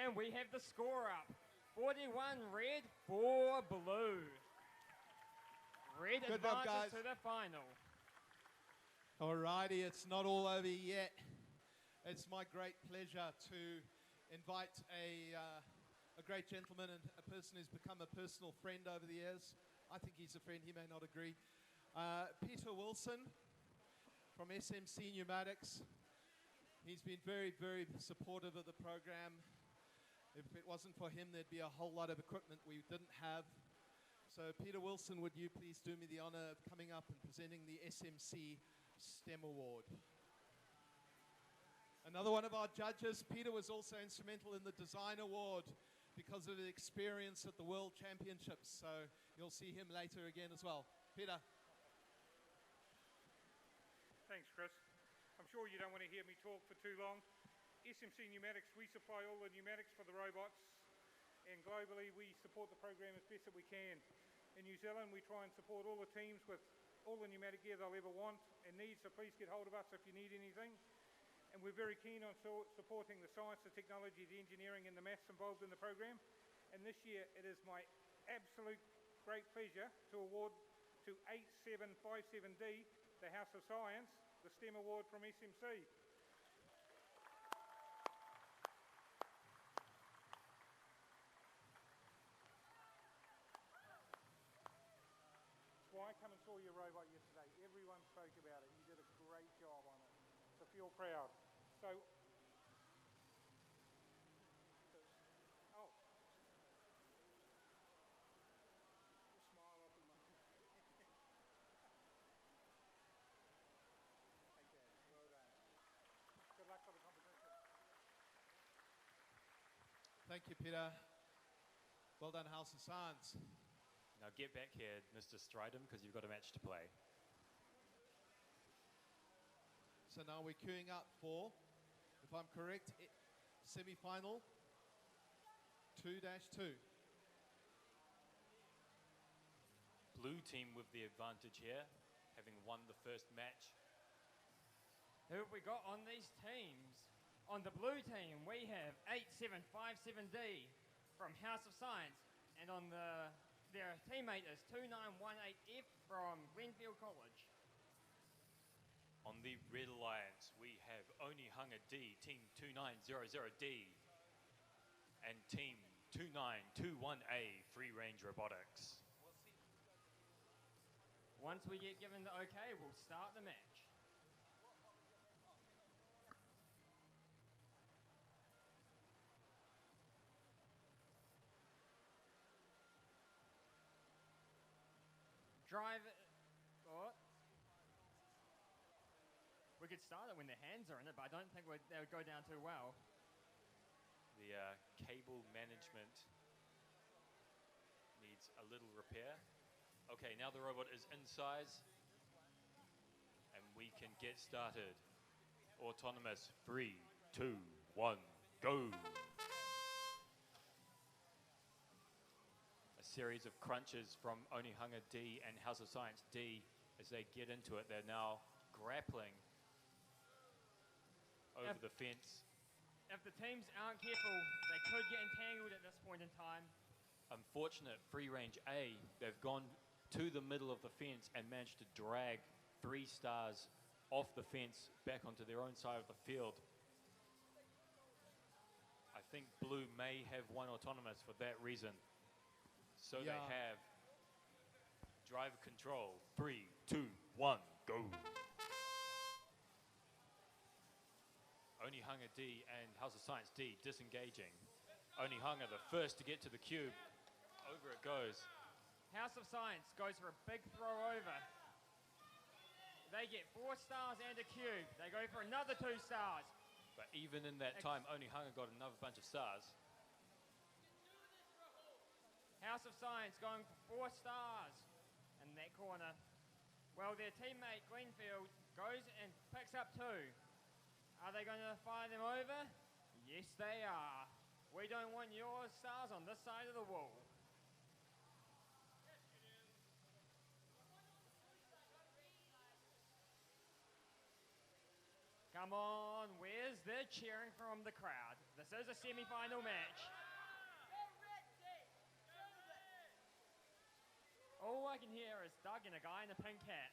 And we have the score up. 41 red, 4 blue. Red Good job, advances guys. to the final. Alrighty, it's not all over yet. It's my great pleasure to invite a great gentleman and a person who's become a personal friend over the years. I think he's a friend, he may not agree. Peter Wilson from SMC Pneumatics. He's been very, very supportive of the program. If it wasn't for him, there'd be a whole lot of equipment we didn't have. So Peter Wilson, would you please do me the honor of coming up and presenting the SMC STEM Award. Another one of our judges, Peter, was also instrumental in the Design Award because of his experience at the World Championships. So you'll see him later again as well. Peter. Thanks, Chris. I'm sure you don't want to hear me talk for too long. SMC Pneumatics, we supply all the pneumatics for the robots, and globally we support the program as best that we can. In New Zealand, we try and support all the teams with all the pneumatic gear they'll ever want and need, so please get hold of us if you need anything. And we're very keen on supporting the science, the technology, the engineering and the maths involved in the program. And this year it is my absolute great pleasure to award to 8757D, the House of Science, the STEM Award from SMC. Why I come and saw your robot yesterday. Everyone spoke about it. You did a great job on it. So feel proud. So, oh. Smile off the moment. Okay, well done. Good luck for the competition. Thank you, Peter. Well done, House of Science. Now get back here, Mr. Stridham, because you've got a match to play. So now we're queuing up for, if I'm correct, semi-final 2-2. Blue team with the advantage here, having won the first match. Who have we got on these teams? On the blue team, we have 8757D from House of Science, and on their teammate is 2918F from Glenfield College. On the Red Alliance, we have Onihunga D, Team 2900D, and Team 2921A, Free Range Robotics. Once we get given the okay, we'll start the match. Drive it. What? We could start it when their hands are in it, but I don't think they would go down too well. The cable management needs a little repair. Okay, now the robot is in size, and we can get started. Autonomous, 3, 2, 1, go! A series of crunches from Onihunga D and House of Science D as they get into it. They're now grappling over the fence. If the teams aren't careful, they could get entangled at this point in time. Unfortunate, Free Range A, they've gone to the middle of the fence and managed to drag 3 stars off the fence back onto their own side of the field. I think Blue may have won autonomous for that reason. So they have driver control. 3, 2, 1, go. Onihunga D and House of Science D disengaging. Onihunga the first to get to the cube. Over it goes. House of Science goes for a big throw over. They get 4 stars and a cube. They go for another 2 stars. But even in that time, Onihunga got another bunch of stars. House of Science going for 4 stars in that corner. Well, their teammate Glenfield goes and picks up 2. Are they going to fire them over? Yes, they are. We don't want your stars on this side of the wall. Come on, where's the cheering from the crowd? This is a semi-final match. All I can hear is Doug and a guy in a pink hat.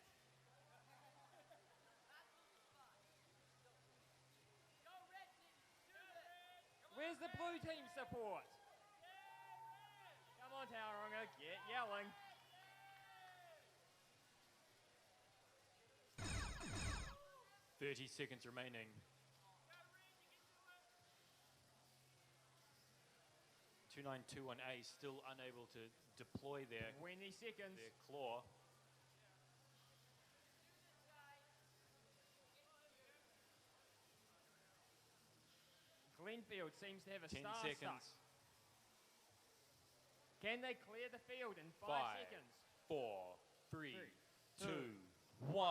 Where's the blue team support? Come on, Tauranga, get yelling. .30 seconds remaining. 2921A still unable to deploy their 20 seconds. Their claw. Glenfield seems to have a 10 star seconds. stuck. Can they clear the field in 5 seconds? 4, 3, 2, 1.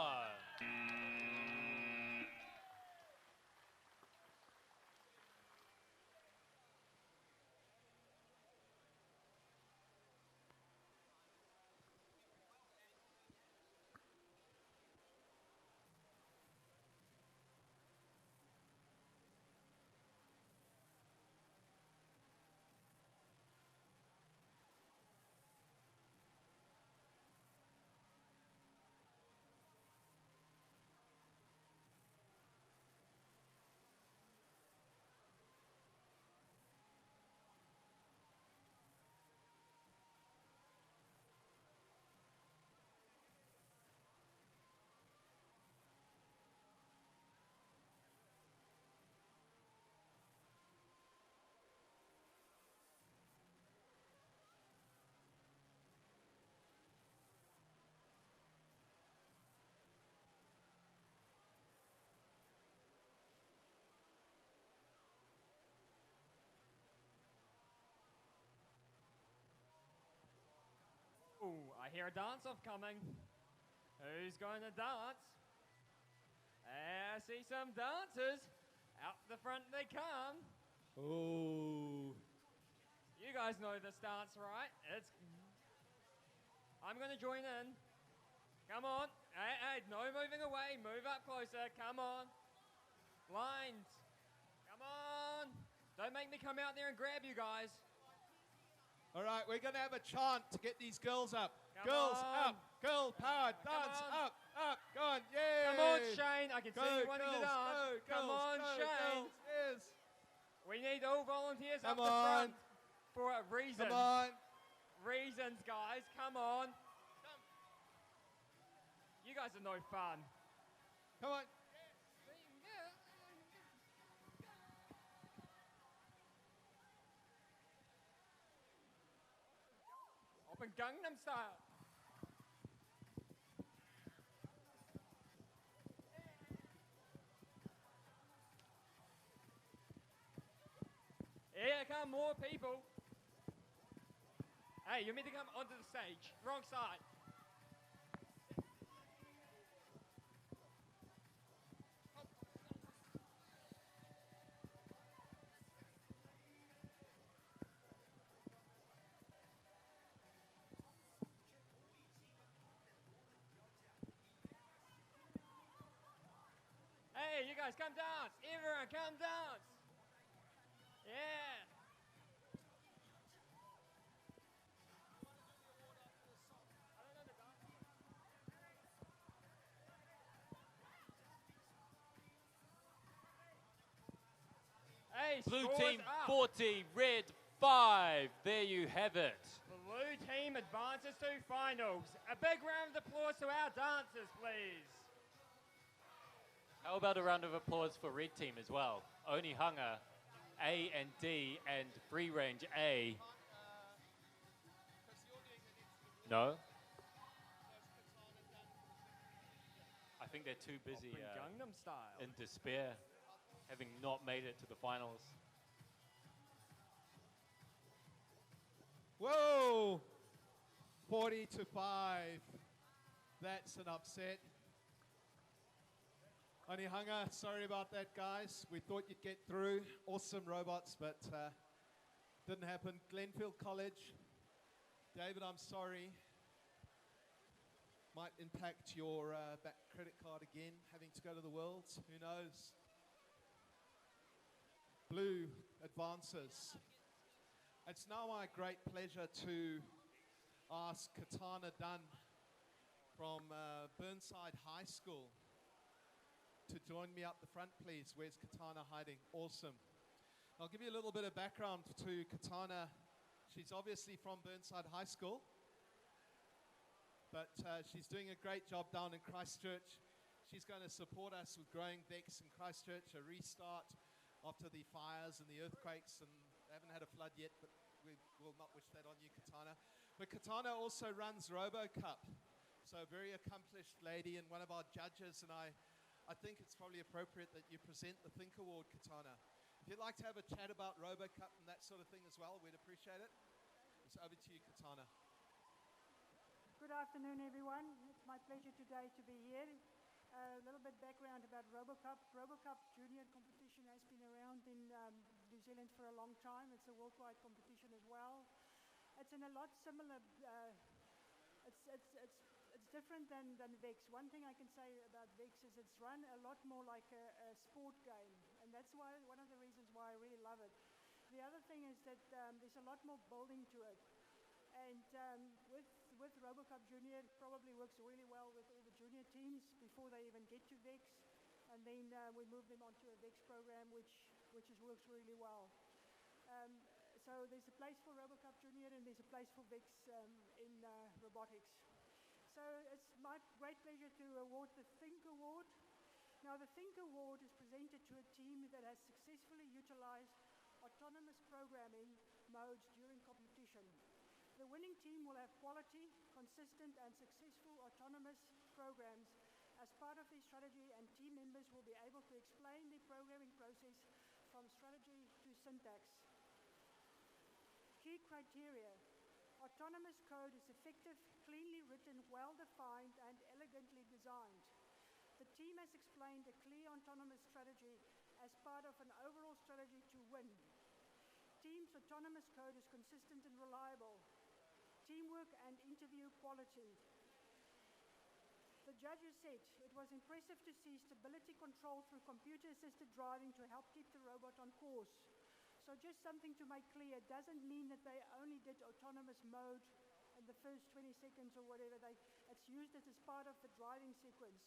Ooh, I hear a dance-off coming. Who's going to dance? I see some dancers. Out the front they come. Oh. You guys know this dance, right? I'm going to join in. Come on. Hey, no moving away. Move up closer. Come on. Lines. Come on. Don't make me come out there and grab you guys. All right, we're going to have a chant to get these girls up. Come girls on. up. Girl power. Dance on. up. Go on. Yay. Come on, Shane. I can see you wanting to girls, dance. Come on, Shane. Girls. Yes. We need all volunteers Come up the on. front for a reason. Come on. Reasons, guys. Come on. You guys are no fun. Come on. Open Gangnam Style. Here come more people. Hey, you meant to come onto the stage. Wrong side. Hey, you guys come dance. Everyone come dance. Yeah. Hey, Blue scores team up. 40, red 5. There you have it. Blue team advances to finals. A big round of applause to our dancers, please. How about a round of applause for red team as well? Onihanga, A and D, and free range A. No? I think they're too busy Gangnam Style. in despair, having not made it to the finals. Whoa! 40-5. That's an upset. Onihanga, sorry about that, guys. We thought you'd get through. Awesome robots, but didn't happen. Glenfield College. David, I'm sorry. Might impact your back credit card again, having to go to the Worlds. Who knows? Blue advances. It's now my great pleasure to ask Katana Dunn from Burnside High School to join me up the front, please. Where's Katana hiding? Awesome. I'll give you a little bit of background to Katana. She's obviously from Burnside High School, but she's doing a great job down in Christchurch. She's going to support us with growing VEX in Christchurch, a restart after the fires and the earthquakes, and they haven't had a flood yet, but we will not wish that on you, Katana. But Katana also runs RoboCup, so a very accomplished lady and one of our judges, and I think it's probably appropriate that you present the Think Award, Katana. If you'd like to have a chat about RoboCup and that sort of thing as well, we'd appreciate it. It's over to you, Katana. Good afternoon, everyone. It's my pleasure today to be here. A little bit background about RoboCup. RoboCup Junior competition has been around in New Zealand for a long time. It's a worldwide competition as well. It's in a lot similar. It's different than VEX. One thing I can say about VEX is it's run a lot more like a sport game, and that's why one of the reasons why I really love it. The other thing is that there's a lot more building to it, and with RoboCup Junior, it probably works really well with all the junior teams before they even get to VEX, and then we move them onto a VEX program, which works really well. So there's a place for RoboCup Junior and there's a place for VEX in robotics. So it's my great pleasure to award the Think Award. Now the Think Award is presented to a team that has successfully utilized autonomous programming modes during competition. The winning team will have quality, consistent and successful autonomous programs as part of their strategy, and team members will be able to explain their programming process from strategy to syntax. Key criteria. Autonomous code is effective, cleanly written, well-defined, and elegantly designed. The team has explained a clear autonomous strategy as part of an overall strategy to win. Team's autonomous code is consistent and reliable. Teamwork and interview quality. The judges said it was impressive to see stability control through computer-assisted driving to help keep the robot on course. So just something to make clear, it doesn't mean that they only did autonomous mode in the first 20 seconds or whatever. It's used as part of the driving sequence.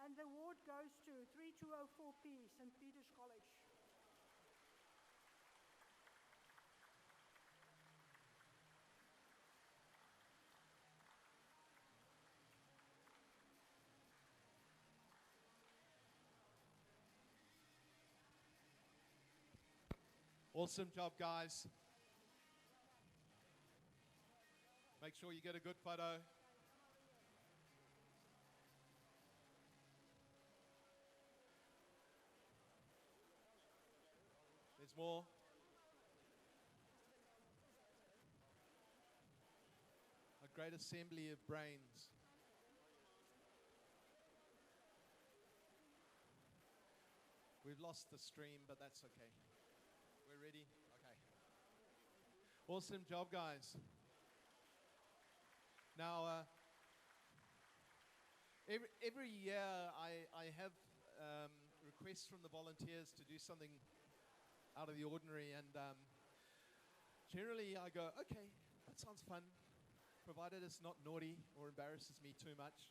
And the award goes to 3204P, St. Peter's College. Awesome job, guys. Make sure you get a good photo. There's more. A great assembly of brains. We've lost the stream, but that's okay. We're ready? Okay. Awesome job, guys. Now, every year I have requests from the volunteers to do something out of the ordinary, and generally I go, okay, that sounds fun, provided it's not naughty or embarrasses me too much.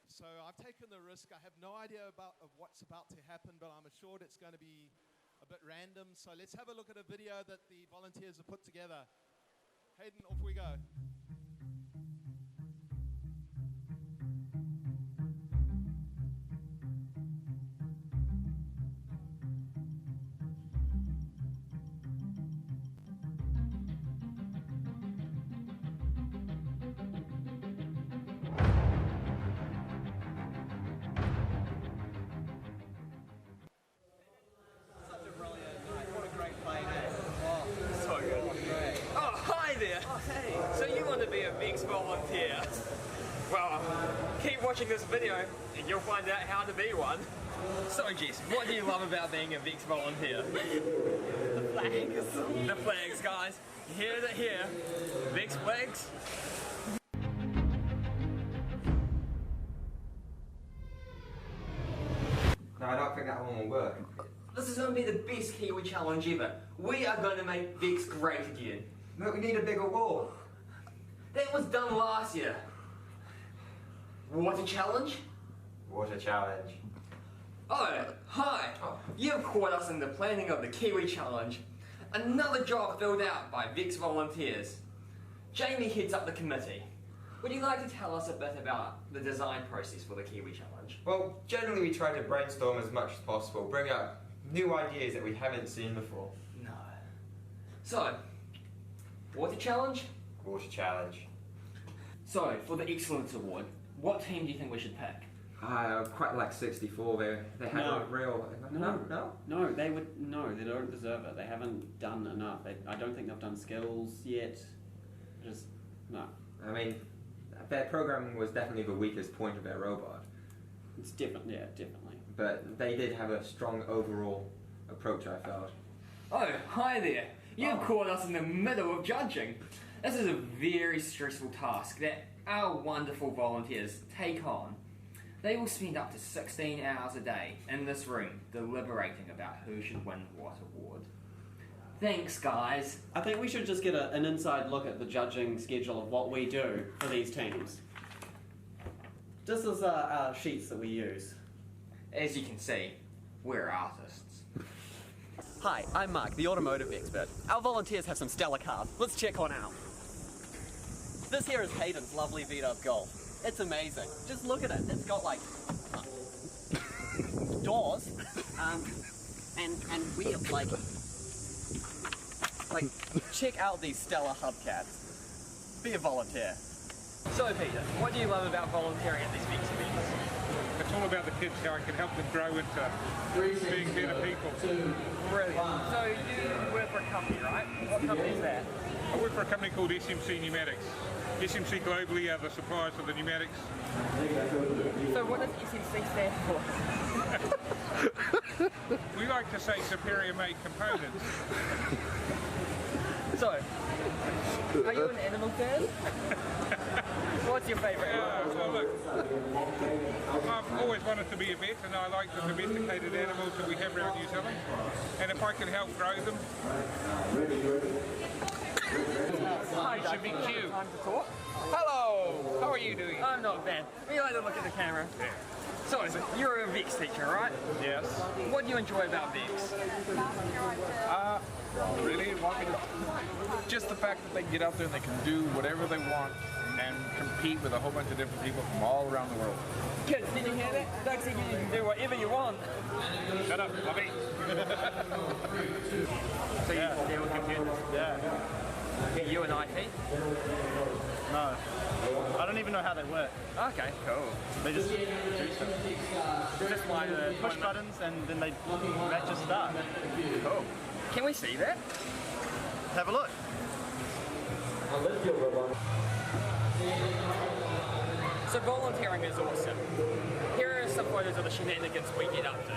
So I've taken the risk. I have no idea of what's about to happen, but I'm assured it's going to be a bit random. So let's have a look at a video that the volunteers have put together. Hayden, off we go. volunteer. Well, keep watching this video and you'll find out how to be one. So Jess, what do you love about being a VEX volunteer? The flags. The flags, guys. You hear it here. VEX flags. No, I don't think that one will work. This is going to be the best Kiwi challenge ever. We are going to make VEX great again. But we need a bigger wall. That was done last year. Water challenge? Water challenge. Oh, hi. You've caught us in the planning of the Kiwi challenge. another job filled out by VEX volunteers. Jamie heads up the committee. Would you like to tell us a bit about the design process for the Kiwi Challenge? Well, generally we try to brainstorm as much as possible, bring up new ideas that we haven't seen before. No. So, Water Challenge? Water Challenge. So, for the Excellence Award, what team do you think we should pick? I quite like 64. They had No. a real... No, they don't deserve it. They haven't done enough. I don't think they've done skills yet. Just, no. I mean, their programming was definitely the weakest point of their robot. It's definitely. But they did have a strong overall approach, I felt. Oh, hi there. You've caught us in the middle of judging. This is a very stressful task that our wonderful volunteers take on. They will spend up to 16 hours a day in this room deliberating about who should win what award. Thanks, guys. I think we should just get an inside look at the judging schedule of what we do for these teams. Just as our sheets that we use. As you can see, we're artists. Hi, I'm Mark, the automotive expert. Our volunteers have some stellar cars. Let's check one out. This here is Hayden's lovely V-Dub Golf. It's amazing. Just look at it. It's got like doors and wheels. Like check out these stellar hubcaps. Be a volunteer. So Peter, what do you love about volunteering at these VEX events? It's all about the kids, how I can help them grow into being better people. Brilliant. So you work for a company, right? What company is that? I work for a company called SMC Pneumatics. SMC globally are the suppliers of the pneumatics. So what does SMC stand for? We like to say superior made components. So, are you an animal fan? What's your favourite animal? Well, look, I've always wanted to be a vet, and I like the domesticated animals that we have around New Zealand. And if I can help grow them, Hi, it should be cute. Time to talk. Hello, how are you doing? I'm not bad. We like to look at the camera. Yeah. So, you're a VEX teacher, right? Yes. What do you enjoy about VEX? Really? Just the fact that they can get out there and they can do whatever they want and compete with a whole bunch of different people from all around the world. Kids, did you hear that? Doug said you can do whatever you want. Shut up, Bobby. So you deal with computers? Yeah. Are you an IT? No. I don't even know how they work. Okay, cool. They just do stuff. Just like push buttons and then they match a start. Cool. Can we see that? Have a look. So volunteering is awesome. Here are some photos of the shenanigans we get up to.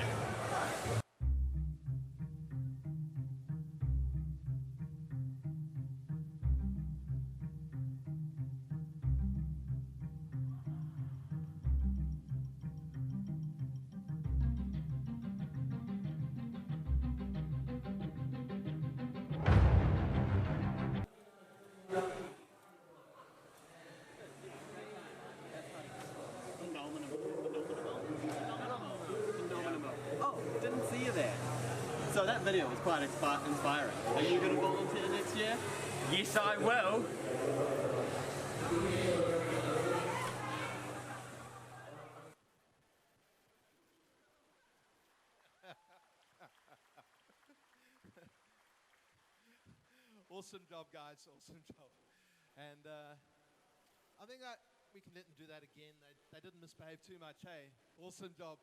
Oh, didn't see you there. So that video was quite inspiring. Are you going to volunteer next year? Yes, I will. Awesome job, guys. Awesome job. And I think that we can let them do that again. They didn't misbehave too much, hey? Awesome job.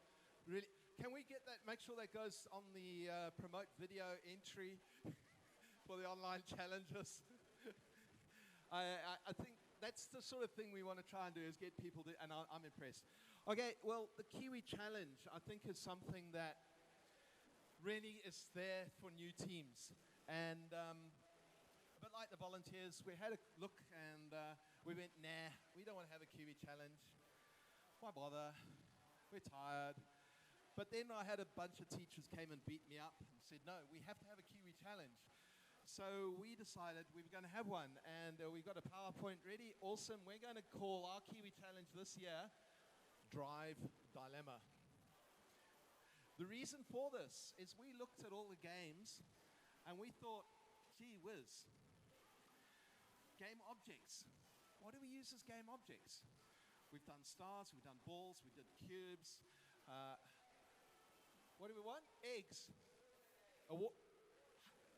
Really. Can we get that, make sure that goes on the promote video entry for the online challenges? I think that's the sort of thing we want to try and do, is get people to, and I'm impressed. Okay, well, the Kiwi Challenge, I think, is something that really is there for new teams. And a bit like the volunteers, we had a look and we went, nah, we don't want to have a Kiwi Challenge. Why bother? We're tired. But then I had a bunch of teachers came and beat me up and said, no, we have to have a Kiwi Challenge. So we decided we were going to have one, and we've got a PowerPoint ready. Awesome. We're going to call our Kiwi Challenge this year Drive Dilemma. The reason for this is we looked at all the games and we thought, gee whiz. Game objects. What do we use as game objects? We've done stars, we've done balls, we did cubes. What do we want? Eggs.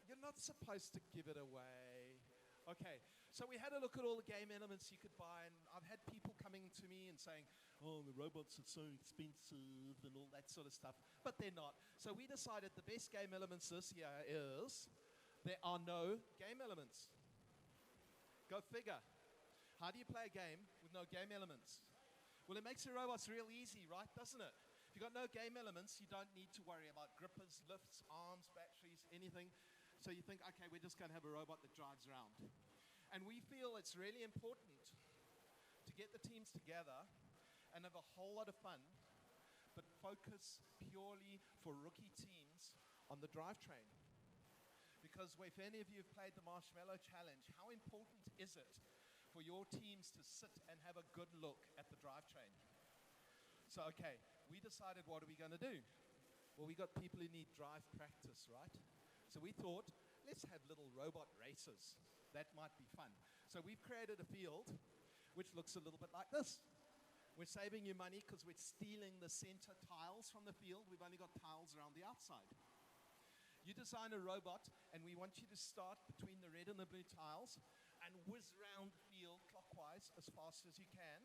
You're not supposed to give it away. Okay, so we had a look at all the game elements you could buy, and I've had people coming to me and saying, oh, the robots are so expensive and all that sort of stuff, but they're not. So we decided the best game elements this year is there are no game elements. Go figure. How do you play a game with no game elements? Well, it makes your robots real easy, right? Doesn't it? If you've got no game elements, you don't need to worry about grippers, lifts, arms, batteries, anything. So you think, okay, we're just going to have a robot that drives around. And we feel it's really important to get the teams together and have a whole lot of fun, but focus purely for rookie teams on the drivetrain. Because if any of you have played the Marshmallow Challenge, how important is it for your teams to sit and have a good look at the drivetrain? So, okay, we decided what are we going to do? Well, we got people who need drive practice, right? So we thought, let's have little robot races. That might be fun. So we've created a field which looks a little bit like this. We're saving you money because we're stealing the center tiles from the field. We've only got tiles around the outside. You design a robot, and we want you to start between the red and the blue tiles and whiz around the field clockwise as fast as you can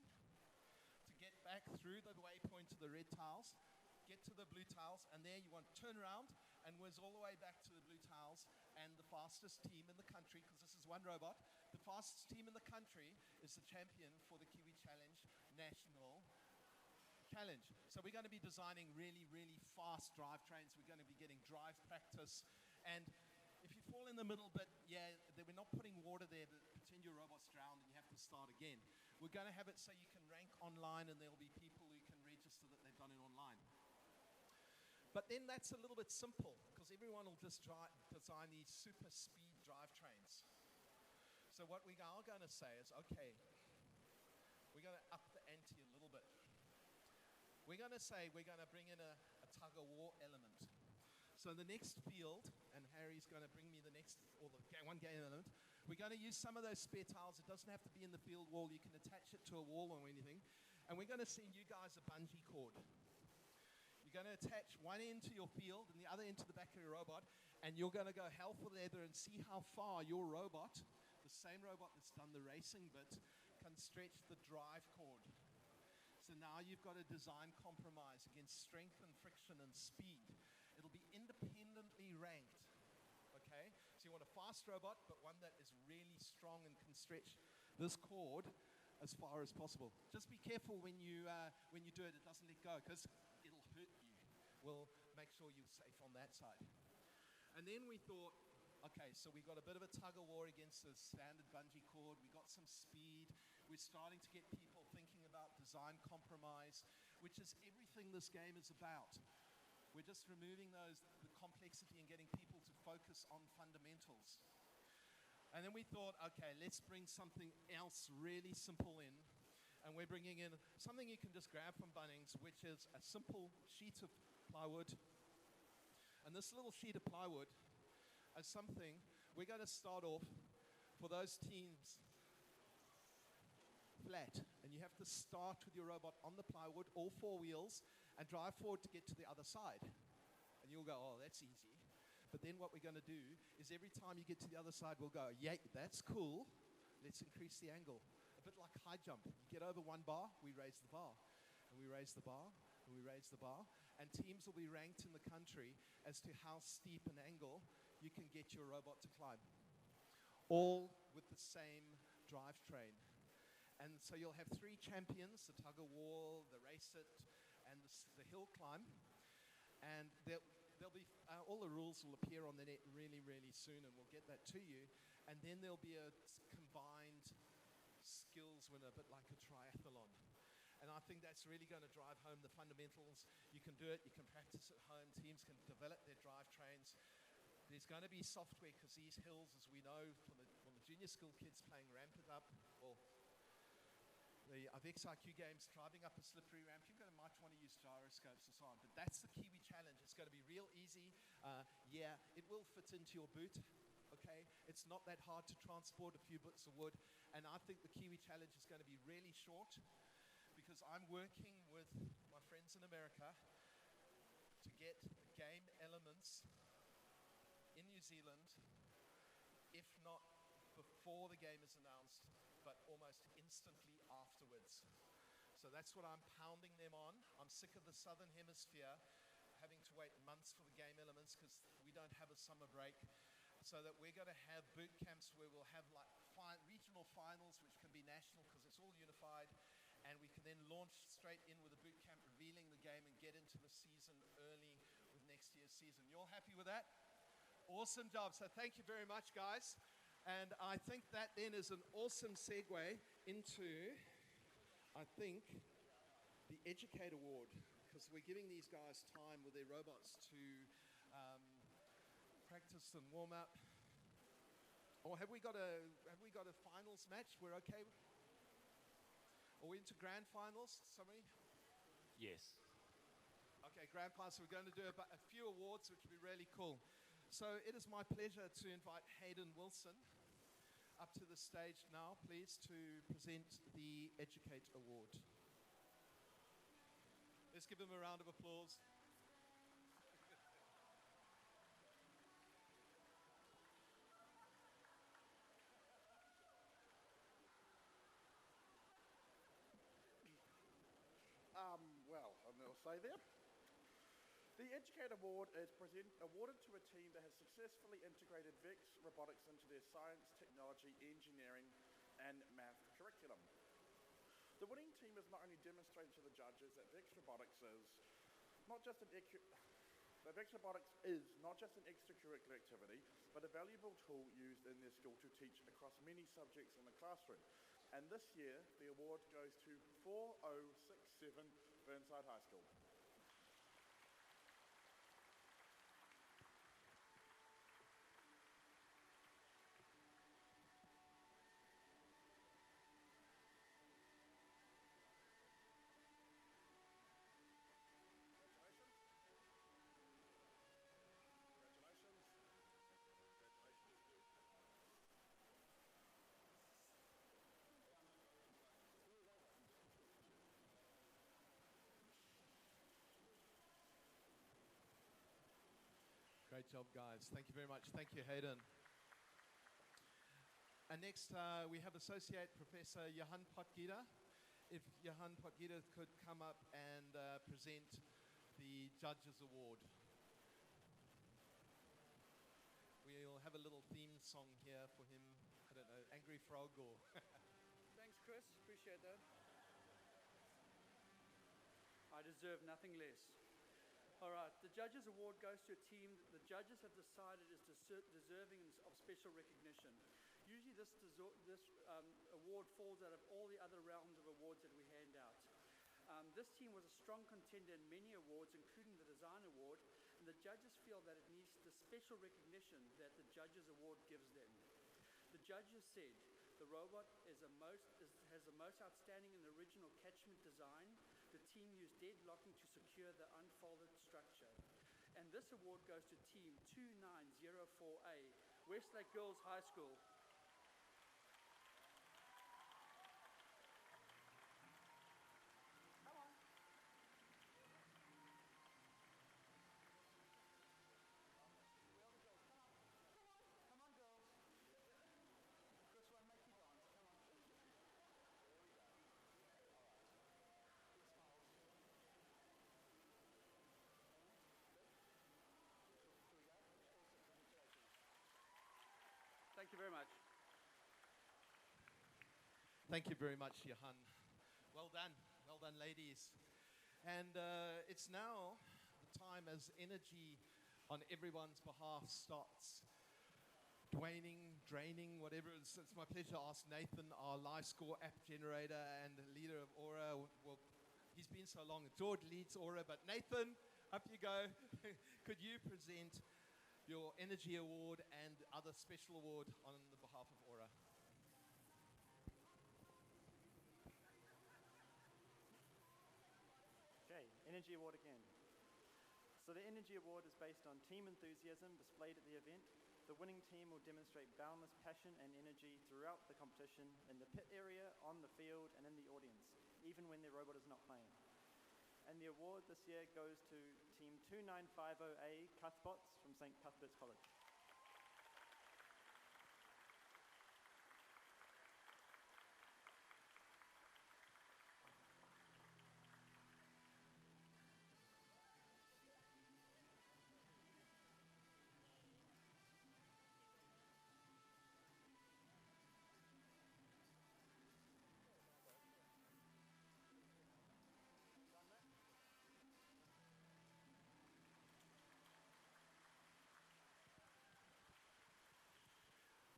to get back through the waypoint to the red tiles, get to the blue tiles, and there you want to turn around and whiz all the way back to the blue tiles, and the fastest team in the country, because this is one robot, the fastest team in the country is the champion for the Kiwi Challenge National Challenge. So we're going to be designing really, really fast drivetrains. We're going to be getting drive practice. And if you fall in the middle bit, yeah, we're not putting water there, but pretend your robot's drowned and you have to start again. We're going to have it so you can rank online, and there'll be people who can register that they've done it online. But then that's a little bit simple, because everyone will just design these super speed drivetrains. So what we are going to say is, okay, we're going to up the ante a little bit. We're going to say we're going to bring in a tug-of-war element. So the next field, and Harry's going to bring me the next, or the one game element, we're going to use some of those spare tiles. It doesn't have to be in the field wall. You can attach it to a wall or anything. And we're going to send you guys a bungee cord. You're going to attach one end to your field and the other end to the back of your robot, and you're going to go hell for leather and see how far your robot, the same robot that's done the racing bit, can stretch the drive cord. So now you've got a design compromise against strength and friction and speed. It'll be independently ranked, okay? So you want a fast robot, but one that is really strong and can stretch this cord as far as possible. Just be careful when you do it, it doesn't let go, because it'll hurt you. We'll make sure you're safe on that side. And then we thought, okay, so we got a bit of a tug-of-war against the standard bungee cord. We got some speed. We're starting to get people thinking about design compromise, which is everything this game is about. We're just removing the complexity and getting people to focus on fundamentals. And then we thought, okay, let's bring something else really simple in. And we're bringing in something you can just grab from Bunnings, which is a simple sheet of plywood. And this little sheet of plywood is something we're going to start off for those teams flat. And you have to start with your robot on the plywood, all four wheels, and drive forward to get to the other side. And you'll go, oh, that's easy. But then what we're going to do is every time you get to the other side, we'll go, yeah, that's cool. Let's increase the angle. A bit like high jump. You get over one bar, we raise the bar. And we raise the bar, and we raise the bar. And teams will be ranked in the country as to how steep an angle you can get your robot to climb. All with the same drivetrain. And so you'll have three champions, the tug-of-war, the race it, and the hill climb. And there'll be, all the rules will appear on the net really, really soon, and we'll get that to you. And then there'll be a combined skills win, a bit like a triathlon. And I think that's really going to drive home the fundamentals. You can do it, you can practice at home, teams can develop their drivetrains. There's going to be software, because these hills, as we know, from the junior school kids playing Ramp It Up, or the VEX IQ games, driving up a slippery ramp, you're going to might want to use gyroscopes and so on. But that's the Kiwi Challenge. It's going to be real easy. Yeah, it will fit into your boot. okay? It's not that hard to transport a few bits of wood, and I think the Kiwi Challenge is going to be really short because I'm working with my friends in America to get game elements in New Zealand, if not before the game is announced, but almost instantly afterwards. So that's what I'm pounding them on. I'm sick of the Southern Hemisphere having to wait months for the game elements because we don't have a summer break. So that we're going to have boot camps where we'll have like regional finals, which can be national because it's all unified, and we can then launch straight in with a boot camp, revealing the game and get into the season early with next year's season. You all happy with that? Awesome job. So thank you very much, guys. And I think that then is an awesome segue into, I think, the Educate Award, because we're giving these guys time with their robots to practice and warm up. Or have we got a finals match? We're okay. Are we into grand finals? Somebody? Yes. Okay, grand finals. So we're going to do a few awards, which will be really cool. So it is my pleasure to invite Hayden Wilson up to the stage now, please, to present the Educate Award. Let's give him a round of applause. Well, I'm going to say there. The Educate Award is awarded to a team that has successfully integrated VEX robotics into their science, technology, engineering, and math curriculum. The winning team has not only demonstrated to the judges that VEX robotics is not just an extracurricular activity, but a valuable tool used in their school to teach across many subjects in the classroom. And this year, the award goes to 4067 Burnside High School. Great job, guys. Thank you very much. Thank you, Hayden. And next, we have Associate Professor Johan Potgieter. If Johan Potgieter could come up and present the Judges Award. We'll have a little theme song here for him. I don't know, Angry Frog or... Thanks, Chris. Appreciate that. I deserve nothing less. All right, the Judges Award goes to a team the judges have decided is deserving of special recognition. Usually this award falls out of all the other rounds of awards that we hand out. This team was a strong contender in many awards, including the Design Award, and the judges feel that it needs the special recognition that the Judges Award gives them. The judges said the robot has the most outstanding and original catchment design. The team used dead locking to secure the unfolded structure. And this award goes to Team 2904A, Westlake Girls High School. Thank you very much. Thank you very much, Johan. Well done, ladies. And it's now the time as energy on everyone's behalf starts draining, whatever. It's my pleasure to ask Nathan, our live score app generator and leader of Aura. Well, he's been so long. George leads Aura, but Nathan, up you go. Could you present your Energy Award and other special award on the behalf of Aura? Okay, Energy Award again. So the Energy Award is based on team enthusiasm displayed at the event, The winning team will demonstrate boundless passion and energy throughout the competition in the pit area, on the field, and in the audience, even when their robot is not playing. And the award this year goes to Team 2950A Cuthberts from St. Cuthbert's College.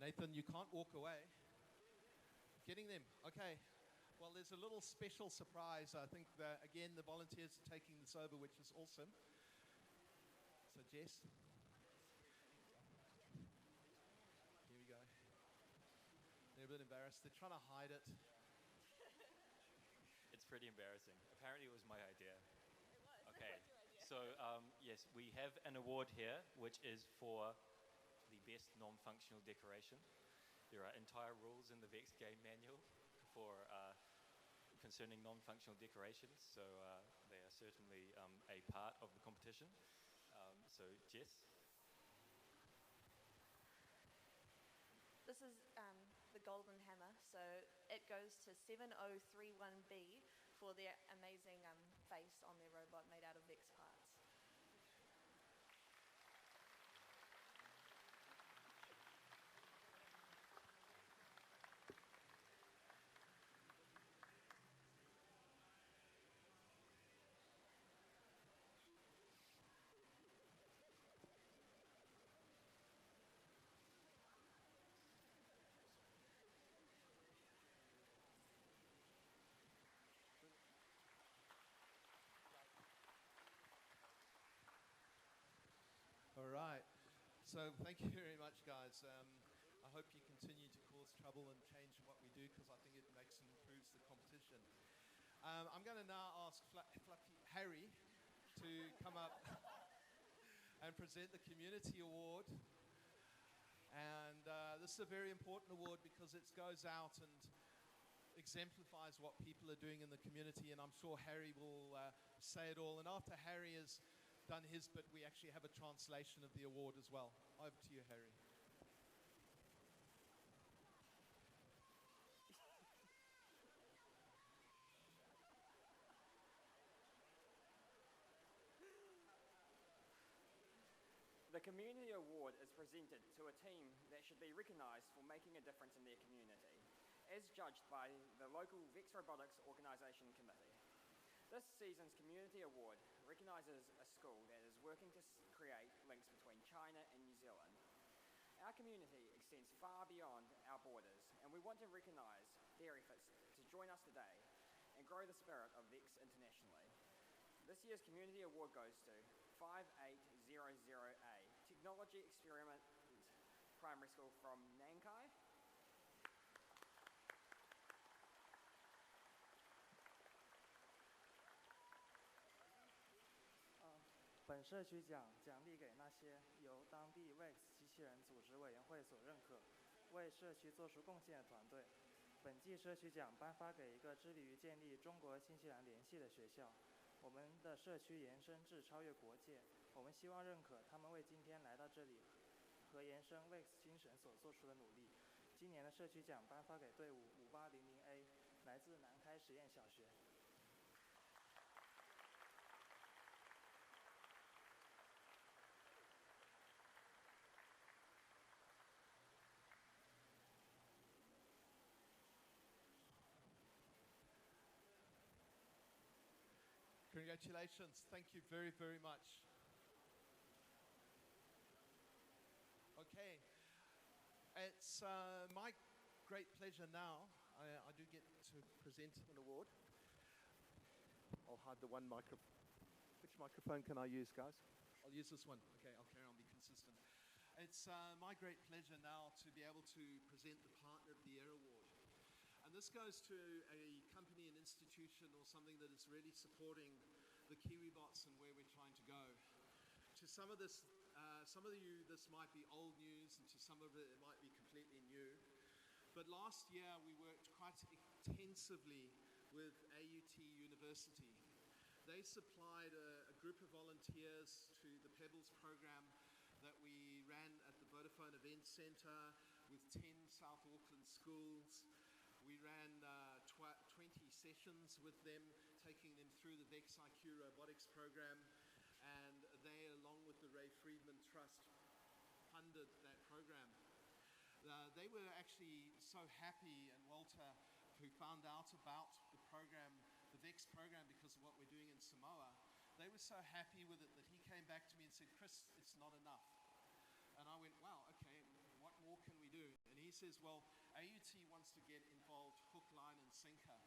Nathan, you can't walk away. Getting them. Okay. Well, there's a little special surprise. I think that, again, the volunteers are taking this over, which is awesome. So, Jess. Here we go. They're a bit embarrassed. They're trying to hide it. It's pretty embarrassing. Apparently it was my idea. Okay. So, yes, we have an award here, which is for the best non-functional decoration. There are entire rules in the VEX game manual for concerning non-functional decorations, so they are certainly a part of the competition. So, Jess? This is the Golden Hammer, so it goes to 7031B for their amazing face on their robot made out of VEX parts. All right. So thank you very much, guys. I hope you continue to cause trouble and change what we do, because I think it makes and improves the competition. I'm going to now ask Fluffy Harry to come up and present the Community Award. And this is a very important award because it goes out and exemplifies what people are doing in the community, and I'm sure Harry will say it all. And after Harry has done his bit, we actually have a translation of the award as well. Over to you, Harry. The Community Award is presented to a team that should be recognised for making a difference in their community, as judged by the local VEX Robotics Organisation Committee. This season's Community Award recognises a school that is working to create links between China and New Zealand. Our community extends far beyond our borders, and we want to recognise their efforts to join us today and grow the spirit of VEX internationally. This year's Community Award goes to 5800A, Technology Experiment Primary School from Nankai. 本社区奖奖励给那些由当地 VEX 机器人组织委员会所认可，为社区做出贡献的团队。本季社区奖颁发给一个致力于建立中国新西兰联系的学校。我们的社区延伸至超越国界，我们希望认可他们为今天来到这里和延伸 VEX 精神所做出的努力。今年的社区奖颁发给队伍 5800A， 来自南开实验小学。Congratulations. Thank you very, very much. Okay. It's my great pleasure now. I do get to present an award. I'll hide the one microphone. Which microphone can I use, guys? I'll use this one. Okay, I'll carry on, be consistent. It's my great pleasure now to be able to present the Partner of the Year Award. And this goes to a company, an institution, or something that is really supporting the KiwiBots and where we're trying to go. To some of this Some of you, this might be old news, and to some of it might be completely new. But last year we worked quite intensively with AUT University. They supplied a group of volunteers to the Pebbles program that we ran at the Vodafone Event Centre with 10 South Auckland schools. We ran 20 sessions with them, taking them through the VEX IQ robotics program, and they, along with the Ray Friedman Trust, funded that program. They were actually so happy, and Walter, who found out about the program, the VEX program, because of what we're doing in Samoa, they were so happy with it that he came back to me and said, "Chris, it's not enough." And I went, "Wow, okay, what more can we do?" And he says, "Well, AUT wants to get involved hook, line and sinker."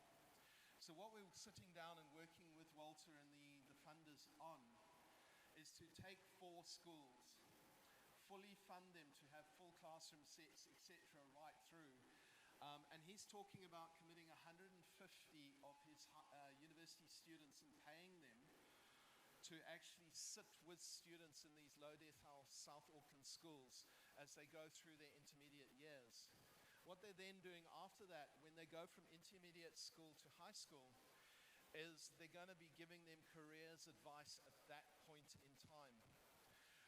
So what we're sitting down and working with Walter and the funders on is to take 4 schools, fully fund them to have full classroom sets, etc., right through. And he's talking about committing 150 of his university students and paying them to actually sit with students in these low decile South Auckland schools as they go through their intermediate years. What they're then doing after that, when they go from intermediate school to high school, is they're going to be giving them careers advice at that point in time.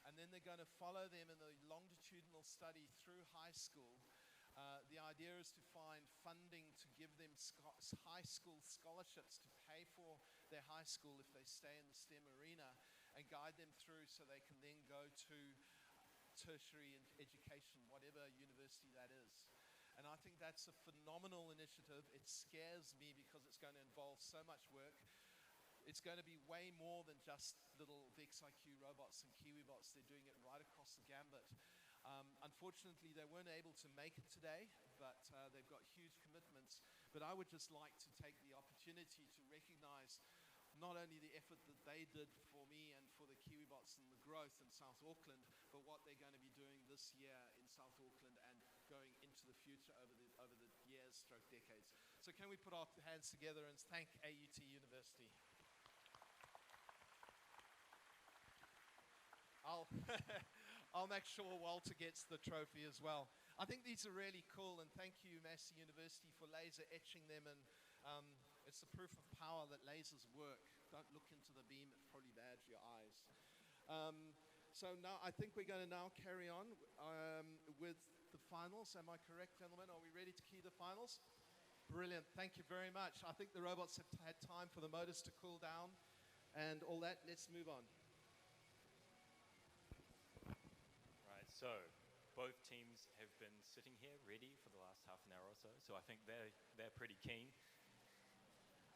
And then they're going to follow them in a longitudinal study through high school. The idea is to find funding to give them high school scholarships to pay for their high school if they stay in the STEM arena, and guide them through so they can then go to tertiary education, whatever university that is. And I think that's a phenomenal initiative. It scares me because it's going to involve so much work. It's going to be way more than just little VEX IQ robots and KiwiBots. They're doing it right across the gambit. Unfortunately, they weren't able to make it today, but they've got huge commitments. But I would just like to take the opportunity to recognize not only the effort that they did for me and for the KiwiBots and the growth in South Auckland, but what they're going to be doing this year in South Auckland and going into the future over the years stroke decades. So can we put our hands together and thank AUT University? I'll make sure Walter gets the trophy as well. I think these are really cool, and thank you, Massey University, for laser etching them. And it's the proof of power that lasers work. Don't look into the beam; it's probably bad for your eyes. So now I think we're going to now carry on with the finals. Am I correct, gentlemen? Are we ready to key the finals? Brilliant. Thank you very much. I think the robots have had time for the motors to cool down and all that. Let's move on. So, both teams have been sitting here ready for the last half an hour or so, so I think they're pretty keen.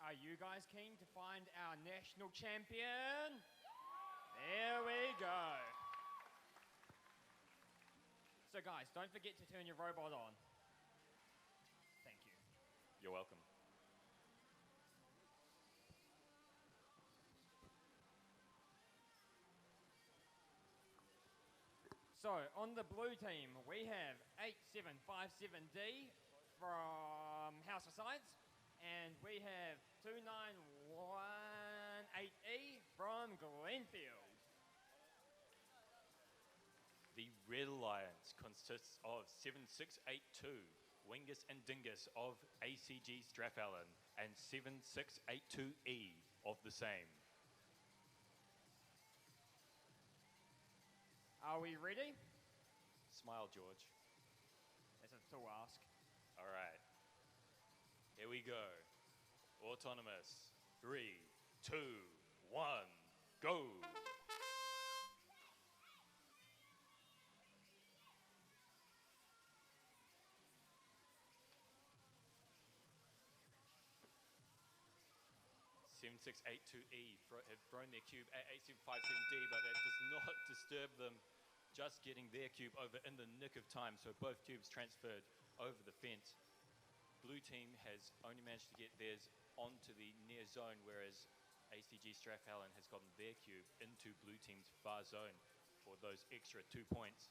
Are you guys keen to find our national champion? There we go. So guys, don't forget to turn your robot on. Thank you. You're welcome. So, on the blue team, we have 8757D from House of Science, and we have 2918E from Glenfield. The Red Alliance consists of 7682, Wingus and Dingus of ACG Strathallan, and 7682E of the same. Are we ready? Smile, George. That's a tall ask. All right. Here we go. Autonomous. 3, 2, 1, go. (7682E) have thrown their cube at 8757D, but that does not disturb them. Just getting their cube over in the nick of time, so both cubes transferred over the fence. Blue team has only managed to get theirs onto the near zone, whereas ACG Strathallan has gotten their cube into blue team's far zone for those extra 2 points.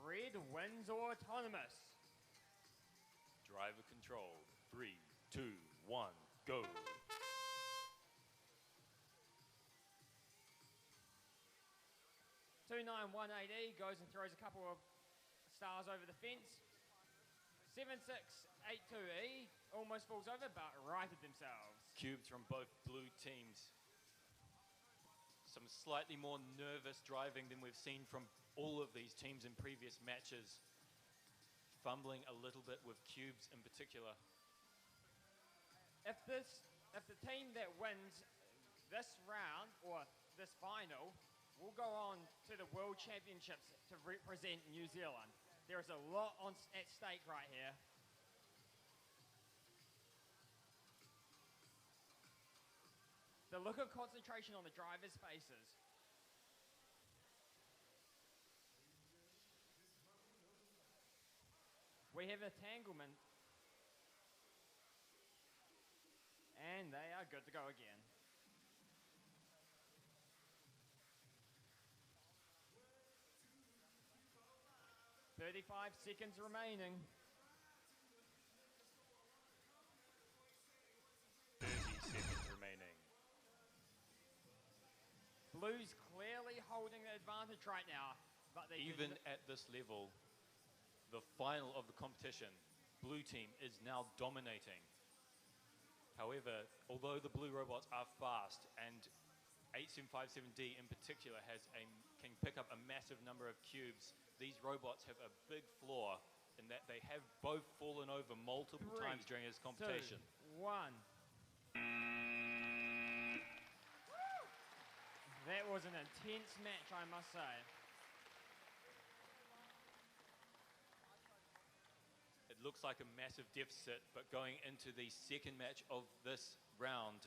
Red Red wins autonomous. Driver control. 3, 2, 1, go. E goes and throws a couple of stars over the fence. 7682E almost falls over, but righted themselves. Cubes from both blue teams. Some slightly more nervous driving than we've seen from all of these teams in previous matches. Fumbling a little bit with cubes in particular. If the team that wins this round or this final will go on to the World Championships to represent New Zealand. There is a lot at stake right here. The look of concentration on the drivers' faces. We have entanglement. And they are good to go again. "35 seconds remaining. 30 seconds remaining. Blues clearly holding the advantage right now, but they Even at this level, the final of the competition, blue team is now dominating. However, although the blue robots are fast and 8757D in particular can pick up a massive number of cubes, these robots have a big flaw in that they have both fallen over multiple times during this competition. 2, 1. That was an intense match, I must say. It looks like a massive deficit, but going into the second match of this round,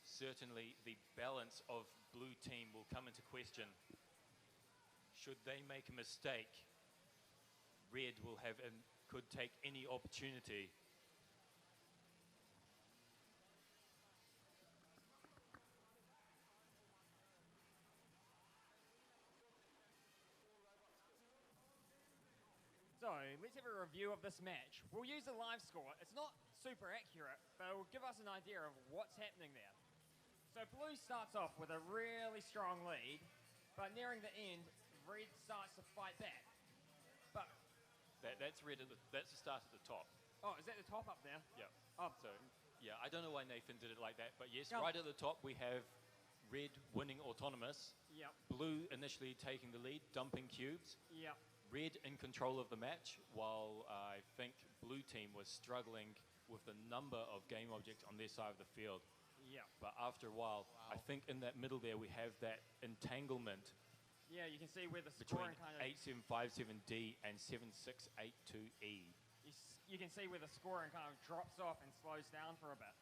certainly the balance of blue team will come into question. Should they make a mistake, red will have and could take any opportunity. So, let's have a review of this match. We'll use a live score. It's not super accurate, but it will give us an idea of what's happening there. So, blue starts off with a really strong lead, but nearing the end, red starts to fight back. But That's red. That's the start at the top. oh, is that the top up there? Yeah. Oh, So, yeah, I don't know why Nathan did it like that, but yes, Yeah. right at the top we have red winning autonomous. Yep. Blue initially taking the lead, dumping cubes. Yep. Red in control of the match, while I think blue team was struggling with the number of game objects on their side of the field. Yeah. But after a while, I think in that middle there we have that entanglement Yeah, you can see where the between scoring kind of 8757D and 7682E, you can see where the scoring kind of drops off and slows down for a bit.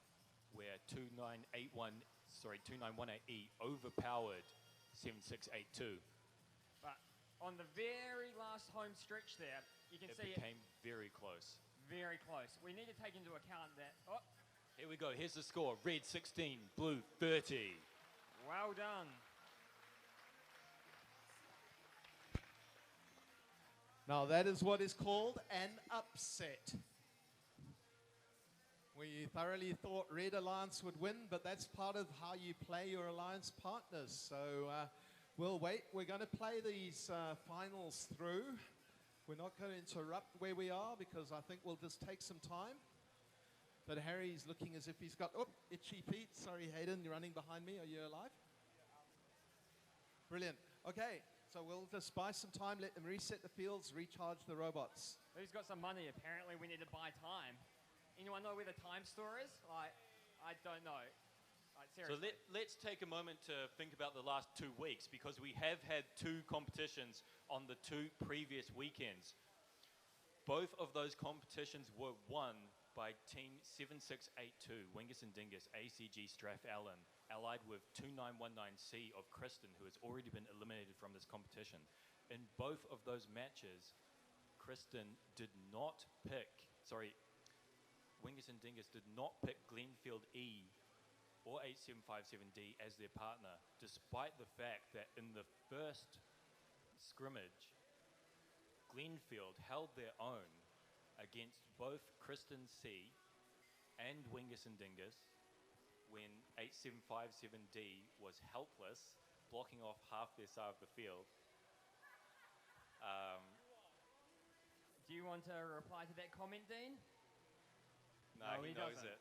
where 2918E overpowered 7682. But on the very last home stretch there, you can It see became very close. very close. We need to take into account that. Oh, Here we go. Here's the score. Red 16, blue 30. well done. Now that is what is called an upset. We thoroughly thought Red Alliance would win, but that's part of how you play your alliance partners. So we'll wait. We're going to play these finals through. We're not going to interrupt where we are because I think we'll just take some time. But Harry's looking as if he's got, itchy feet. Sorry, Hayden, you're running behind me. Are you alive? Brilliant. Okay, so we'll just buy some time, let them reset the fields, recharge the robots. Who's got some money? Apparently we need to buy time. Anyone know where the time store is? Like, I don't know. Like, So seriously. let's take a moment to think about the last 2 weeks, because we have had 2 competitions on the 2 previous weekends. Both of those competitions were won by Team 7682, Wingus and Dingus, ACG Strath Allen, allied with 2919C of Kristen, who has already been eliminated from this competition. In both of those matches, Kristen did not pick, Wingus and Dingus did not pick Glenfield E or 8757D as their partner, despite the fact that in the first scrimmage, Glenfield held their own against both Kristen C and Wingus and Dingus when 8757D was helpless, blocking off half their side of the field. Do you want to reply to that comment, Dean? No, he knows doesn't. it.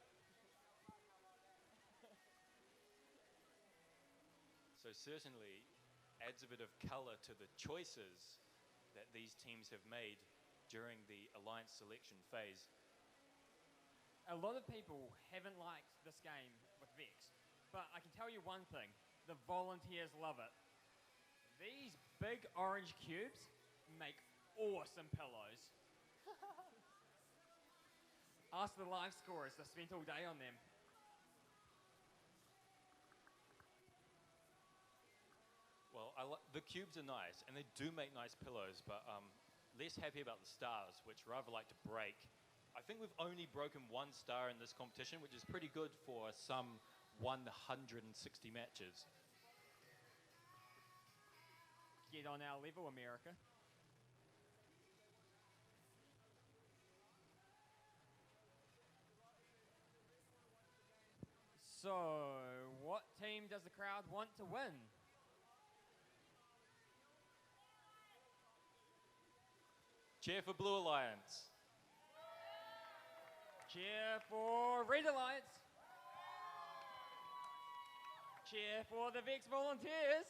So certainly adds a bit of colour to the choices that these teams have made during the alliance selection phase. A lot of people haven't liked this game with Vex, but I can tell you one thing, the volunteers love it. These big orange cubes make awesome pillows. Ask the live scorers, they spent all day on them. Well, the cubes are nice, and they do make nice pillows, but less happy about the stars, which rather like to break. I think we've only broken one star in this competition, which is pretty good for some 160 matches. Get on our level, America. So, what team does the crowd want to win? Cheer for Blue Alliance. Cheer for Red Alliance. Cheer for the VEX Volunteers.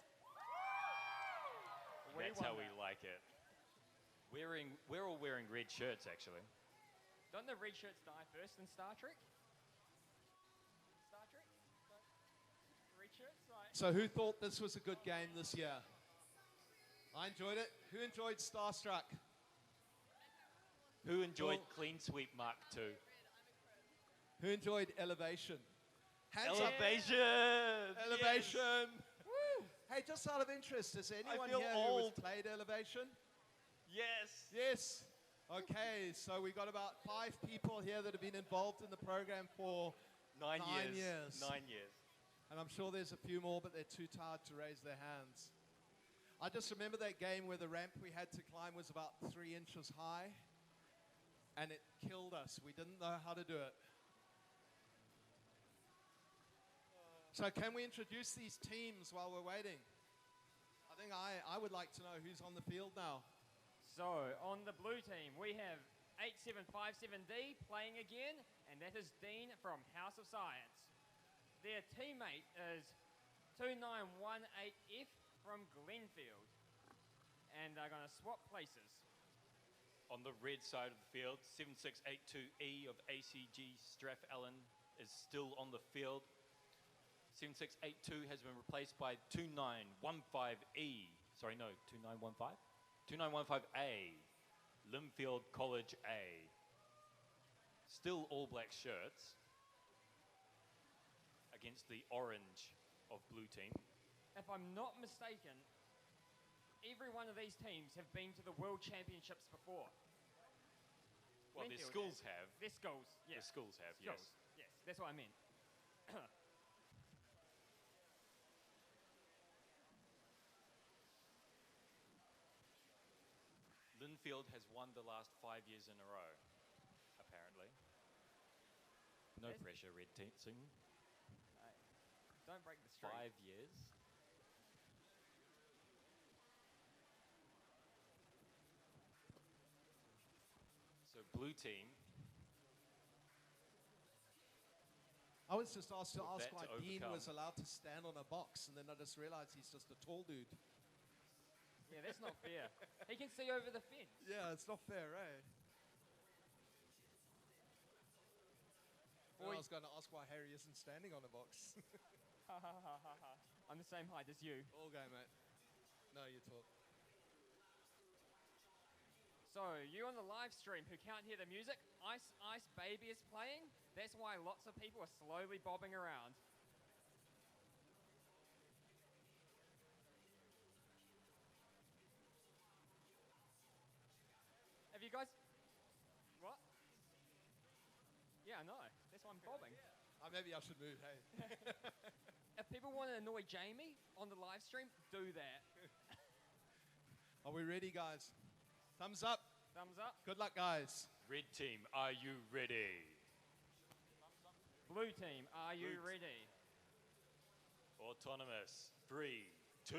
That's how we like it. We're all wearing red shirts, actually. Don't the red shirts die first in Star Trek? Star Trek? Red shirts? Right. So who thought this was a good game this year? I enjoyed it. Who enjoyed Starstruck? Who enjoyed Clean Sweep Mark II? Who enjoyed Elevation? Hands Elevation! Up. Elevation! Woo! Hey, just out of interest, is there anyone here who has played Elevation? Yes. Yes. Okay, so we got about 5 people here that have been involved in the program for 9 years. 9 years. And I'm sure there's a few more, but they're too tired to raise their hands. I just remember that game where the ramp we had to climb was about 3 inches high, and it killed us. We didn't know how to do it. So can we introduce these teams while we're waiting? I think I would like to know who's on the field now. So, on the blue team, we have 8757D playing again, and that is Dean from House of Science. Their teammate is 2918F from Glenfield, and they're going to swap places. On the red side of the field, 7682E of ACG Strath-Allen is still on the field. 7682 has been replaced by 2915E. Sorry, no, 2915? 2915A, Linfield College A. Still all black shirts against the orange of blue team. If I'm not mistaken, every one of these teams have been to the World Championships before. Well, their schools have. Their schools, yeah. Their schools have, Schools. yes. Yes, that's what I meant. Linfield has won the last 5 years in a row, apparently. No pressure, red team. Don't break the streak. 5 years. So blue team. I was just asked to With ask that why to Dean overcome. was allowed to stand on a box, and then I just realized he's just a tall dude. Yeah, that's not fair. He can see over the fence. Yeah, it's not fair, eh? Well, I was going to ask why Harry isn't standing on a box. I'm the same height as you. All go, mate. No, you talk. So, you on the live stream who can't hear the music, Ice Ice Baby is playing. That's why lots of people are slowly bobbing around. Have you guys... What? Yeah, I know. That's why I'm bobbing. Maybe I should move, hey. If people want to annoy Jamie on the live stream, do that. Are we ready, guys? Thumbs up. Thumbs up. Good luck, guys. Red team, are you ready? Blue team, are you ready? Autonomous. 3, 2,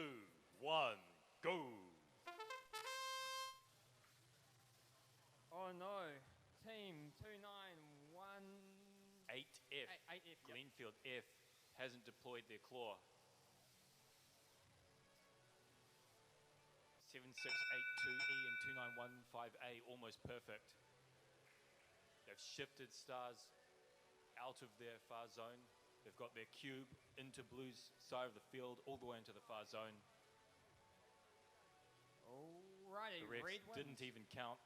1, go. Oh no. Team 291. 8F. 8F. Greenfield F hasn't deployed their claw. 7682E and 2915A almost perfect. They've shifted stars out of their far zone. They've got their cube into blue's side of the field, all the way into the far zone. Alrighty, The refs red wins. didn't even count.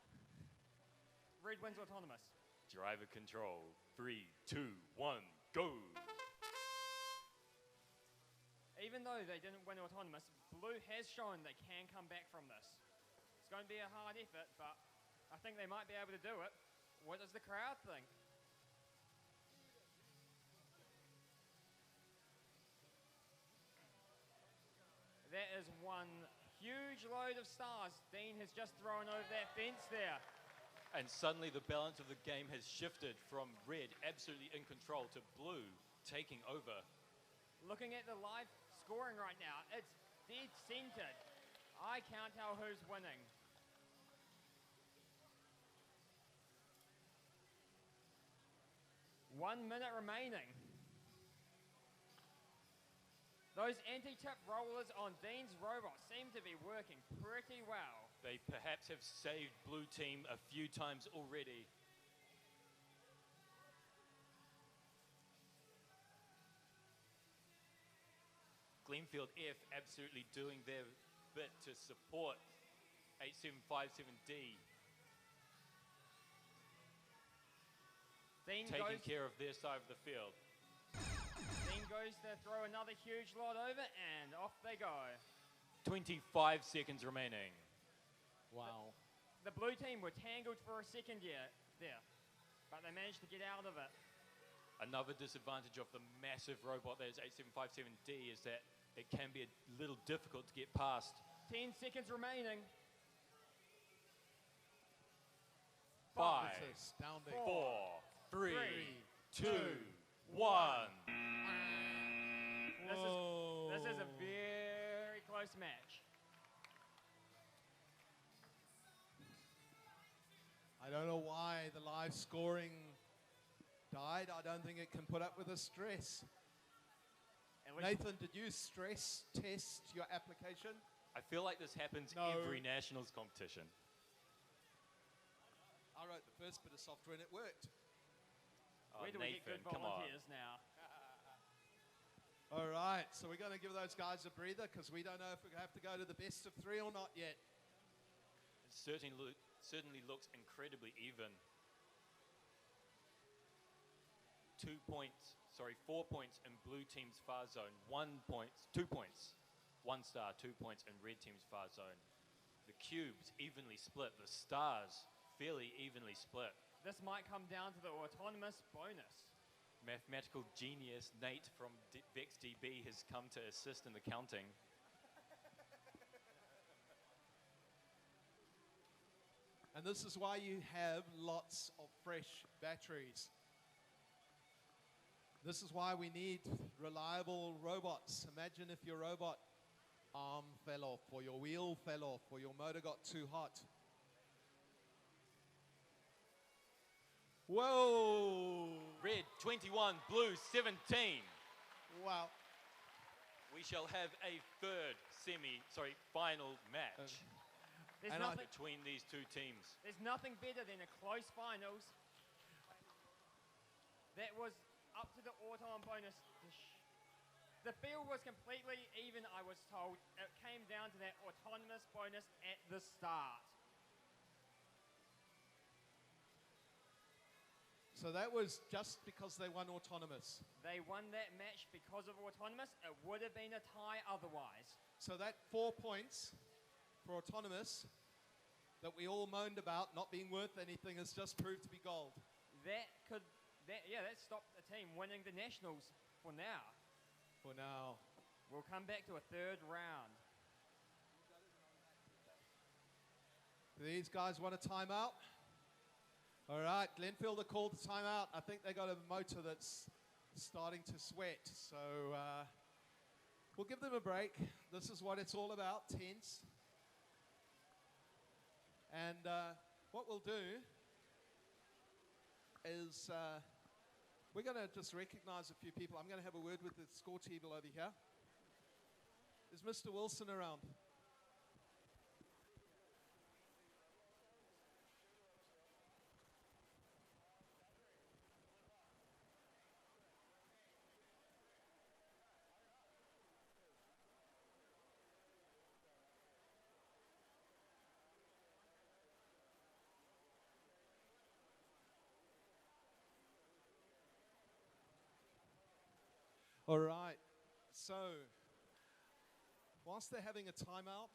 Red wins autonomous. Driver control. 3, 2, 1, go. Even though they didn't win autonomous, blue has shown they can come back from this. It's going to be a hard effort, but I think they might be able to do it. What does the crowd think? That is one huge load of stars Dean has just thrown over that fence there. And suddenly the balance of the game has shifted from red, absolutely in control, to blue, taking over. Looking at the live scoring right now, it's dead centered. I can't tell who's winning. One minute remaining. Those anti-tip rollers on Dean's robot seem to be working pretty well. They perhaps have saved blue team a few times already. Glenfield F absolutely doing their bit to support 8757D. Dean taking goes, care of their side of the field. Dean goes to throw another huge lot over, and off they go. 25 seconds remaining. Wow. The blue team were tangled for a second there, but they managed to get out of it. Another disadvantage of the massive robot that is 8757D is that it can be a little difficult to get past. 10 seconds remaining. 5, It's astounding. 4, 3, 2, 1. This is a very close match. I don't know why the live scoring died. I don't think it can put up with the stress. Nathan, did you stress test your application? I feel like this happens No. every nationals competition. I wrote the first bit of software and it worked. Oh, Where do we get good Nathan, come on. volunteers now? All right, so we're going to give those guys a breather because we don't know if we have to go to the best of 3 or not yet. It certainly looks incredibly even. 4 points in blue team's far zone, 2 points, 1 star, 2 points in red team's far zone. The cubes evenly split, the stars fairly evenly split. This might come down to the autonomous bonus. Mathematical genius Nate from VEX DB has come to assist in the counting. And this is why you have lots of fresh batteries. This is why we need reliable robots. Imagine if your robot arm fell off, or your wheel fell off, or your motor got too hot. Whoa! Red 21, blue 17. Wow. We shall have a third final match There's nothing, between these two teams. there's nothing better than a close finals. That was up to the auton bonus. The field was completely even, I was told. It came down to that autonomous bonus at the start. So that was just because they won autonomous. They won that match because of autonomous. It would have been a tie otherwise. So that 4 points for autonomous that we all moaned about not being worth anything has just proved to be gold. That stopped the team winning the nationals for now. For now. We'll come back to a third round. These guys want a timeout. All right, Glenfielder called the timeout. I think they got a motor that's starting to sweat. So we'll give them a break. This is what it's all about, tense. And what we'll do is we're going to just recognize a few people. I'm going to have a word with the score table over here. Is Mr. Wilson around? All right, so whilst they're having a timeout,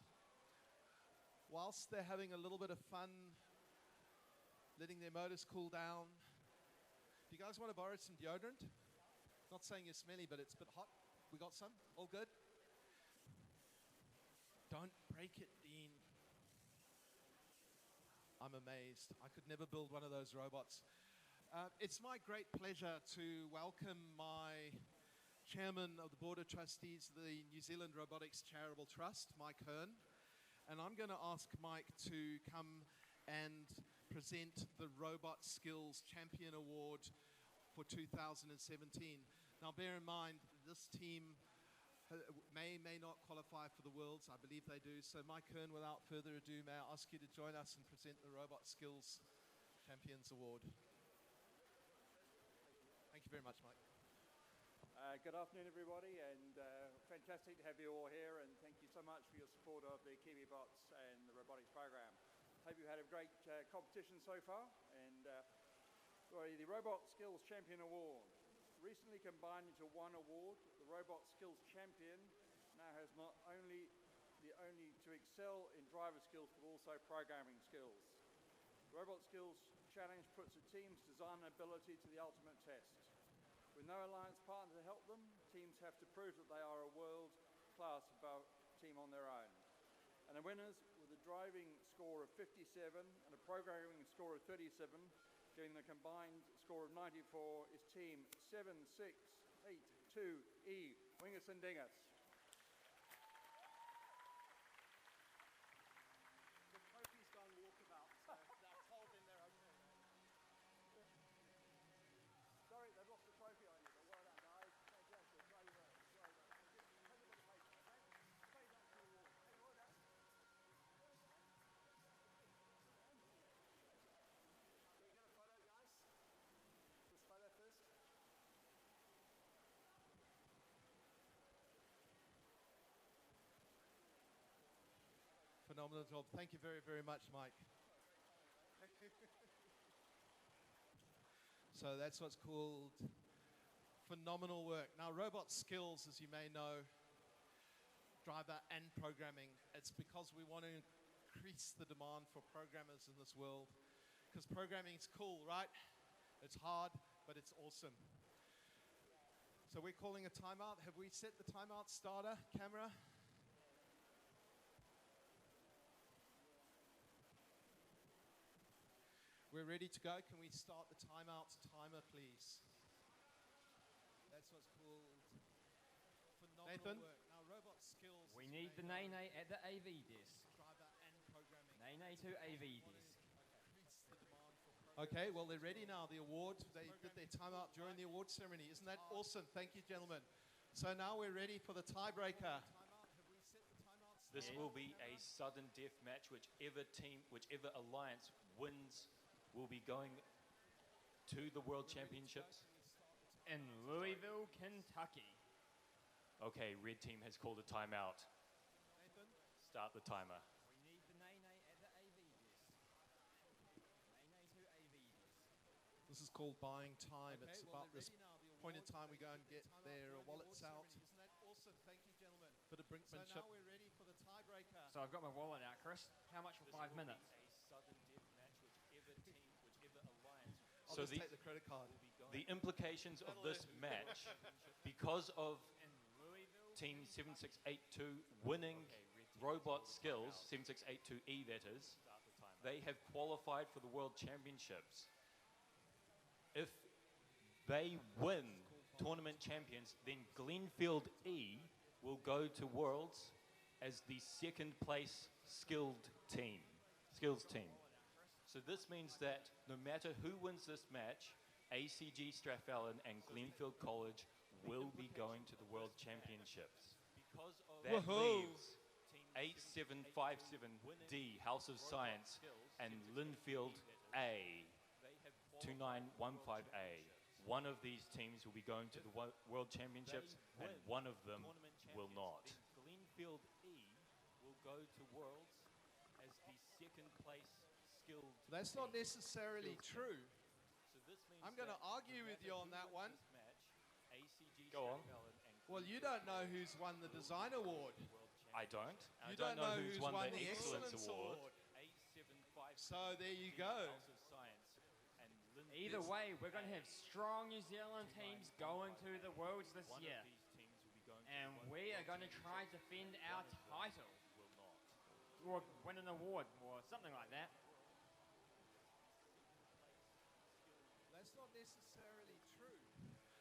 whilst they're having a little bit of fun, letting their motors cool down, do you guys want to borrow some deodorant? Not saying you're smelly, but it's a bit hot. We got some? All good? Don't break it, Dean. I'm amazed. I could never build one of those robots. It's my great pleasure to welcome my Chairman of the Board of Trustees of the New Zealand Robotics Charitable Trust, Mike Hearn. And I'm going to ask Mike to come and present the Robot Skills Champion Award for 2017. Now bear in mind, this team may not qualify for the Worlds. I believe they do. So Mike Hearn, without further ado, may I ask you to join us and present the Robot Skills Champions Award. Thank you very much, Mike. Good afternoon, everybody, and fantastic to have you all here, and thank you so much for your support of the KiwiBots and the robotics program. Hope you had a great competition so far, and the Robot Skills Champion Award. Recently combined into one award, the Robot Skills Champion now has not only to excel in driver skills, but also programming skills. The Robot Skills Challenge puts a team's design ability to the ultimate test. With no alliance partner to help them, teams have to prove that they are a world-class team on their own. And the winners, with a driving score of 57 and a programming score of 37, giving the combined score of 94, is Team 7682E, Wingus and Dingus. The trophy's gone walkabout, so I told them they're okay. Sorry, they've lost the trophy on you, but well done, guys. Fantastic. Well done. Well done. Take a look later, okay? Play back to the wall. Hey, well done. Can we get a photo, guys? This photo first. Phenomenal job. Thank you very, very much, Mike. So that's what's called phenomenal work. Now, robot skills, as you may know, driver and programming, it's because we want to increase the demand for programmers in this world. Because programming is cool, right? It's hard, but it's awesome. So we're calling a timeout. Have we set the timeout starter camera? We're ready to go. Can we start the timeout timer, please? That's what's called phenomenal Nathan? work. Now, robot skills. We need the Nene at the AV desk. Driver and programming. Nene to AV desk. Okay, well, they're ready now. The award, they did their timeout during the award ceremony. Isn't that awesome? Thank you, gentlemen. So now we're ready for the tiebreaker. This will be a sudden death match. Whichever team, whichever alliance wins will be going to the World Championships. In Louisville, Kentucky. Okay, red team has called a timeout. Nathan? Start the timer. We need the Nene at the AV desk. Nene to AV desk. This is called buying time. Okay, It's well, about this point in time we go and get their wallets out. Isn't that awesome? Thank you, gentlemen. Bit of brinkmanship. So now we're ready for the tiebreaker. So I've got my wallet out, Chris. How much for 5 minutes? A sudden death match. Whichever team, whichever alliance. I'll just take the credit card. The implications of this match, because of Team 7682 winning robot skills, 7682E that is, they have qualified for the World Championships. If they win tournament champions, then Glenfield E will go to Worlds as the second place skills team. So this means that no matter who wins this match, ACG Strathallan and Glenfield College will be going to the World Championships. That leaves 8757D, House of Science, and Linfield A, 2915A. One of these teams will be going to the World Championships, and one of them will not. Glenfield E will go to Worlds as the second place skilled. That's not necessarily true. So this means I'm going to argue with you on that one. Go on. Well, you don't know who's won the Design Award. I don't. You don't know who's won the Excellence Award. 8757 So there you go. House of Science and Either way, we're going to have strong New Zealand teams going to the Worlds this year. And we are going to try to defend our title. Or win an award, or something like that. That's not necessarily true.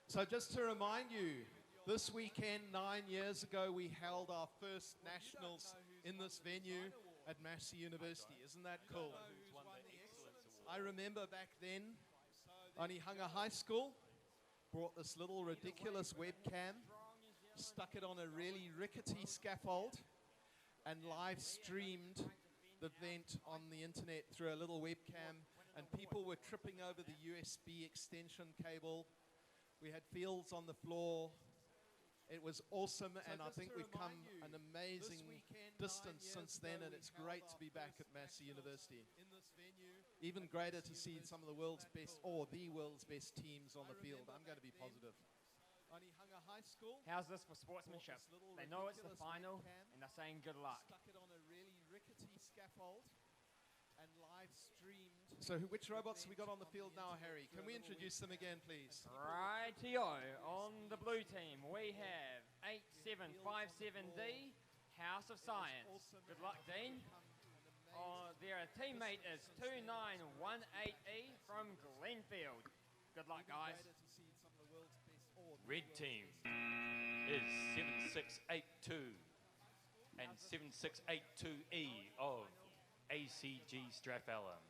So just to remind you, this weekend, 9 years ago, we held our first nationals in this venue at Massey University. Isn't that cool? I remember back then, Onehunga High School brought this little ridiculous webcam, stuck it on a really rickety scaffold, and live streamed the event on the internet through a little webcam, and people were tripping over the USB extension cable. We had fields on the floor. It was awesome, and I think we've come an amazing distance since then, and it's great to be back at Massey University. Even greater to see some of the world's best, or the world's best teams on the field. I'm going to be positive. Onehunga High School. How's this for sportsmanship? They know it's the final, and they're saying good luck. Stuck it on a really rickety scaffold and live streamed. So which robots have we got on the field now, Harry? Can we introduce them again, please? Rightio. On the blue team, we have 8757D, House of Science. Good luck, Dean. Their teammate is 2918E from Glenfield. Good luck, guys. Red team is 7682 and 7682E of ACG Strathallan.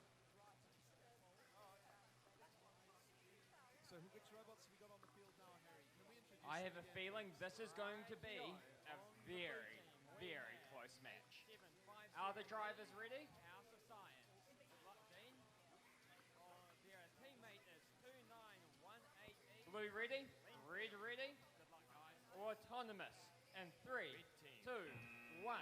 So which robots have we got on the field now, Harry? Can we introduce I have a feeling this is going to be a very, very close match. Are the drivers ready? House of Science. Good luck, Dean. Their teammate is 2918E. Blue ready? Red ready? Good luck, guys. Autonomous. And 3, 2, 1,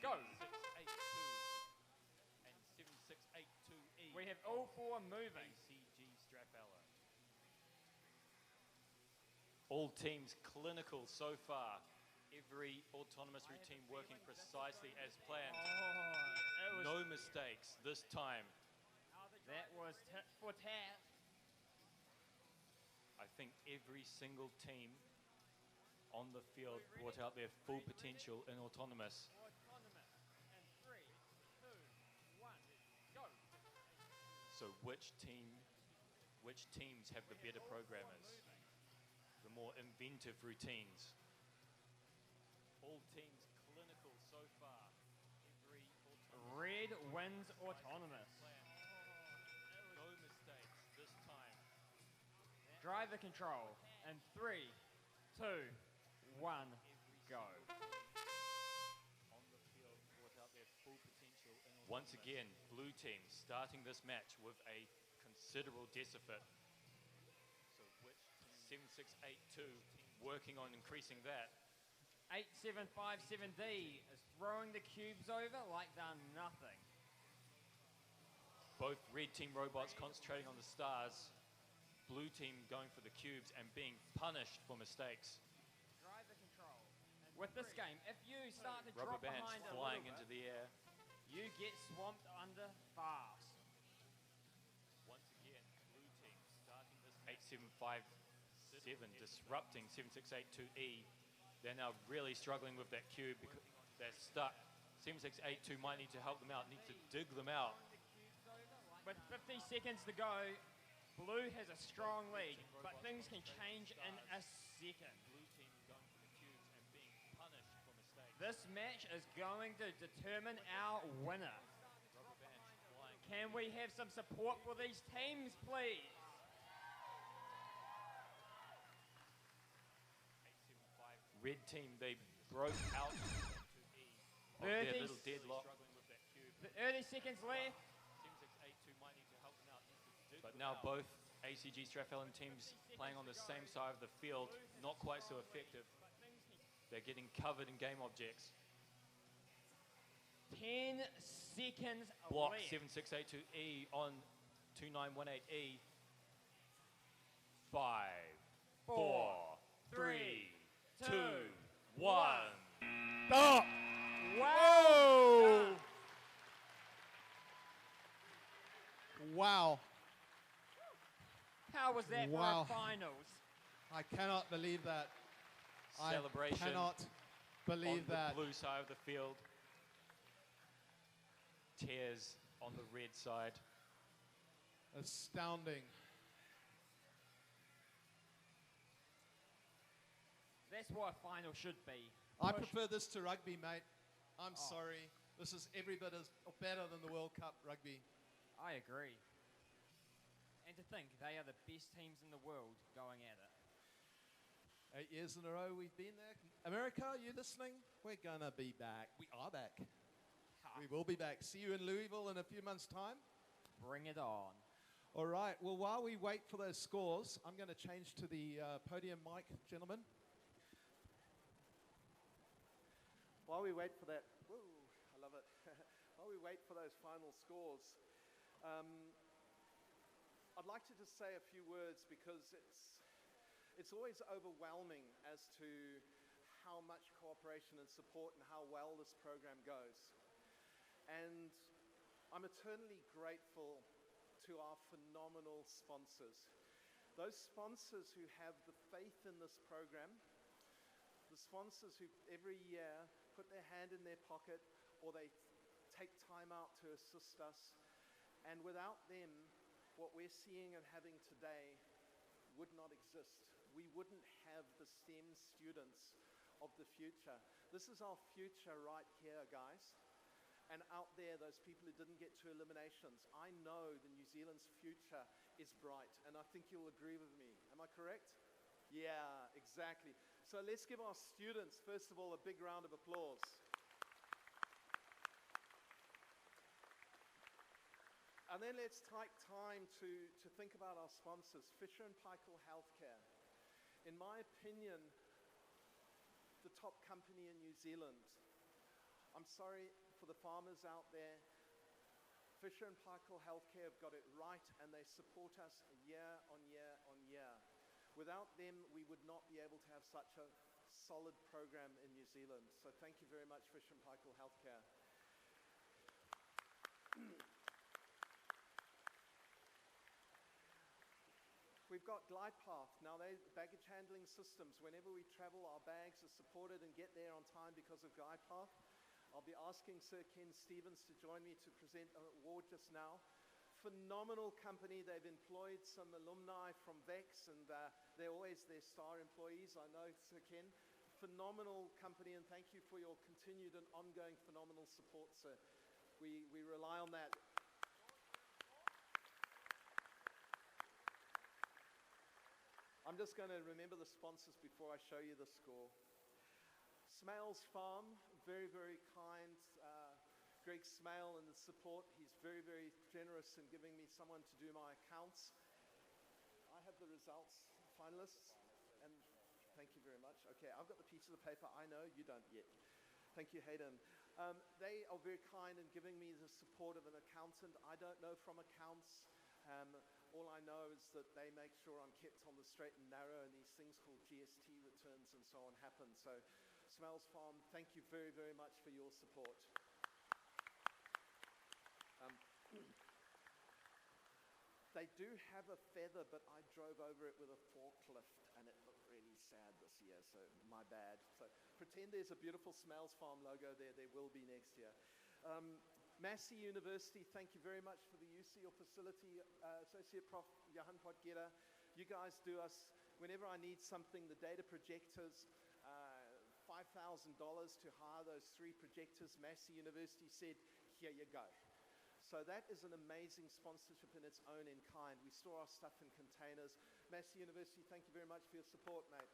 go. 682 and 7682E. We have all four moving. ACG Strathallan. All teams clinical so far. Every autonomous routine working precisely as planned. No mistakes this time. That was tit for tat. I think every single team on the field brought out their full potential in autonomous. Autonomous. And 3, 2, 1, go. So which teams have the better programmers? The more inventive routines? All teams clinical so far. Red wins autonomous. No mistakes this time. Driver control. And 3, 2, 1, go. On the field brought out their full potential. Once again, blue team starting this match with a considerable deficit. So which 7682 working on increasing that. 8757D is throwing the cubes over like they're nothing. Both red team robots concentrating on the stars. Blue team going for the cubes and being punished for mistakes. Driver control. With this game, if you start to Rubber drop bands behind a flying little into bit, the air. you get swamped under fast. Once again, blue team starting this 8757 disrupting 7682E. They're now really struggling with that cube because they're stuck. 7682 might need to help them out, need to dig them out. With 50 seconds to go, Blue has a strong lead, but things can change in a second. Blue team going for the cubes and being punished for mistakes. This match is going to determine our winner. Rubber band flying. Can we have some support for these teams, please? 875. Red team, they broke out to E of their little deadlock. Struggling with that cube. 30 seconds left. Seems like 8-2 might need to help them out. But now both ACG Strathallan teams playing on the same side of the field, not quite so effective. They're getting covered in game objects. 10 seconds Block left. 7682E on 2918E. 5, 4, 3, 2, 1. Stop! Wow! Wow. How was that Wow. for our finals? I cannot believe that. Celebration I cannot believe on that. the blue side of the field. Tears on the red side. Astounding. That's what a final should be. I Push. prefer this to rugby, mate. I'm sorry. This is every bit as better than the World Cup rugby. I agree. And to think, they are the best teams in the world going at it. 8 years in a row we've been there. America, are you listening? We're going to be back. We are back. We will be back. See you in Louisville in a few months' time. Bring it on. All right. Well, while we wait for those scores, I'm going to change to the podium mic, gentlemen. While we wait for that, woo, I love it. While we wait for those final scores, I'd like to just say a few words because it's always overwhelming as to how much cooperation and support and how well this program goes. And I'm eternally grateful to our phenomenal sponsors. Those sponsors who have the faith in this program, the sponsors who every year put their hand in their pocket or they take time out to assist us. And without them, what we're seeing and having today would not exist. We wouldn't have the STEM students of the future. This is our future right here, guys. And out there, those people who didn't get to eliminations. I know the New Zealand's future is bright, and I think you'll agree with me. Am I correct? Yeah, exactly. So let's give our students, first of all, a big round of applause. And then let's take time to think about our sponsors, Fisher & Paykel Healthcare. In my opinion, the top company in New Zealand. I'm sorry for the farmers out there. Fisher & Paykel Healthcare have got it right and they support us year on year on year. Without them, we would not be able to have such a solid program in New Zealand. So thank you very much, Fisher & Paykel Healthcare. We've got GlidePath. Now, they baggage handling systems. Whenever we travel, our bags are supported and get there on time because of GlidePath. I'll be asking Sir Ken Stevens to join me to present an award just now. Phenomenal company. They've employed some alumni from VEX, and they're always their star employees. I know, Sir Ken. Phenomenal company, and thank you for your continued and ongoing phenomenal support, sir. We rely on that. I'm just going to remember the sponsors before I show you the score. Smales Farm, very, very kind. Greg Smale and the support. He's very, very generous in giving me someone to do my accounts. I have the results, finalists, and thank you very much. Okay, I've got the piece of the paper. I know, you don't yet. Thank you, Hayden. They are very kind in giving me the support of an accountant. I don't know from accounts. All I know is that they make sure I'm kept on the straight and narrow, and these things called GST returns and so on happen. So, Smales Farm, thank you very, very much for your support. They do have a feather, but I drove over it with a forklift, and it looked really sad this year, so my bad. So pretend there's a beautiful Smales Farm logo there. There will be next year. Massey University, thank you very much for the use of your facility. Associate Prof. Johan Potgera, you guys do us, whenever I need something, the data projectors, $5,000 to hire those 3 projectors. Massey University said, here you go. So that is an amazing sponsorship in its own in kind. We store our stuff in containers. Massey University, thank you very much for your support, mate.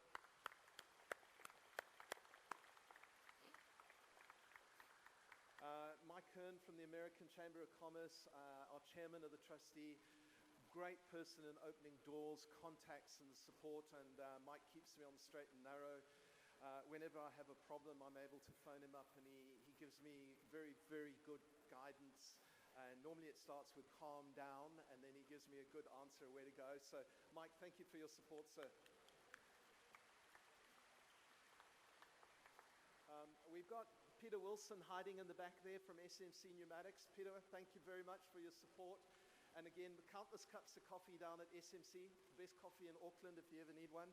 Mike Kern from the American Chamber of Commerce, our chairman of the trustee, great person in opening doors, contacts and support, and Mike keeps me on the straight and narrow. Whenever I have a problem, I'm able to phone him up, and he gives me very, very good guidance. And normally it starts with calm down, and then he gives me a good answer where to go. So, Mike, thank you for your support, sir. We've got Peter Wilson hiding in the back there from SMC Pneumatics. Peter, thank you very much for your support. And again, countless cups of coffee down at SMC, the best coffee in Auckland if you ever need one.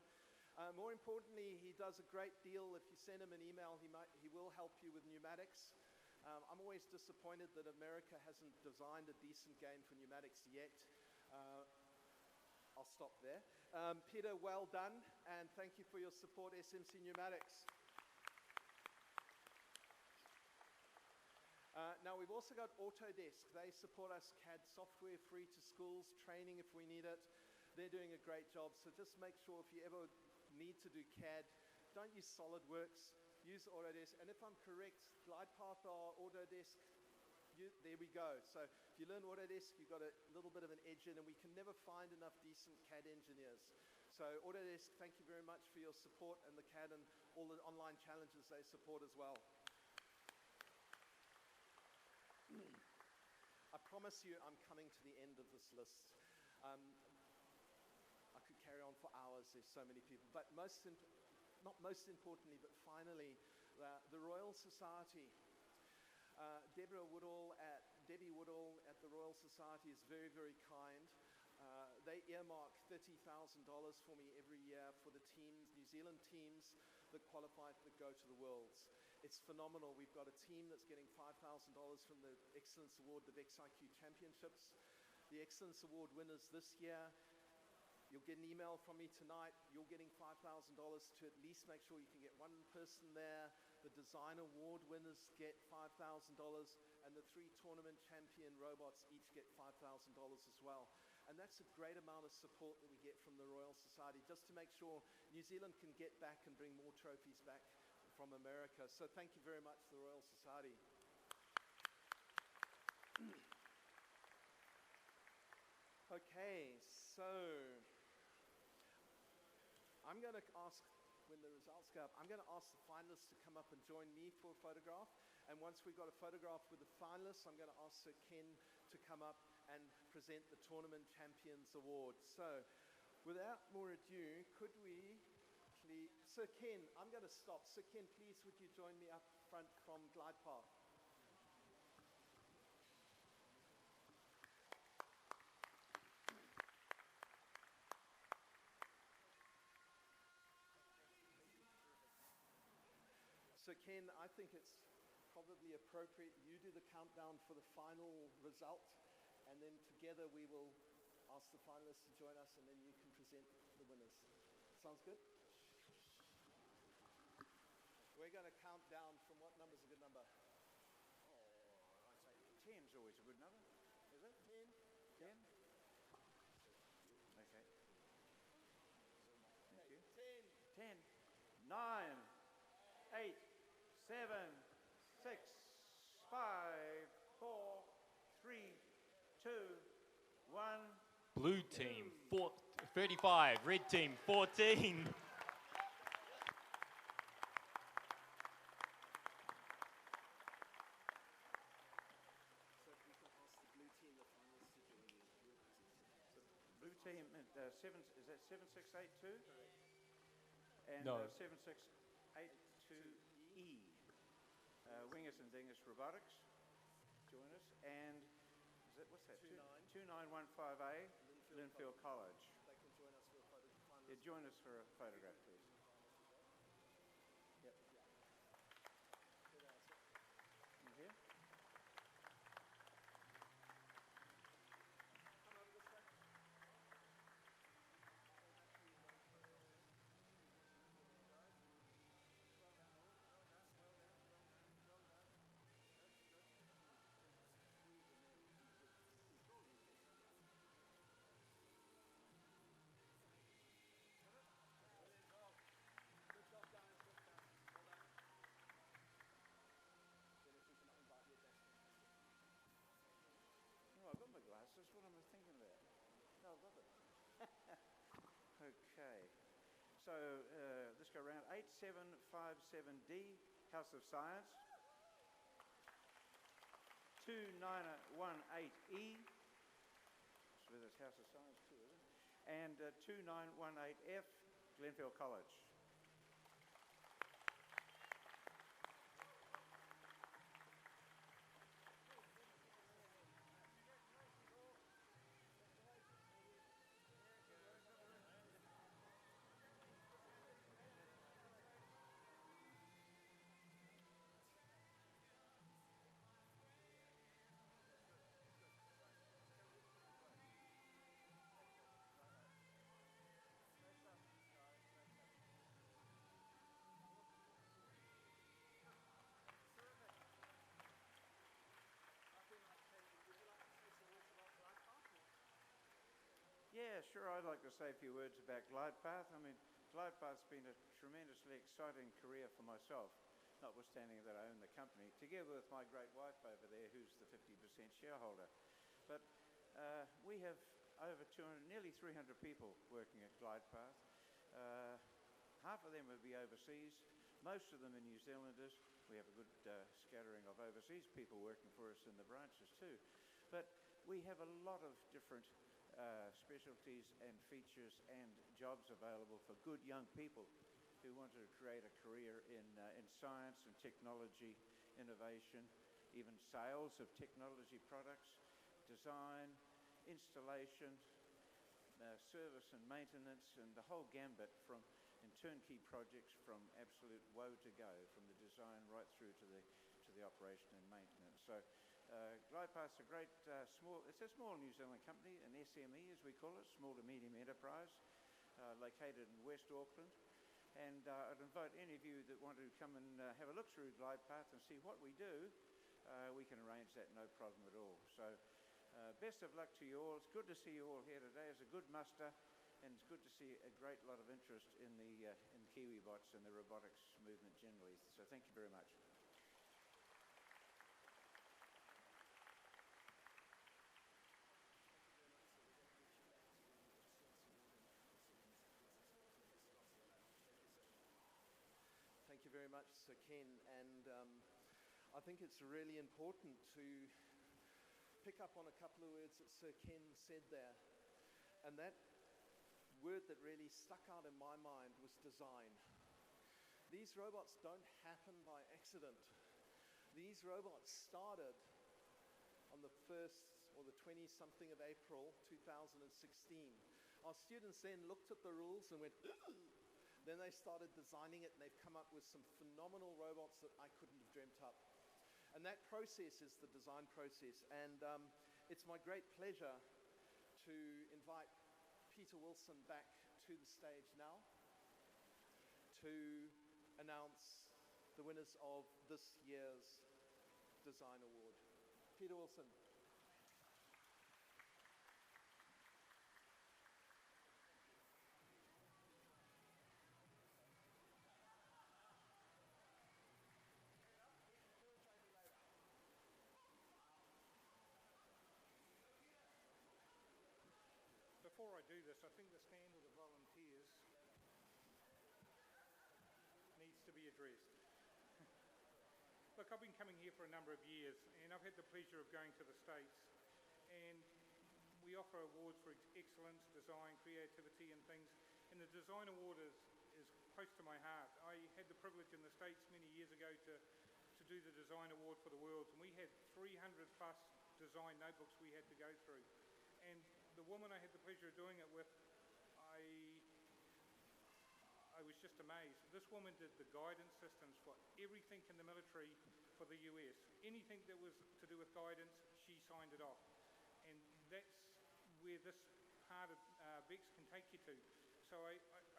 More importantly, he does a great deal. If you send him an email, he will help you with pneumatics. I'm always disappointed that America hasn't designed a decent game for pneumatics yet. I'll stop there. Peter, well done, and thank you for your support, SMC Pneumatics. Now, we've also got Autodesk. They support us CAD software free to schools, training if we need it. They're doing a great job, so just make sure if you ever need to do CAD, don't use SolidWorks, use Autodesk. And if I'm correct, GlidePath or Autodesk, there we go. So if you learn Autodesk, you've got a little bit of an edge in, and we can never find enough decent CAD engineers. So Autodesk, thank you very much for your support, and the CAD and all the online challenges they support as well. I promise you I'm coming to the end of this list. I could carry on for hours, there's so many people. But not most importantly, but finally, the Royal Society. Debbie Woodall at the Royal Society is very, very kind. They earmark $30,000 for me every year for the teams, New Zealand teams that qualify that go to the Worlds. It's phenomenal. We've got a team that's getting $5,000 from the Excellence Award, the VEX IQ Championships. The Excellence Award winners this year, you'll get an email from me tonight. You're getting $5,000 to at least make sure you can get one person there. The Design Award winners get $5,000, and the 3 tournament champion robots each get $5,000 as well. And that's a great amount of support that we get from the Royal Society, just to make sure New Zealand can get back and bring more trophies back from America. So thank you very much to the Royal Society. Okay, so I'm going to ask, when the results go up, I'm going to ask the finalists to come up and join me for a photograph. And once we've got a photograph with the finalists, I'm going to ask Sir Ken to come up and present the Tournament Champions Award. So without more ado, could we please, Sir Ken, I'm going to stop. Sir Ken, please would you join me up front from GlidePath? So Ken, I think it's probably appropriate you do the countdown for the final result, and then together we will ask the finalists to join us, and then you can present the winners. Sounds good? We're going to count down from what number's a good number? Oh, I'd say 10's always a good number. Is it? 10? 10? Okay. Thank you. 10. 9, 8, 7, 6, 5, 4, 3, 2, 1. Blue team 35, red team 14. Blue team, is that 7682? And No. 7682E. Wingers and Dingers Robotics, join us. And is that, what's that? 2915A, Linfield College. They can join us for a photograph. Yeah, join us for a photograph, please. Yep. In here? Okay. So let's go around. 8757D, House of Science. 2918E. So that's House of Science too, is it? And 2918F, Glenfield College. Yeah, sure. I'd like to say a few words about Glide Path. I mean, Glide Path's been a tremendously exciting career for myself, notwithstanding that I own the company, together with my great wife over there, who's the 50% shareholder. But we have over nearly 300 people working at Glide Path. Half of them would be overseas. Most of them are New Zealanders. We have a good scattering of overseas people working for us in the branches too. But we have a lot of different specialties and features and jobs available for good young people who want to create a career in science and technology, innovation, even sales of technology products, design, installation, service and maintenance, and the whole gambit from in turnkey projects from absolute woe to go, from the design right through to the operation and maintenance. So GlidePath's a great it's a small New Zealand company, an SME as we call it, small to medium enterprise, located in West Auckland. And I'd invite any of you that want to come and have a look through GlidePath and see what we do. We can arrange that, no problem at all. So best of luck to you all. It's good to see you all here today. It's a good muster, and it's good to see a great lot of interest in KiwiBots and the robotics movement generally. So thank you very much. Thank you very much, Sir Ken. And I think it's really important to pick up on a couple of words that Sir Ken said there. And that word that really stuck out in my mind was design. These robots don't happen by accident. These robots started on the 1st or the 20-something of April 2016. Our students then looked at the rules and went, "Ugh." Then they started designing it, and they've come up with some phenomenal robots that I couldn't have dreamt up. And that process is the design process. And it's my great pleasure to invite Peter Wilson back to the stage now to announce the winners of this year's Design Award. Peter Wilson. Before I do this, I think the stand of the volunteers needs to be addressed. Look, I've been coming here for a number of years, and I've had the pleasure of going to the States, and we offer awards for excellence, design, creativity and things, and the Design Award is close to my heart. I had the privilege in the States many years ago to do the Design Award for the world, and we had 300 plus design notebooks we had to go through. And the woman I had the pleasure of doing it with, I was just amazed. This woman did the guidance systems for everything in the military for the US. Anything that was to do with guidance, she signed it off. And that's where this part of VEX can take you to. So I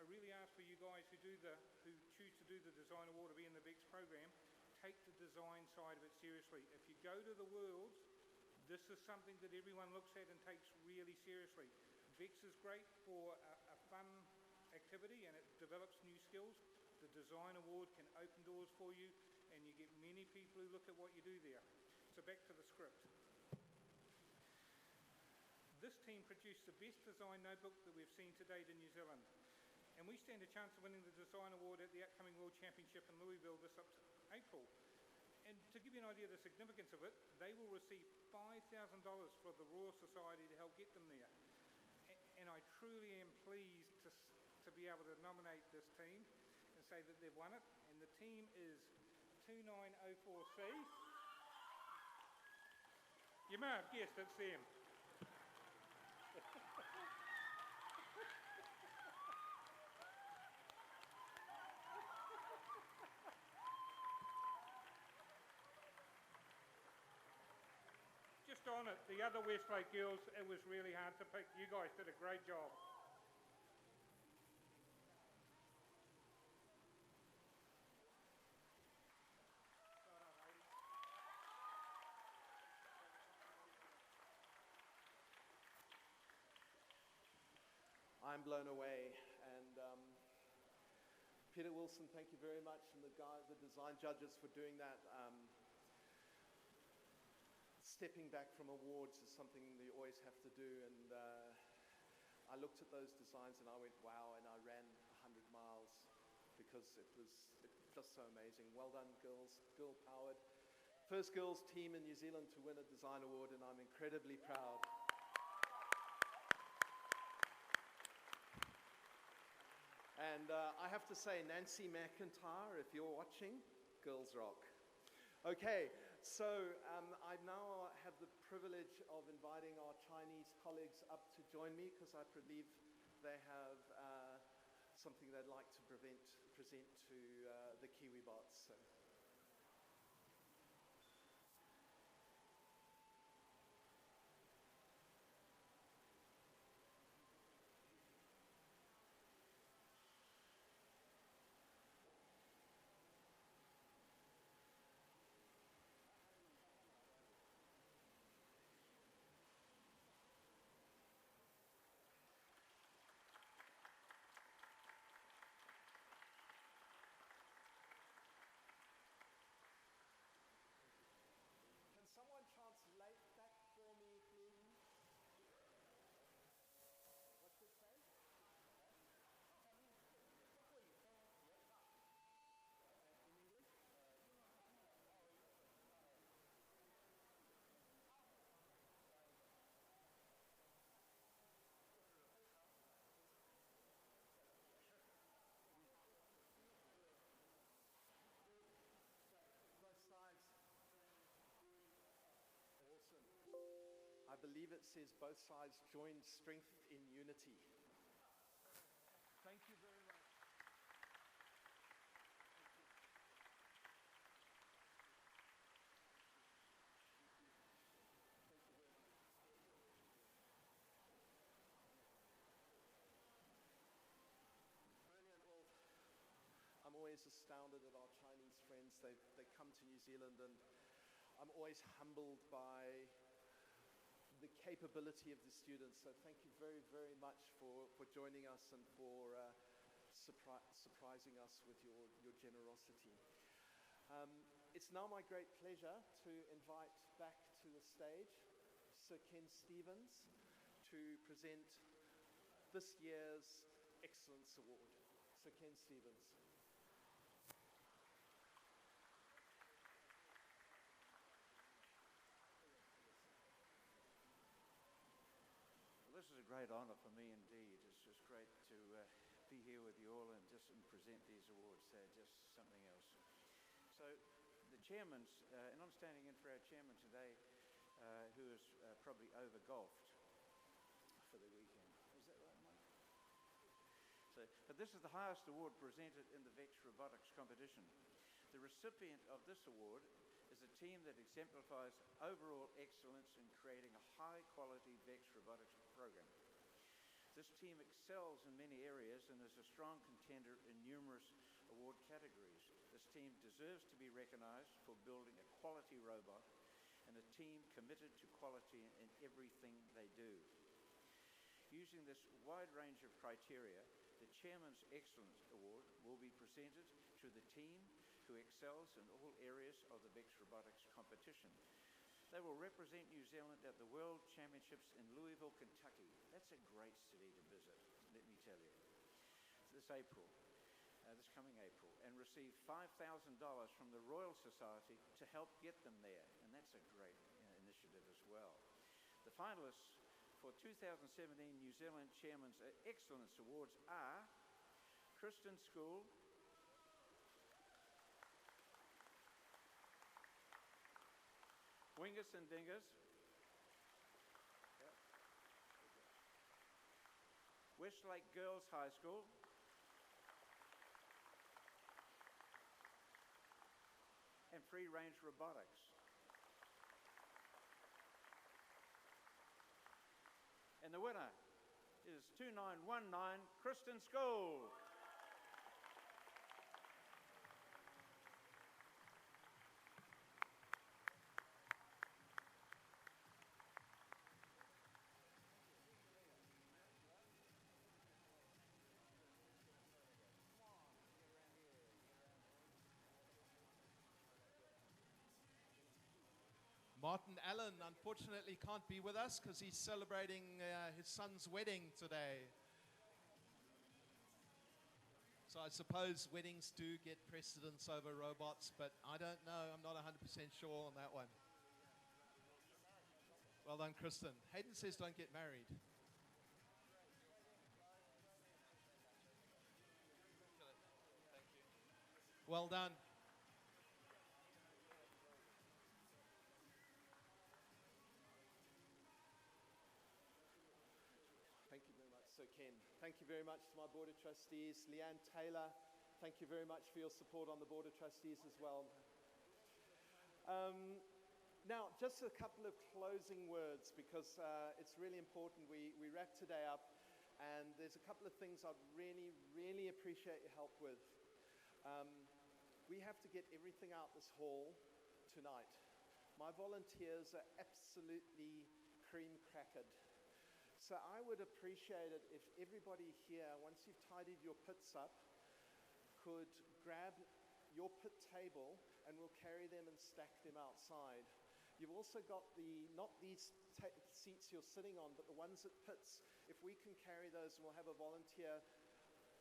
really ask for you guys who choose to do the Design Award or be in the VEX program, take the design side of it seriously. If you go to the Worlds, this is something that everyone looks at and takes really seriously. VEX is great for a fun activity, and it develops new skills. The Design Award can open doors for you, and you get many people who look at what you do there. So back to the script. This team produced the best design notebook that we've seen to date in New Zealand. And we stand a chance of winning the Design Award at the upcoming World Championship in Louisville this April. And to give you an idea of the significance of it, they will receive $5,000 for the Royal Society to help get them there. And I truly am pleased to be able to nominate this team and say that they've won it. And the team is 2904C. You may have guessed it's them. Just on it, the other Westlake girls, it was really hard to pick. You guys did a great job. I'm blown away, and Peter Wilson, thank you very much, and the design judges for doing that. Stepping back from awards is something you always have to do, and I looked at those designs and I went, wow, and I ran 100 miles because it was just so amazing. Well done, girls, girl-powered. First girls team in New Zealand to win a design award, and I'm incredibly proud. And I have to say, Nancy McIntyre, if you're watching, girls rock. Okay, so I now have the privilege of inviting our Chinese colleagues up to join me because I believe they have something they'd like to present to the Kiwi bots. So. I believe it says both sides joined strength in unity. Thank you very much. Brilliant. Well, I'm always astounded at our Chinese friends. They come to New Zealand, and I'm always humbled by the capability of the students. So thank you very, very much for joining us and for surprising us with your generosity. It's now my great pleasure to invite back to the stage Sir Ken Stevens to present this year's Excellence Award. Sir Ken Stevens. This is a great honour for me indeed. It's just great to be here with you all and just present these awards. They're just something else. So the chairman's, and I'm standing in for our chairman today, who is probably over-golfed for the weekend. Is that right, Mike? So, but this is the highest award presented in the VEX Robotics competition. The recipient of this award is a team that exemplifies overall excellence in creating a high-quality VEX robotics program. This team excels in many areas and is a strong contender in numerous award categories. This team deserves to be recognized for building a quality robot and a team committed to quality in everything they do. Using this wide range of criteria, the Chairman's Excellence Award will be presented to the team who excels in all areas of the VEX Robotics competition. They will represent New Zealand at the World Championships in Louisville, Kentucky. That's a great city to visit, let me tell you. This April, this coming April, and receive $5,000 from the Royal Society to help get them there. And that's a great initiative as well. The finalists for 2017 New Zealand Chairman's Excellence Awards are Kristen School, Wingus and Dingus, Westlake Girls High School, and Free Range Robotics. And the winner is 2919 Kristen School. Martin Allen unfortunately can't be with us because he's celebrating his son's wedding today. So I suppose weddings do get precedence over robots, but I don't know. I'm not 100% sure on that one. Well done, Kristen. Hayden says don't get married. Well done. Thank you very much, Sir Ken. Thank you very much to my Board of Trustees. Leanne Taylor, thank you very much for your support on the Board of Trustees as well. Now, just a couple of closing words because it's really important. We wrap today up and there's a couple of things I'd really appreciate your help with. We have to get everything out this hall tonight. My volunteers are absolutely cream-crackered. So I would appreciate it if everybody here, once you've tidied your pits up, could grab your pit table and we'll carry them and stack them outside. You've also got not these seats you're sitting on, but the ones at pits. If we can carry those, we'll have a volunteer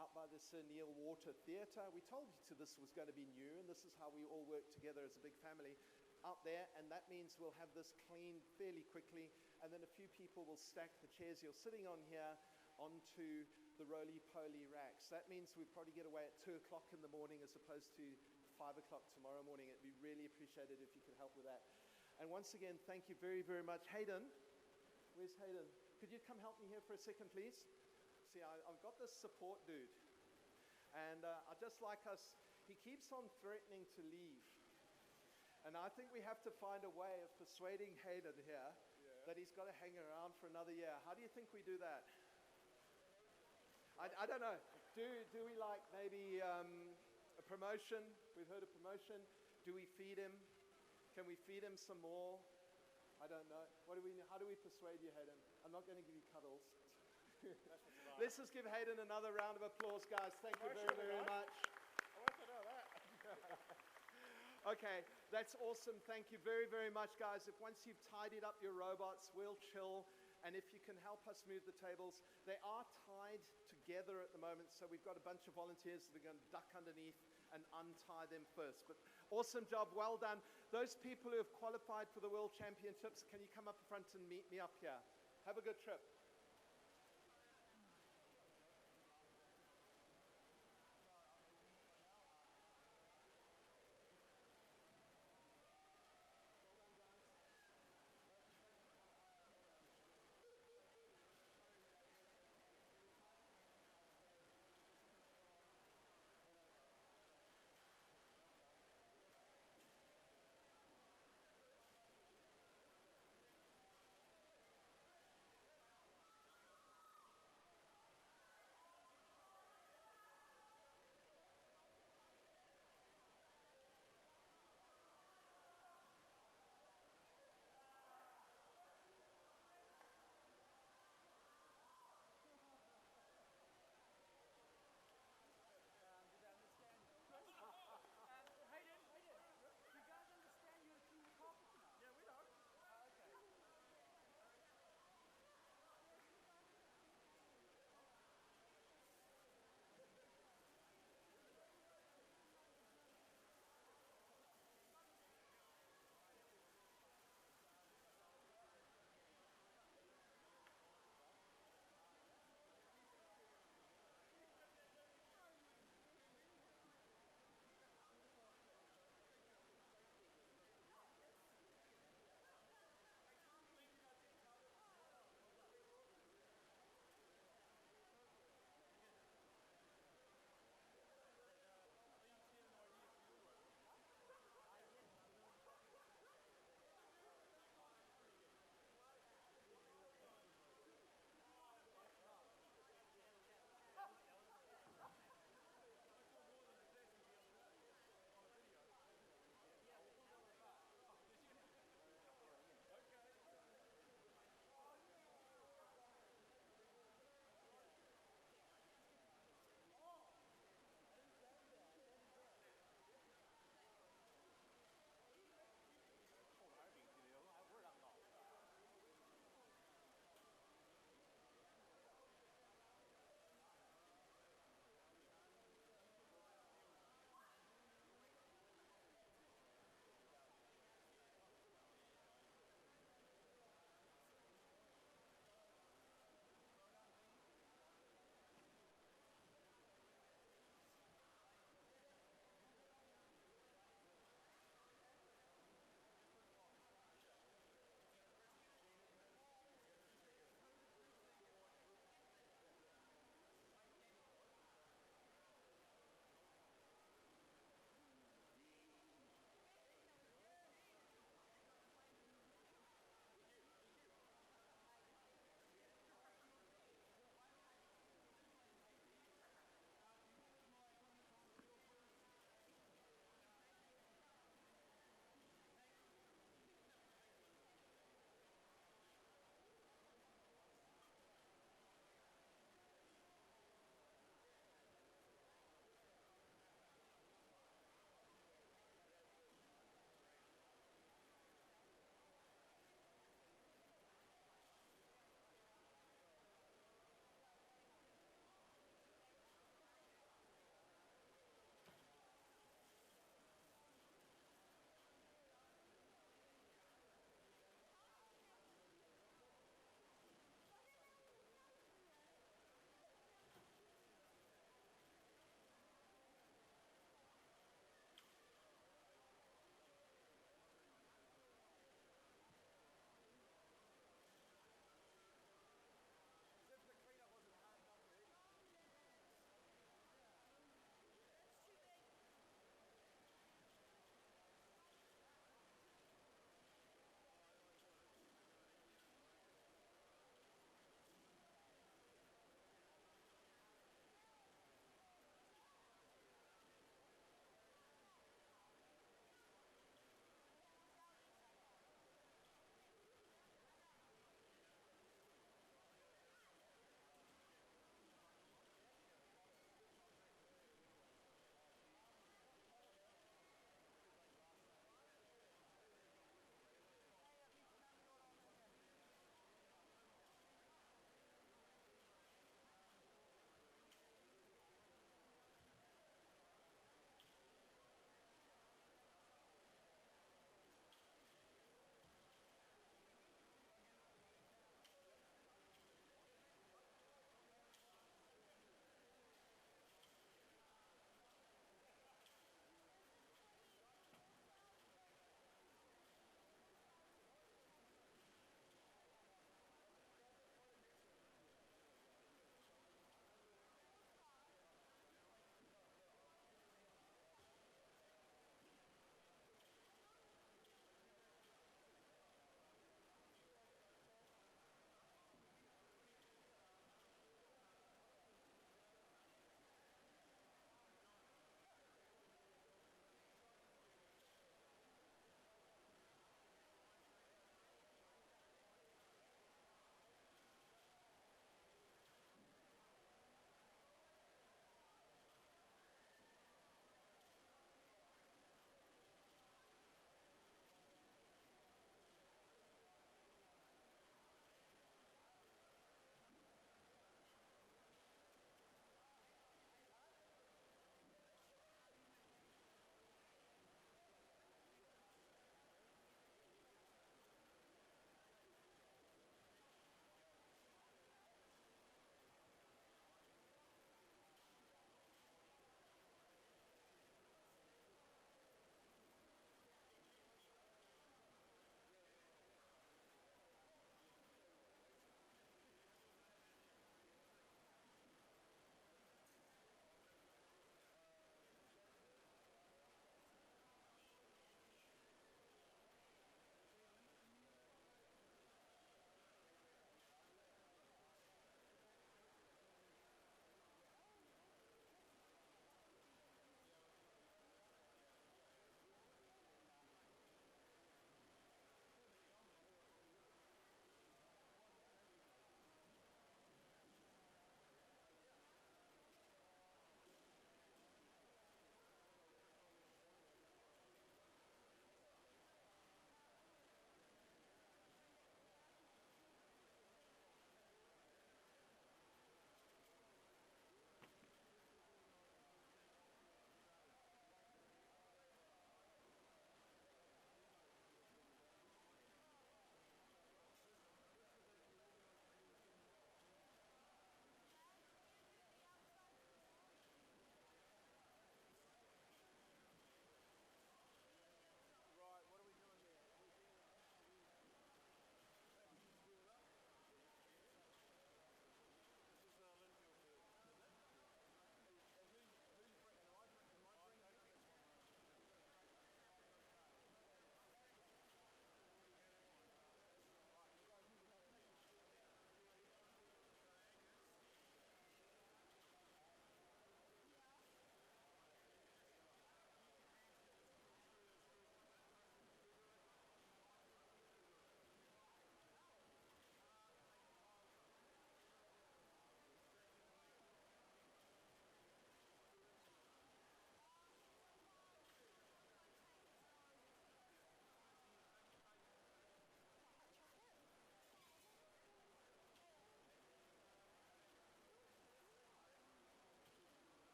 out by the Sir Neil Water Theatre. We told you this was going to be new, and this is how we all work together as a big family out there, and that means we'll have this cleaned fairly quickly, and then a few people will stack the chairs you're sitting on here onto the roly-poly racks. That means we probably get away at 2 o'clock in the morning as opposed to 5 o'clock tomorrow morning. It'd be really appreciated if you could help with that. And once again, thank you very, very much. Hayden, where's Hayden? Could you come help me here for a second, please? See, I've got this support dude, and I'd just like us, he keeps on threatening to leave. And I think we have to find a way of persuading Hayden here that he's got to hang around for another year. How do you think we do that? I don't know. Do we like maybe a promotion? We've heard of promotion. Do we feed him? Can we feed him some more? I don't know. How do we persuade you, Hayden? I'm not going to give you cuddles. Let's just give Hayden another round of applause, guys. Thank you very, very much. I want to know that. Okay, that's awesome. Thank you very, very much, guys. If once you've tidied up your robots, we'll chill. And if you can help us move the tables, they are tied together at the moment. So we've got a bunch of volunteers that are going to duck underneath and untie them first. But awesome job, well done. Those people who have qualified for the World Championships, can you come up front and meet me up here? Have a good trip.